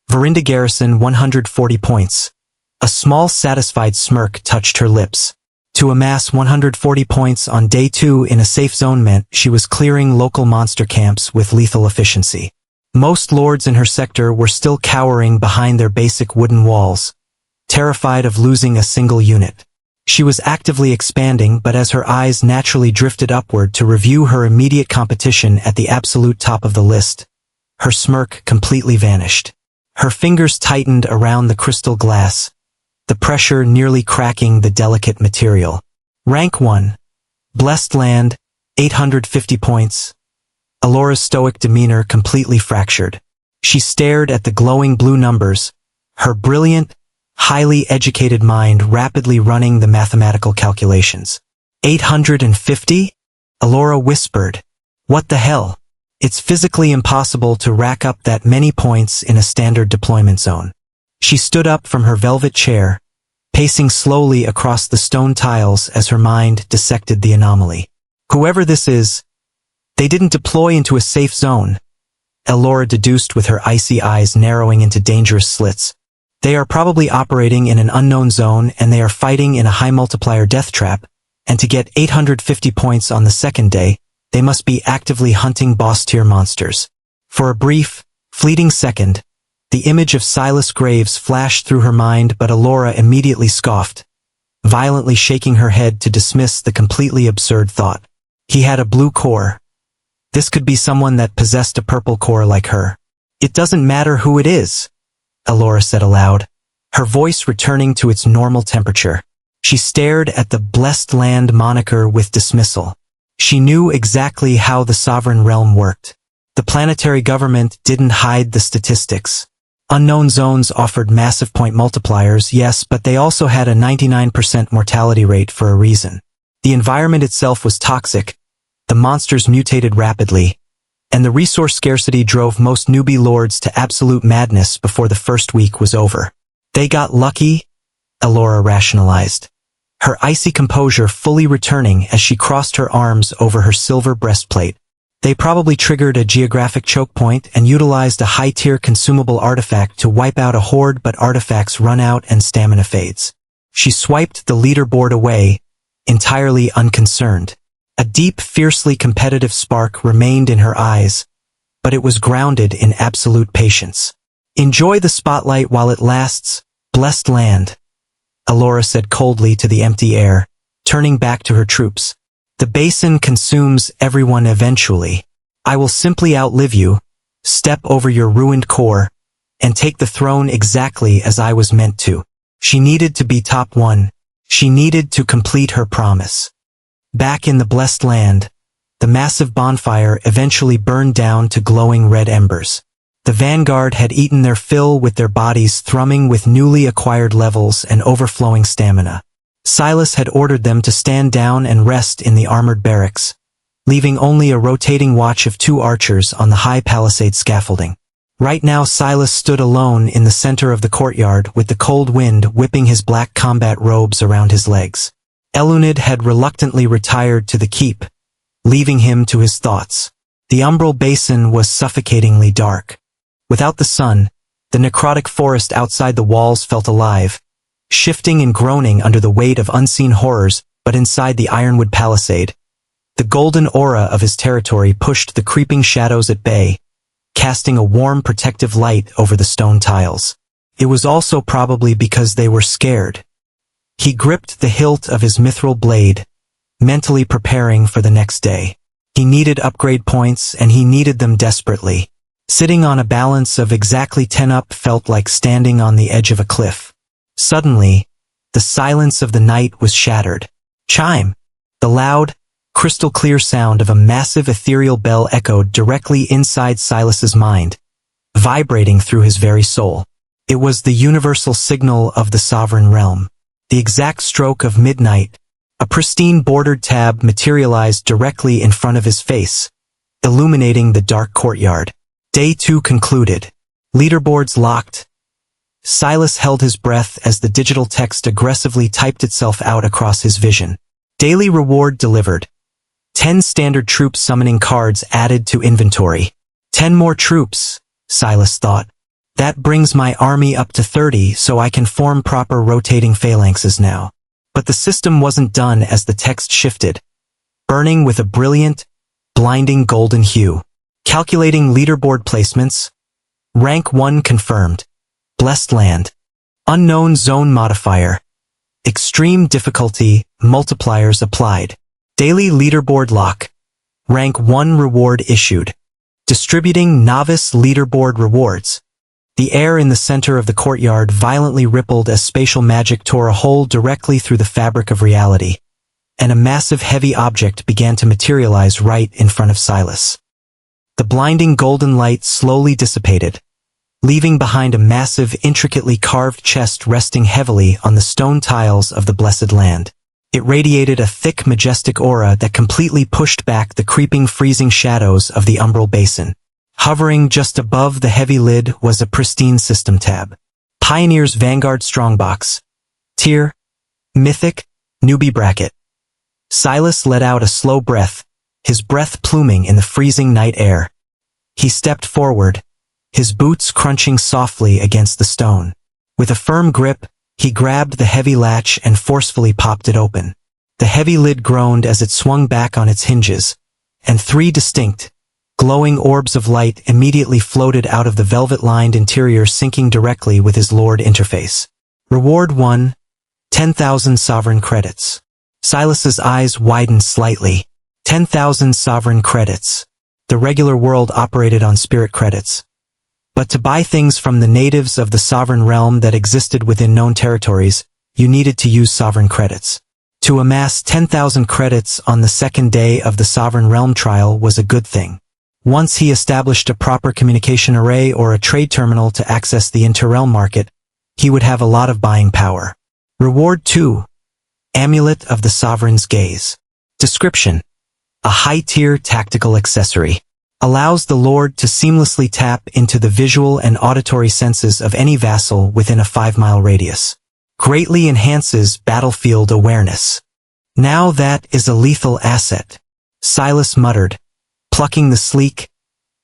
Verinda Garrison, 140 points. A small satisfied smirk touched her lips. To amass 140 points on day 2 in a safe zone meant she was clearing local monster camps with lethal efficiency. Most lords in her sector were still cowering behind their basic wooden walls, terrified of losing a single unit. She was actively expanding, but as her eyes naturally drifted upward to review her immediate competition at the absolute top of the list, her smirk completely vanished. Her fingers tightened around the crystal glass, the pressure nearly cracking the delicate material. Rank 1. Blessed Land, 850 points. Alora's stoic demeanor completely fractured. She stared at the glowing blue numbers, her brilliant, highly educated mind rapidly running the mathematical calculations. 850? Alora whispered. What the hell? It's physically impossible to rack up that many points in a standard deployment zone. She stood up from her velvet chair, pacing slowly across the stone tiles as her mind dissected the anomaly. Whoever this is, they didn't deploy into a safe zone, Alora deduced with her icy eyes narrowing into dangerous slits. They are probably operating in an unknown zone and they are fighting in a high multiplier death trap, and to get 850 points on the second day, they must be actively hunting boss-tier monsters. For a brief, fleeting second, the image of Silas Graves flashed through her mind, but Alora immediately scoffed, violently shaking her head to dismiss the completely absurd thought. He had a blue core. This could be someone that possessed a purple core like her. It doesn't matter who it is, Alora said aloud, her voice returning to its normal temperature. She stared at the Blessed Land moniker with dismissal. She knew exactly how the sovereign realm worked. The planetary government didn't hide the statistics. Unknown zones offered massive point multipliers, yes, but they also had a 99% mortality rate for a reason. The environment itself was toxic, the monsters mutated rapidly, and the resource scarcity drove most newbie lords to absolute madness before the first week was over. They got lucky, Alora rationalized, her icy composure fully returning as she crossed her arms over her silver breastplate. They probably triggered a geographic choke point and utilized a high-tier consumable artifact to wipe out a horde, but artifacts run out and stamina fades. She swiped the leaderboard away, entirely unconcerned. A deep, fiercely competitive spark remained in her eyes, but it was grounded in absolute patience. Enjoy the spotlight while it lasts, Blessed Land, Alora said coldly to the empty air, turning back to her troops. The basin consumes everyone eventually. I will simply outlive you, step over your ruined core, and take the throne exactly as I was meant to. She needed to be top 1. She needed to complete her promise. Back in the Blessed Land, the massive bonfire eventually burned down to glowing red embers. The vanguard had eaten their fill with their bodies thrumming with newly acquired levels and overflowing stamina. Silas had ordered them to stand down and rest in the armored barracks, leaving only a rotating watch of 2 archers on the high palisade scaffolding. Right now Silas stood alone in the center of the courtyard with the cold wind whipping his black combat robes around his legs. Elunid had reluctantly retired to the keep, leaving him to his thoughts. The umbral basin was suffocatingly dark. Without the sun, the necrotic forest outside the walls felt alive, shifting and groaning under the weight of unseen horrors, but inside the ironwood palisade, the golden aura of his territory pushed the creeping shadows at bay, casting a warm protective light over the stone tiles. It was also probably because they were scared. He gripped the hilt of his mithril blade, mentally preparing for the next day. He needed upgrade points, and he needed them desperately. Sitting on a balance of exactly 10 up felt like standing on the edge of a cliff. Suddenly, the silence of the night was shattered. Chime! The loud, crystal-clear sound of a massive ethereal bell echoed directly inside Silas's mind, vibrating through his very soul. It was the universal signal of the sovereign realm. The exact stroke of midnight, a pristine bordered tab materialized directly in front of his face, illuminating the dark courtyard. Day 2 concluded. Leaderboards locked. Silas held his breath as the digital text aggressively typed itself out across his vision. Daily reward delivered. 10 standard troop summoning cards added to inventory. 10 more troops, Silas thought. That brings my army up to 30 so I can form proper rotating phalanxes now. But the system wasn't done as the text shifted, burning with a brilliant, blinding golden hue. Calculating leaderboard placements. Rank 1 confirmed. Blessed land. Unknown zone modifier. Extreme difficulty, multipliers applied. Daily leaderboard lock. Rank 1 reward issued. Distributing novice leaderboard rewards. The air in the center of the courtyard violently rippled as spatial magic tore a hole directly through the fabric of reality, and a massive heavy object began to materialize right in front of Silas. The blinding golden light slowly dissipated, leaving behind a massive, intricately carved chest resting heavily on the stone tiles of the blessed land. It radiated a thick, majestic aura that completely pushed back the creeping, freezing shadows of the umbral basin. Hovering just above the heavy lid was a pristine system tab. Pioneer's Vanguard Strongbox. Tier. Mythic. Newbie bracket. Silas let out a slow breath, his breath pluming in the freezing night air. He stepped forward, his boots crunching softly against the stone. With a firm grip, he grabbed the heavy latch and forcefully popped it open. The heavy lid groaned as it swung back on its hinges, and 3 distinct, glowing orbs of light immediately floated out of the velvet-lined interior, syncing directly with his Lord interface. Reward 1, 10,000 sovereign credits. Silas's eyes widened slightly. 10,000 sovereign credits. The regular world operated on spirit credits. But to buy things from the natives of the sovereign realm that existed within known territories, you needed to use sovereign credits. To amass 10,000 credits on the second day of the sovereign realm trial was a good thing. Once he established a proper communication array or a trade terminal to access the interrealm market, he would have a lot of buying power. Reward 2. Amulet of the Sovereign's Gaze. Description. A high-tier tactical accessory. Allows the Lord to seamlessly tap into the visual and auditory senses of any vassal within a 5-mile radius. Greatly enhances battlefield awareness. Now that is a lethal asset, Silas muttered, plucking the sleek,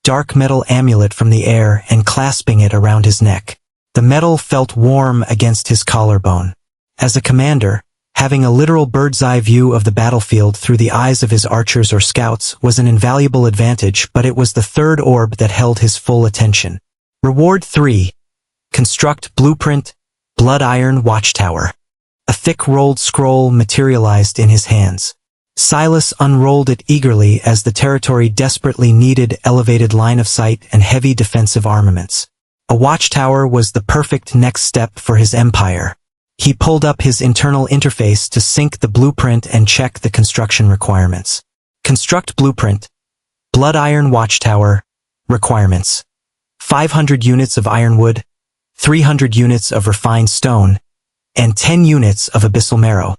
dark metal amulet from the air and clasping it around his neck. The metal felt warm against his collarbone. As a commander, having a literal bird's-eye view of the battlefield through the eyes of his archers or scouts was an invaluable advantage, but it was the third orb that held his full attention. Reward 3. Construct Blueprint, Blood Iron Watchtower. A thick rolled scroll materialized in his hands. Silas unrolled it eagerly as the territory desperately needed elevated line of sight and heavy defensive armaments. A watchtower was the perfect next step for his empire. He pulled up his internal interface to sync the blueprint and check the construction requirements. Construct Blueprint, Blood Iron Watchtower, requirements. 500 units of ironwood, 300 units of refined stone, and 10 units of abyssal marrow.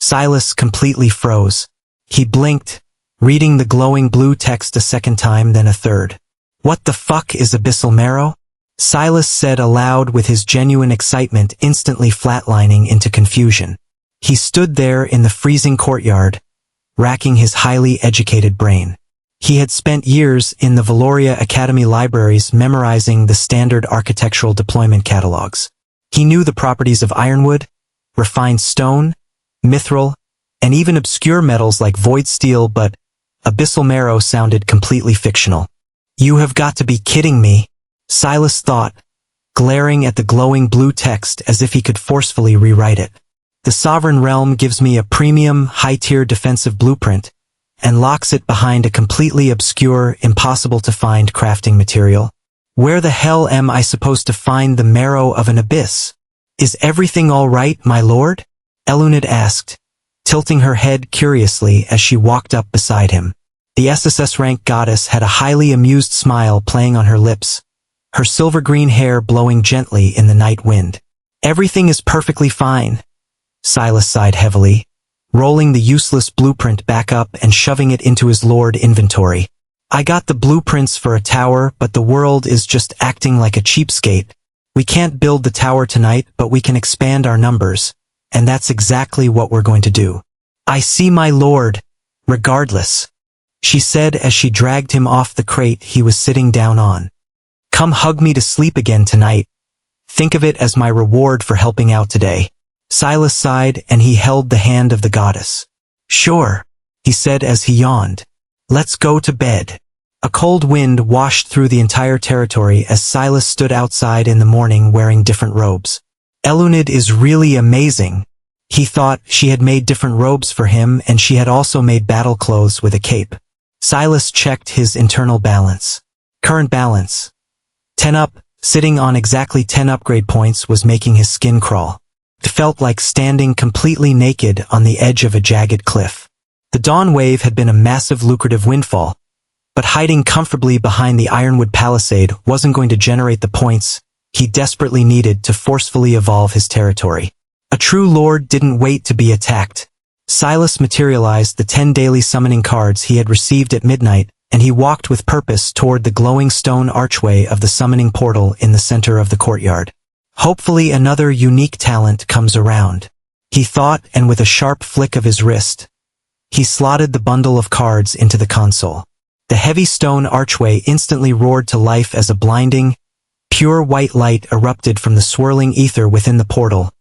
Silas completely froze. He blinked, reading the glowing blue text a second time, then a third. What the fuck is abyssal marrow? Silas said aloud, with his genuine excitement instantly flatlining into confusion. He stood there in the freezing courtyard, racking his highly educated brain. He had spent years in the Valoria Academy libraries memorizing the standard architectural deployment catalogs. He knew the properties of ironwood, refined stone, mithril, and even obscure metals like void steel, but abyssal marrow sounded completely fictional. You have got to be kidding me, Silas thought, glaring at the glowing blue text as if he could forcefully rewrite it. The Sovereign Realm gives me a premium, high-tier defensive blueprint and locks it behind a completely obscure, impossible-to-find crafting material. Where the hell am I supposed to find the marrow of an abyss? Is everything all right, my lord? Eluned asked, tilting her head curiously as she walked up beside him. The SSS-Rank goddess had a highly amused smile playing on her lips, her silver-green hair blowing gently in the night wind. Everything is perfectly fine. Silas sighed heavily, rolling the useless blueprint back up and shoving it into his lord inventory. I got the blueprints for a tower, but the world is just acting like a cheapskate. We can't build the tower tonight, but we can expand our numbers, and that's exactly what we're going to do. I see my lord, regardless, she said as she dragged him off the crate he was sitting down on. Come hug me to sleep again tonight. Think of it as my reward for helping out today. Silas sighed and he held the hand of the goddess. Sure, he said as he yawned. Let's go to bed. A cold wind washed through the entire territory as Silas stood outside in the morning wearing different robes. Elunid is really amazing. He thought she had made different robes for him and she had also made battle clothes with a cape. Silas checked his internal balance. Current balance. 10 up, sitting on exactly 10 upgrade points was making his skin crawl. It felt like standing completely naked on the edge of a jagged cliff. The dawn wave had been a massive lucrative windfall, but hiding comfortably behind the ironwood palisade wasn't going to generate the points he desperately needed to forcefully evolve his territory. A true lord didn't wait to be attacked. Silas materialized the 10 daily summoning cards he had received at midnight, and he walked with purpose toward the glowing stone archway of the summoning portal in the center of the courtyard. Hopefully another unique talent comes around, he thought, and with a sharp flick of his wrist, he slotted the bundle of cards into the console. The heavy stone archway instantly roared to life as a blinding, pure white light erupted from the swirling ether within the portal,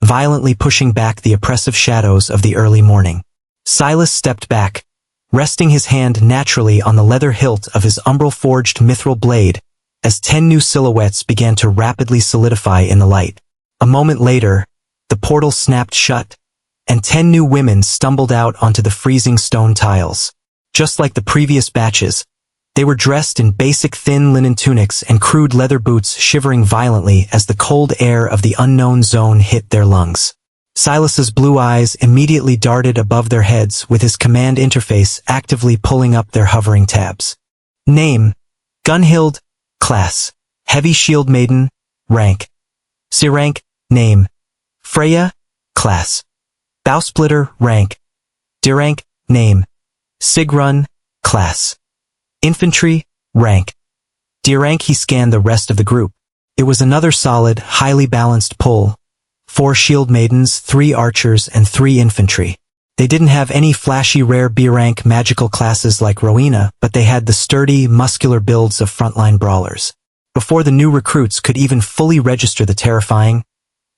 violently pushing back the oppressive shadows of the early morning. Silas stepped back, resting his hand naturally on the leather hilt of his umbral-forged mithril blade, as 10 new silhouettes began to rapidly solidify in the light. A moment later, the portal snapped shut, and 10 new women stumbled out onto the freezing stone tiles. Just like the previous batches, they were dressed in basic thin linen tunics and crude leather boots, shivering violently as the cold air of the unknown zone hit their lungs. Silas's blue eyes immediately darted above their heads with his command interface actively pulling up their hovering tabs. Name: Gunhild. Class: Heavy Shield Maiden. Rank: C-Rank. Name: Freya. Class: Bowsplitter. Rank: D-Rank. Name: Sigrun. Class: Infantry. Rank: D-Rank. He scanned the rest of the group. It was another solid, highly balanced pull. 4 shield maidens, 3 archers, and 3 infantry. They didn't have any flashy rare B-rank magical classes like Rowena, but they had the sturdy, muscular builds of frontline brawlers. Before the new recruits could even fully register the terrifying,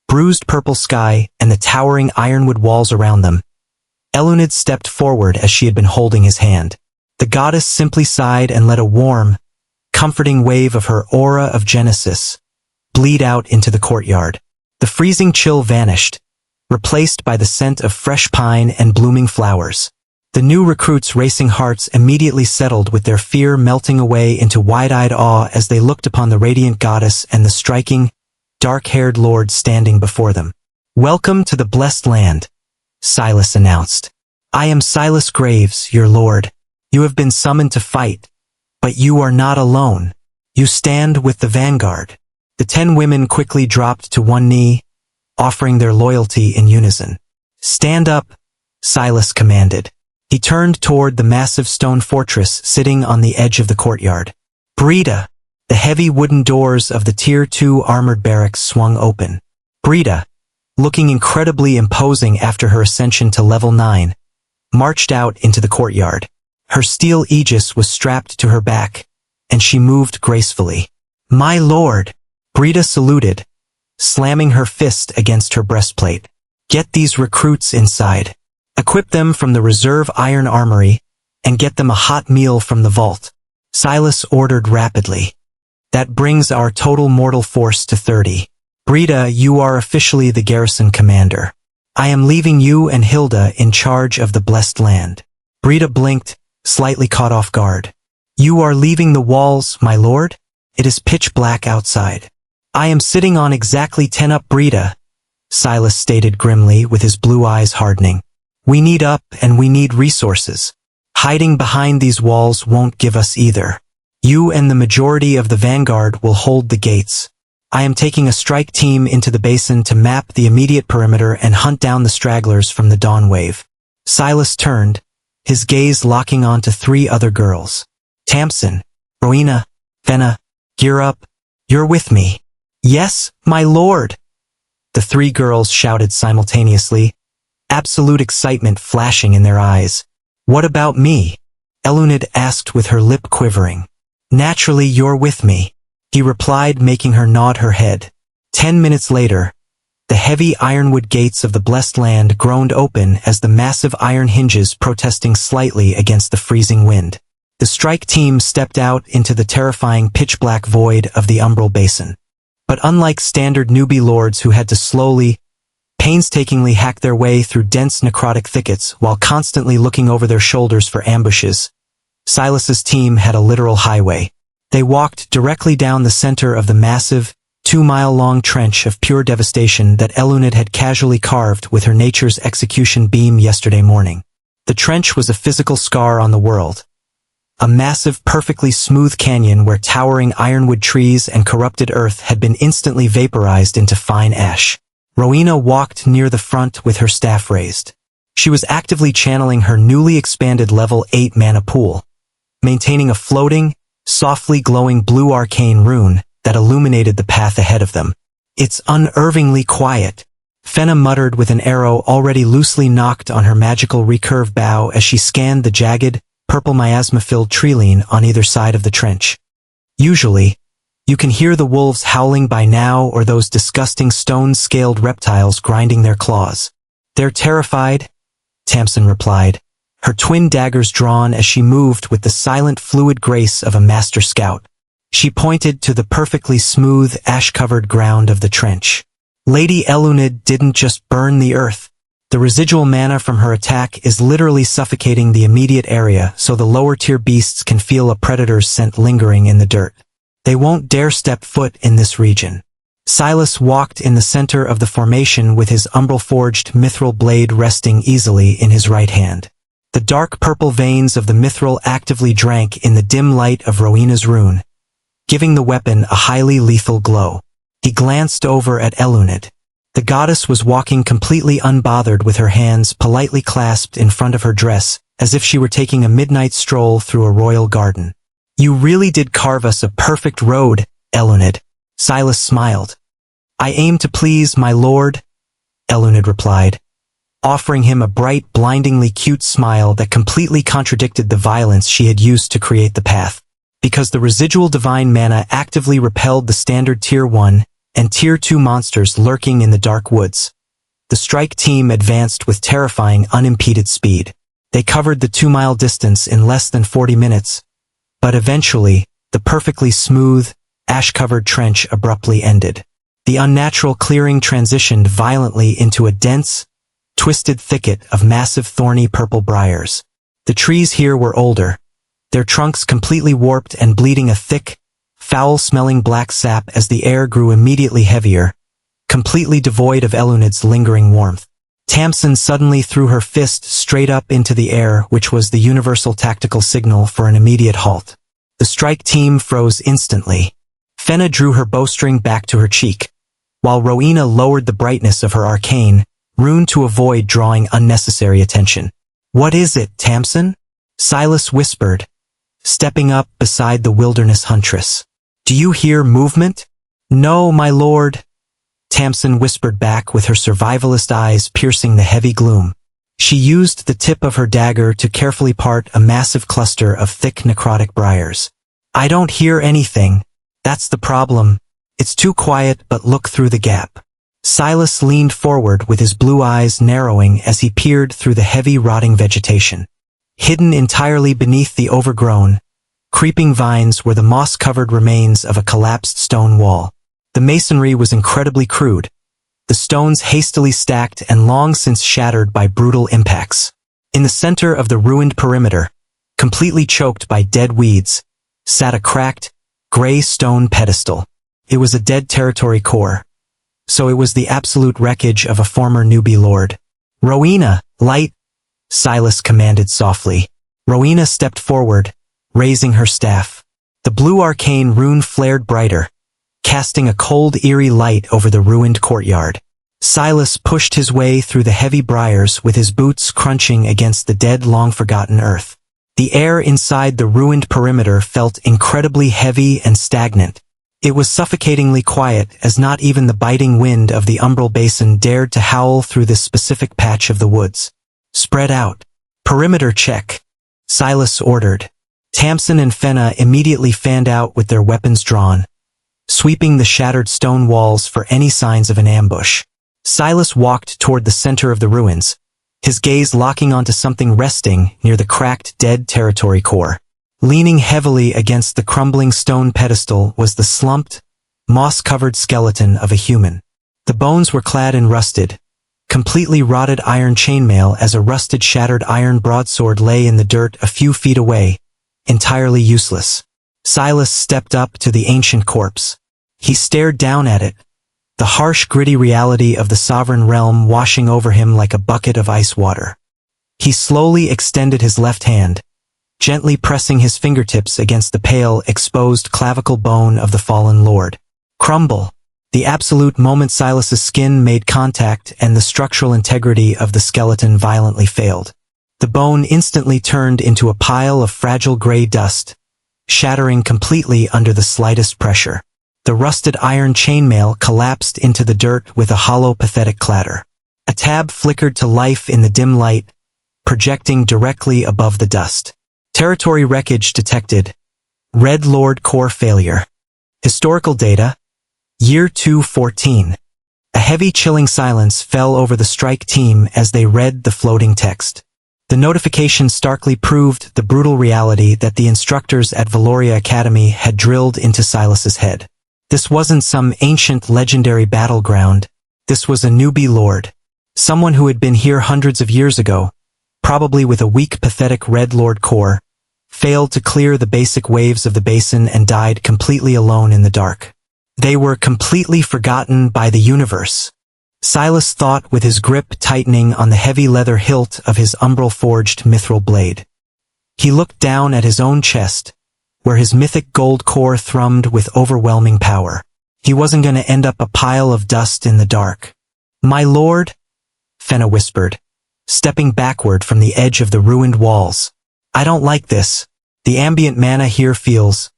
bruised purple sky and the towering ironwood walls around them, Elunid stepped forward as she had been holding his hand. The goddess simply sighed and let a warm, comforting wave of her aura of Genesis bleed out into the courtyard. The freezing chill vanished, replaced by the scent of fresh pine and blooming flowers. The new recruits' racing hearts immediately settled, with their fear melting away into wide-eyed awe as they looked upon the radiant goddess and the striking, dark-haired lord standing before them. Welcome to the blessed land, Silas announced. I am Silas Graves, your lord. You have been summoned to fight, but you are not alone. You stand with the vanguard. The 10 women quickly dropped to one knee, offering their loyalty in unison. Stand up, Silas commanded. He turned toward the massive stone fortress sitting on the edge of the courtyard. Brita! The heavy wooden doors of the Tier 2 armored barracks swung open. Brita, looking incredibly imposing after her ascension to level 9, marched out into the courtyard. Her steel aegis was strapped to her back, and she moved gracefully. My lord! Brita saluted, slamming her fist against her breastplate. Get these recruits inside. Equip them from the reserve iron armory, and get them a hot meal from the vault. Silas ordered rapidly. That brings our total mortal force to 30. Brita, you are officially the garrison commander. I am leaving you and Hilda in charge of the blessed land. Brita blinked, slightly caught off guard. You are leaving the walls, my lord? It is pitch black outside. I am sitting on exactly 10 up, Brita, Silas stated grimly with his blue eyes hardening. We need up and we need resources. Hiding behind these walls won't give us either. You and the majority of the vanguard will hold the gates. I am taking a strike team into the basin to map the immediate perimeter and hunt down the stragglers from the dawn wave. Silas turned, his gaze locking onto 3 other girls. Tamsin, Rowena, Fenna, gear up. You're with me. Yes, my lord! The three girls shouted simultaneously, absolute excitement flashing in their eyes. What about me? Eluned asked with her lip quivering. Naturally you're with me, he replied, making her nod her head. 10 minutes later, the heavy ironwood gates of the blessed land groaned open as the massive iron hinges protesting slightly against the freezing wind. The strike team stepped out into the terrifying pitch-black void of the umbral basin. But unlike standard newbie lords who had to painstakingly hack their way through dense necrotic thickets while constantly looking over their shoulders for ambushes, Silas's team had a literal highway. They walked directly down the center of the massive, 2-mile-long trench of pure devastation that Eluned had casually carved with her nature's execution beam yesterday morning. The trench was a physical scar on the world. A massive, perfectly smooth canyon where towering ironwood trees and corrupted earth had been instantly vaporized into fine ash. Rowena walked near the front with her staff raised. She was actively channeling her newly expanded level 8 mana pool, maintaining a floating, softly glowing blue arcane rune that illuminated the path ahead of them. It's unnervingly quiet, Fenna muttered with an arrow already loosely knocked on her magical recurve bow as she scanned the jagged, purple miasma-filled treeline on either side of the trench. Usually, you can hear the wolves howling by now or those disgusting stone-scaled reptiles grinding their claws. They're terrified, Tamsin replied, her twin daggers drawn as she moved with the silent fluid grace of a master scout. She pointed to the perfectly smooth, ash-covered ground of the trench. Lady Eluned didn't just burn the earth. The residual mana from her attack is literally suffocating the immediate area so the lower-tier beasts can feel a predator's scent lingering in the dirt. They won't dare step foot in this region. Silas walked in the center of the formation with his umbral-forged mithril blade resting easily in his right hand. The dark purple veins of the mithril actively drank in the dim light of Rowena's rune, giving the weapon a highly lethal glow. He glanced over at Eluned. The goddess was walking completely unbothered with her hands politely clasped in front of her dress, as if she were taking a midnight stroll through a royal garden. You really did carve us a perfect road, Eluned. Silas smiled. I aim to please my lord, Eluned replied, offering him a bright, blindingly cute smile that completely contradicted the violence she had used to create the path. Because the residual divine mana actively repelled the standard Tier 1 and Tier 2 monsters lurking in the dark woods. The strike team advanced with terrifying, unimpeded speed. They covered the 2-mile distance in less than 40 minutes, but eventually, the perfectly smooth, ash-covered trench abruptly ended. The unnatural clearing transitioned violently into a dense, twisted thicket of massive thorny purple briars. The trees here were older, their trunks completely warped and bleeding a thick, foul-smelling black sap as the air grew immediately heavier, completely devoid of Eluned's lingering warmth. Tamsin suddenly threw her fist straight up into the air, which was the universal tactical signal for an immediate halt. The strike team froze instantly. Fenna drew her bowstring back to her cheek, while Rowena lowered the brightness of her arcane rune to avoid drawing unnecessary attention. What is it, Tamsin? Silas whispered, stepping up beside the wilderness huntress. Do you hear movement? No, my lord, Tamsin whispered back with her survivalist eyes piercing the heavy gloom. She used the tip of her dagger to carefully part a massive cluster of thick necrotic briars. I don't hear anything. That's the problem. It's too quiet, but look through the gap. Silas leaned forward with his blue eyes narrowing as he peered through the heavy rotting vegetation. Hidden entirely beneath the overgrown, creeping vines were the moss-covered remains of a collapsed stone wall. The masonry was incredibly crude, the stones hastily stacked and long since shattered by brutal impacts. In the center of the ruined perimeter, completely choked by dead weeds, sat a cracked, gray stone pedestal. It was a dead territory core, so it was the absolute wreckage of a former newbie lord. Rowena, light, Silas commanded softly. Rowena stepped forward, raising her staff. The blue arcane rune flared brighter, casting a cold, eerie light over the ruined courtyard. Silas pushed his way through the heavy briars with his boots crunching against the dead, long-forgotten earth. The air inside the ruined perimeter felt incredibly heavy and stagnant. It was suffocatingly quiet, as not even the biting wind of the umbral basin dared to howl through this specific patch of the woods. "Spread out. Perimeter check," Silas ordered. Tamsin and Fenna immediately fanned out with their weapons drawn, sweeping the shattered stone walls for any signs of an ambush. Silas walked toward the center of the ruins, his gaze locking onto something resting near the cracked dead territory core. Leaning heavily against the crumbling stone pedestal was the slumped, moss-covered skeleton of a human. The bones were clad in rusted, completely rotted iron chainmail as a rusted shattered iron broadsword lay in the dirt a few feet away, entirely useless. Silas stepped up to the ancient corpse. He stared down at it, the harsh gritty reality of the sovereign realm washing over him like a bucket of ice water. He slowly extended his left hand, gently pressing his fingertips against the pale, exposed clavicle bone of the fallen lord. Crumble. The absolute moment Silas's skin made contact and the structural integrity of the skeleton violently failed. The bone instantly turned into a pile of fragile gray dust, shattering completely under the slightest pressure. The rusted iron chainmail collapsed into the dirt with a hollow, pathetic clatter. A tab flickered to life in the dim light, projecting directly above the dust. Territory wreckage detected. Red Lord core failure. Historical data. Year 214. A heavy, chilling silence fell over the strike team as they read the floating text. The notification starkly proved the brutal reality that the instructors at Valoria Academy had drilled into Silas's head. This wasn't some ancient legendary battleground. This was a newbie lord. Someone who had been here hundreds of years ago, probably with a weak, pathetic Red Lord core, failed to clear the basic waves of the basin and died completely alone in the dark. They were completely forgotten by the universe. Silas thought with his grip tightening on the heavy leather hilt of his umbral-forged mithril blade. He looked down at his own chest, where his mythic gold core thrummed with overwhelming power. He wasn't going to end up a pile of dust in the dark. "My lord," Fenna whispered, stepping backward from the edge of the ruined walls. "I don't like this. The ambient mana here feels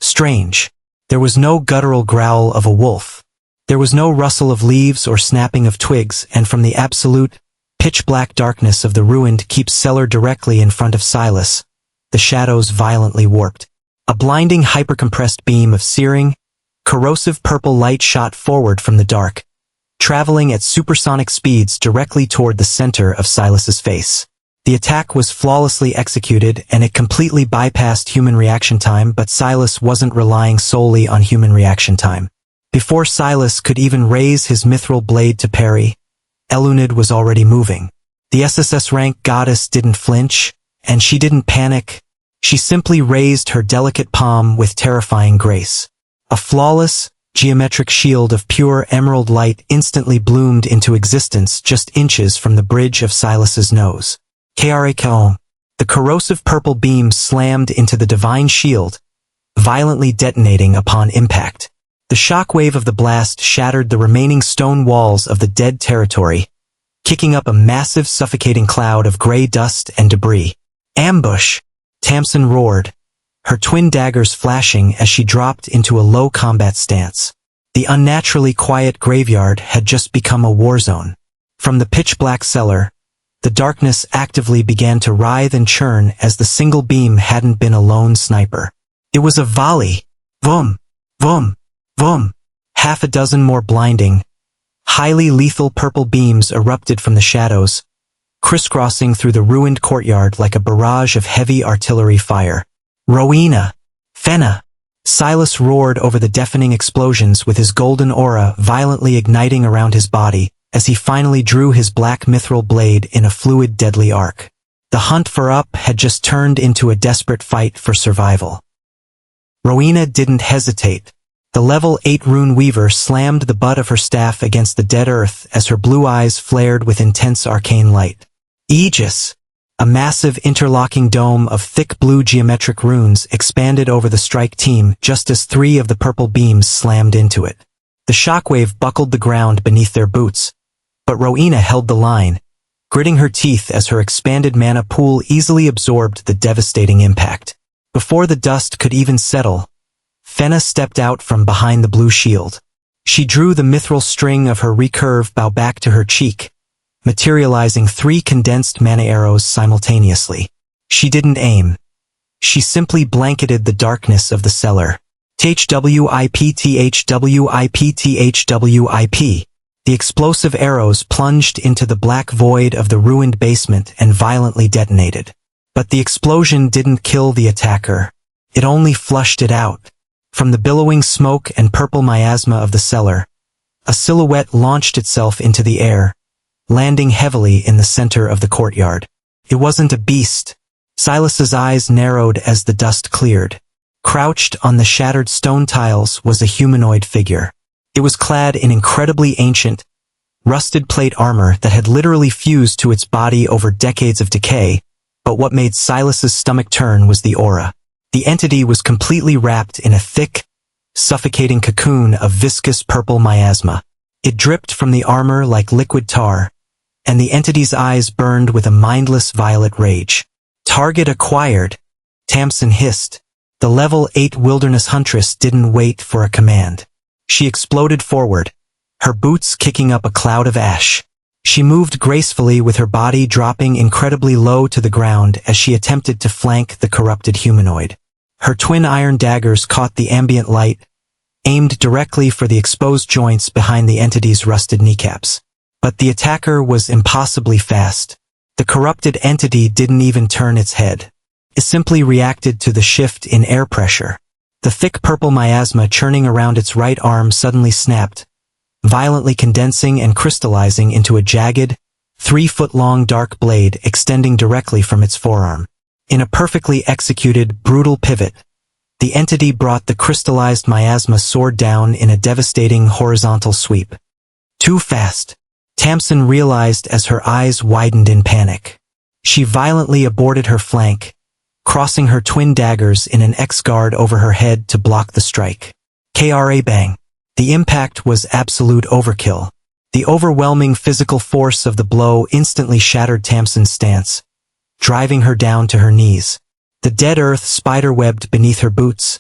strange." There was no guttural growl of a wolf. There was no rustle of leaves or snapping of twigs, and from the absolute, pitch-black darkness of the ruined keep cellar directly in front of Silas, the shadows violently warped. A blinding hypercompressed beam of searing, corrosive purple light shot forward from the dark, traveling at supersonic speeds directly toward the center of Silas's face. The attack was flawlessly executed and it completely bypassed human reaction time, but Silas wasn't relying solely on human reaction time. Before Silas could even raise his mithril blade to parry, Elunid was already moving. The SSS-Rank goddess didn't flinch, and she didn't panic. She simply raised her delicate palm with terrifying grace. A flawless, geometric shield of pure emerald light instantly bloomed into existence just inches from the bridge of Silas's nose. K'aom. The corrosive purple beam slammed into the divine shield, violently detonating upon impact. The shockwave of the blast shattered the remaining stone walls of the dead territory, kicking up a massive suffocating cloud of gray dust and debris. "Ambush!" Tamsin roared, her twin daggers flashing as she dropped into a low combat stance. The unnaturally quiet graveyard had just become a war zone. From the pitch-black cellar, the darkness actively began to writhe and churn as the single beam hadn't been a lone sniper. It was a volley. Vroom, vroom, vroom. Half a dozen more blinding, highly lethal purple beams erupted from the shadows, crisscrossing through the ruined courtyard like a barrage of heavy artillery fire. "Rowena! Fenna!" Silas roared over the deafening explosions with his golden aura violently igniting around his body as he finally drew his black mithril blade in a fluid deadly arc. The hunt for Up had just turned into a desperate fight for survival. Rowena didn't hesitate. The level 8 rune weaver slammed the butt of her staff against the dead earth as her blue eyes flared with intense arcane light. Aegis! A massive interlocking dome of thick blue geometric runes expanded over the strike team just as 3 of the purple beams slammed into it. The shockwave buckled the ground beneath their boots, but Rowena held the line, gritting her teeth as her expanded mana pool easily absorbed the devastating impact. Before the dust could even settle, Fenna stepped out from behind the blue shield. She drew the mithril string of her recurve bow back to her cheek, materializing 3 condensed mana arrows simultaneously. She didn't aim. She simply blanketed the darkness of the cellar. THWIP. The explosive arrows plunged into the black void of the ruined basement and violently detonated. But the explosion didn't kill the attacker. It only flushed it out. From the billowing smoke and purple miasma of the cellar, a silhouette launched itself into the air, landing heavily in the center of the courtyard. It wasn't a beast. Silas's eyes narrowed as the dust cleared. Crouched on the shattered stone tiles was a humanoid figure. It was clad in incredibly ancient, rusted plate armor that had literally fused to its body over decades of decay, but what made Silas's stomach turn was the aura. The entity was completely wrapped in a thick, suffocating cocoon of viscous purple miasma. It dripped from the armor like liquid tar, and the entity's eyes burned with a mindless violet rage. Target acquired, Tamsin hissed. The level 8 wilderness huntress didn't wait for a command. She exploded forward, her boots kicking up a cloud of ash. She moved gracefully with her body dropping incredibly low to the ground as she attempted to flank the corrupted humanoid. Her twin iron daggers caught the ambient light, aimed directly for the exposed joints behind the entity's rusted kneecaps. But the attacker was impossibly fast. The corrupted entity didn't even turn its head. It simply reacted to the shift in air pressure. The thick purple miasma churning around its right arm suddenly snapped, violently condensing and crystallizing into a jagged, 3-foot-long dark blade extending directly from its forearm. In a perfectly executed, brutal pivot, the entity brought the crystallized miasma sword down in a devastating horizontal sweep. Too fast, Tamsin realized as her eyes widened in panic. She violently aborted her flank, crossing her twin daggers in an X-guard over her head to block the strike. KRA bang. The impact was absolute overkill. The overwhelming physical force of the blow instantly shattered Tamsin's stance, driving her down to her knees. The dead earth spiderwebbed beneath her boots,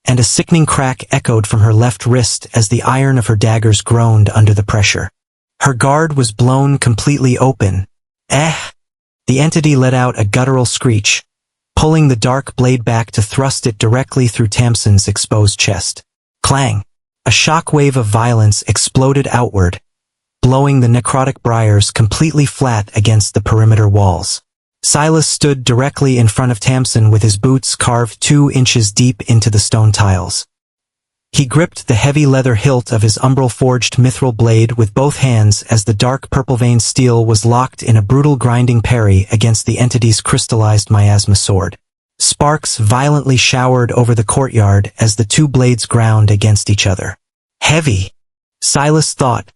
and a sickening crack echoed from her left wrist as the iron of her daggers groaned under the pressure. Her guard was blown completely open. The entity let out a guttural screech, pulling the dark blade back to thrust it directly through Tamsin's exposed chest. Clang! A shockwave of violence exploded outward, blowing the necrotic briars completely flat against the perimeter walls. Silas stood directly in front of Tamsin with his boots carved 2 inches deep into the stone tiles. He gripped the heavy leather hilt of his umbral-forged mithril blade with both hands as the dark purple-veined steel was locked in a brutal grinding parry against the entity's crystallized miasma sword. Sparks violently showered over the courtyard as the 2 blades ground against each other. Heavy, Silas thought.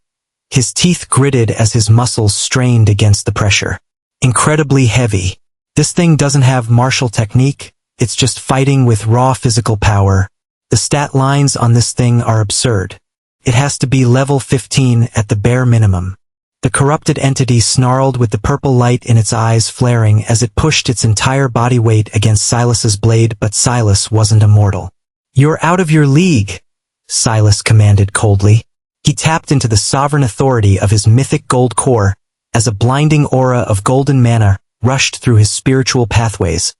His teeth gritted as his muscles strained against the pressure. Incredibly heavy. This thing doesn't have martial technique, it's just fighting with raw physical power. The stat lines on this thing are absurd. It has to be level 15 at the bare minimum. The corrupted entity snarled with the purple light in its eyes flaring as it pushed its entire body weight against Silas's blade, but Silas wasn't immortal. "You're out of your league," Silas commanded coldly. He tapped into the sovereign authority of his mythic gold core as a blinding aura of golden mana rushed through his spiritual pathways,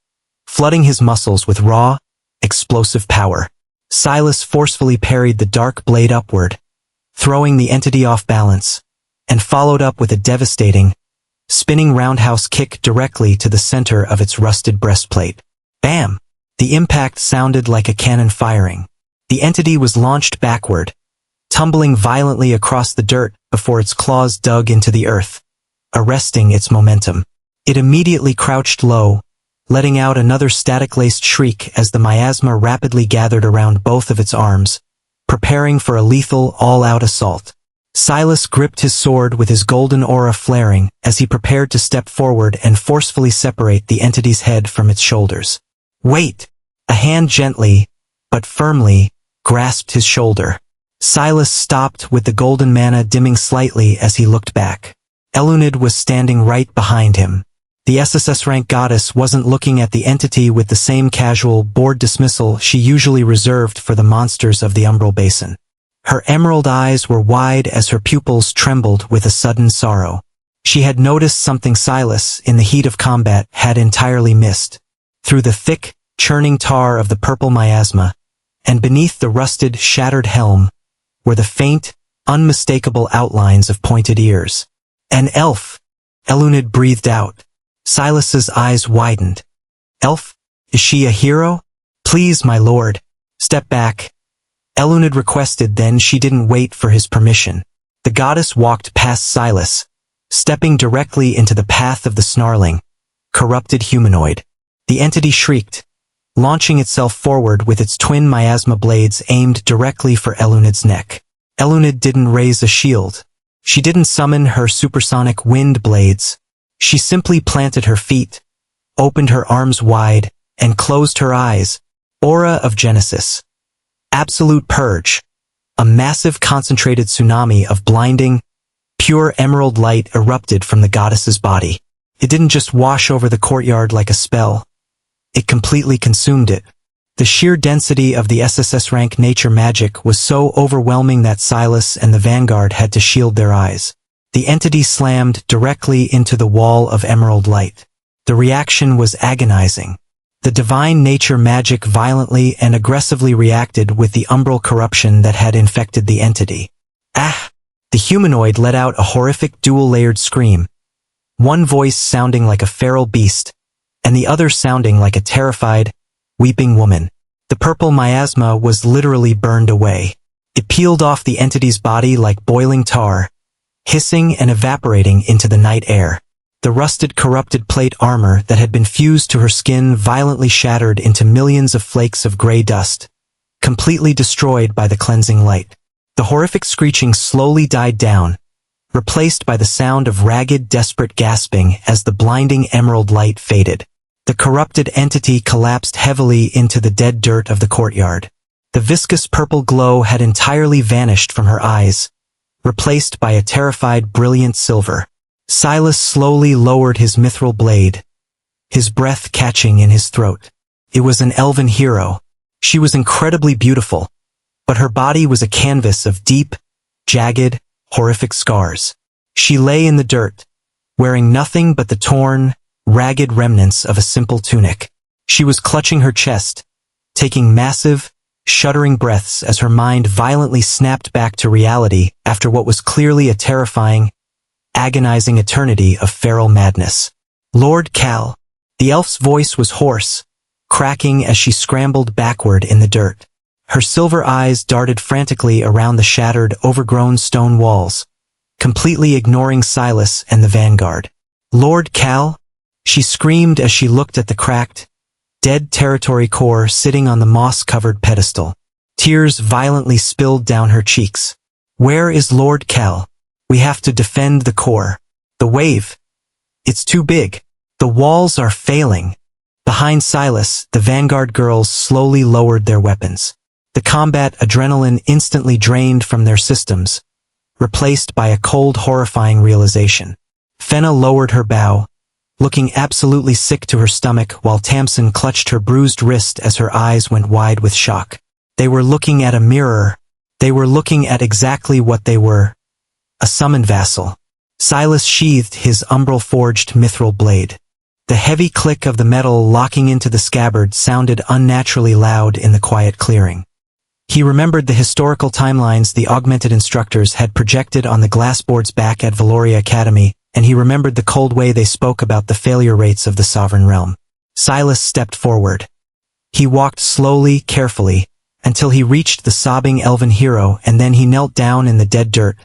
flooding his muscles with raw, explosive power. Silas forcefully parried the dark blade upward, throwing the entity off balance, and followed up with a devastating, spinning roundhouse kick directly to the center of its rusted breastplate. Bam! The impact sounded like a cannon firing. The entity was launched backward, tumbling violently across the dirt before its claws dug into the earth, arresting its momentum. It immediately crouched low, letting out another static-laced shriek as the miasma rapidly gathered around both of its arms, preparing for a lethal, all-out assault. Silas gripped his sword with his golden aura flaring as he prepared to step forward and forcefully separate the entity's head from its shoulders. "Wait!" A hand gently, but firmly, grasped his shoulder. Silas stopped with the golden mana dimming slightly as he looked back. Elunid was standing right behind him. The SSS-Rank goddess wasn't looking at the entity with the same casual, bored dismissal she usually reserved for the monsters of the umbral basin. Her emerald eyes were wide as her pupils trembled with a sudden sorrow. She had noticed something Silas, in the heat of combat, had entirely missed. Through the thick, churning tar of the purple miasma, and beneath the rusted, shattered helm, were the faint, unmistakable outlines of pointed ears. An elf! Eluned breathed out. Silas's eyes widened. Elf? Is she a hero? Please, my lord. Step back. Eluned requested, then she didn't wait for his permission. The goddess walked past Silas, stepping directly into the path of the snarling, corrupted humanoid. The entity shrieked, launching itself forward with its twin miasma blades aimed directly for Eluned's neck. Eluned didn't raise a shield. She didn't summon her supersonic wind blades. She simply planted her feet, opened her arms wide, and closed her eyes. Aura of Genesis. Absolute purge. A massive concentrated tsunami of blinding, pure emerald light erupted from the goddess's body. It didn't just wash over the courtyard like a spell. It completely consumed it. The sheer density of the SSS-Rank nature magic was so overwhelming that Silas and the Vanguard had to shield their eyes. The entity slammed directly into the wall of emerald light. The reaction was agonizing. The divine nature magic violently and aggressively reacted with the umbral corruption that had infected the entity. Ah! The humanoid let out a horrific dual-layered scream, one voice sounding like a feral beast, and the other sounding like a terrified, weeping woman. The purple miasma was literally burned away. It peeled off the entity's body like boiling tar, hissing and evaporating into the night air. The rusted, corrupted plate armor that had been fused to her skin violently shattered into millions of flakes of gray dust, completely destroyed by the cleansing light. The horrific screeching slowly died down, replaced by the sound of ragged, desperate gasping as the blinding emerald light faded. The corrupted entity collapsed heavily into the dead dirt of the courtyard. The viscous purple glow had entirely vanished from her eyes, replaced by a terrified, brilliant silver. Silas slowly lowered his mithril blade, his breath catching in his throat. It was an elven hero. She was incredibly beautiful, but her body was a canvas of deep, jagged, horrific scars. She lay in the dirt, wearing nothing but the torn, ragged remnants of a simple tunic. She was clutching her chest, taking massive, shuddering breaths as her mind violently snapped back to reality after what was clearly a terrifying, agonizing eternity of feral madness. Lord Cal. The elf's voice was hoarse, cracking as she scrambled backward in the dirt. Her silver eyes darted frantically around the shattered, overgrown stone walls, completely ignoring Silas and the Vanguard. Lord Cal? She screamed as she looked at the cracked, dead territory core sitting on the moss-covered pedestal. Tears violently spilled down her cheeks. Where is Lord Cal? We have to defend the core. The wave. It's too big. The walls are failing. Behind Silas, the Vanguard girls slowly lowered their weapons. The combat adrenaline instantly drained from their systems, replaced by a cold, horrifying realization. Fenna lowered her bow, looking absolutely sick to her stomach while Tamsin clutched her bruised wrist as her eyes went wide with shock. They were looking at a mirror. They were looking at exactly what they were. A summoned vassal. Silas sheathed his umbral-forged mithril blade. The heavy click of the metal locking into the scabbard sounded unnaturally loud in the quiet clearing. He remembered the historical timelines the augmented instructors had projected on the glass boards back at Valoria Academy, and he remembered the cold way they spoke about the failure rates of the sovereign realm. Silas stepped forward. He walked slowly, carefully, until he reached the sobbing elven hero, and then he knelt down in the dead dirt,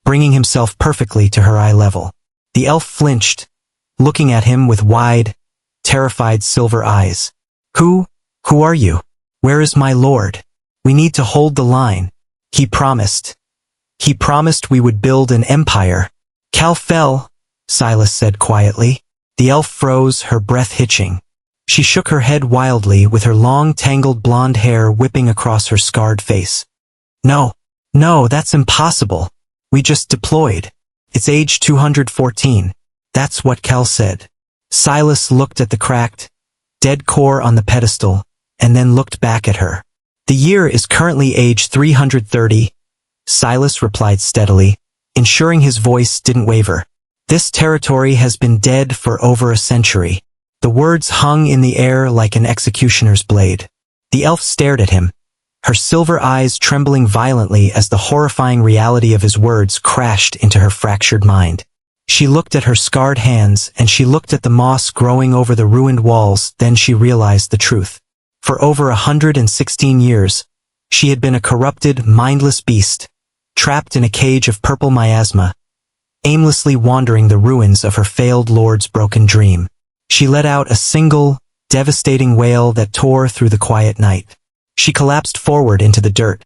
bringing himself perfectly to her eye level. The elf flinched, looking at him with wide, terrified silver eyes. Who are you? Where is my lord? We need to hold the line. He promised. He promised we would build an empire. Cal fell, Silas said quietly. The elf froze, her breath hitching. She shook her head wildly with her long, tangled blonde hair whipping across her scarred face. No, that's impossible. We just deployed. It's age 214. That's what Cal said. Silas looked at the cracked, dead core on the pedestal, and then looked back at her. The year is currently age 330, Silas replied steadily, ensuring his voice didn't waver. This territory has been dead for over a century. The words hung in the air like an executioner's blade. The elf stared at him, her silver eyes trembling violently as the horrifying reality of his words crashed into her fractured mind. She looked at her scarred hands, and she looked at the moss growing over the ruined walls, then she realized the truth. For over 116 years, she had been a corrupted, mindless beast, trapped in a cage of purple miasma, aimlessly wandering the ruins of her failed lord's broken dream. She let out a single, devastating wail that tore through the quiet night. She collapsed forward into the dirt,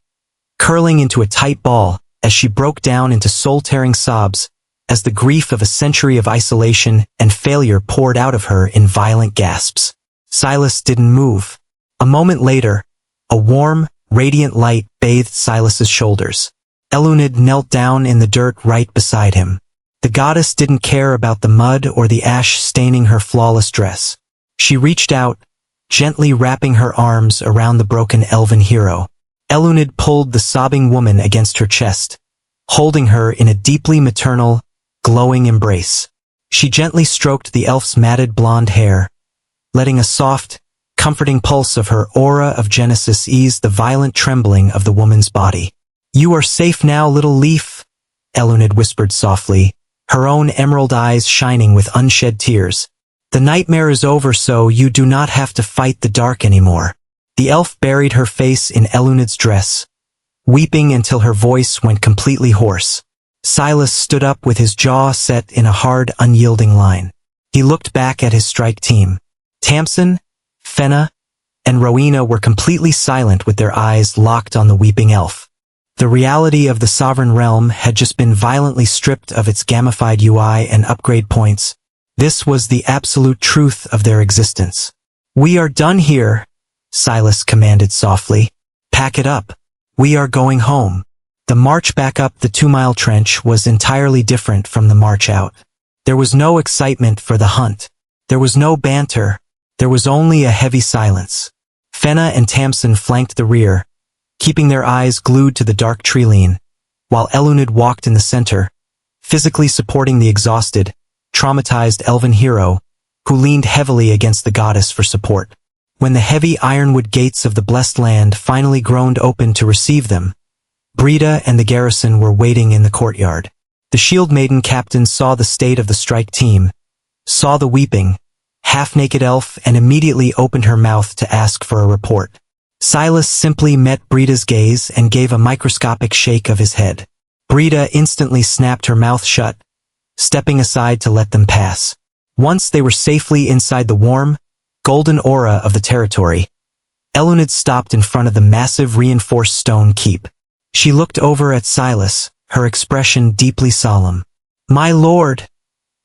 curling into a tight ball as she broke down into soul-tearing sobs as the grief of a century of isolation and failure poured out of her in violent gasps. Silas didn't move. A moment later, a warm, radiant light bathed Silas's shoulders. Eluned knelt down in the dirt right beside him. The goddess didn't care about the mud or the ash staining her flawless dress. She reached out, gently wrapping her arms around the broken elven hero. Eluned pulled the sobbing woman against her chest, holding her in a deeply maternal, glowing embrace. She gently stroked the elf's matted blonde hair, letting a soft, comforting pulse of her aura of Genesis ease the violent trembling of the woman's body. "You are safe now, little leaf," Eluned whispered softly, her own emerald eyes shining with unshed tears. "The nightmare is over, so you do not have to fight the dark anymore." The elf buried her face in Eluned's dress, weeping until her voice went completely hoarse. Silas stood up with his jaw set in a hard, unyielding line. He looked back at his strike team. Tamsin, Fenna, and Rowena were completely silent with their eyes locked on the weeping elf. The reality of the sovereign realm had just been violently stripped of its gamified UI and upgrade points. This was the absolute truth of their existence. "We are done here," Silas commanded softly. "Pack it up. We are going home." The march back up the 2-mile trench was entirely different from the march out. There was no excitement for the hunt. There was no banter. There was only a heavy silence. Fenna and Tamsin flanked the rear, keeping their eyes glued to the dark tree-line, while Eluned walked in the center, physically supporting the exhausted, traumatized elven hero, who leaned heavily against the goddess for support. When the heavy ironwood gates of the blessed land finally groaned open to receive them, Brita and the garrison were waiting in the courtyard. The Shield Maiden captain saw the state of the strike team, saw the weeping, half-naked elf, and immediately opened her mouth to ask for a report. Silas simply met Brita's gaze and gave a microscopic shake of his head. Brita instantly snapped her mouth shut, stepping aside to let them pass. Once they were safely inside the warm, golden aura of the territory, Eluned stopped in front of the massive reinforced stone keep. She looked over at Silas, her expression deeply solemn. "My lord,"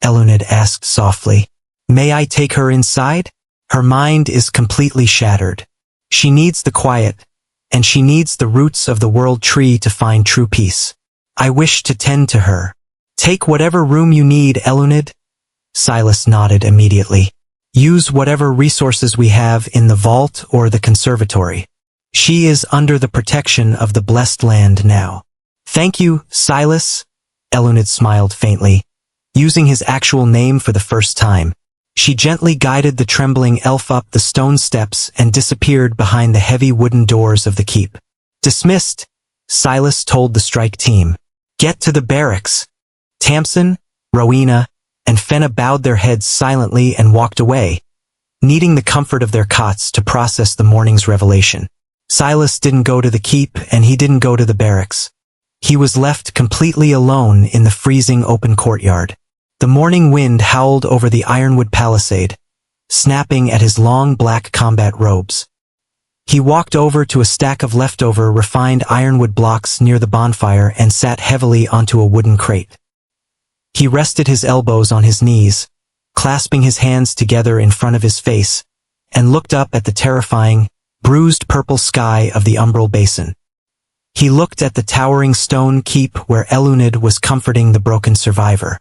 Eluned asked softly, "may I take her inside? Her mind is completely shattered. She needs the quiet, and she needs the roots of the world tree to find true peace. I wish to tend to her." "Take whatever room you need, Eluned," Silas nodded immediately. "Use whatever resources we have in the vault or the conservatory. She is under the protection of the blessed land now." "Thank you, Silas," Eluned smiled faintly, using his actual name for the first time. She gently guided the trembling elf up the stone steps and disappeared behind the heavy wooden doors of the keep. "Dismissed," Silas told the strike team. "Get to the barracks." Tamsin, Rowena, and Fenna bowed their heads silently and walked away, needing the comfort of their cots to process the morning's revelation. Silas didn't go to the keep, and he didn't go to the barracks. He was left completely alone in the freezing open courtyard. The morning wind howled over the ironwood palisade, snapping at his long black combat robes. He walked over to a stack of leftover refined ironwood blocks near the bonfire and sat heavily onto a wooden crate. He rested his elbows on his knees, clasping his hands together in front of his face, and looked up at the terrifying, bruised purple sky of the umbral basin. He looked at the towering stone keep where Eluned was comforting the broken survivor.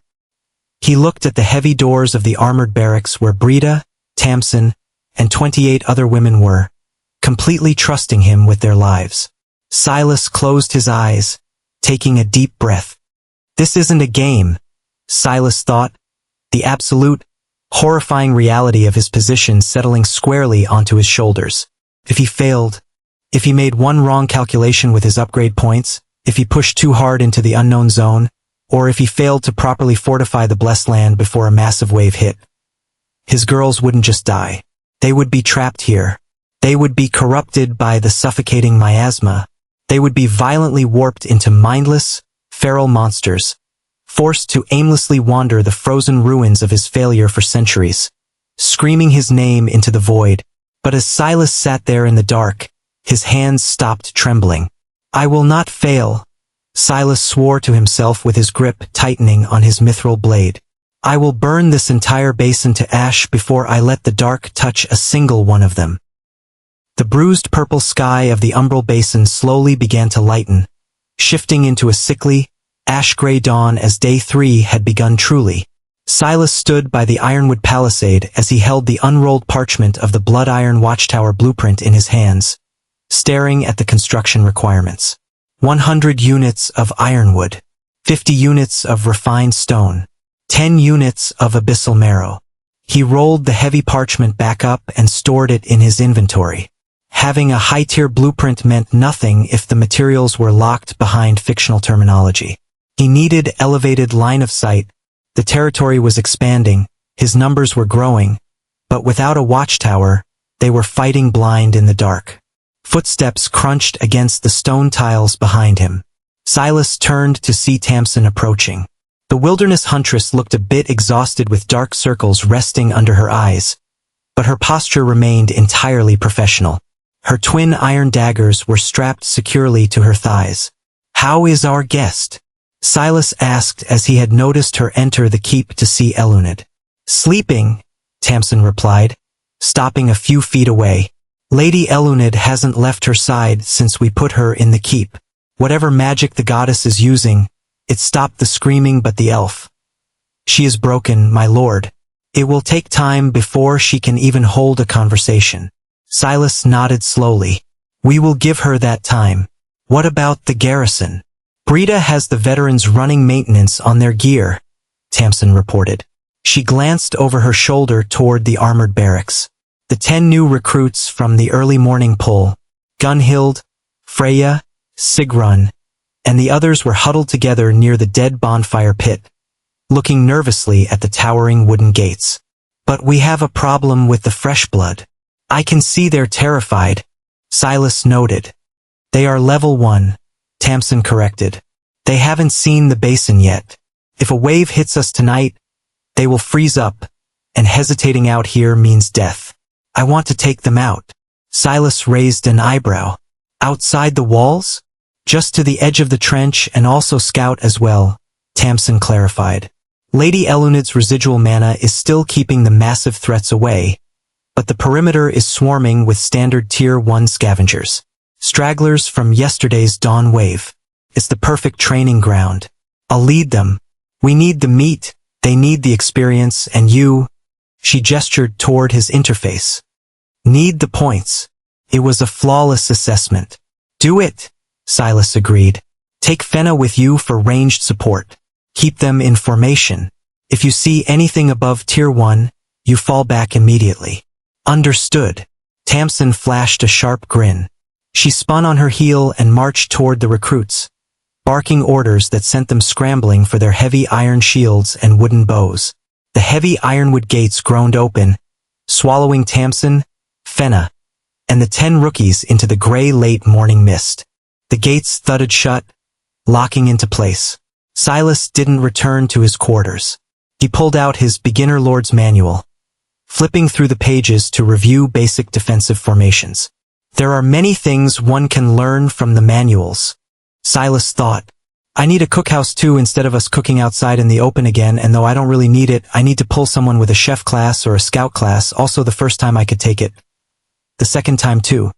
He looked at the heavy doors of the armored barracks where Brita, Tamsin, and 28 other women were, completely trusting him with their lives. Silas closed his eyes, taking a deep breath. This isn't a game, Silas thought, the absolute, horrifying reality of his position settling squarely onto his shoulders. If he failed, if he made one wrong calculation with his upgrade points, if he pushed too hard into the unknown zone, or if he failed to properly fortify the blessed land before a massive wave hit, his girls wouldn't just die. They would be trapped here. They would be corrupted by the suffocating miasma. They would be violently warped into mindless, feral monsters, forced to aimlessly wander the frozen ruins of his failure for centuries, screaming his name into the void. But as Silas sat there in the dark, his hands stopped trembling. I will not fail, Silas swore to himself with his grip tightening on his mithril blade. I will burn this entire basin to ash before I let the dark touch a single one of them. The bruised purple sky of the umbral basin slowly began to lighten, shifting into a sickly, ash-gray dawn as day 3 had begun truly. Silas stood by the ironwood palisade as he held the unrolled parchment of the blood iron watchtower blueprint in his hands, staring at the construction requirements. 100 units of ironwood, 50 units of refined stone, 10 units of abyssal marrow. He rolled the heavy parchment back up and stored it in his inventory. Having a high-tier blueprint meant nothing if the materials were locked behind fictional terminology. He needed elevated line of sight. The territory was expanding, his numbers were growing, but without a watchtower, they were fighting blind in the dark. Footsteps crunched against the stone tiles behind him. Silas turned to see Tamsin approaching. The wilderness huntress looked a bit exhausted with dark circles resting under her eyes, but her posture remained entirely professional. Her twin iron daggers were strapped securely to her thighs. How is our guest? Silas asked as he had noticed her enter the keep to see Eluned. Sleeping, Tamsin replied, stopping a few feet away. Lady Eluned hasn't left her side since we put her in the keep. Whatever magic the goddess is using, it stopped the screaming but the elf. She is broken, my lord. It will take time before she can even hold a conversation. Silas nodded slowly. We will give her that time. What about the garrison? Brita has the veterans running maintenance on their gear, Tamsin reported. She glanced over her shoulder toward the armored barracks. The 10 new recruits from the early morning pull, Gunhild, Freya, Sigrun, and the others were huddled together near the dead bonfire pit, looking nervously at the towering wooden gates. But we have a problem with the fresh blood. I can see they're terrified, Silas noted. They are level 1, Tamsin corrected. They haven't seen the basin yet. If a wave hits us tonight, they will freeze up, and hesitating out here means death. I want to take them out. Silas raised an eyebrow. Outside the walls? Just to the edge of the trench and also scout as well, Tamsin clarified. Lady Eluned's residual mana is still keeping the massive threats away, but the perimeter is swarming with standard Tier 1 scavengers. Stragglers from yesterday's dawn wave. It's the perfect training ground. I'll lead them. We need the meat, they need the experience, and you, she gestured toward his interface, need the points. It was a flawless assessment. Do it, Silas agreed. Take Fenna with you for ranged support. Keep them in formation. If you see anything above Tier 1, you fall back immediately. Understood. Tamsin flashed a sharp grin. She spun on her heel and marched toward the recruits, barking orders that sent them scrambling for their heavy iron shields and wooden bows. The heavy ironwood gates groaned open, swallowing Tamsin, Fenna, and the 10 rookies into the gray late morning mist. The gates thudded shut, locking into place. Silas didn't return to his quarters. He pulled out his beginner lord's manual, flipping through the pages to review basic defensive formations. There are many things one can learn from the manuals, Silas thought. I need a cookhouse too instead of us cooking outside in the open again, and though I don't really need it, I need to pull someone with a chef class or a scout class, also the first time I could take it. The second time too.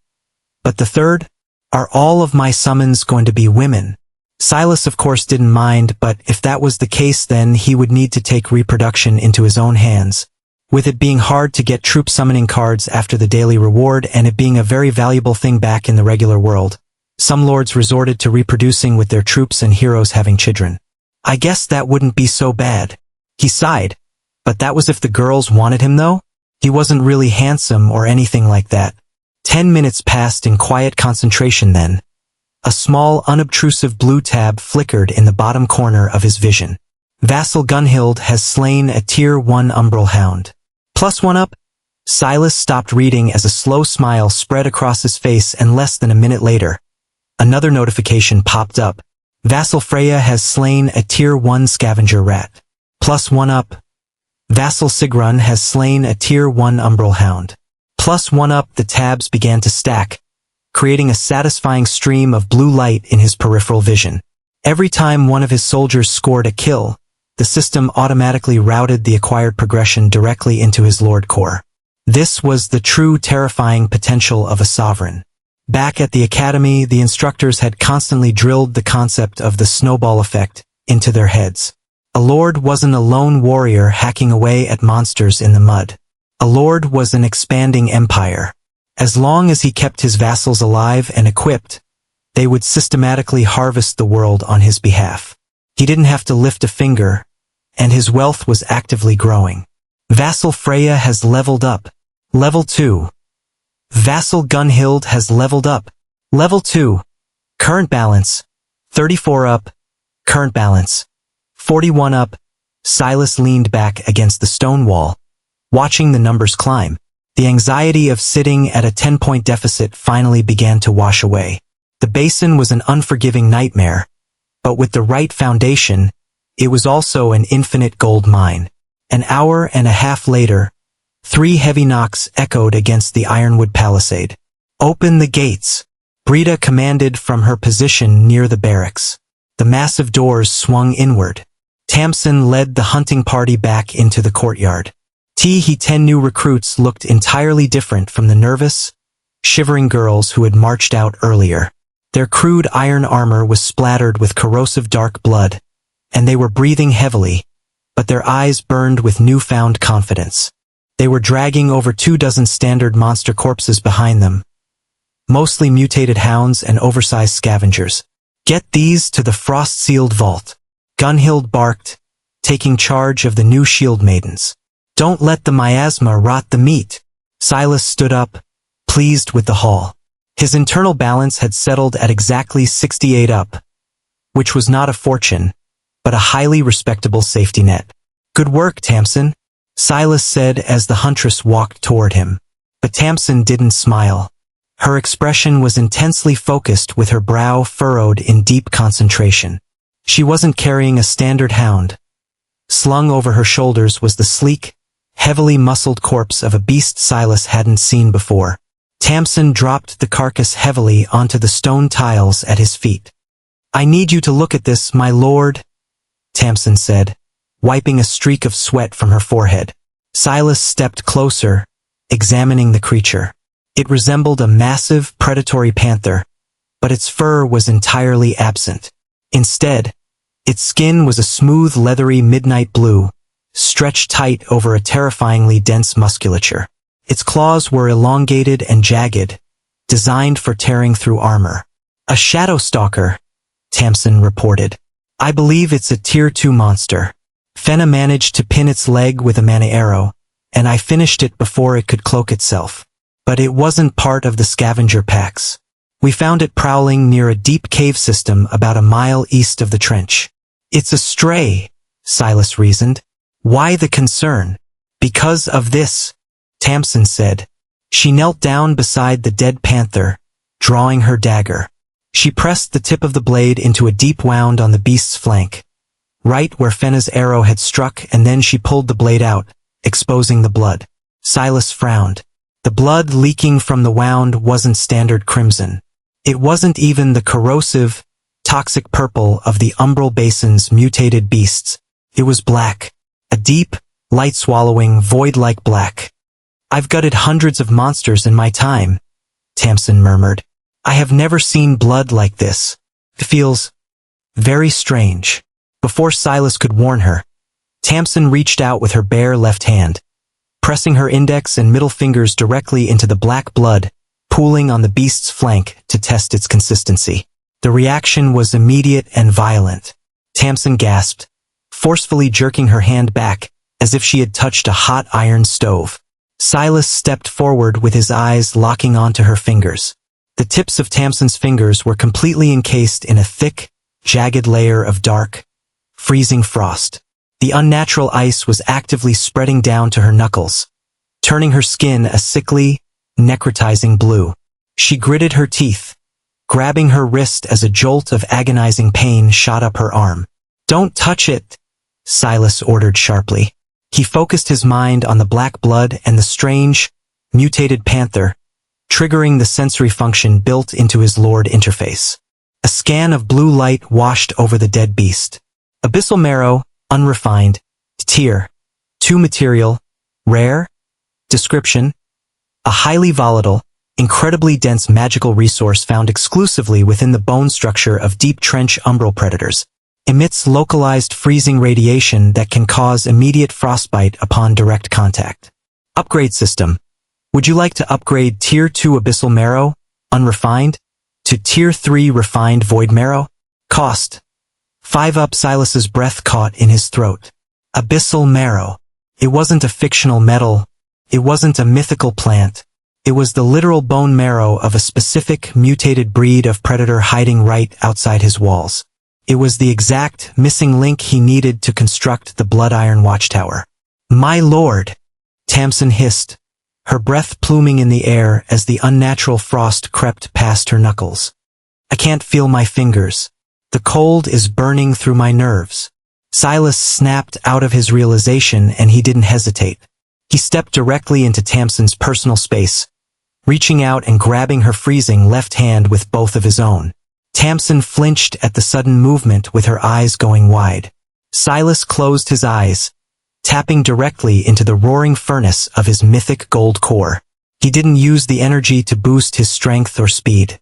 But the third? Are all of my summons going to be women? Silas of course didn't mind, but if that was the case then he would need to take reproduction into his own hands. With it being hard to get troop summoning cards after the daily reward and it being a very valuable thing back in the regular world, some lords resorted to reproducing with their troops and heroes having children. I guess that wouldn't be so bad. He sighed. But that was if the girls wanted him though? He wasn't really handsome or anything like that. 10 minutes passed in quiet concentration then. A small, unobtrusive blue tab flickered in the bottom corner of his vision. Vassal Gunhild has slain a Tier 1 Umbral Hound. +1 up? Silas stopped reading as a slow smile spread across his face, and less than a minute later, another notification popped up. Vassal Freya has slain a Tier 1 Scavenger Rat. +1 up. Vassal Sigrun has slain a Tier 1 Umbral Hound. +1 up. The tabs began to stack, creating a satisfying stream of blue light in his peripheral vision. Every time one of his soldiers scored a kill, the system automatically routed the acquired progression directly into his Lord Core. This was the true terrifying potential of a sovereign. Back at the academy, the instructors had constantly drilled the concept of the snowball effect into their heads. A lord wasn't a lone warrior hacking away at monsters in the mud. A lord was an expanding empire. As long as he kept his vassals alive and equipped, they would systematically harvest the world on his behalf. He didn't have to lift a finger, and his wealth was actively growing. Vassal Freya has leveled up. Level 2. Vassal Gunhild has leveled up. Level 2. Current balance. 34 up. Current balance. 41 up. Silas leaned back against the stone wall, watching the numbers climb. The anxiety of sitting at a 10-point deficit finally began to wash away. The basin was an unforgiving nightmare, but with the right foundation, it was also an infinite gold mine. An hour and a half later, 3 heavy knocks echoed against the ironwood palisade. "Open the gates," Brita commanded from her position near the barracks. The massive doors swung inward. Tamsin led the hunting party back into the courtyard. 10 new recruits looked entirely different from the nervous, shivering girls who had marched out earlier. Their crude iron armor was splattered with corrosive dark blood, and they were breathing heavily, but their eyes burned with newfound confidence. They were dragging over 24 standard monster corpses behind them, mostly mutated hounds and oversized scavengers. "Get these to the frost-sealed vault," Gunhild barked, taking charge of the new shield maidens. "Don't let the miasma rot the meat." Silas stood up, pleased with the haul. His internal balance had settled at exactly 68 up, which was not a fortune, but a highly respectable safety net. "Good work, Tamsin," Silas said as the huntress walked toward him. But Tamsin didn't smile. Her expression was intensely focused, with her brow furrowed in deep concentration. She wasn't carrying a standard hound. Slung over her shoulders was the sleek, heavily muscled corpse of a beast Silas hadn't seen before. Tamsin dropped the carcass heavily onto the stone tiles at his feet. "I need you to look at this, my lord," Tamsin said, wiping a streak of sweat from her forehead. Silas stepped closer, examining the creature. It resembled a massive, predatory panther, but its fur was entirely absent. Instead, its skin was a smooth, leathery midnight blue, stretched tight over a terrifyingly dense musculature. Its claws were elongated and jagged, designed for tearing through armor. "A shadow stalker," Tamsin reported. "I believe it's a Tier 2 monster. Fenna managed to pin its leg with a mana arrow, and I finished it before it could cloak itself. But it wasn't part of the scavenger packs. We found it prowling near a deep cave system about a mile east of the trench." "It's a stray," Silas reasoned. "Why the concern?" "Because of this," Tamsin said. She knelt down beside the dead panther, drawing her dagger. She pressed the tip of the blade into a deep wound on the beast's flank, right where Fenna's arrow had struck, and then she pulled the blade out, exposing the blood. Silas frowned. The blood leaking from the wound wasn't standard crimson. It wasn't even the corrosive, toxic purple of the Umbral Basin's mutated beasts. It was black. A deep, light-swallowing, void-like black. "I've gutted hundreds of monsters in my time," Tamsin murmured. "I have never seen blood like this. It feels Very strange. Before Silas could warn her, Tamsin reached out with her bare left hand, pressing her index and middle fingers directly into the black blood pooling on the beast's flank to test its consistency. The reaction was immediate and violent. Tamsin gasped, forcefully jerking her hand back as if she had touched a hot iron stove. Silas stepped forward with his eyes locking onto her fingers. The tips of Tamsin's fingers were completely encased in a thick, jagged layer of dark, freezing frost. The unnatural ice was actively spreading down to her knuckles, turning her skin a sickly, necrotizing blue. She gritted her teeth, grabbing her wrist as a jolt of agonizing pain shot up her arm. "Don't touch it," Silas ordered sharply. He focused his mind on the black blood and the strange, mutated panther, triggering the sensory function built into his Lord interface. A scan of blue light washed over the dead beast. Abyssal marrow, unrefined. Tier 2 material, rare. Description: a highly volatile, incredibly dense magical resource found exclusively within the bone structure of deep trench umbral predators. Emits localized freezing radiation that can cause immediate frostbite upon direct contact. Upgrade system. Would you like to upgrade Tier 2 Abyssal Marrow, unrefined, to Tier 3 Refined Void Marrow? Cost: 5 up. Silas's breath caught in his throat. Abyssal Marrow. It wasn't a fictional metal. It wasn't a mythical plant. It was the literal bone marrow of a specific mutated breed of predator hiding right outside his walls. It was the exact missing link he needed to construct the Blood Iron Watchtower. "My lord," Tamsin hissed, her breath pluming in the air as the unnatural frost crept past her knuckles. "I can't feel my fingers. The cold is burning through my nerves." Silas snapped out of his realization, and he didn't hesitate. He stepped directly into Tamsin's personal space, reaching out and grabbing her freezing left hand with both of his own. Tamsin flinched at the sudden movement with her eyes going wide. Silas closed his eyes, tapping directly into the roaring furnace of his mythic gold core. He didn't use the energy to boost his strength or speed.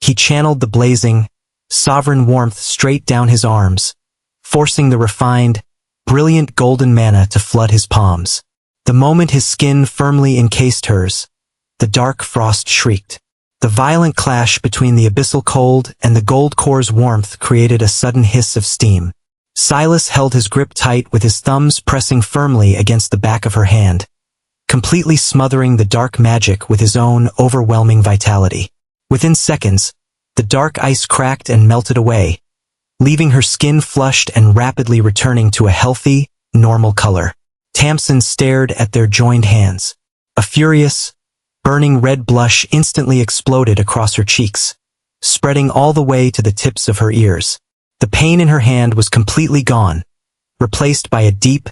He channeled the blazing, sovereign warmth straight down his arms, forcing the refined, brilliant golden mana to flood his palms. The moment his skin firmly encased hers, the dark frost shrieked. The violent clash between the abyssal cold and the gold core's warmth created a sudden hiss of steam. Silas held his grip tight with his thumbs pressing firmly against the back of her hand, completely smothering the dark magic with his own overwhelming vitality. Within seconds, the dark ice cracked and melted away, leaving her skin flushed and rapidly returning to a healthy, normal color. Tamsin stared at their joined hands. A furious, burning red blush instantly exploded across her cheeks, spreading all the way to the tips of her ears. The pain in her hand was completely gone, replaced by a deep,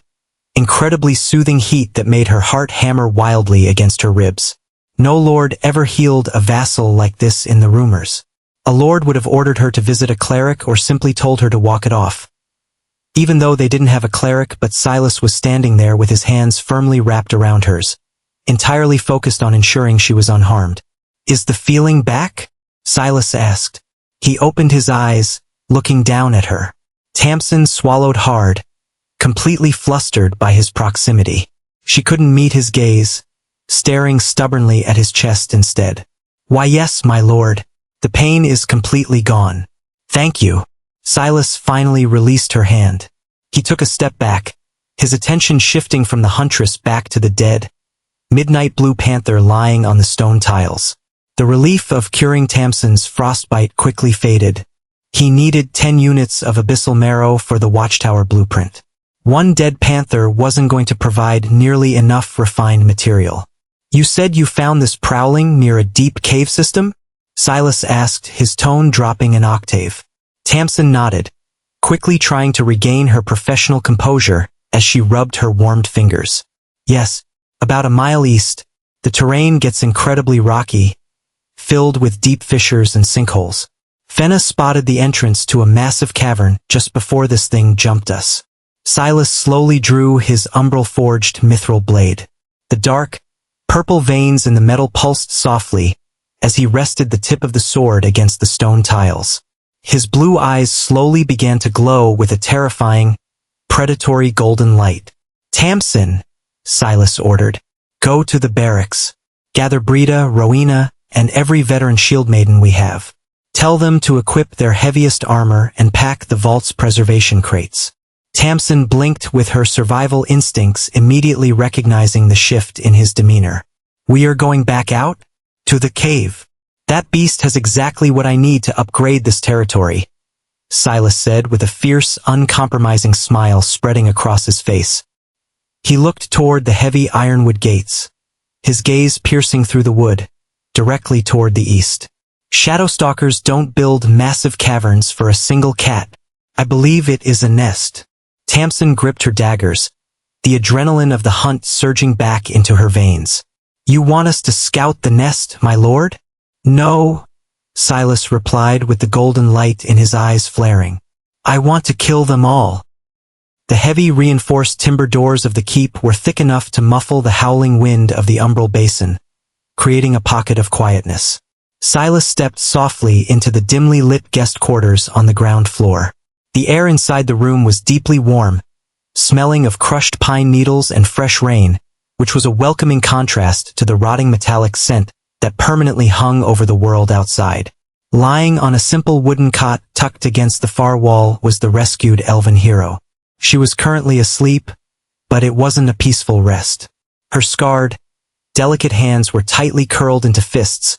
incredibly soothing heat that made her heart hammer wildly against her ribs. No lord ever healed a vassal like this in the rumors. A lord would have ordered her to visit a cleric or simply told her to walk it off. Even though they didn't have a cleric, but Silas was standing there with his hands firmly wrapped around hers, entirely focused on ensuring she was unharmed. "Is the feeling back?" Silas asked. He opened his eyes, looking down at her. Tamsin swallowed hard, completely flustered by his proximity. She couldn't meet his gaze, staring stubbornly at his chest instead. "Why, yes, my lord. The pain is completely gone. Thank you." Silas finally released her hand. He took a step back, his attention shifting from the huntress back to the dead, midnight blue panther lying on the stone tiles. The relief of curing Tamsin's frostbite quickly faded. He needed 10 units of abyssal marrow for the watchtower blueprint. One dead panther wasn't going to provide nearly enough refined material. "You said you found this prowling near a deep cave system?" Silas asked, his tone dropping an octave. Tamsin nodded, quickly trying to regain her professional composure as she rubbed her warmed fingers. "Yes, about a mile east. The terrain gets incredibly rocky, filled with deep fissures and sinkholes. Fenna spotted the entrance to a massive cavern just before this thing jumped us." Silas slowly drew his umbral-forged mithril blade. The dark, purple veins in the metal pulsed softly as he rested the tip of the sword against the stone tiles. His blue eyes slowly began to glow with a terrifying, predatory golden light. "Tamsin," Silas ordered. "Go to the barracks. Gather Brita, Rowena, and every veteran shield maiden we have. Tell them to equip their heaviest armor and pack the vault's preservation crates." Tamsin blinked with her survival instincts immediately recognizing the shift in his demeanor. "We are going back out? To the cave. That beast has exactly what I need to upgrade this territory," Silas said with a fierce, uncompromising smile spreading across his face. He looked toward the heavy ironwood gates, his gaze piercing through the wood, directly toward the east. "Shadowstalkers don't build massive caverns for a single cat. I believe it is a nest." Tamsin gripped her daggers, the adrenaline of the hunt surging back into her veins. "You want us to scout the nest, my lord?" "No," Silas replied with the golden light in his eyes flaring. "I want to kill them all." The heavy reinforced timber doors of the keep were thick enough to muffle the howling wind of the umbral basin, creating a pocket of quietness. Silas stepped softly into the dimly lit guest quarters on the ground floor. The air inside the room was deeply warm, smelling of crushed pine needles and fresh rain, which was a welcoming contrast to the rotting metallic scent that permanently hung over the world outside. Lying on a simple wooden cot tucked against the far wall was the rescued elven hero. She was currently asleep, but it wasn't a peaceful rest. Her scarred, delicate hands were tightly curled into fists,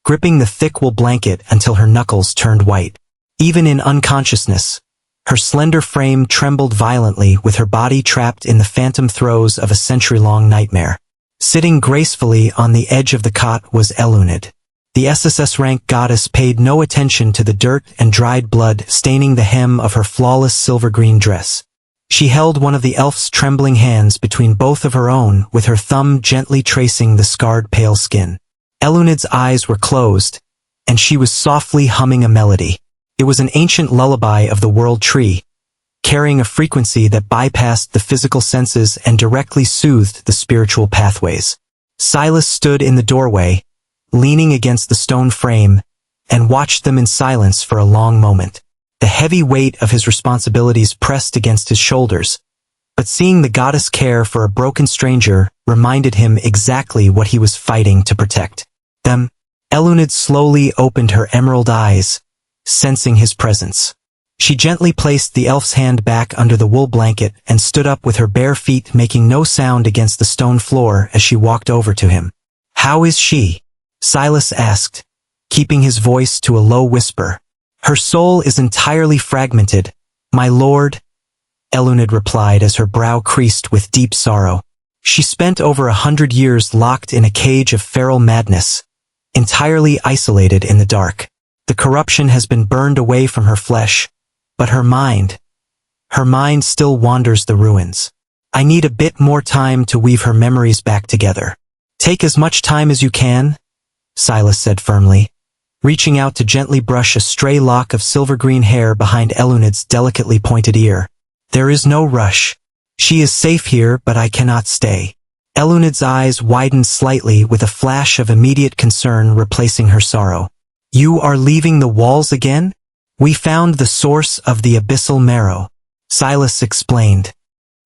gripping the thick wool blanket until her knuckles turned white. Even in unconsciousness, her slender frame trembled violently with her body trapped in the phantom throes of a century-long nightmare. Sitting gracefully on the edge of the cot was Eluned. The SSS-Rank goddess paid no attention to the dirt and dried blood staining the hem of her flawless silver-green dress. She held one of the elf's trembling hands between both of her own, with her thumb gently tracing the scarred pale skin. Eluned's eyes were closed, and she was softly humming a melody. It was an ancient lullaby of the world tree, carrying a frequency that bypassed the physical senses and directly soothed the spiritual pathways. Silas stood in the doorway, leaning against the stone frame, and watched them in silence for a long moment. The heavy weight of his responsibilities pressed against his shoulders, but seeing the goddess care for a broken stranger reminded him exactly what he was fighting to protect. Them. Eluned slowly opened her emerald eyes, sensing his presence. She gently placed the elf's hand back under the wool blanket and stood up with her bare feet making no sound against the stone floor as she walked over to him. "How is she?" Silas asked, keeping his voice to a low whisper. "Her soul is entirely fragmented, my lord," Eluned replied as her brow creased with deep sorrow. She spent over 100 years locked in a cage of feral madness, entirely isolated in the dark. The corruption has been burned away from her flesh, but her mind still wanders the ruins. I need a bit more time to weave her memories back together. "Take as much time as you can," Silas said firmly, reaching out to gently brush a stray lock of silver-green hair behind Eluned's delicately pointed ear. "There is no rush. She is safe here, but I cannot stay." Eluned's eyes widened slightly with a flash of immediate concern replacing her sorrow. "You are leaving the walls again? We found the source of the abyssal marrow," Silas explained.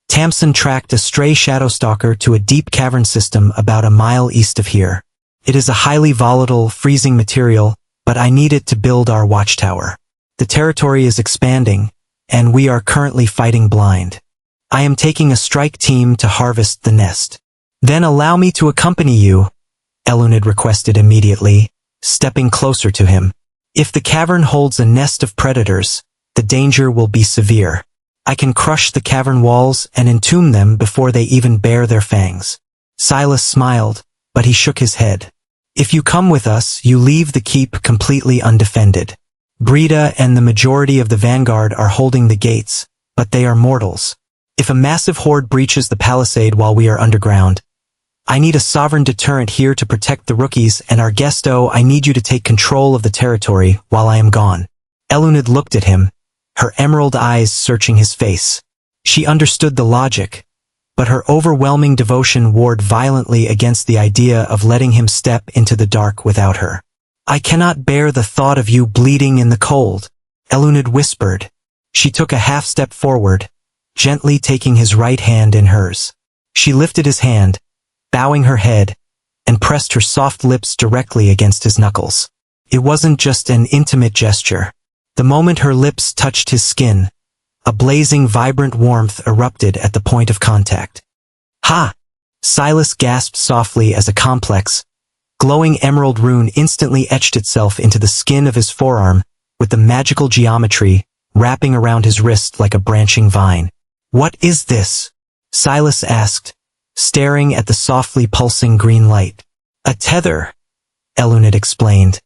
Tamsin tracked a stray shadowstalker to a deep cavern system about a mile east of here. "It is a highly volatile, freezing material, but I need it to build our watchtower. The territory is expanding, and we are currently fighting blind. I am taking a strike team to harvest the nest." "Then allow me to accompany you," Eluned requested immediately, stepping closer to him. "If the cavern holds a nest of predators, the danger will be severe. I can crush the cavern walls and entomb them before they even bare their fangs." Silas smiled, but he shook his head. "If you come with us, you leave the keep completely undefended. Brita and the majority of the vanguard are holding the gates, but they are mortals. If a massive horde breaches the palisade while we are underground, I need a sovereign deterrent here to protect the rookies, and our guesto, I need you to take control of the territory while I am gone." Eluned looked at him, her emerald eyes searching his face. She understood the logic, but her overwhelming devotion warred violently against the idea of letting him step into the dark without her. "I cannot bear the thought of you bleeding in the cold," Eluned whispered. She took a half-step forward, gently taking his right hand in hers. She lifted his hand, bowing her head, and pressed her soft lips directly against his knuckles. It wasn't just an intimate gesture. The moment her lips touched his skin, a blazing, vibrant warmth erupted at the point of contact. Ha! Silas gasped softly as a complex, glowing emerald rune instantly etched itself into the skin of his forearm, with the magical geometry wrapping around his wrist like a branching vine. What is this? Silas asked, staring at the softly pulsing green light. A tether, Eluned explained,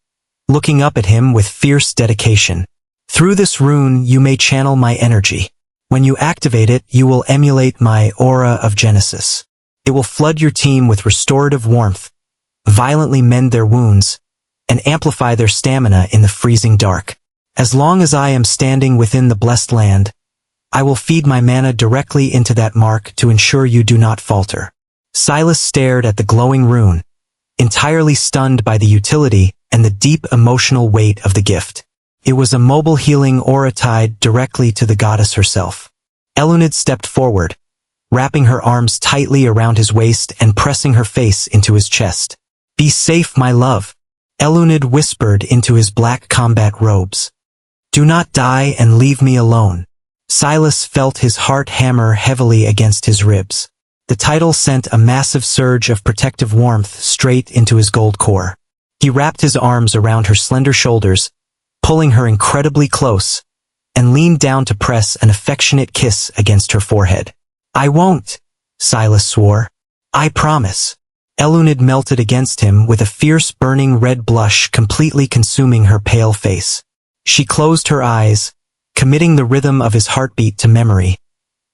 looking up at him with fierce dedication. Through this rune you may channel my energy. When you activate it, you will emulate my aura of Genesis. It will flood your team with restorative warmth, violently mend their wounds, and amplify their stamina in the freezing dark. As long as I am standing within the blessed land, I will feed my mana directly into that mark to ensure you do not falter. Silas stared at the glowing rune, entirely stunned by the utility and the deep emotional weight of the gift. It was a mobile healing aura tied directly to the goddess herself. Eluned stepped forward, wrapping her arms tightly around his waist and pressing her face into his chest. Be safe, my love, Eluned whispered into his black combat robes. Do not die and leave me alone. Silas felt his heart hammer heavily against his ribs. The title sent a massive surge of protective warmth straight into his gold core. He wrapped his arms around her slender shoulders, pulling her incredibly close, and leaned down to press an affectionate kiss against her forehead. I won't, Silas swore. I promise. Eluned melted against him with a fierce burning red blush completely consuming her pale face. She closed her eyes, committing the rhythm of his heartbeat to memory,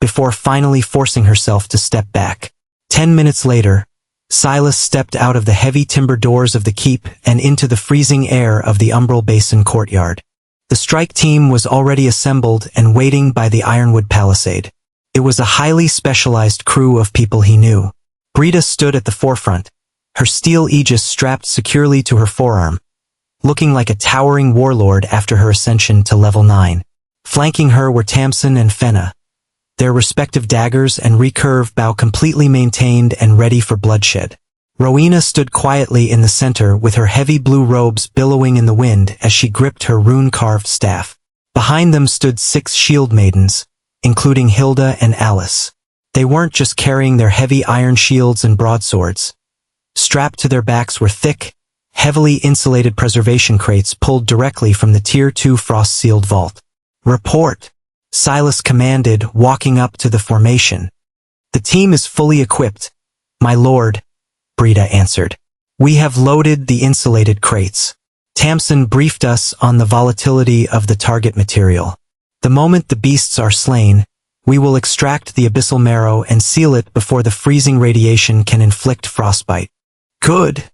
before finally forcing herself to step back. 10 minutes later, Silas stepped out of the heavy timber doors of the keep and into the freezing air of the Umbral Basin courtyard. The strike team was already assembled and waiting by the ironwood palisade. It was a highly specialized crew of people he knew. Brita stood at the forefront, her steel aegis strapped securely to her forearm, looking like a towering warlord after her ascension to level 9. Flanking her were Tamsin and Fenna, their respective daggers and recurve bow completely maintained and ready for bloodshed. Rowena stood quietly in the center with her heavy blue robes billowing in the wind as she gripped her rune-carved staff. Behind them stood 6 shield maidens, including Hilda and Alice. They weren't just carrying their heavy iron shields and broadswords. Strapped to their backs were thick, heavily insulated preservation crates pulled directly from the Tier 2 frost-sealed vault. Report, Silas commanded, walking up to the formation. The team is fully equipped, my lord, Brita answered. We have loaded the insulated crates. Tamsin briefed us on the volatility of the target material. The moment the beasts are slain, we will extract the abyssal marrow and seal it before the freezing radiation can inflict frostbite. Good,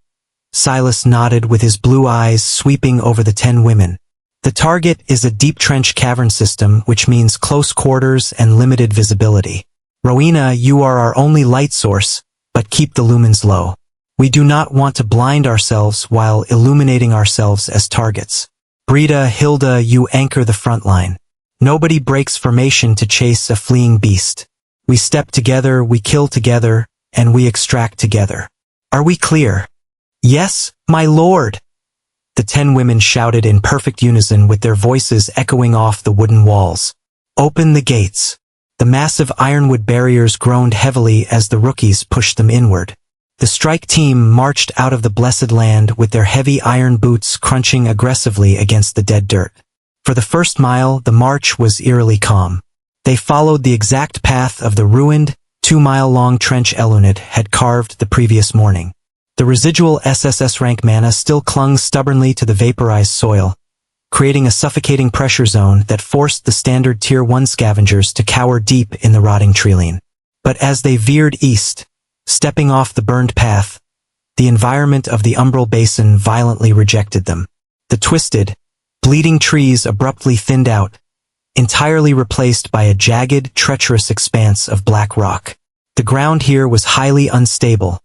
Silas nodded with his blue eyes sweeping over the 10 women. The target is a deep trench cavern system, which means close quarters and limited visibility. Rowena, you are our only light source, but keep the lumens low. We do not want to blind ourselves while illuminating ourselves as targets. Brita, Hilda, you anchor the front line. Nobody breaks formation to chase a fleeing beast. We step together, we kill together, and we extract together. Are we clear? Yes, my lord. The 10 women shouted in perfect unison with their voices echoing off the wooden walls. Open the gates. The massive ironwood barriers groaned heavily as the rookies pushed them inward. The strike team marched out of the blessed land with their heavy iron boots crunching aggressively against the dead dirt. For the first mile, the march was eerily calm. They followed the exact path of the ruined, 2-mile-long trench Eluned had carved the previous morning. The residual SSS-Rank mana still clung stubbornly to the vaporized soil, creating a suffocating pressure zone that forced the standard Tier 1 scavengers to cower deep in the rotting treeline. But as they veered east, stepping off the burned path, the environment of the Umbral Basin violently rejected them. The twisted, bleeding trees abruptly thinned out, entirely replaced by a jagged, treacherous expanse of black rock. The ground here was highly unstable,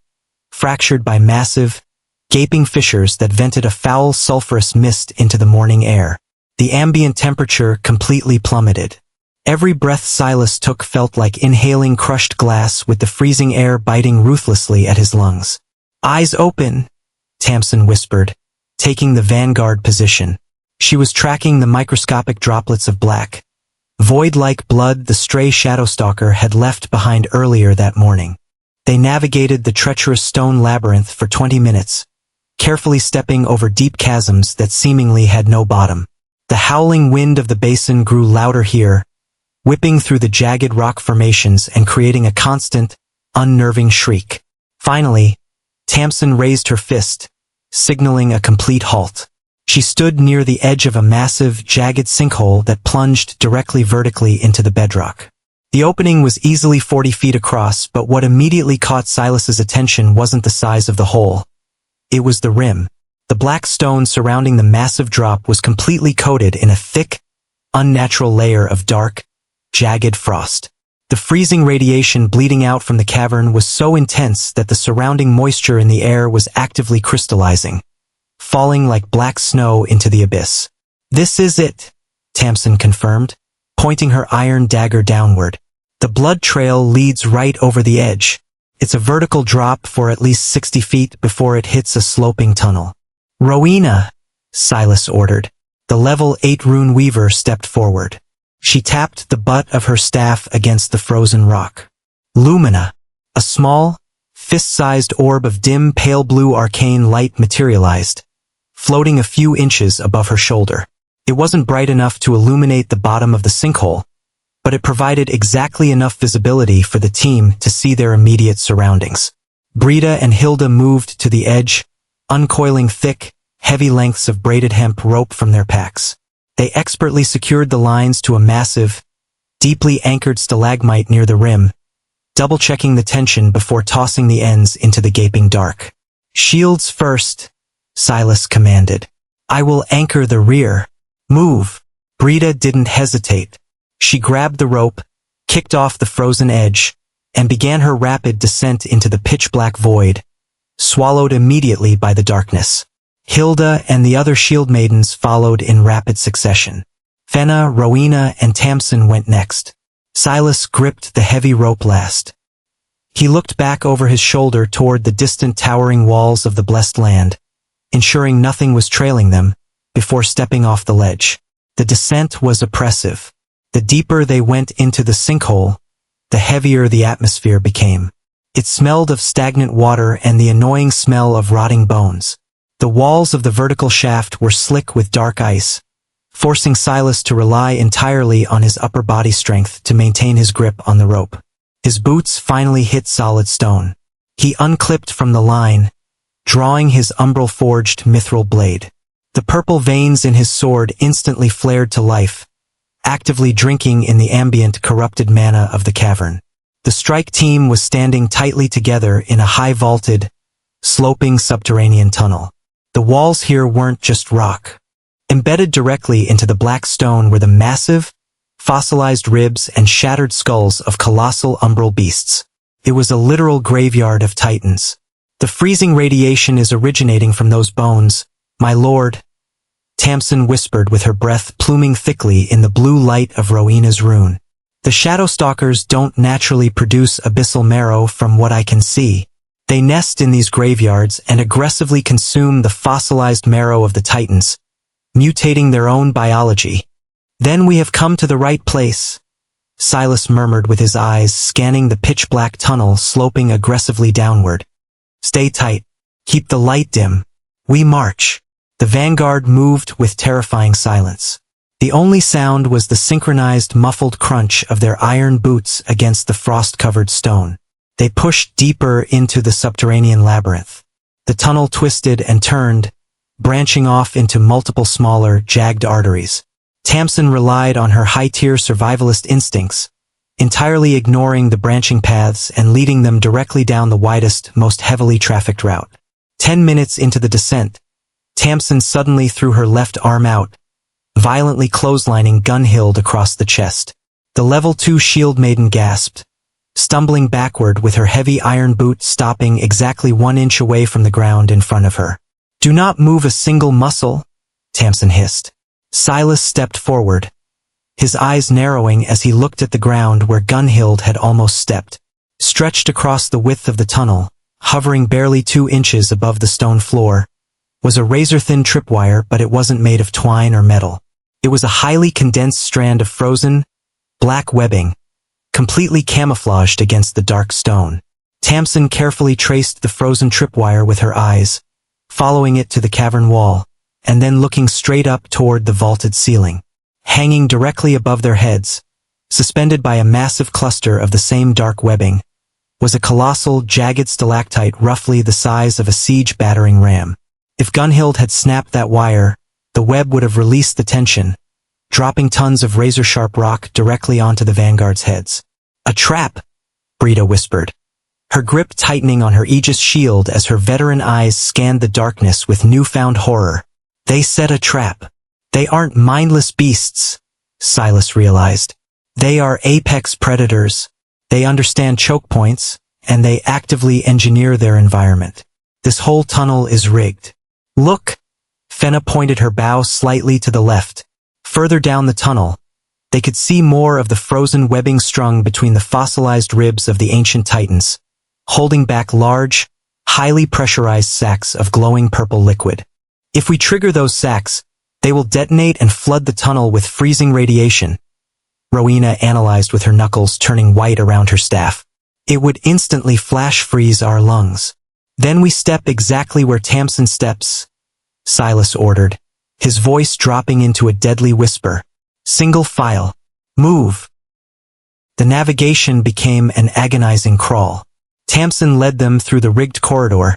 fractured by massive, gaping fissures that vented a foul sulphurous mist into the morning air. The ambient temperature completely plummeted. Every breath Silas took felt like inhaling crushed glass, with the freezing air biting ruthlessly at his lungs. "Eyes open," Tamsin whispered, taking the vanguard position. She was tracking the microscopic droplets of black, void-like blood the stray Shadowstalker had left behind earlier that morning. They navigated the treacherous stone labyrinth for 20 minutes, carefully stepping over deep chasms that seemingly had no bottom. The howling wind of the basin grew louder here, whipping through the jagged rock formations and creating a constant, unnerving shriek. Finally, Tamsin raised her fist, signaling a complete halt. She stood near the edge of a massive, jagged sinkhole that plunged directly vertically into the bedrock. The opening was easily 40 feet across, but what immediately caught Silas's attention wasn't the size of the hole. It was the rim. The black stone surrounding the massive drop was completely coated in a thick, unnatural layer of dark, jagged frost. The freezing radiation bleeding out from the cavern was so intense that the surrounding moisture in the air was actively crystallizing, falling like black snow into the abyss. "This is it," Tamsin confirmed, pointing her iron dagger downward. "The blood trail leads right over the edge. It's a vertical drop for at least 60 feet before it hits a sloping tunnel." "Rowena," Silas ordered. The level 8 rune weaver stepped forward. She tapped the butt of her staff against the frozen rock. Lumina, a small, fist-sized orb of dim pale blue arcane light materialized, floating a few inches above her shoulder. It wasn't bright enough to illuminate the bottom of the sinkhole, but it provided exactly enough visibility for the team to see their immediate surroundings. Brita and Hilda moved to the edge, uncoiling thick, heavy lengths of braided hemp rope from their packs. They expertly secured the lines to a massive, deeply anchored stalagmite near the rim, double-checking the tension before tossing the ends into the gaping dark. "Shields first," Silas commanded. "I will anchor the rear. Move." Brita didn't hesitate. She grabbed the rope, kicked off the frozen edge, and began her rapid descent into the pitch-black void, swallowed immediately by the darkness. Hilda and the other shield maidens followed in rapid succession. Fenna, Rowena, and Tamsin went next. Silas gripped the heavy rope last. He looked back over his shoulder toward the distant towering walls of the blessed land, ensuring nothing was trailing them, before stepping off the ledge. The descent was oppressive. The deeper they went into the sinkhole, the heavier the atmosphere became. It smelled of stagnant water and the annoying smell of rotting bones. The walls of the vertical shaft were slick with dark ice, forcing Silas to rely entirely on his upper body strength to maintain his grip on the rope. His boots finally hit solid stone. He unclipped from the line, drawing his umbral-forged mithril blade. The purple veins in his sword instantly flared to life, actively drinking in the ambient, corrupted mana of the cavern. The strike team was standing tightly together in a high-vaulted, sloping subterranean tunnel. The walls here weren't just rock. Embedded directly into the black stone were the massive, fossilized ribs and shattered skulls of colossal umbral beasts. It was a literal graveyard of titans. "The freezing radiation is originating from those bones, my lord," Tamsin whispered with her breath pluming thickly in the blue light of Rowena's rune. "The Shadowstalkers don't naturally produce abyssal marrow from what I can see. They nest in these graveyards and aggressively consume the fossilized marrow of the titans, mutating their own biology." "Then we have come to the right place," Silas murmured with his eyes scanning the pitch-black tunnel sloping aggressively downward. "Stay tight. Keep the light dim. We march." The vanguard moved with terrifying silence. The only sound was the synchronized muffled crunch of their iron boots against the frost-covered stone. They pushed deeper into the subterranean labyrinth. The tunnel twisted and turned, branching off into multiple smaller, jagged arteries. Tamsin relied on her high-tier survivalist instincts, entirely ignoring the branching paths and leading them directly down the widest, most heavily trafficked route. 10 minutes into the descent, Tamsin suddenly threw her left arm out, violently clotheslining Gunhild across the chest. The level 2 shield maiden gasped, stumbling backward with her heavy iron boot stopping exactly 1 inch away from the ground in front of her. "Do not move a single muscle," Tamsin hissed. Silas stepped forward, his eyes narrowing as he looked at the ground where Gunhild had almost stepped. Stretched across the width of the tunnel, hovering barely 2 inches above the stone floor, was a razor-thin tripwire, but it wasn't made of twine or metal. It was a highly condensed strand of frozen, black webbing, completely camouflaged against the dark stone. Tamsin carefully traced the frozen tripwire with her eyes, following it to the cavern wall, and then looking straight up toward the vaulted ceiling. Hanging directly above their heads, suspended by a massive cluster of the same dark webbing, was a colossal, jagged stalactite roughly the size of a siege-battering ram. If Gunhild had snapped that wire, the web would have released the tension, dropping tons of razor-sharp rock directly onto the vanguard's heads. "A trap," Brita whispered, her grip tightening on her Aegis shield as her veteran eyes scanned the darkness with newfound horror. "They set a trap. They aren't mindless beasts," Silas realized. "They are apex predators. They understand choke points, and they actively engineer their environment. This whole tunnel is rigged. Look!" Fenna pointed her bow slightly to the left. Further down the tunnel, they could see more of the frozen webbing strung between the fossilized ribs of the ancient titans, holding back large, highly pressurized sacs of glowing purple liquid. "If we trigger those sacs, they will detonate and flood the tunnel with freezing radiation," Rowena analyzed with her knuckles turning white around her staff. "It would instantly flash freeze our lungs. Then we step exactly where Tamsin steps," Silas ordered, his voice dropping into a deadly whisper. "Single file. Move." The navigation became an agonizing crawl. Tamsin led them through the rigged corridor,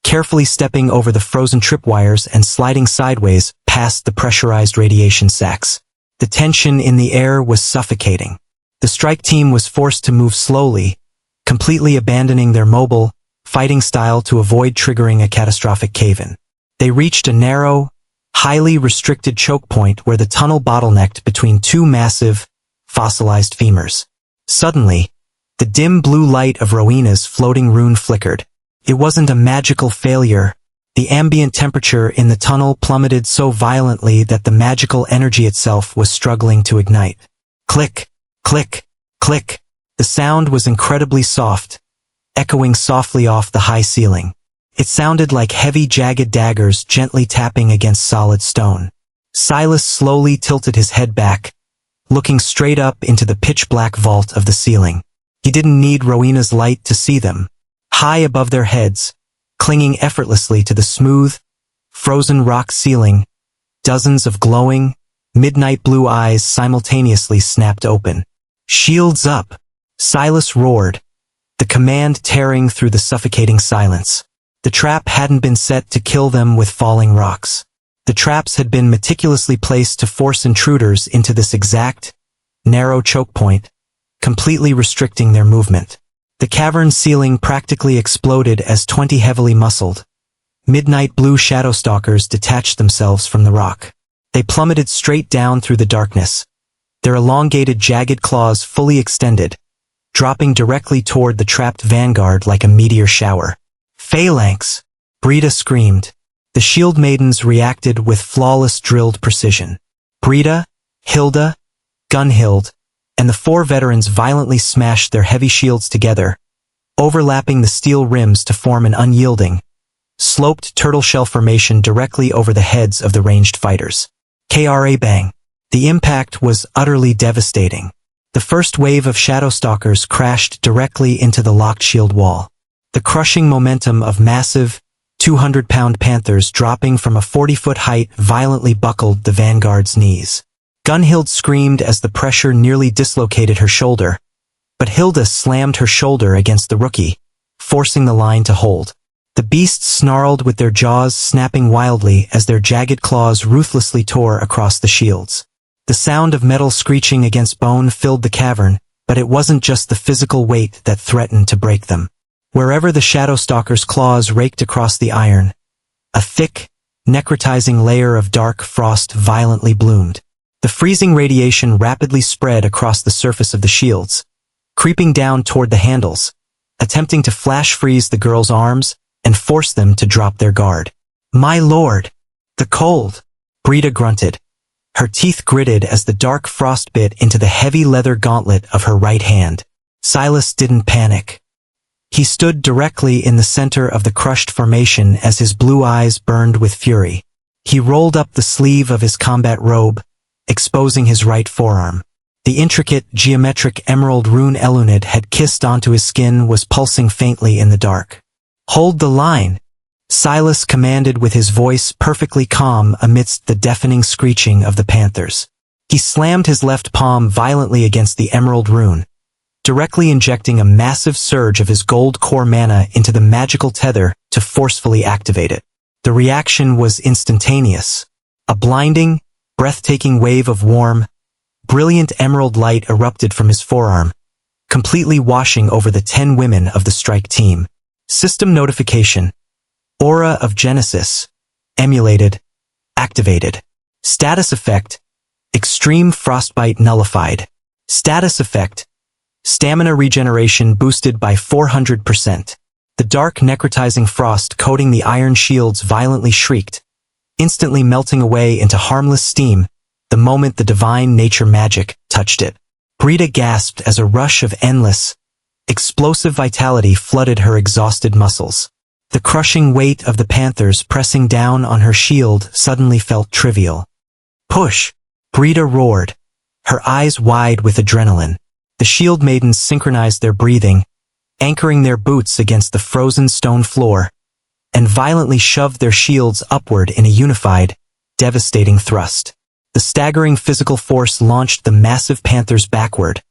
carefully stepping over the frozen tripwires and sliding sideways past the pressurized radiation sacs. The tension in the air was suffocating. The strike team was forced to move slowly, completely abandoning their mobile, fighting style to avoid triggering a catastrophic cave-in. They reached a narrow, highly restricted choke point where the tunnel bottlenecked between 2 massive, fossilized femurs. Suddenly, the dim blue light of Rowena's floating rune flickered. It wasn't a magical failure. The ambient temperature in the tunnel plummeted so violently that the magical energy itself was struggling to ignite. Click, click, click. The sound was incredibly soft, echoing softly off the high ceiling. It sounded like heavy jagged daggers gently tapping against solid stone. Silas slowly tilted his head back, looking straight up into the pitch-black vault of the ceiling. He didn't need Rowena's light to see them. High above their heads, clinging effortlessly to the smooth, frozen rock ceiling, dozens of glowing, midnight blue eyes simultaneously snapped open. "Shields up!" Silas roared, the command tearing through the suffocating silence. The trap hadn't been set to kill them with falling rocks. The traps had been meticulously placed to force intruders into this exact, narrow choke point, completely restricting their movement. The cavern ceiling practically exploded as 20 heavily muscled, midnight blue shadowstalkers detached themselves from the rock. They plummeted straight down through the darkness, their elongated jagged claws fully extended, dropping directly toward the trapped vanguard like a meteor shower. "Phalanx!" Brita screamed. The shield maidens reacted with flawless drilled precision. Brita, Hilda, Gunhild, and the 4 veterans violently smashed their heavy shields together, overlapping the steel rims to form an unyielding, sloped turtle shell formation directly over the heads of the ranged fighters. Kra bang! The impact was utterly devastating. The first wave of shadowstalkers crashed directly into the locked shield wall. The crushing momentum of massive, 200-pound panthers dropping from a 40-foot height violently buckled the vanguard's knees. Gunhild screamed as the pressure nearly dislocated her shoulder, but Hilda slammed her shoulder against the rookie, forcing the line to hold. The beasts snarled with their jaws snapping wildly as their jagged claws ruthlessly tore across the shields. The sound of metal screeching against bone filled the cavern, but it wasn't just the physical weight that threatened to break them. Wherever the Shadowstalker's claws raked across the iron, a thick, necrotizing layer of dark frost violently bloomed. The freezing radiation rapidly spread across the surface of the shields, creeping down toward the handles, attempting to flash freeze the girls' arms and force them to drop their guard. "My lord! The cold!" Brita grunted, Her teeth gritted as the dark frost bit into the heavy leather gauntlet of her right hand. Silas didn't panic. He stood directly in the center of the crushed formation as his blue eyes burned with fury. He rolled up the sleeve of his combat robe, exposing his right forearm. The intricate, geometric emerald rune Elunid had kissed onto his skin was pulsing faintly in the dark. "Hold the line," Silas commanded with his voice perfectly calm amidst the deafening screeching of the panthers. He slammed his left palm violently against the emerald rune, directly injecting a massive surge of his gold core mana into the magical tether to forcefully activate it. The reaction was instantaneous. A blinding, breathtaking wave of warm, brilliant emerald light erupted from his forearm, completely washing over the 10 women of the strike team. System notification. Aura of Genesis. Emulated. Activated. Status effect. Extreme frostbite nullified. Status effect. Stamina regeneration boosted by 400%. The dark necrotizing frost coating the iron shields violently shrieked, instantly melting away into harmless steam the moment the divine nature magic touched it. Brita gasped as a rush of endless, explosive vitality flooded her exhausted muscles. The crushing weight of the panthers pressing down on her shield suddenly felt trivial. "Push!" Brita roared, her eyes wide with adrenaline. The shield maidens synchronized their breathing, anchoring their boots against the frozen stone floor, and violently shoved their shields upward in a unified, devastating thrust. The staggering physical force launched the massive panthers backward,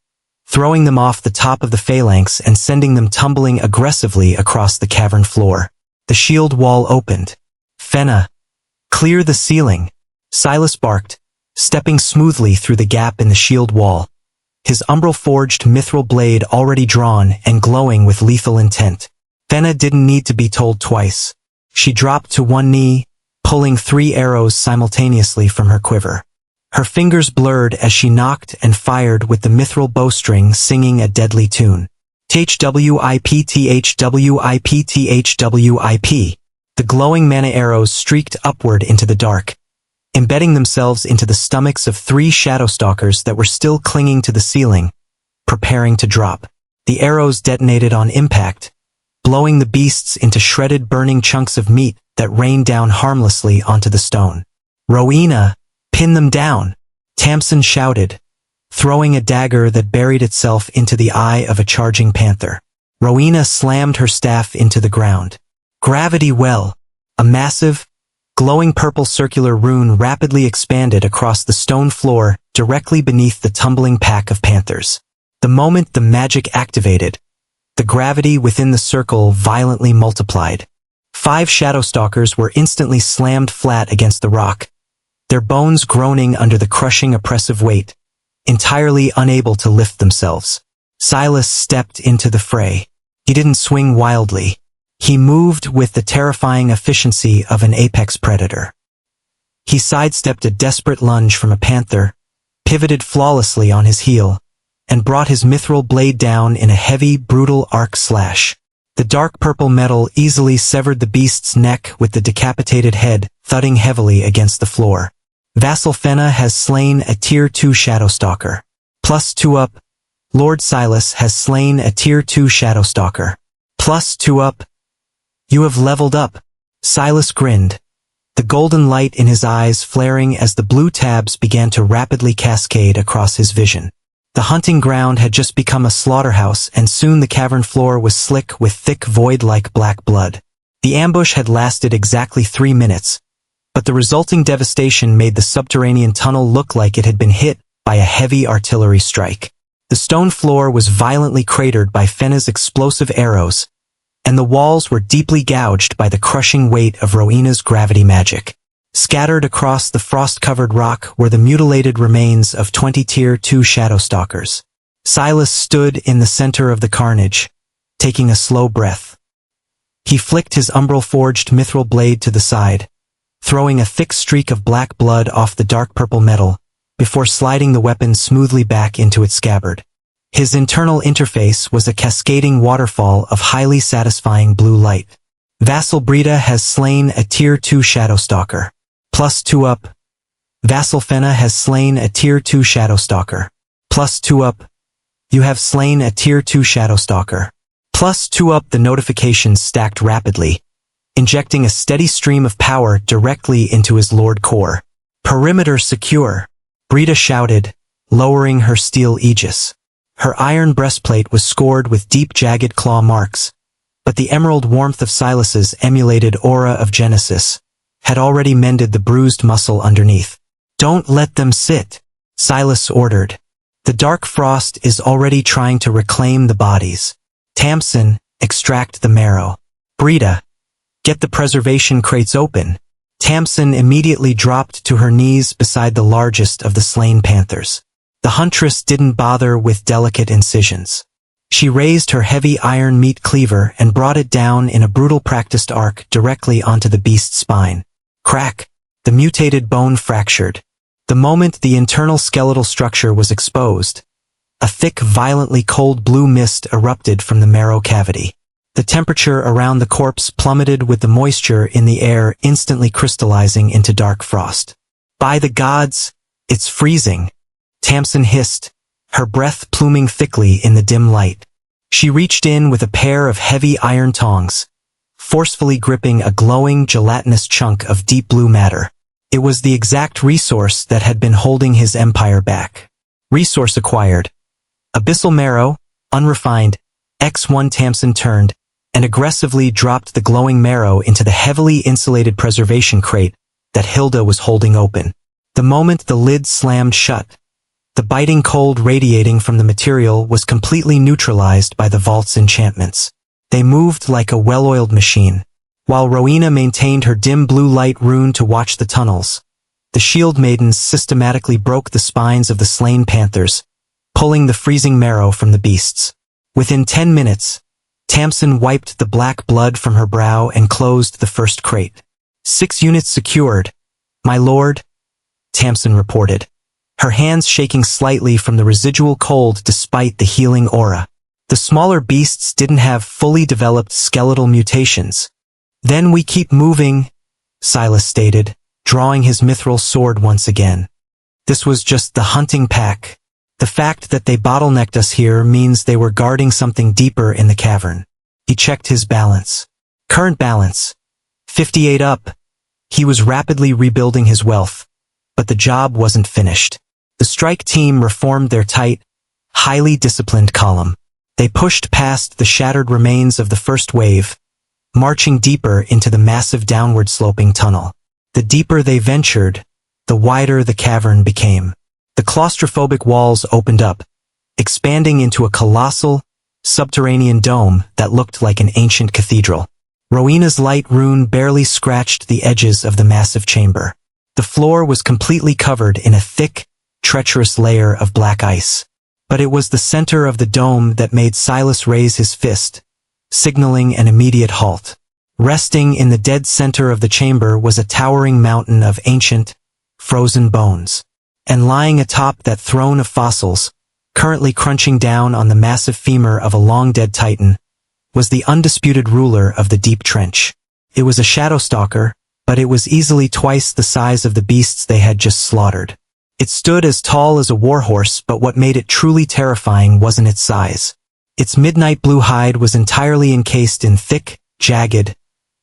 throwing them off the top of the phalanx and sending them tumbling aggressively across the cavern floor. The shield wall opened. "Fenna, clear the ceiling," Silas barked, stepping smoothly through the gap in the shield wall, his umbral-forged mithril blade already drawn and glowing with lethal intent. Fenna didn't need to be told twice. She dropped to one knee, pulling 3 arrows simultaneously from her quiver. Her fingers blurred as she knocked and fired with the mithril bowstring singing a deadly tune. THWIP THWIP THWIP. The glowing mana arrows streaked upward into the dark, embedding themselves into the stomachs of 3 shadowstalkers that were still clinging to the ceiling, preparing to drop. The arrows detonated on impact, blowing the beasts into shredded burning chunks of meat that rained down harmlessly onto the stone. "Rowena, pin them down," Tamsin shouted, throwing a dagger that buried itself into the eye of a charging panther. Rowena slammed her staff into the ground. Gravity well. A massive, glowing purple circular rune rapidly expanded across the stone floor directly beneath the tumbling pack of panthers. The moment the magic activated, the gravity within the circle violently multiplied. 5 shadowstalkers were instantly slammed flat against the rock, their bones groaning under the crushing oppressive weight, entirely unable to lift themselves. Silas stepped into the fray. He didn't swing wildly. He moved with the terrifying efficiency of an apex predator. He sidestepped a desperate lunge from a panther, pivoted flawlessly on his heel, and brought his mithril blade down in a heavy, brutal arc slash. The dark purple metal easily severed the beast's neck with the decapitated head thudding heavily against the floor. Vassal Fenna has slain a Tier 2 Shadowstalker. +2 up. Lord Silas has slain a Tier 2 Shadowstalker. +2 up. You have leveled up. Silas grinned, the golden light in his eyes flaring as the blue tabs began to rapidly cascade across his vision. The hunting ground had just become a slaughterhouse, and soon the cavern floor was slick with thick void-like black blood. The ambush had lasted exactly 3 minutes, but the resulting devastation made the subterranean tunnel look like it had been hit by a heavy artillery strike. The stone floor was violently cratered by Fenna's explosive arrows, and the walls were deeply gouged by the crushing weight of Rowena's gravity magic. Scattered across the frost-covered rock were the mutilated remains of 20 Tier 2 Shadowstalkers. Silas stood in the center of the carnage, taking a slow breath. He flicked his umbral-forged mithril blade to the side, throwing a thick streak of black blood off the dark purple metal, before sliding the weapon smoothly back into its scabbard. His internal interface was a cascading waterfall of highly satisfying blue light. Vassal Brita has slain a Tier 2 Shadowstalker. +2 up. Vasselfena has slain a Tier 2 Shadowstalker. +2 up. You have slain a Tier 2 Shadowstalker. +2 up. The notifications stacked rapidly, injecting a steady stream of power directly into his Lord core. Perimeter secure, Brita shouted, lowering her steel aegis. Her iron breastplate was scored with deep jagged claw marks, but the emerald warmth of Silas's emulated aura of Genesis had already mended the bruised muscle underneath. Don't let them sit, Silas ordered. The dark frost is already trying to reclaim the bodies. Tamsin, extract the marrow. Brita, get the preservation crates open. Tamsin immediately dropped to her knees beside the largest of the slain panthers. The huntress didn't bother with delicate incisions. She raised her heavy iron meat cleaver and brought it down in a brutal practiced arc directly onto the beast's spine. Crack! The mutated bone fractured. The moment the internal skeletal structure was exposed, a thick, violently cold blue mist erupted from the marrow cavity. The temperature around the corpse plummeted with the moisture in the air instantly crystallizing into dark frost. By the gods, it's freezing, Tamsin hissed, her breath pluming thickly in the dim light. She reached in with a pair of heavy iron tongs, forcefully gripping a glowing, gelatinous chunk of deep blue matter. It was the exact resource that had been holding his empire back. Resource acquired. Abyssal marrow, unrefined. X1. Tamsin turned and aggressively dropped the glowing marrow into the heavily insulated preservation crate that Hilda was holding open. The moment the lid slammed shut, the biting cold radiating from the material was completely neutralized by the vault's enchantments. They moved like a well-oiled machine. While Rowena maintained her dim blue light rune to watch the tunnels, the shield maidens systematically broke the spines of the slain panthers, pulling the freezing marrow from the beasts. Within 10 minutes, Tamsin wiped the black blood from her brow and closed the first crate. 6 units secured, my lord, Tamsin reported, her hands shaking slightly from the residual cold despite the healing aura. The smaller beasts didn't have fully developed skeletal mutations. Then we keep moving, Silas stated, drawing his mithril sword once again. This was just the hunting pack. The fact that they bottlenecked us here means they were guarding something deeper in the cavern. He checked his balance. Current balance. 58 up. He was rapidly rebuilding his wealth, but the job wasn't finished. The strike team reformed their tight, highly disciplined column. They pushed past the shattered remains of the first wave, marching deeper into the massive downward-sloping tunnel. The deeper they ventured, the wider the cavern became. The claustrophobic walls opened up, expanding into a colossal, subterranean dome that looked like an ancient cathedral. Rowena's light rune barely scratched the edges of the massive chamber. The floor was completely covered in a thick, treacherous layer of black ice. But it was the center of the dome that made Silas raise his fist, signaling an immediate halt. Resting in the dead center of the chamber was a towering mountain of ancient, frozen bones. And lying atop that throne of fossils, currently crunching down on the massive femur of a long-dead titan, was the undisputed ruler of the deep trench. It was a Shadowstalker, but it was easily twice the size of the beasts they had just slaughtered. It stood as tall as a warhorse, but what made it truly terrifying wasn't its size. Its midnight blue hide was entirely encased in thick, jagged,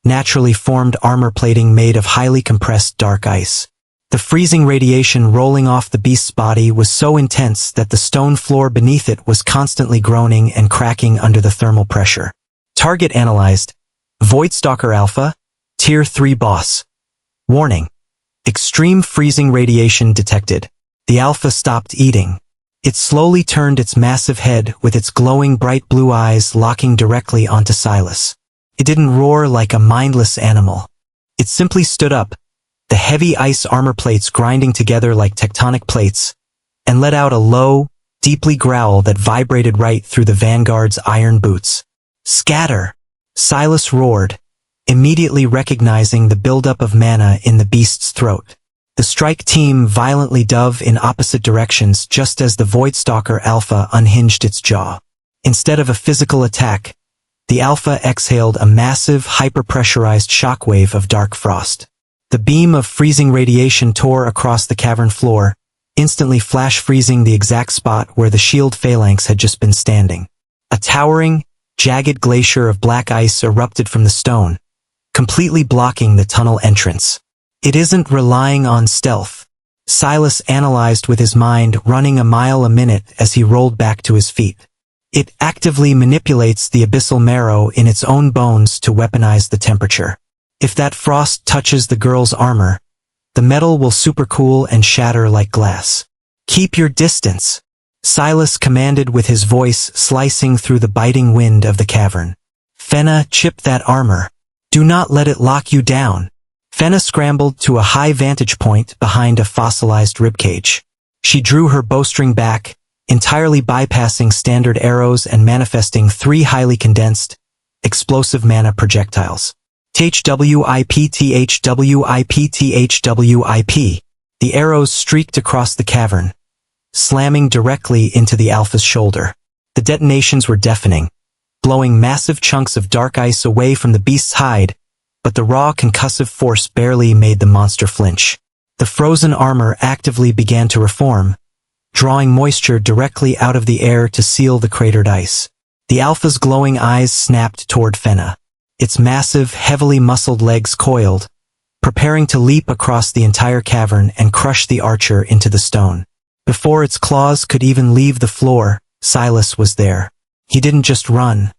naturally formed armor plating made of highly compressed dark ice. The freezing radiation rolling off the beast's body was so intense that the stone floor beneath it was constantly groaning and cracking under the thermal pressure. Target analyzed. Voidstalker Alpha, Tier 3 boss. Warning. Extreme freezing radiation detected. The Alpha stopped eating. It slowly turned its massive head with its glowing bright blue eyes locking directly onto Silas. It didn't roar like a mindless animal. It simply stood up, the heavy ice armor plates grinding together like tectonic plates, and let out a low, deeply growl that vibrated right through the vanguard's iron boots. Scatter! Silas roared, immediately recognizing the buildup of mana in the beast's throat. The strike team violently dove in opposite directions just as the Voidstalker Alpha unhinged its jaw. Instead of a physical attack, the Alpha exhaled a massive, hyper-pressurized shockwave of dark frost. The beam of freezing radiation tore across the cavern floor, instantly flash freezing the exact spot where the shield phalanx had just been standing. A towering, jagged glacier of black ice erupted from the stone, completely blocking the tunnel entrance. It isn't relying on stealth, Silas analyzed with his mind running a mile a minute as he rolled back to his feet. It actively manipulates the abyssal marrow in its own bones to weaponize the temperature. If that frost touches the girl's armor, the metal will supercool and shatter like glass. Keep your distance, Silas commanded with his voice slicing through the biting wind of the cavern. Fenna, chip that armor. Do not let it lock you down. Fenna scrambled to a high vantage point behind a fossilized ribcage. She drew her bowstring back, entirely bypassing standard arrows and manifesting 3 highly condensed, explosive mana projectiles. THWIP, THWIP, THWIP. The arrows streaked across the cavern, slamming directly into the Alpha's shoulder. The detonations were deafening, blowing massive chunks of dark ice away from the beast's hide, but the raw concussive force barely made the monster flinch. The frozen armor actively began to reform, drawing moisture directly out of the air to seal the cratered ice. The Alpha's glowing eyes snapped toward Fenna. Its massive, heavily muscled legs coiled, preparing to leap across the entire cavern and crush the archer into the stone. Before its claws could even leave the floor, Silas was there. He didn't just run.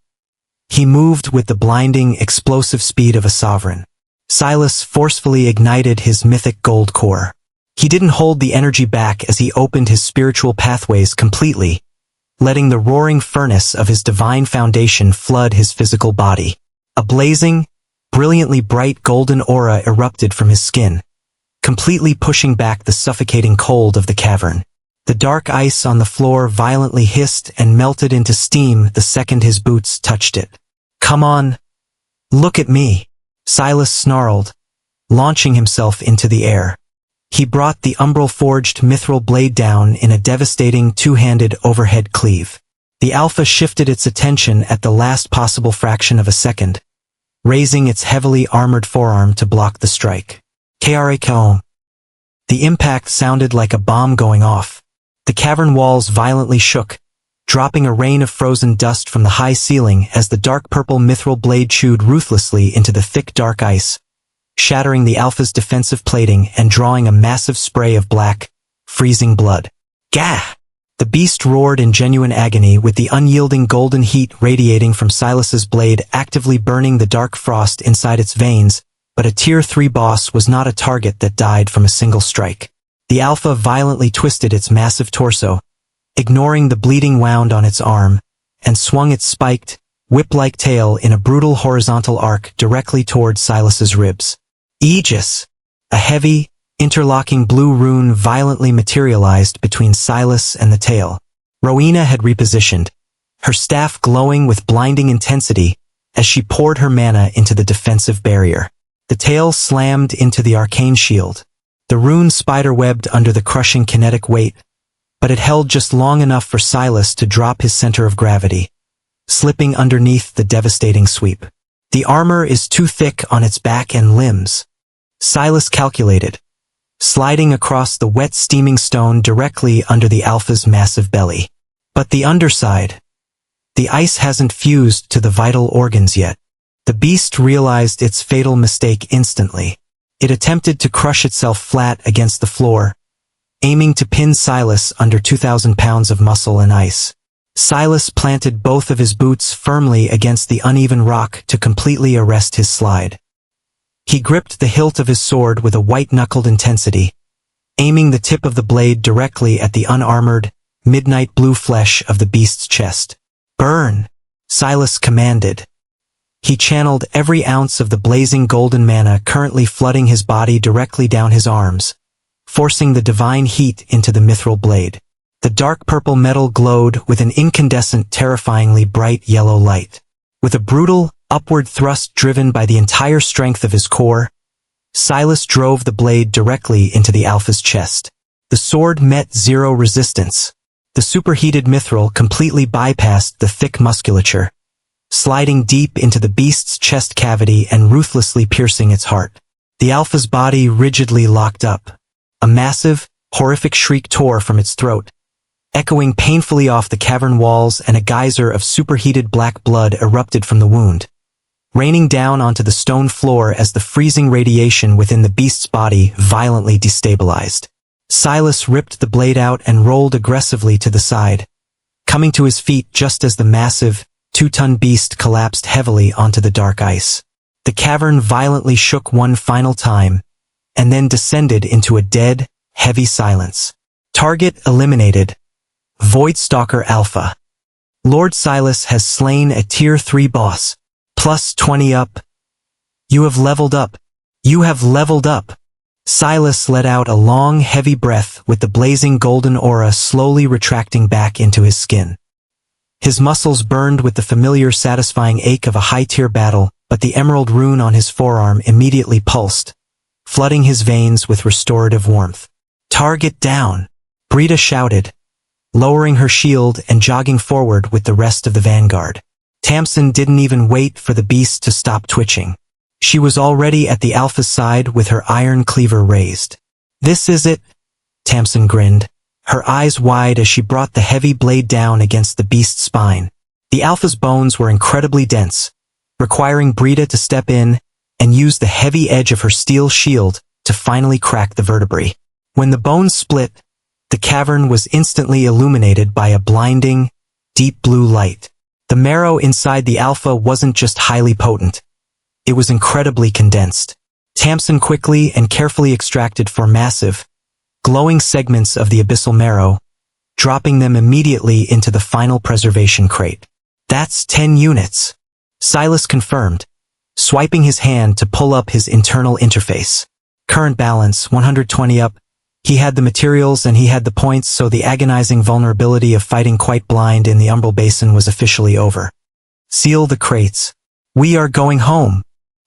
He moved with the blinding, explosive speed of a sovereign. Silas forcefully ignited his mythic gold core. He didn't hold the energy back as he opened his spiritual pathways completely, letting the roaring furnace of his divine foundation flood his physical body. A blazing, brilliantly bright golden aura erupted from his skin, completely pushing back the suffocating cold of the cavern. The dark ice on the floor violently hissed and melted into steam the second his boots touched it. Come on, look at me, Silas snarled, launching himself into the air. He brought the umbral-forged mithril blade down in a devastating two-handed overhead cleave. The Alpha shifted its attention at the last possible fraction of a second, raising its heavily armored forearm to block the strike. K.R.A.K.O. The impact sounded like a bomb going off. The cavern walls violently shook, dropping a rain of frozen dust from the high ceiling as the dark purple mithril blade chewed ruthlessly into the thick dark ice, shattering the Alpha's defensive plating and drawing a massive spray of black, freezing blood. Gah! The beast roared in genuine agony with the unyielding golden heat radiating from Silas's blade actively burning the dark frost inside its veins, but a Tier 3 boss was not a target that died from a single strike. The Alpha violently twisted its massive torso, ignoring the bleeding wound on its arm, and swung its spiked, whip-like tail in a brutal horizontal arc directly toward Silas's ribs. Aegis! A heavy, interlocking blue rune violently materialized between Silas and the tail. Rowena had repositioned, her staff glowing with blinding intensity as she poured her mana into the defensive barrier. The tail slammed into the arcane shield. The rune spiderwebbed under the crushing kinetic weight, but it held just long enough for Silas to drop his center of gravity, slipping underneath the devastating sweep. The armor is too thick on its back and limbs, Silas calculated, sliding across the wet steaming stone directly under the Alpha's massive belly. But the underside, the ice hasn't fused to the vital organs yet. The beast realized its fatal mistake instantly. It attempted to crush itself flat against the floor, aiming to pin Silas under 2,000 pounds of muscle and ice. Silas planted both of his boots firmly against the uneven rock to completely arrest his slide. He gripped the hilt of his sword with a white-knuckled intensity, aiming the tip of the blade directly at the unarmored, midnight blue flesh of the beast's chest. Burn! Silas commanded. He channeled every ounce of the blazing golden mana currently flooding his body directly down his arms, forcing the divine heat into the mithril blade. The dark purple metal glowed with an incandescent, terrifyingly bright yellow light. With a brutal, upward thrust driven by the entire strength of his core, Silas drove the blade directly into the Alpha's chest. The sword met zero resistance. The superheated mithril completely bypassed the thick musculature, sliding deep into the beast's chest cavity and ruthlessly piercing its heart. The Alpha's body rigidly locked up. A massive, horrific shriek tore from its throat, echoing painfully off the cavern walls, and a geyser of superheated black blood erupted from the wound, raining down onto the stone floor as the freezing radiation within the beast's body violently destabilized. Silas ripped the blade out and rolled aggressively to the side, coming to his feet just as the massive, 2-ton beast collapsed heavily onto the dark ice. The cavern violently shook one final time, and then descended into a dead, heavy silence. Target eliminated. Voidstalker Alpha. Lord Silas has slain a Tier 3 boss. Plus 20 up. You have leveled up. You have leveled up. Silas let out a long, heavy breath with the blazing golden aura slowly retracting back into his skin. His muscles burned with the familiar satisfying ache of a high-tier battle, but the emerald rune on his forearm immediately pulsed, flooding his veins with restorative warmth. Target down, Brita shouted, lowering her shield and jogging forward with the rest of the vanguard. Tamsin didn't even wait for the beast to stop twitching. She was already at the Alpha's side with her iron cleaver raised. This is it, Tamsin grinned, her eyes wide as she brought the heavy blade down against the beast's spine. The Alpha's bones were incredibly dense, requiring Brita to step in and use the heavy edge of her steel shield to finally crack the vertebrae. When the bones split, the cavern was instantly illuminated by a blinding, deep blue light. The marrow inside the Alpha wasn't just highly potent. It was incredibly condensed. Tamsin quickly and carefully extracted 4 massive, glowing segments of the abyssal marrow, dropping them immediately into the final preservation crate. That's 10 units. Silas confirmed, swiping his hand to pull up his internal interface. Current balance, 120 up. He had the materials and he had the points, so the agonizing vulnerability of fighting quite blind in the Umbral Basin was officially over. Seal the crates. We are going home,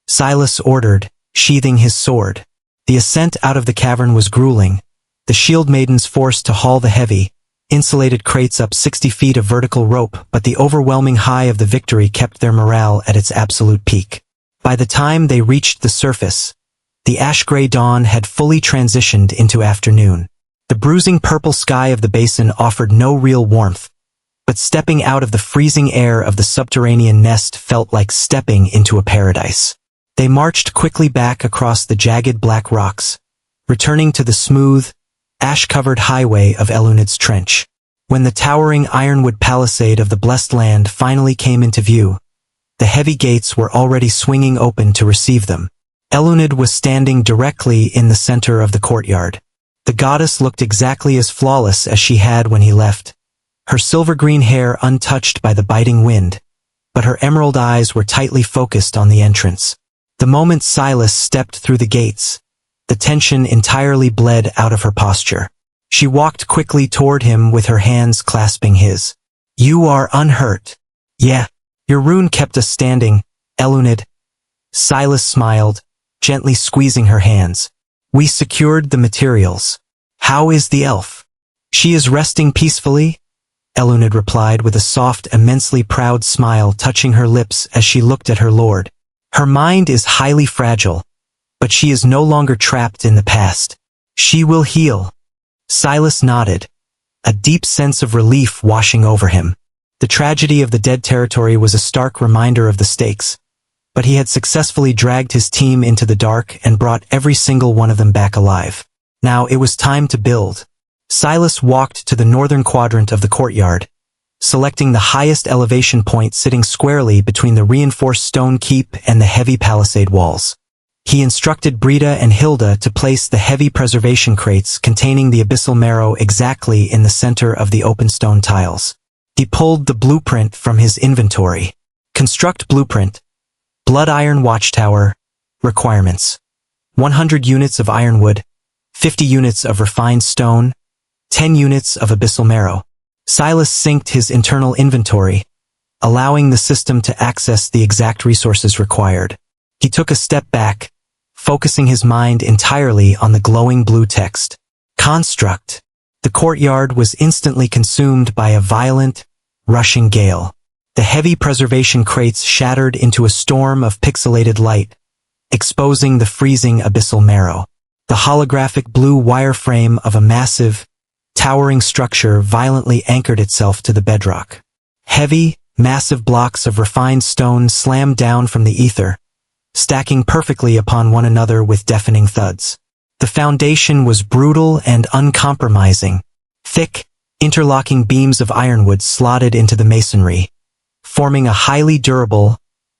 Silas ordered, sheathing his sword. The ascent out of the cavern was grueling, the shield maidens forced to haul the heavy, insulated crates up 60 feet of vertical rope, but the overwhelming high of the victory kept their morale at its absolute peak. By the time they reached the surface, the ash-gray dawn had fully transitioned into afternoon. The bruising purple sky of the basin offered no real warmth, but stepping out of the freezing air of the subterranean nest felt like stepping into a paradise. They marched quickly back across the jagged black rocks, returning to the smooth, ash-covered highway of Elunid's Trench. When the towering ironwood palisade of the Blessed Land finally came into view, the heavy gates were already swinging open to receive them. Elunid was standing directly in the center of the courtyard. The goddess looked exactly as flawless as she had when he left, her silver-green hair untouched by the biting wind, but her emerald eyes were tightly focused on the entrance. The moment Silas stepped through the gates, the tension entirely bled out of her posture. She walked quickly toward him with her hands clasping his. You are unhurt. Yeah, your rune kept us standing, Elunid. Silas smiled, gently squeezing her hands. We secured the materials. How is the elf? She is resting peacefully, Elunid replied with a soft, immensely proud smile touching her lips as she looked at her lord. Her mind is highly fragile, but she is no longer trapped in the past. She will heal. Silas nodded, a deep sense of relief washing over him. The tragedy of the Dead Territory was a stark reminder of the stakes, but he had successfully dragged his team into the dark and brought every single one of them back alive. Now it was time to build. Silas walked to the northern quadrant of the courtyard, selecting the highest elevation point sitting squarely between the reinforced stone keep and the heavy palisade walls. He instructed Brita and Hilda to place the heavy preservation crates containing the abyssal marrow exactly in the center of the open stone tiles. He pulled the blueprint from his inventory. Construct blueprint. Blood iron watchtower. Requirements: 100 units of ironwood, 50 units of refined stone, 10 units of abyssal marrow. Silas synced his internal inventory, allowing the system to access the exact resources required. He took a step back, focusing his mind entirely on the glowing blue text. Construct. The courtyard was instantly consumed by a violent, rushing gale. The heavy preservation crates shattered into a storm of pixelated light, exposing the freezing abyssal marrow. The holographic blue wireframe of a massive, towering structure violently anchored itself to the bedrock. Heavy, massive blocks of refined stone slammed down from the ether, stacking perfectly upon one another with deafening thuds. The foundation was brutal and uncompromising. Thick, interlocking beams of ironwood slotted into the masonry, forming a highly durable,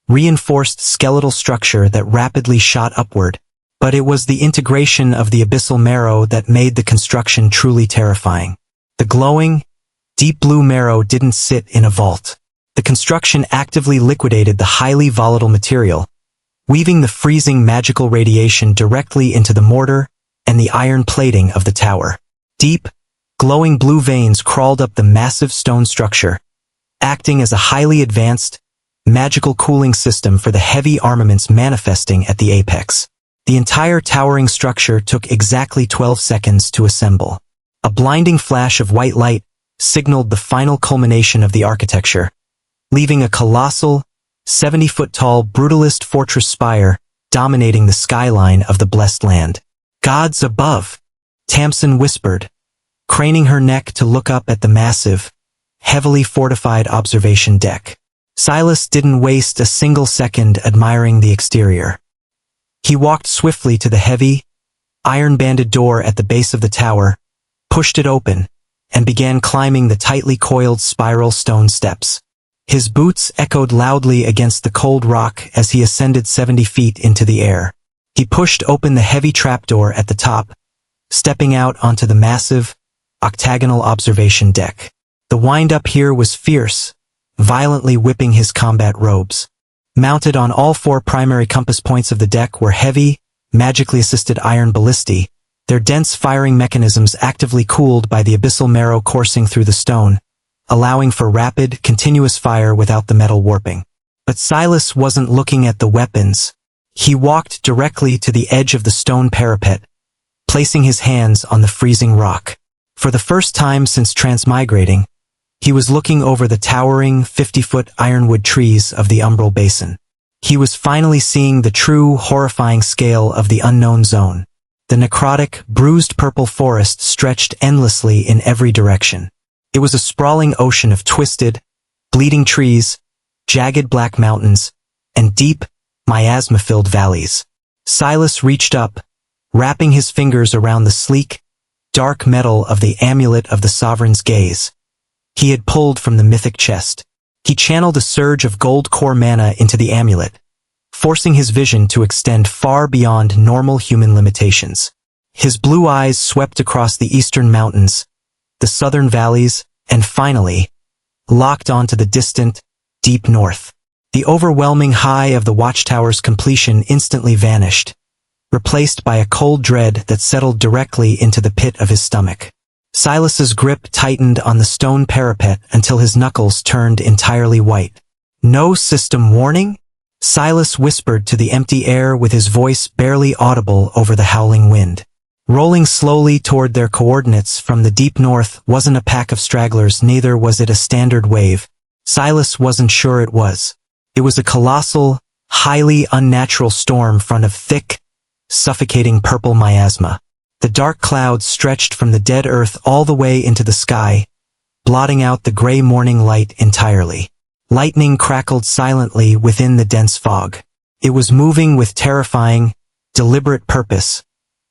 reinforced skeletal structure that rapidly shot upward. But it was the integration of the abyssal marrow that made the construction truly terrifying. The glowing, deep blue marrow didn't sit in a vault. The construction actively liquidated the highly volatile material, weaving the freezing magical radiation directly into the mortar and the iron plating of the tower. Deep, glowing blue veins crawled up the massive stone structure, acting as a highly advanced, magical cooling system for the heavy armaments manifesting at the apex. The entire towering structure took exactly 12 seconds to assemble. A blinding flash of white light signaled the final culmination of the architecture, leaving a colossal, 70-foot-tall brutalist fortress spire dominating the skyline of the blessed land. "Gods above," Tamsin whispered, craning her neck to look up at the massive, heavily fortified observation deck. Silas didn't waste a single second admiring the exterior. He walked swiftly to the heavy, iron-banded door at the base of the tower, pushed it open, and began climbing the tightly coiled spiral stone steps. His boots echoed loudly against the cold rock as he ascended 70 feet into the air. He pushed open the heavy trapdoor at the top, stepping out onto the massive, octagonal observation deck. The wind-up here was fierce, violently whipping his combat robes. Mounted on all 4 primary compass points of the deck were heavy, magically assisted iron ballistae, their dense firing mechanisms actively cooled by the abyssal marrow coursing through the stone, allowing for rapid, continuous fire without the metal warping. But Silas wasn't looking at the weapons. He walked directly to the edge of the stone parapet, placing his hands on the freezing rock. For the first time since transmigrating, he was looking over the towering 50-foot ironwood trees of the umbral basin. He was finally seeing the true, horrifying scale of the unknown zone. The necrotic, bruised purple forest stretched endlessly in every direction. It was a sprawling ocean of twisted, bleeding trees, jagged black mountains, and deep, miasma-filled valleys. Silas reached up, wrapping his fingers around the sleek, dark metal of the amulet of the sovereign's gaze. He had pulled from the mythic chest. He channeled a surge of gold core mana into the amulet, forcing his vision to extend far beyond normal human limitations. His blue eyes swept across the eastern mountains, the southern valleys, and finally, locked onto the distant, deep north. The overwhelming high of the watchtower's completion instantly vanished, replaced by a cold dread that settled directly into the pit of his stomach. Silas's grip tightened on the stone parapet until his knuckles turned entirely white. "No system warning?" Silas whispered to the empty air with his voice barely audible over the howling wind. Rolling slowly toward their coordinates from the deep north wasn't a pack of stragglers, neither was it a standard wave. Silas wasn't sure it was. It was a colossal, highly unnatural storm front of thick, suffocating purple miasma. The dark clouds stretched from the dead earth all the way into the sky, blotting out the gray morning light entirely. Lightning crackled silently within the dense fog. It was moving with terrifying, deliberate purpose,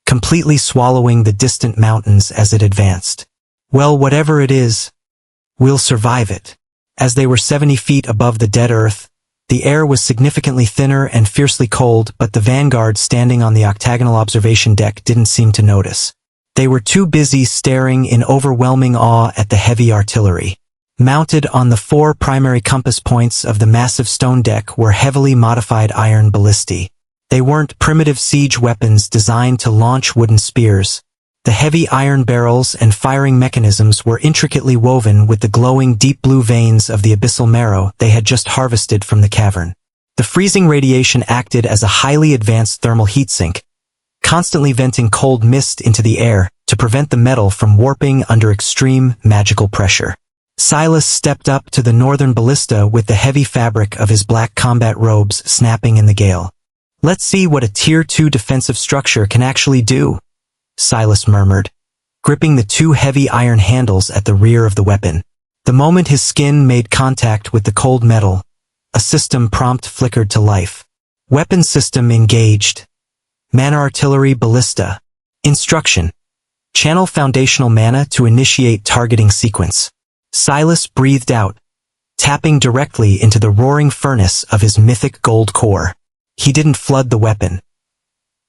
completely swallowing the distant mountains as it advanced. "Well, whatever it is, we'll survive it." As they were 70 feet above the dead earth, the air was significantly thinner and fiercely cold, but the vanguard standing on the octagonal observation deck didn't seem to notice. They were too busy staring in overwhelming awe at the heavy artillery. Mounted on the 4 primary compass points of the massive stone deck were heavily modified iron ballistae. They weren't primitive siege weapons designed to launch wooden spears. The heavy iron barrels and firing mechanisms were intricately woven with the glowing deep blue veins of the abyssal marrow they had just harvested from the cavern. The freezing radiation acted as a highly advanced thermal heatsink, constantly venting cold mist into the air to prevent the metal from warping under extreme magical pressure. Silas stepped up to the northern ballista with the heavy fabric of his black combat robes snapping in the gale. Let's see what a Tier 2 defensive structure can actually do, Silas murmured, gripping the two heavy iron handles at the rear of the weapon. The moment his skin made contact with the cold metal, a system prompt flickered to life. Weapon system engaged. Mana artillery ballista. Instruction. Channel foundational mana to initiate targeting sequence. Silas breathed out, tapping directly into the roaring furnace of his mythic gold core. He didn't flood the weapon.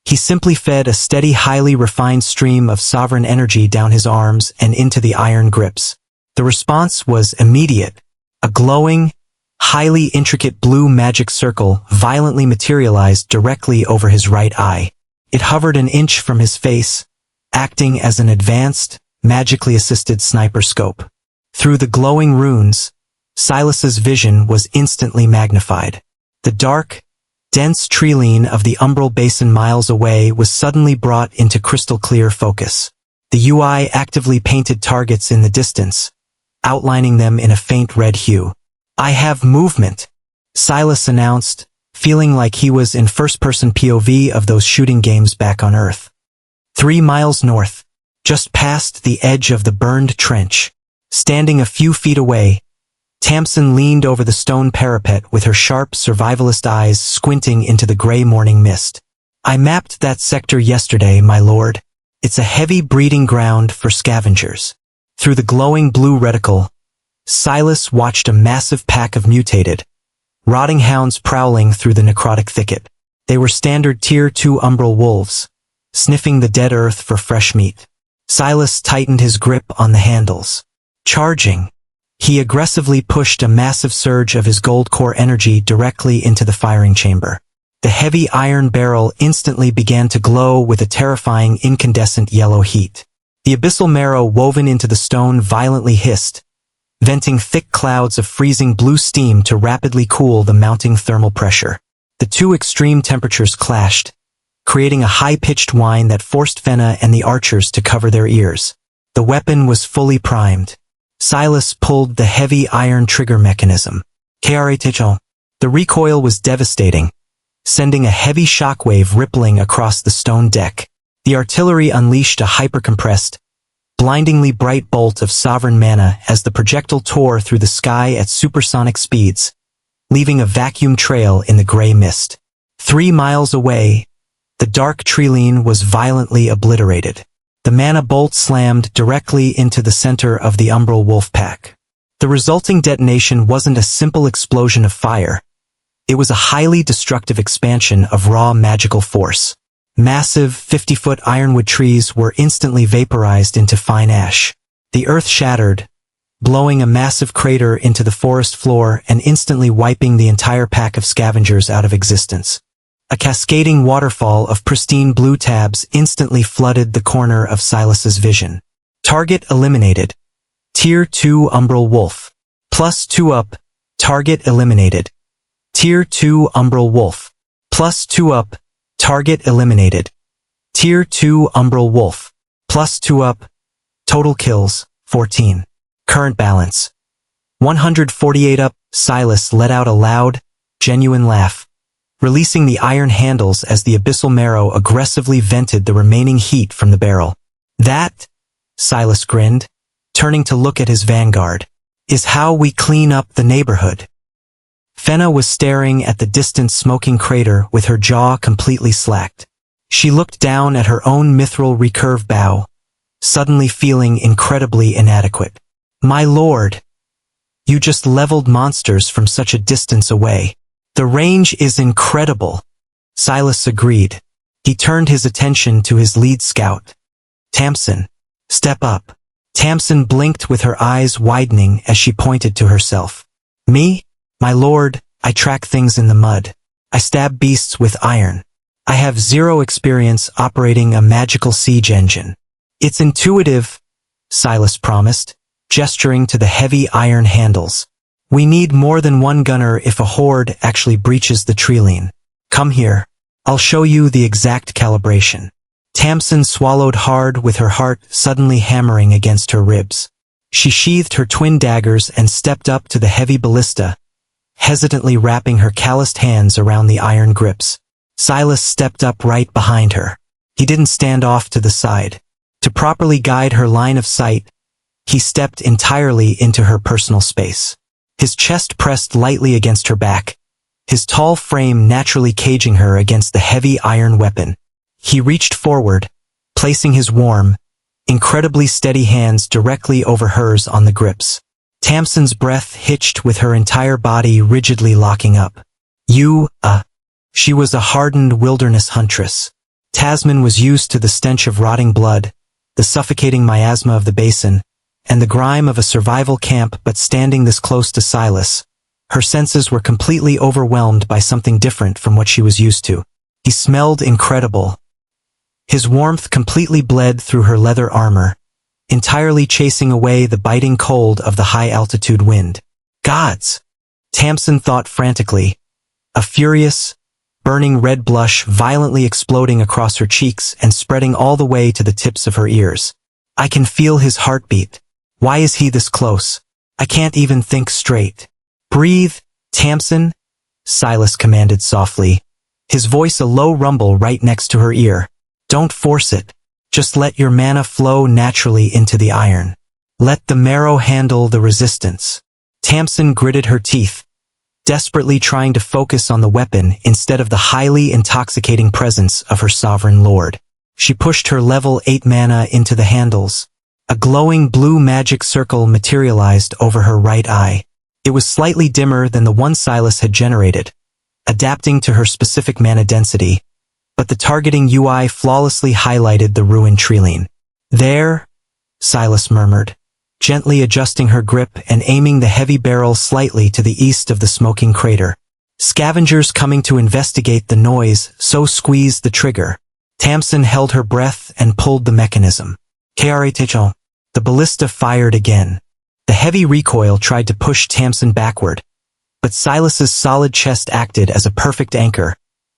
He simply fed a steady, highly refined stream of sovereign energy down his arms and into the iron grips. The response was immediate. A glowing, highly intricate blue magic circle violently materialized directly over his right eye. It hovered an inch from his face, acting as an advanced, magically assisted sniper scope. Through the glowing runes, Silas's vision was instantly magnified. The dark, dense treeline of the umbral basin miles away was suddenly brought into crystal-clear focus. The UI actively painted targets in the distance, outlining them in a faint red hue. "I have movement," Silas announced, feeling like he was in first-person POV of those shooting games back on Earth. 3 miles north, just past the edge of the burned trench. Standing a few feet away, Tamsin leaned over the stone parapet with her sharp survivalist eyes squinting into the gray morning mist. "I mapped that sector yesterday, my lord. It's a heavy breeding ground for scavengers." Through the glowing blue reticle, Silas watched a massive pack of mutated, rotting hounds prowling through the necrotic thicket. They were standard Tier 2 umbral wolves, sniffing the dead earth for fresh meat. Silas tightened his grip on the handles. Charging, he aggressively pushed a massive surge of his gold core energy directly into the firing chamber. The heavy iron barrel instantly began to glow with a terrifying incandescent yellow heat. The abyssal marrow woven into the stone violently hissed, venting thick clouds of freezing blue steam to rapidly cool the mounting thermal pressure. The two extreme temperatures clashed, creating a high-pitched whine that forced Fenna and the archers to cover their ears. The weapon was fully primed. Silas pulled the heavy iron trigger mechanism. The recoil was devastating, sending a heavy shockwave rippling across the stone deck. The artillery unleashed a hypercompressed, blindingly bright bolt of sovereign mana as the projectile tore through the sky at supersonic speeds, leaving a vacuum trail in the gray mist. 3 miles away, the dark treeline was violently obliterated. The mana bolt slammed directly into the center of the umbral wolf pack. The resulting detonation wasn't a simple explosion of fire. It was a highly destructive expansion of raw magical force. Massive 50-foot ironwood trees were instantly vaporized into fine ash. The earth shattered, blowing a massive crater into the forest floor and instantly wiping the entire pack of scavengers out of existence. A cascading waterfall of pristine blue tabs instantly flooded the corner of Silas's vision. Target eliminated. Tier 2 umbral wolf. +2 up. Target eliminated. Tier 2 umbral wolf. +2 up. Target eliminated. Tier 2 umbral wolf. +2 up. Total kills, 14. Current balance. 148 up. Silas let out a loud, genuine laugh, releasing the iron handles as the abyssal marrow aggressively vented the remaining heat from the barrel. "That," Silas grinned, turning to look at his vanguard, "is how we clean up the neighborhood." Fenna was staring at the distant smoking crater with her jaw completely slacked. She looked down at her own mithril recurve bow, suddenly feeling incredibly inadequate. "My lord, you just leveled monsters from such a distance away." "The range is incredible," Silas agreed. He turned his attention to his lead scout. "Tamsin, step up." Tamsin blinked with her eyes widening as she pointed to herself. "Me? My lord, I track things in the mud. I stab beasts with iron. I have 0 experience operating a magical siege engine." "It's intuitive," Silas promised, gesturing to the heavy iron handles. "We need more than one gunner if a horde actually breaches the treeline. Come here. I'll show you the exact calibration." Tamsin swallowed hard with her heart suddenly hammering against her ribs. She sheathed her twin daggers and stepped up to the heavy ballista, hesitantly wrapping her calloused hands around the iron grips. Silas stepped up right behind her. He didn't stand off to the side. To properly guide her line of sight, he stepped entirely into her personal space. His chest pressed lightly against her back, his tall frame naturally caging her against the heavy iron weapon. He reached forward, placing his warm, incredibly steady hands directly over hers on the grips. Tamsin's breath hitched with her entire body rigidly locking up. She was a hardened wilderness huntress. Tasman was used to the stench of rotting blood, the suffocating miasma of the basin, and the grime of a survival camp, but standing this close to Silas, her senses were completely overwhelmed by something different from what she was used to. He smelled incredible. His warmth completely bled through her leather armor, entirely chasing away the biting cold of the high-altitude wind. Gods! Tamsin thought frantically, a furious, burning red blush violently exploding across her cheeks and spreading all the way to the tips of her ears. I can feel his heartbeat. Why is he this close? I can't even think straight. Breathe, Tamsin, Silas commanded softly, his voice a low rumble right next to her ear. Don't force it. Just let your mana flow naturally into the iron. Let the marrow handle the resistance. Tamsin gritted her teeth, desperately trying to focus on the weapon instead of the highly intoxicating presence of her sovereign lord. She pushed her level 8 mana into the handles. A glowing blue magic circle materialized over her right eye. It was slightly dimmer than the one Silas had generated, adapting to her specific mana density, but the targeting UI flawlessly highlighted the ruined treeline. There, Silas murmured, gently adjusting her grip and aiming the heavy barrel slightly to the east of the smoking crater. Scavengers coming to investigate the noise, so squeezed the trigger. Tamsin held her breath and pulled the mechanism. The ballista fired again. The heavy recoil tried to push Tamsin backward, but Silas's solid chest acted as a perfect anchor,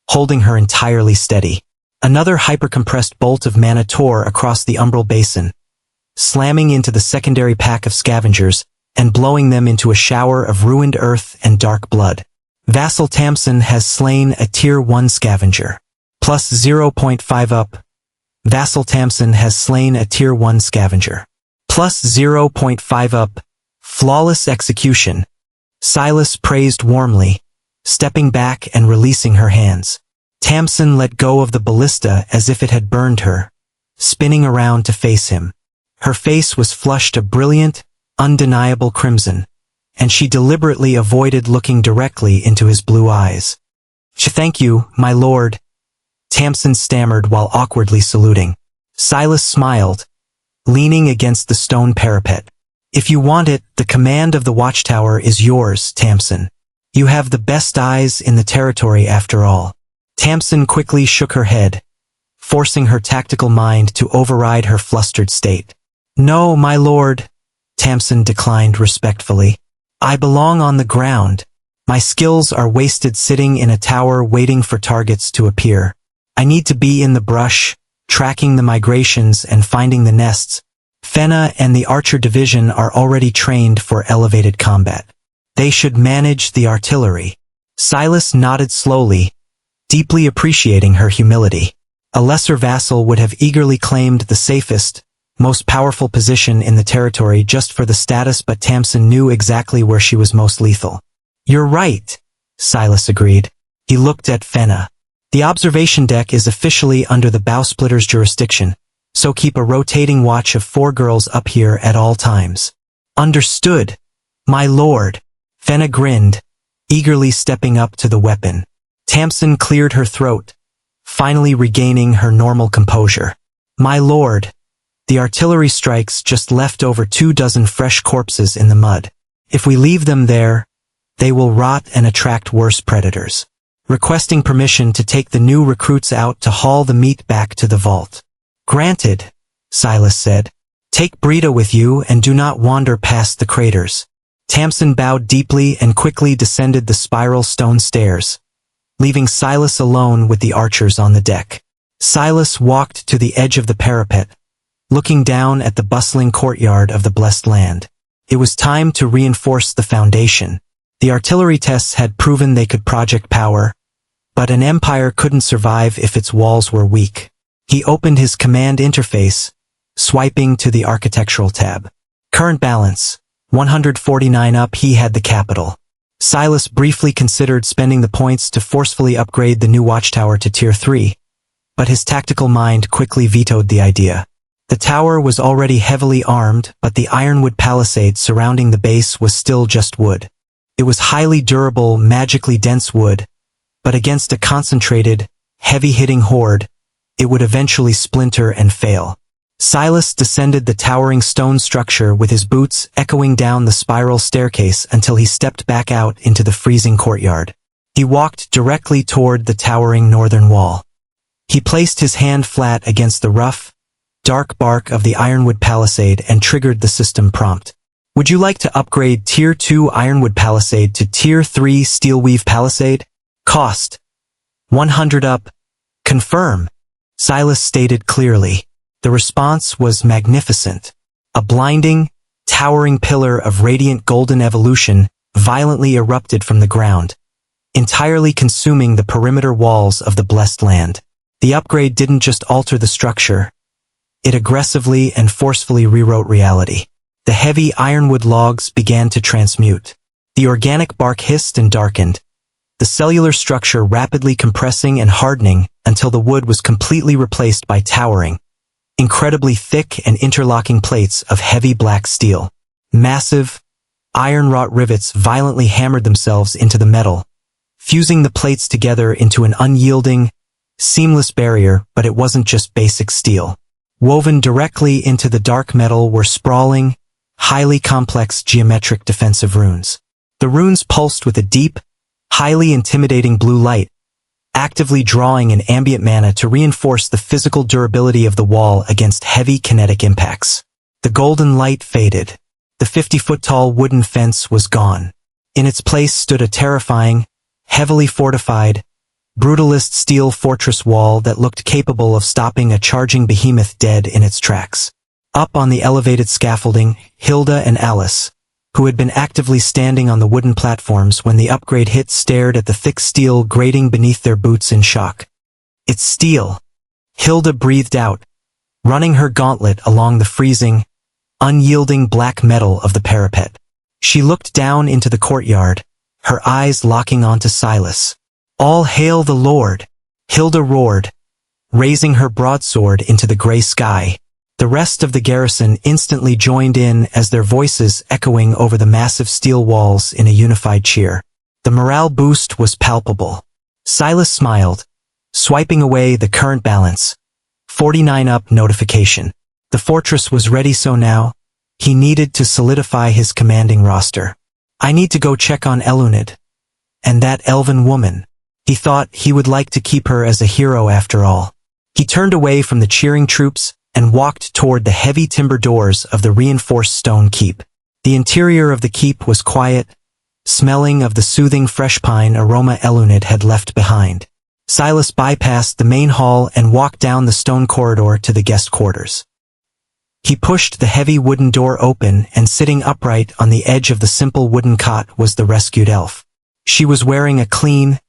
holding her entirely steady. Another hypercompressed bolt of mana tore across the umbral basin, slamming into the secondary pack of scavengers and blowing them into a shower of ruined earth and dark blood. Vassal Tamsin has slain a Tier 1 scavenger. Plus 0.5 up. Vassal Tamsin has slain a Tier 1 scavenger. Plus 0.5 up. Flawless execution. Silas praised warmly, stepping back and releasing her hands. Tamsin let go of the ballista as if it had burned her, spinning around to face him. Her face was flushed a brilliant, undeniable crimson, and she deliberately avoided looking directly into his blue eyes. Thank you, my lord, Tamsin stammered while awkwardly saluting. Silas smiled, leaning against the stone parapet. If you want it, the command of the watchtower is yours, Tamsin. You have the best eyes in the territory after all. Tamsin quickly shook her head, forcing her tactical mind to override her flustered state. No, my lord, Tamsin declined respectfully. I belong on the ground. My skills are wasted sitting in a tower waiting for targets to appear. I need to be in the brush, tracking the migrations and finding the nests. Fenna and the Archer Division are already trained for elevated combat. They should manage the artillery. Silas nodded slowly, deeply appreciating her humility. A lesser vassal would have eagerly claimed the safest, most powerful position in the territory just for the status, but Tamsin knew exactly where she was most lethal. You're right, Silas agreed. He looked at Fenna. The observation deck is officially under the Bowsplitter's jurisdiction, so keep a rotating watch of 4 girls up here at all times. Understood, my lord. Fenna grinned, eagerly stepping up to the weapon. Tamsin cleared her throat, finally regaining her normal composure. My lord, the artillery strikes just left over 24 fresh corpses in the mud. If we leave them there, they will rot and attract worse predators. Requesting permission to take the new recruits out to haul the meat back to the vault. Granted, Silas said. Take Brita with you and do not wander past the craters. Tamsin bowed deeply and quickly descended the spiral stone stairs, leaving Silas alone with the archers on the deck. Silas walked to the edge of the parapet, looking down at the bustling courtyard of the blessed land. It was time to reinforce the foundation. The artillery tests had proven they could project power, But an empire couldn't survive if its walls were weak. He opened his command interface, swiping to the architectural tab. Current balance, 149 up. He had the capital. Silas briefly considered spending the points to forcefully upgrade the new watchtower to Tier 3, but his tactical mind quickly vetoed the idea. The tower was already heavily armed, but the ironwood palisade surrounding the base was still just wood. It was highly durable, magically dense wood, but against a concentrated, heavy-hitting horde, it would eventually splinter and fail. Silas descended the towering stone structure with his boots echoing down the spiral staircase until he stepped back out into the freezing courtyard. He walked directly toward the towering northern wall. He placed his hand flat against the rough, dark bark of the ironwood palisade and triggered the system prompt. Would you like to upgrade Tier 2 ironwood palisade to Tier 3 steelweave palisade? Cost 100 up. Confirm. Silas stated clearly. The response was magnificent. A blinding, towering pillar of radiant golden evolution violently erupted from the ground, entirely consuming the perimeter walls of the blessed land. The upgrade didn't just alter the structure, it aggressively and forcefully rewrote reality. The heavy ironwood logs began to transmute. The organic bark hissed and darkened, the cellular structure rapidly compressing and hardening until the wood was completely replaced by towering, incredibly thick and interlocking plates of heavy black steel. Massive, iron-wrought rivets violently hammered themselves into the metal, fusing the plates together into an unyielding, seamless barrier. But it wasn't just basic steel. Woven directly into the dark metal were sprawling, highly complex geometric defensive runes. The runes pulsed with a deep, highly intimidating blue light, actively drawing an ambient mana to reinforce the physical durability of the wall against heavy kinetic impacts. The golden light faded. The 50-foot-tall wooden fence was gone. In its place stood a terrifying, heavily fortified, brutalist steel fortress wall that looked capable of stopping a charging behemoth dead in its tracks. Up on the elevated scaffolding, Hilda and Alice, who had been actively standing on the wooden platforms when the upgrade hit, stared at the thick steel grating beneath their boots in shock. It's steel. Hilda breathed out, running her gauntlet along the freezing, unyielding black metal of the parapet. She looked down into the courtyard, her eyes locking onto Silas. All hail the Lord! Hilda roared, raising her broadsword into the gray sky. The rest of the garrison instantly joined in as their voices echoing over the massive steel walls in a unified cheer. The morale boost was palpable. Silas smiled, swiping away the current balance. 49 up notification. The fortress was ready, so now he needed to solidify his commanding roster. I need to go check on Elunid. And that elven woman. He thought he would like to keep her as a hero after all. He turned away from the cheering troops and walked toward the heavy timber doors of the reinforced stone keep. The interior of the keep was quiet, smelling of the soothing fresh pine aroma Elunid had left behind. Silas bypassed the main hall and walked down the stone corridor to the guest quarters. He pushed the heavy wooden door open, and sitting upright on the edge of the simple wooden cot was the rescued elf. She was wearing a clean,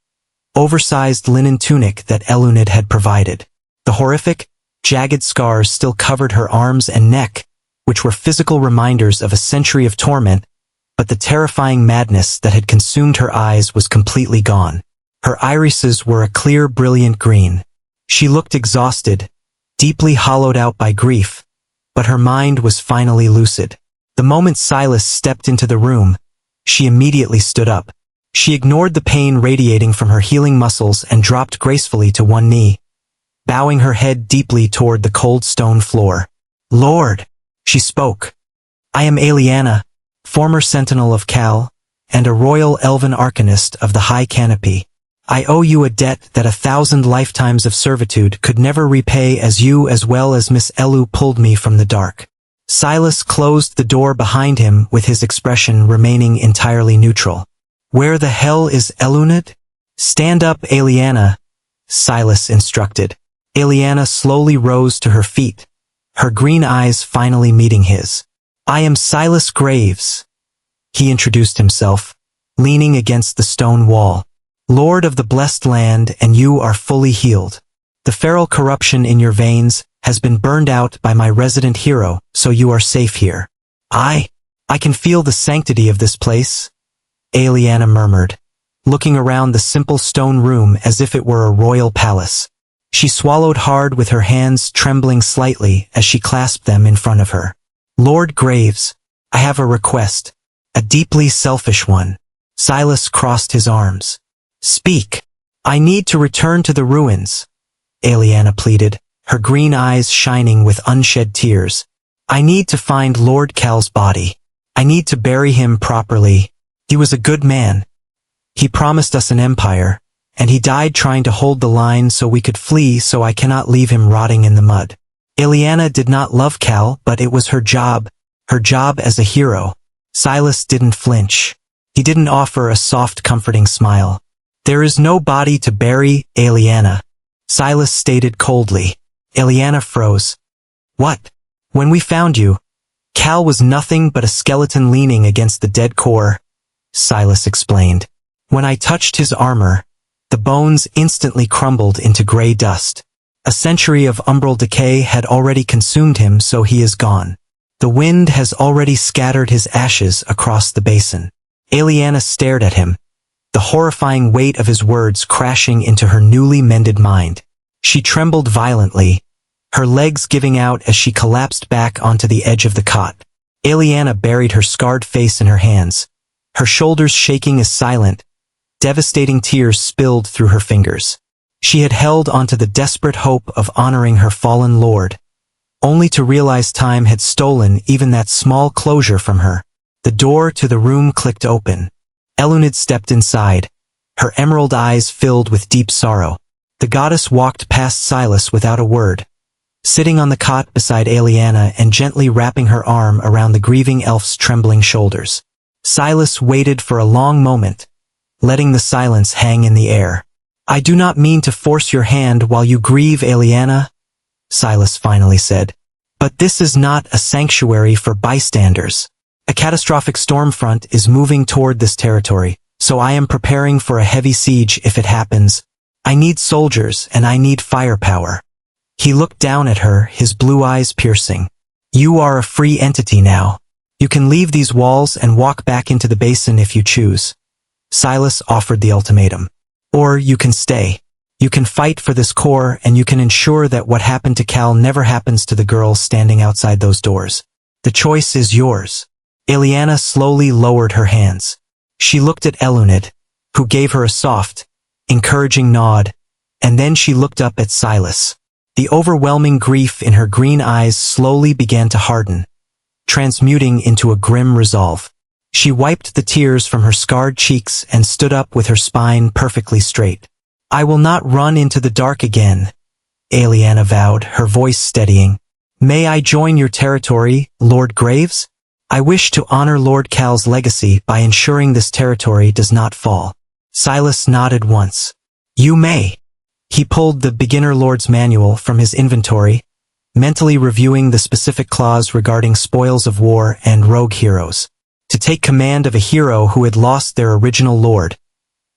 oversized linen tunic that Elunid had provided. The horrific, jagged scars still covered her arms and neck, which were physical reminders of a century of torment, but the terrifying madness that had consumed her eyes was completely gone. Her irises were a clear, brilliant green. She looked exhausted, deeply hollowed out by grief, but her mind was finally lucid. The moment Silas stepped into the room, she immediately stood up. She ignored the pain radiating from her healing muscles and dropped gracefully to one knee, bowing her head deeply toward the cold stone floor. Lord, she spoke. I am Aliana, former sentinel of Cal, and a royal elven arcanist of the High Canopy. I owe you a debt that 1,000 lifetimes of servitude could never repay, as you as well as Miss Elu pulled me from the dark. Silas closed the door behind him with his expression remaining entirely neutral. Where the hell is Elunid? Stand up, Aliana, Silas instructed. Aliana slowly rose to her feet, her green eyes finally meeting his. I am Silas Graves, he introduced himself, leaning against the stone wall. Lord of the blessed land, and you are fully healed. The feral corruption in your veins has been burned out by my resident hero, so you are safe here. I can feel the sanctity of this place, Aliana murmured, looking around the simple stone room as if it were a royal palace. She swallowed hard with her hands trembling slightly as she clasped them in front of her. Lord Graves, I have a request, a deeply selfish one. Silas crossed his arms. Speak. I need to return to the ruins, Aliana pleaded, her green eyes shining with unshed tears. I need to find Lord Cal's body. I need to bury him properly. He was a good man. He promised us an empire, and he died trying to hold the line so we could flee, so I cannot leave him rotting in the mud. Aliana did not love Cal, but it was her job as a hero. Silas didn't flinch. He didn't offer a soft, comforting smile. There is no body to bury, Aliana, Silas stated coldly. Aliana froze. What? When we found you, Cal was nothing but a skeleton leaning against the dead core, Silas explained. When I touched his armor, the bones instantly crumbled into gray dust. A century of umbral decay had already consumed him, so he is gone. The wind has already scattered his ashes across the basin. Aliana stared at him, the horrifying weight of his words crashing into her newly mended mind. She trembled violently, her legs giving out as she collapsed back onto the edge of the cot. Aliana buried her scarred face in her hands, her shoulders shaking as silent, devastating tears spilled through her fingers. She had held onto the desperate hope of honoring her fallen lord, only to realize time had stolen even that small closure from her. The door to the room clicked open. Eluned stepped inside, her emerald eyes filled with deep sorrow. The goddess walked past Silas without a word, sitting on the cot beside Aliana and gently wrapping her arm around the grieving elf's trembling shoulders. Silas waited for a long moment, letting the silence hang in the air. I do not mean to force your hand while you grieve, Aliana, Silas finally said. But this is not a sanctuary for bystanders. A catastrophic storm front is moving toward this territory, so I am preparing for a heavy siege if it happens. I need soldiers and I need firepower. He looked down at her, his blue eyes piercing. You are a free entity now. You can leave these walls and walk back into the basin if you choose. Silas offered the ultimatum. Or you can stay. You can fight for this core and you can ensure that what happened to Cal never happens to the girl standing outside those doors. The choice is yours. Aliana slowly lowered her hands. She looked at Eluned, who gave her a soft, encouraging nod, and then she looked up at Silas. The overwhelming grief in her green eyes slowly began to harden, transmuting into a grim resolve. She wiped the tears from her scarred cheeks and stood up with her spine perfectly straight. I will not run into the dark again, Aliana vowed, her voice steadying. May I join your territory, Lord Graves? I wish to honor Lord Cal's legacy by ensuring this territory does not fall. Silas nodded once. You may. He pulled the Beginner Lord's Manual from his inventory, mentally reviewing the specific clause regarding spoils of war and rogue heroes. To take command of a hero who had lost their original lord,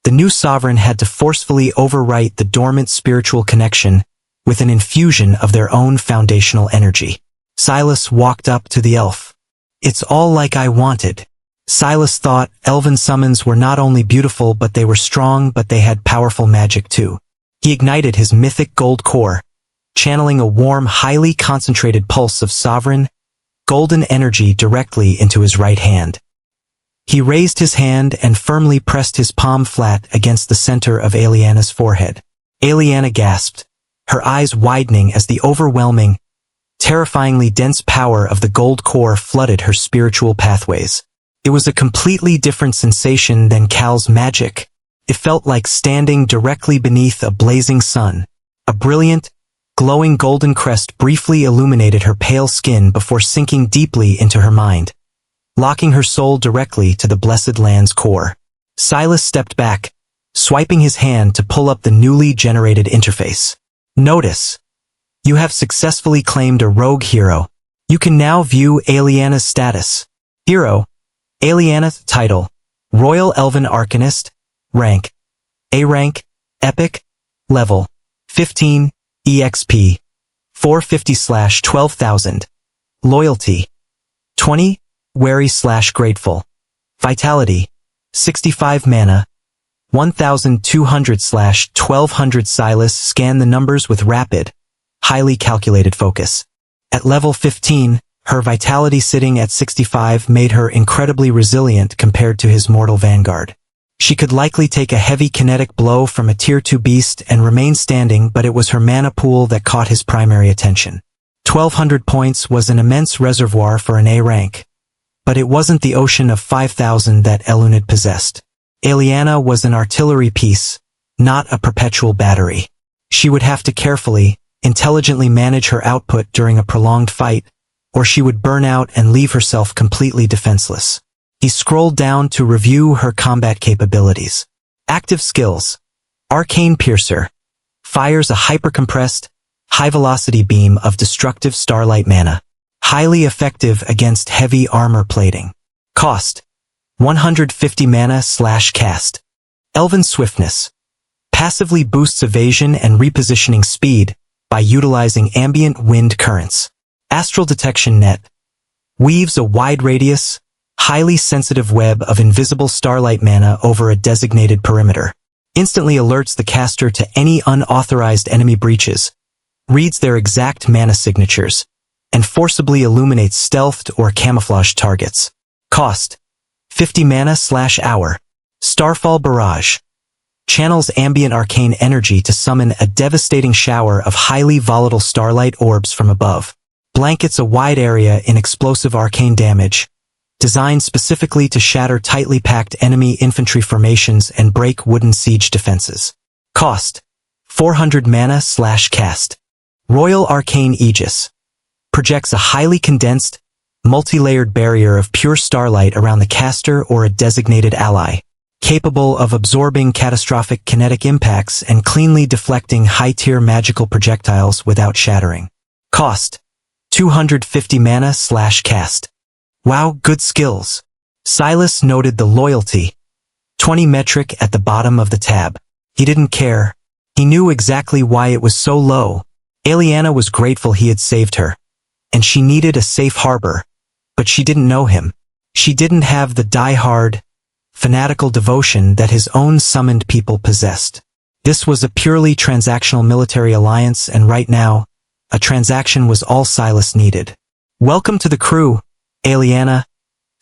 the new sovereign had to forcefully overwrite the dormant spiritual connection with an infusion of their own foundational energy. Silas walked up to the elf. It's all like I wanted. Silas thought elven summons were not only beautiful but they were strong, but they had powerful magic too. He ignited his mythic gold core, channeling a warm, highly concentrated pulse of sovereign, golden energy directly into his right hand. He raised his hand and firmly pressed his palm flat against the center of Aliana's forehead. Aliana gasped, her eyes widening as the overwhelming, terrifyingly dense power of the gold core flooded her spiritual pathways. It was a completely different sensation than Cal's magic. It felt like standing directly beneath a blazing sun. A brilliant, glowing golden crest briefly illuminated her pale skin before sinking deeply into her mind, locking her soul directly to the blessed land's core. Silas stepped back, swiping his hand to pull up the newly generated interface. Notice. You have successfully claimed a rogue hero. You can now view Aliana's status. Hero. Aliana. Title. Royal Elven Arcanist. Rank. A rank, epic, level 15, EXP 450/12,000, loyalty 20, wary/grateful, vitality 65 mana, 1200/1200. Silas scanned the numbers with rapid, highly calculated focus. At level 15, her vitality sitting at 65 made her incredibly resilient compared to his mortal vanguard. She could likely take a heavy kinetic blow from a tier 2 beast and remain standing, but it was her mana pool that caught his primary attention. 1200 points was an immense reservoir for an A rank. But it wasn't the ocean of 5,000 that Elunid possessed. Eliana was an artillery piece, not a perpetual battery. She would have to carefully, intelligently manage her output during a prolonged fight, or she would burn out and leave herself completely defenseless. He scrolled down to review her combat capabilities. Active skills. Arcane Piercer. Fires a hypercompressed, high-velocity beam of destructive starlight mana. Highly effective against heavy armor plating. Cost. 150 mana/cast. Elven Swiftness. Passively boosts evasion and repositioning speed by utilizing ambient wind currents. Astral Detection Net. Weaves a wide radius, highly sensitive web of invisible starlight mana over a designated perimeter. Instantly alerts the caster to any unauthorized enemy breaches, reads their exact mana signatures, and forcibly illuminates stealthed or camouflaged targets. Cost. 50 mana/hour. Starfall Barrage. Channels ambient arcane energy to summon a devastating shower of highly volatile starlight orbs from above. Blankets a wide area in explosive arcane damage, designed specifically to shatter tightly packed enemy infantry formations and break wooden siege defenses. Cost. 400 mana/cast. Royal Arcane Aegis. Projects a highly condensed, multi-layered barrier of pure starlight around the caster or a designated ally, capable of absorbing catastrophic kinetic impacts and cleanly deflecting high-tier magical projectiles without shattering. Cost. 250 mana/cast. Wow, good skills. Silas noted the loyalty, 20 metric at the bottom of the tab. He didn't care. He knew exactly why it was so low. Eliana was grateful he had saved her, and she needed a safe harbor, but she didn't know him. She didn't have the die-hard, fanatical devotion that his own summoned people possessed. This was a purely transactional military alliance, and right now, a transaction was all Silas needed. "Welcome to the crew, Eliana,"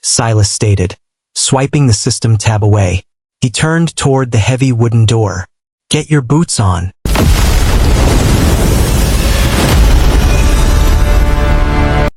Silas stated, swiping the system tab away. He turned toward the heavy wooden door. "Get your boots on."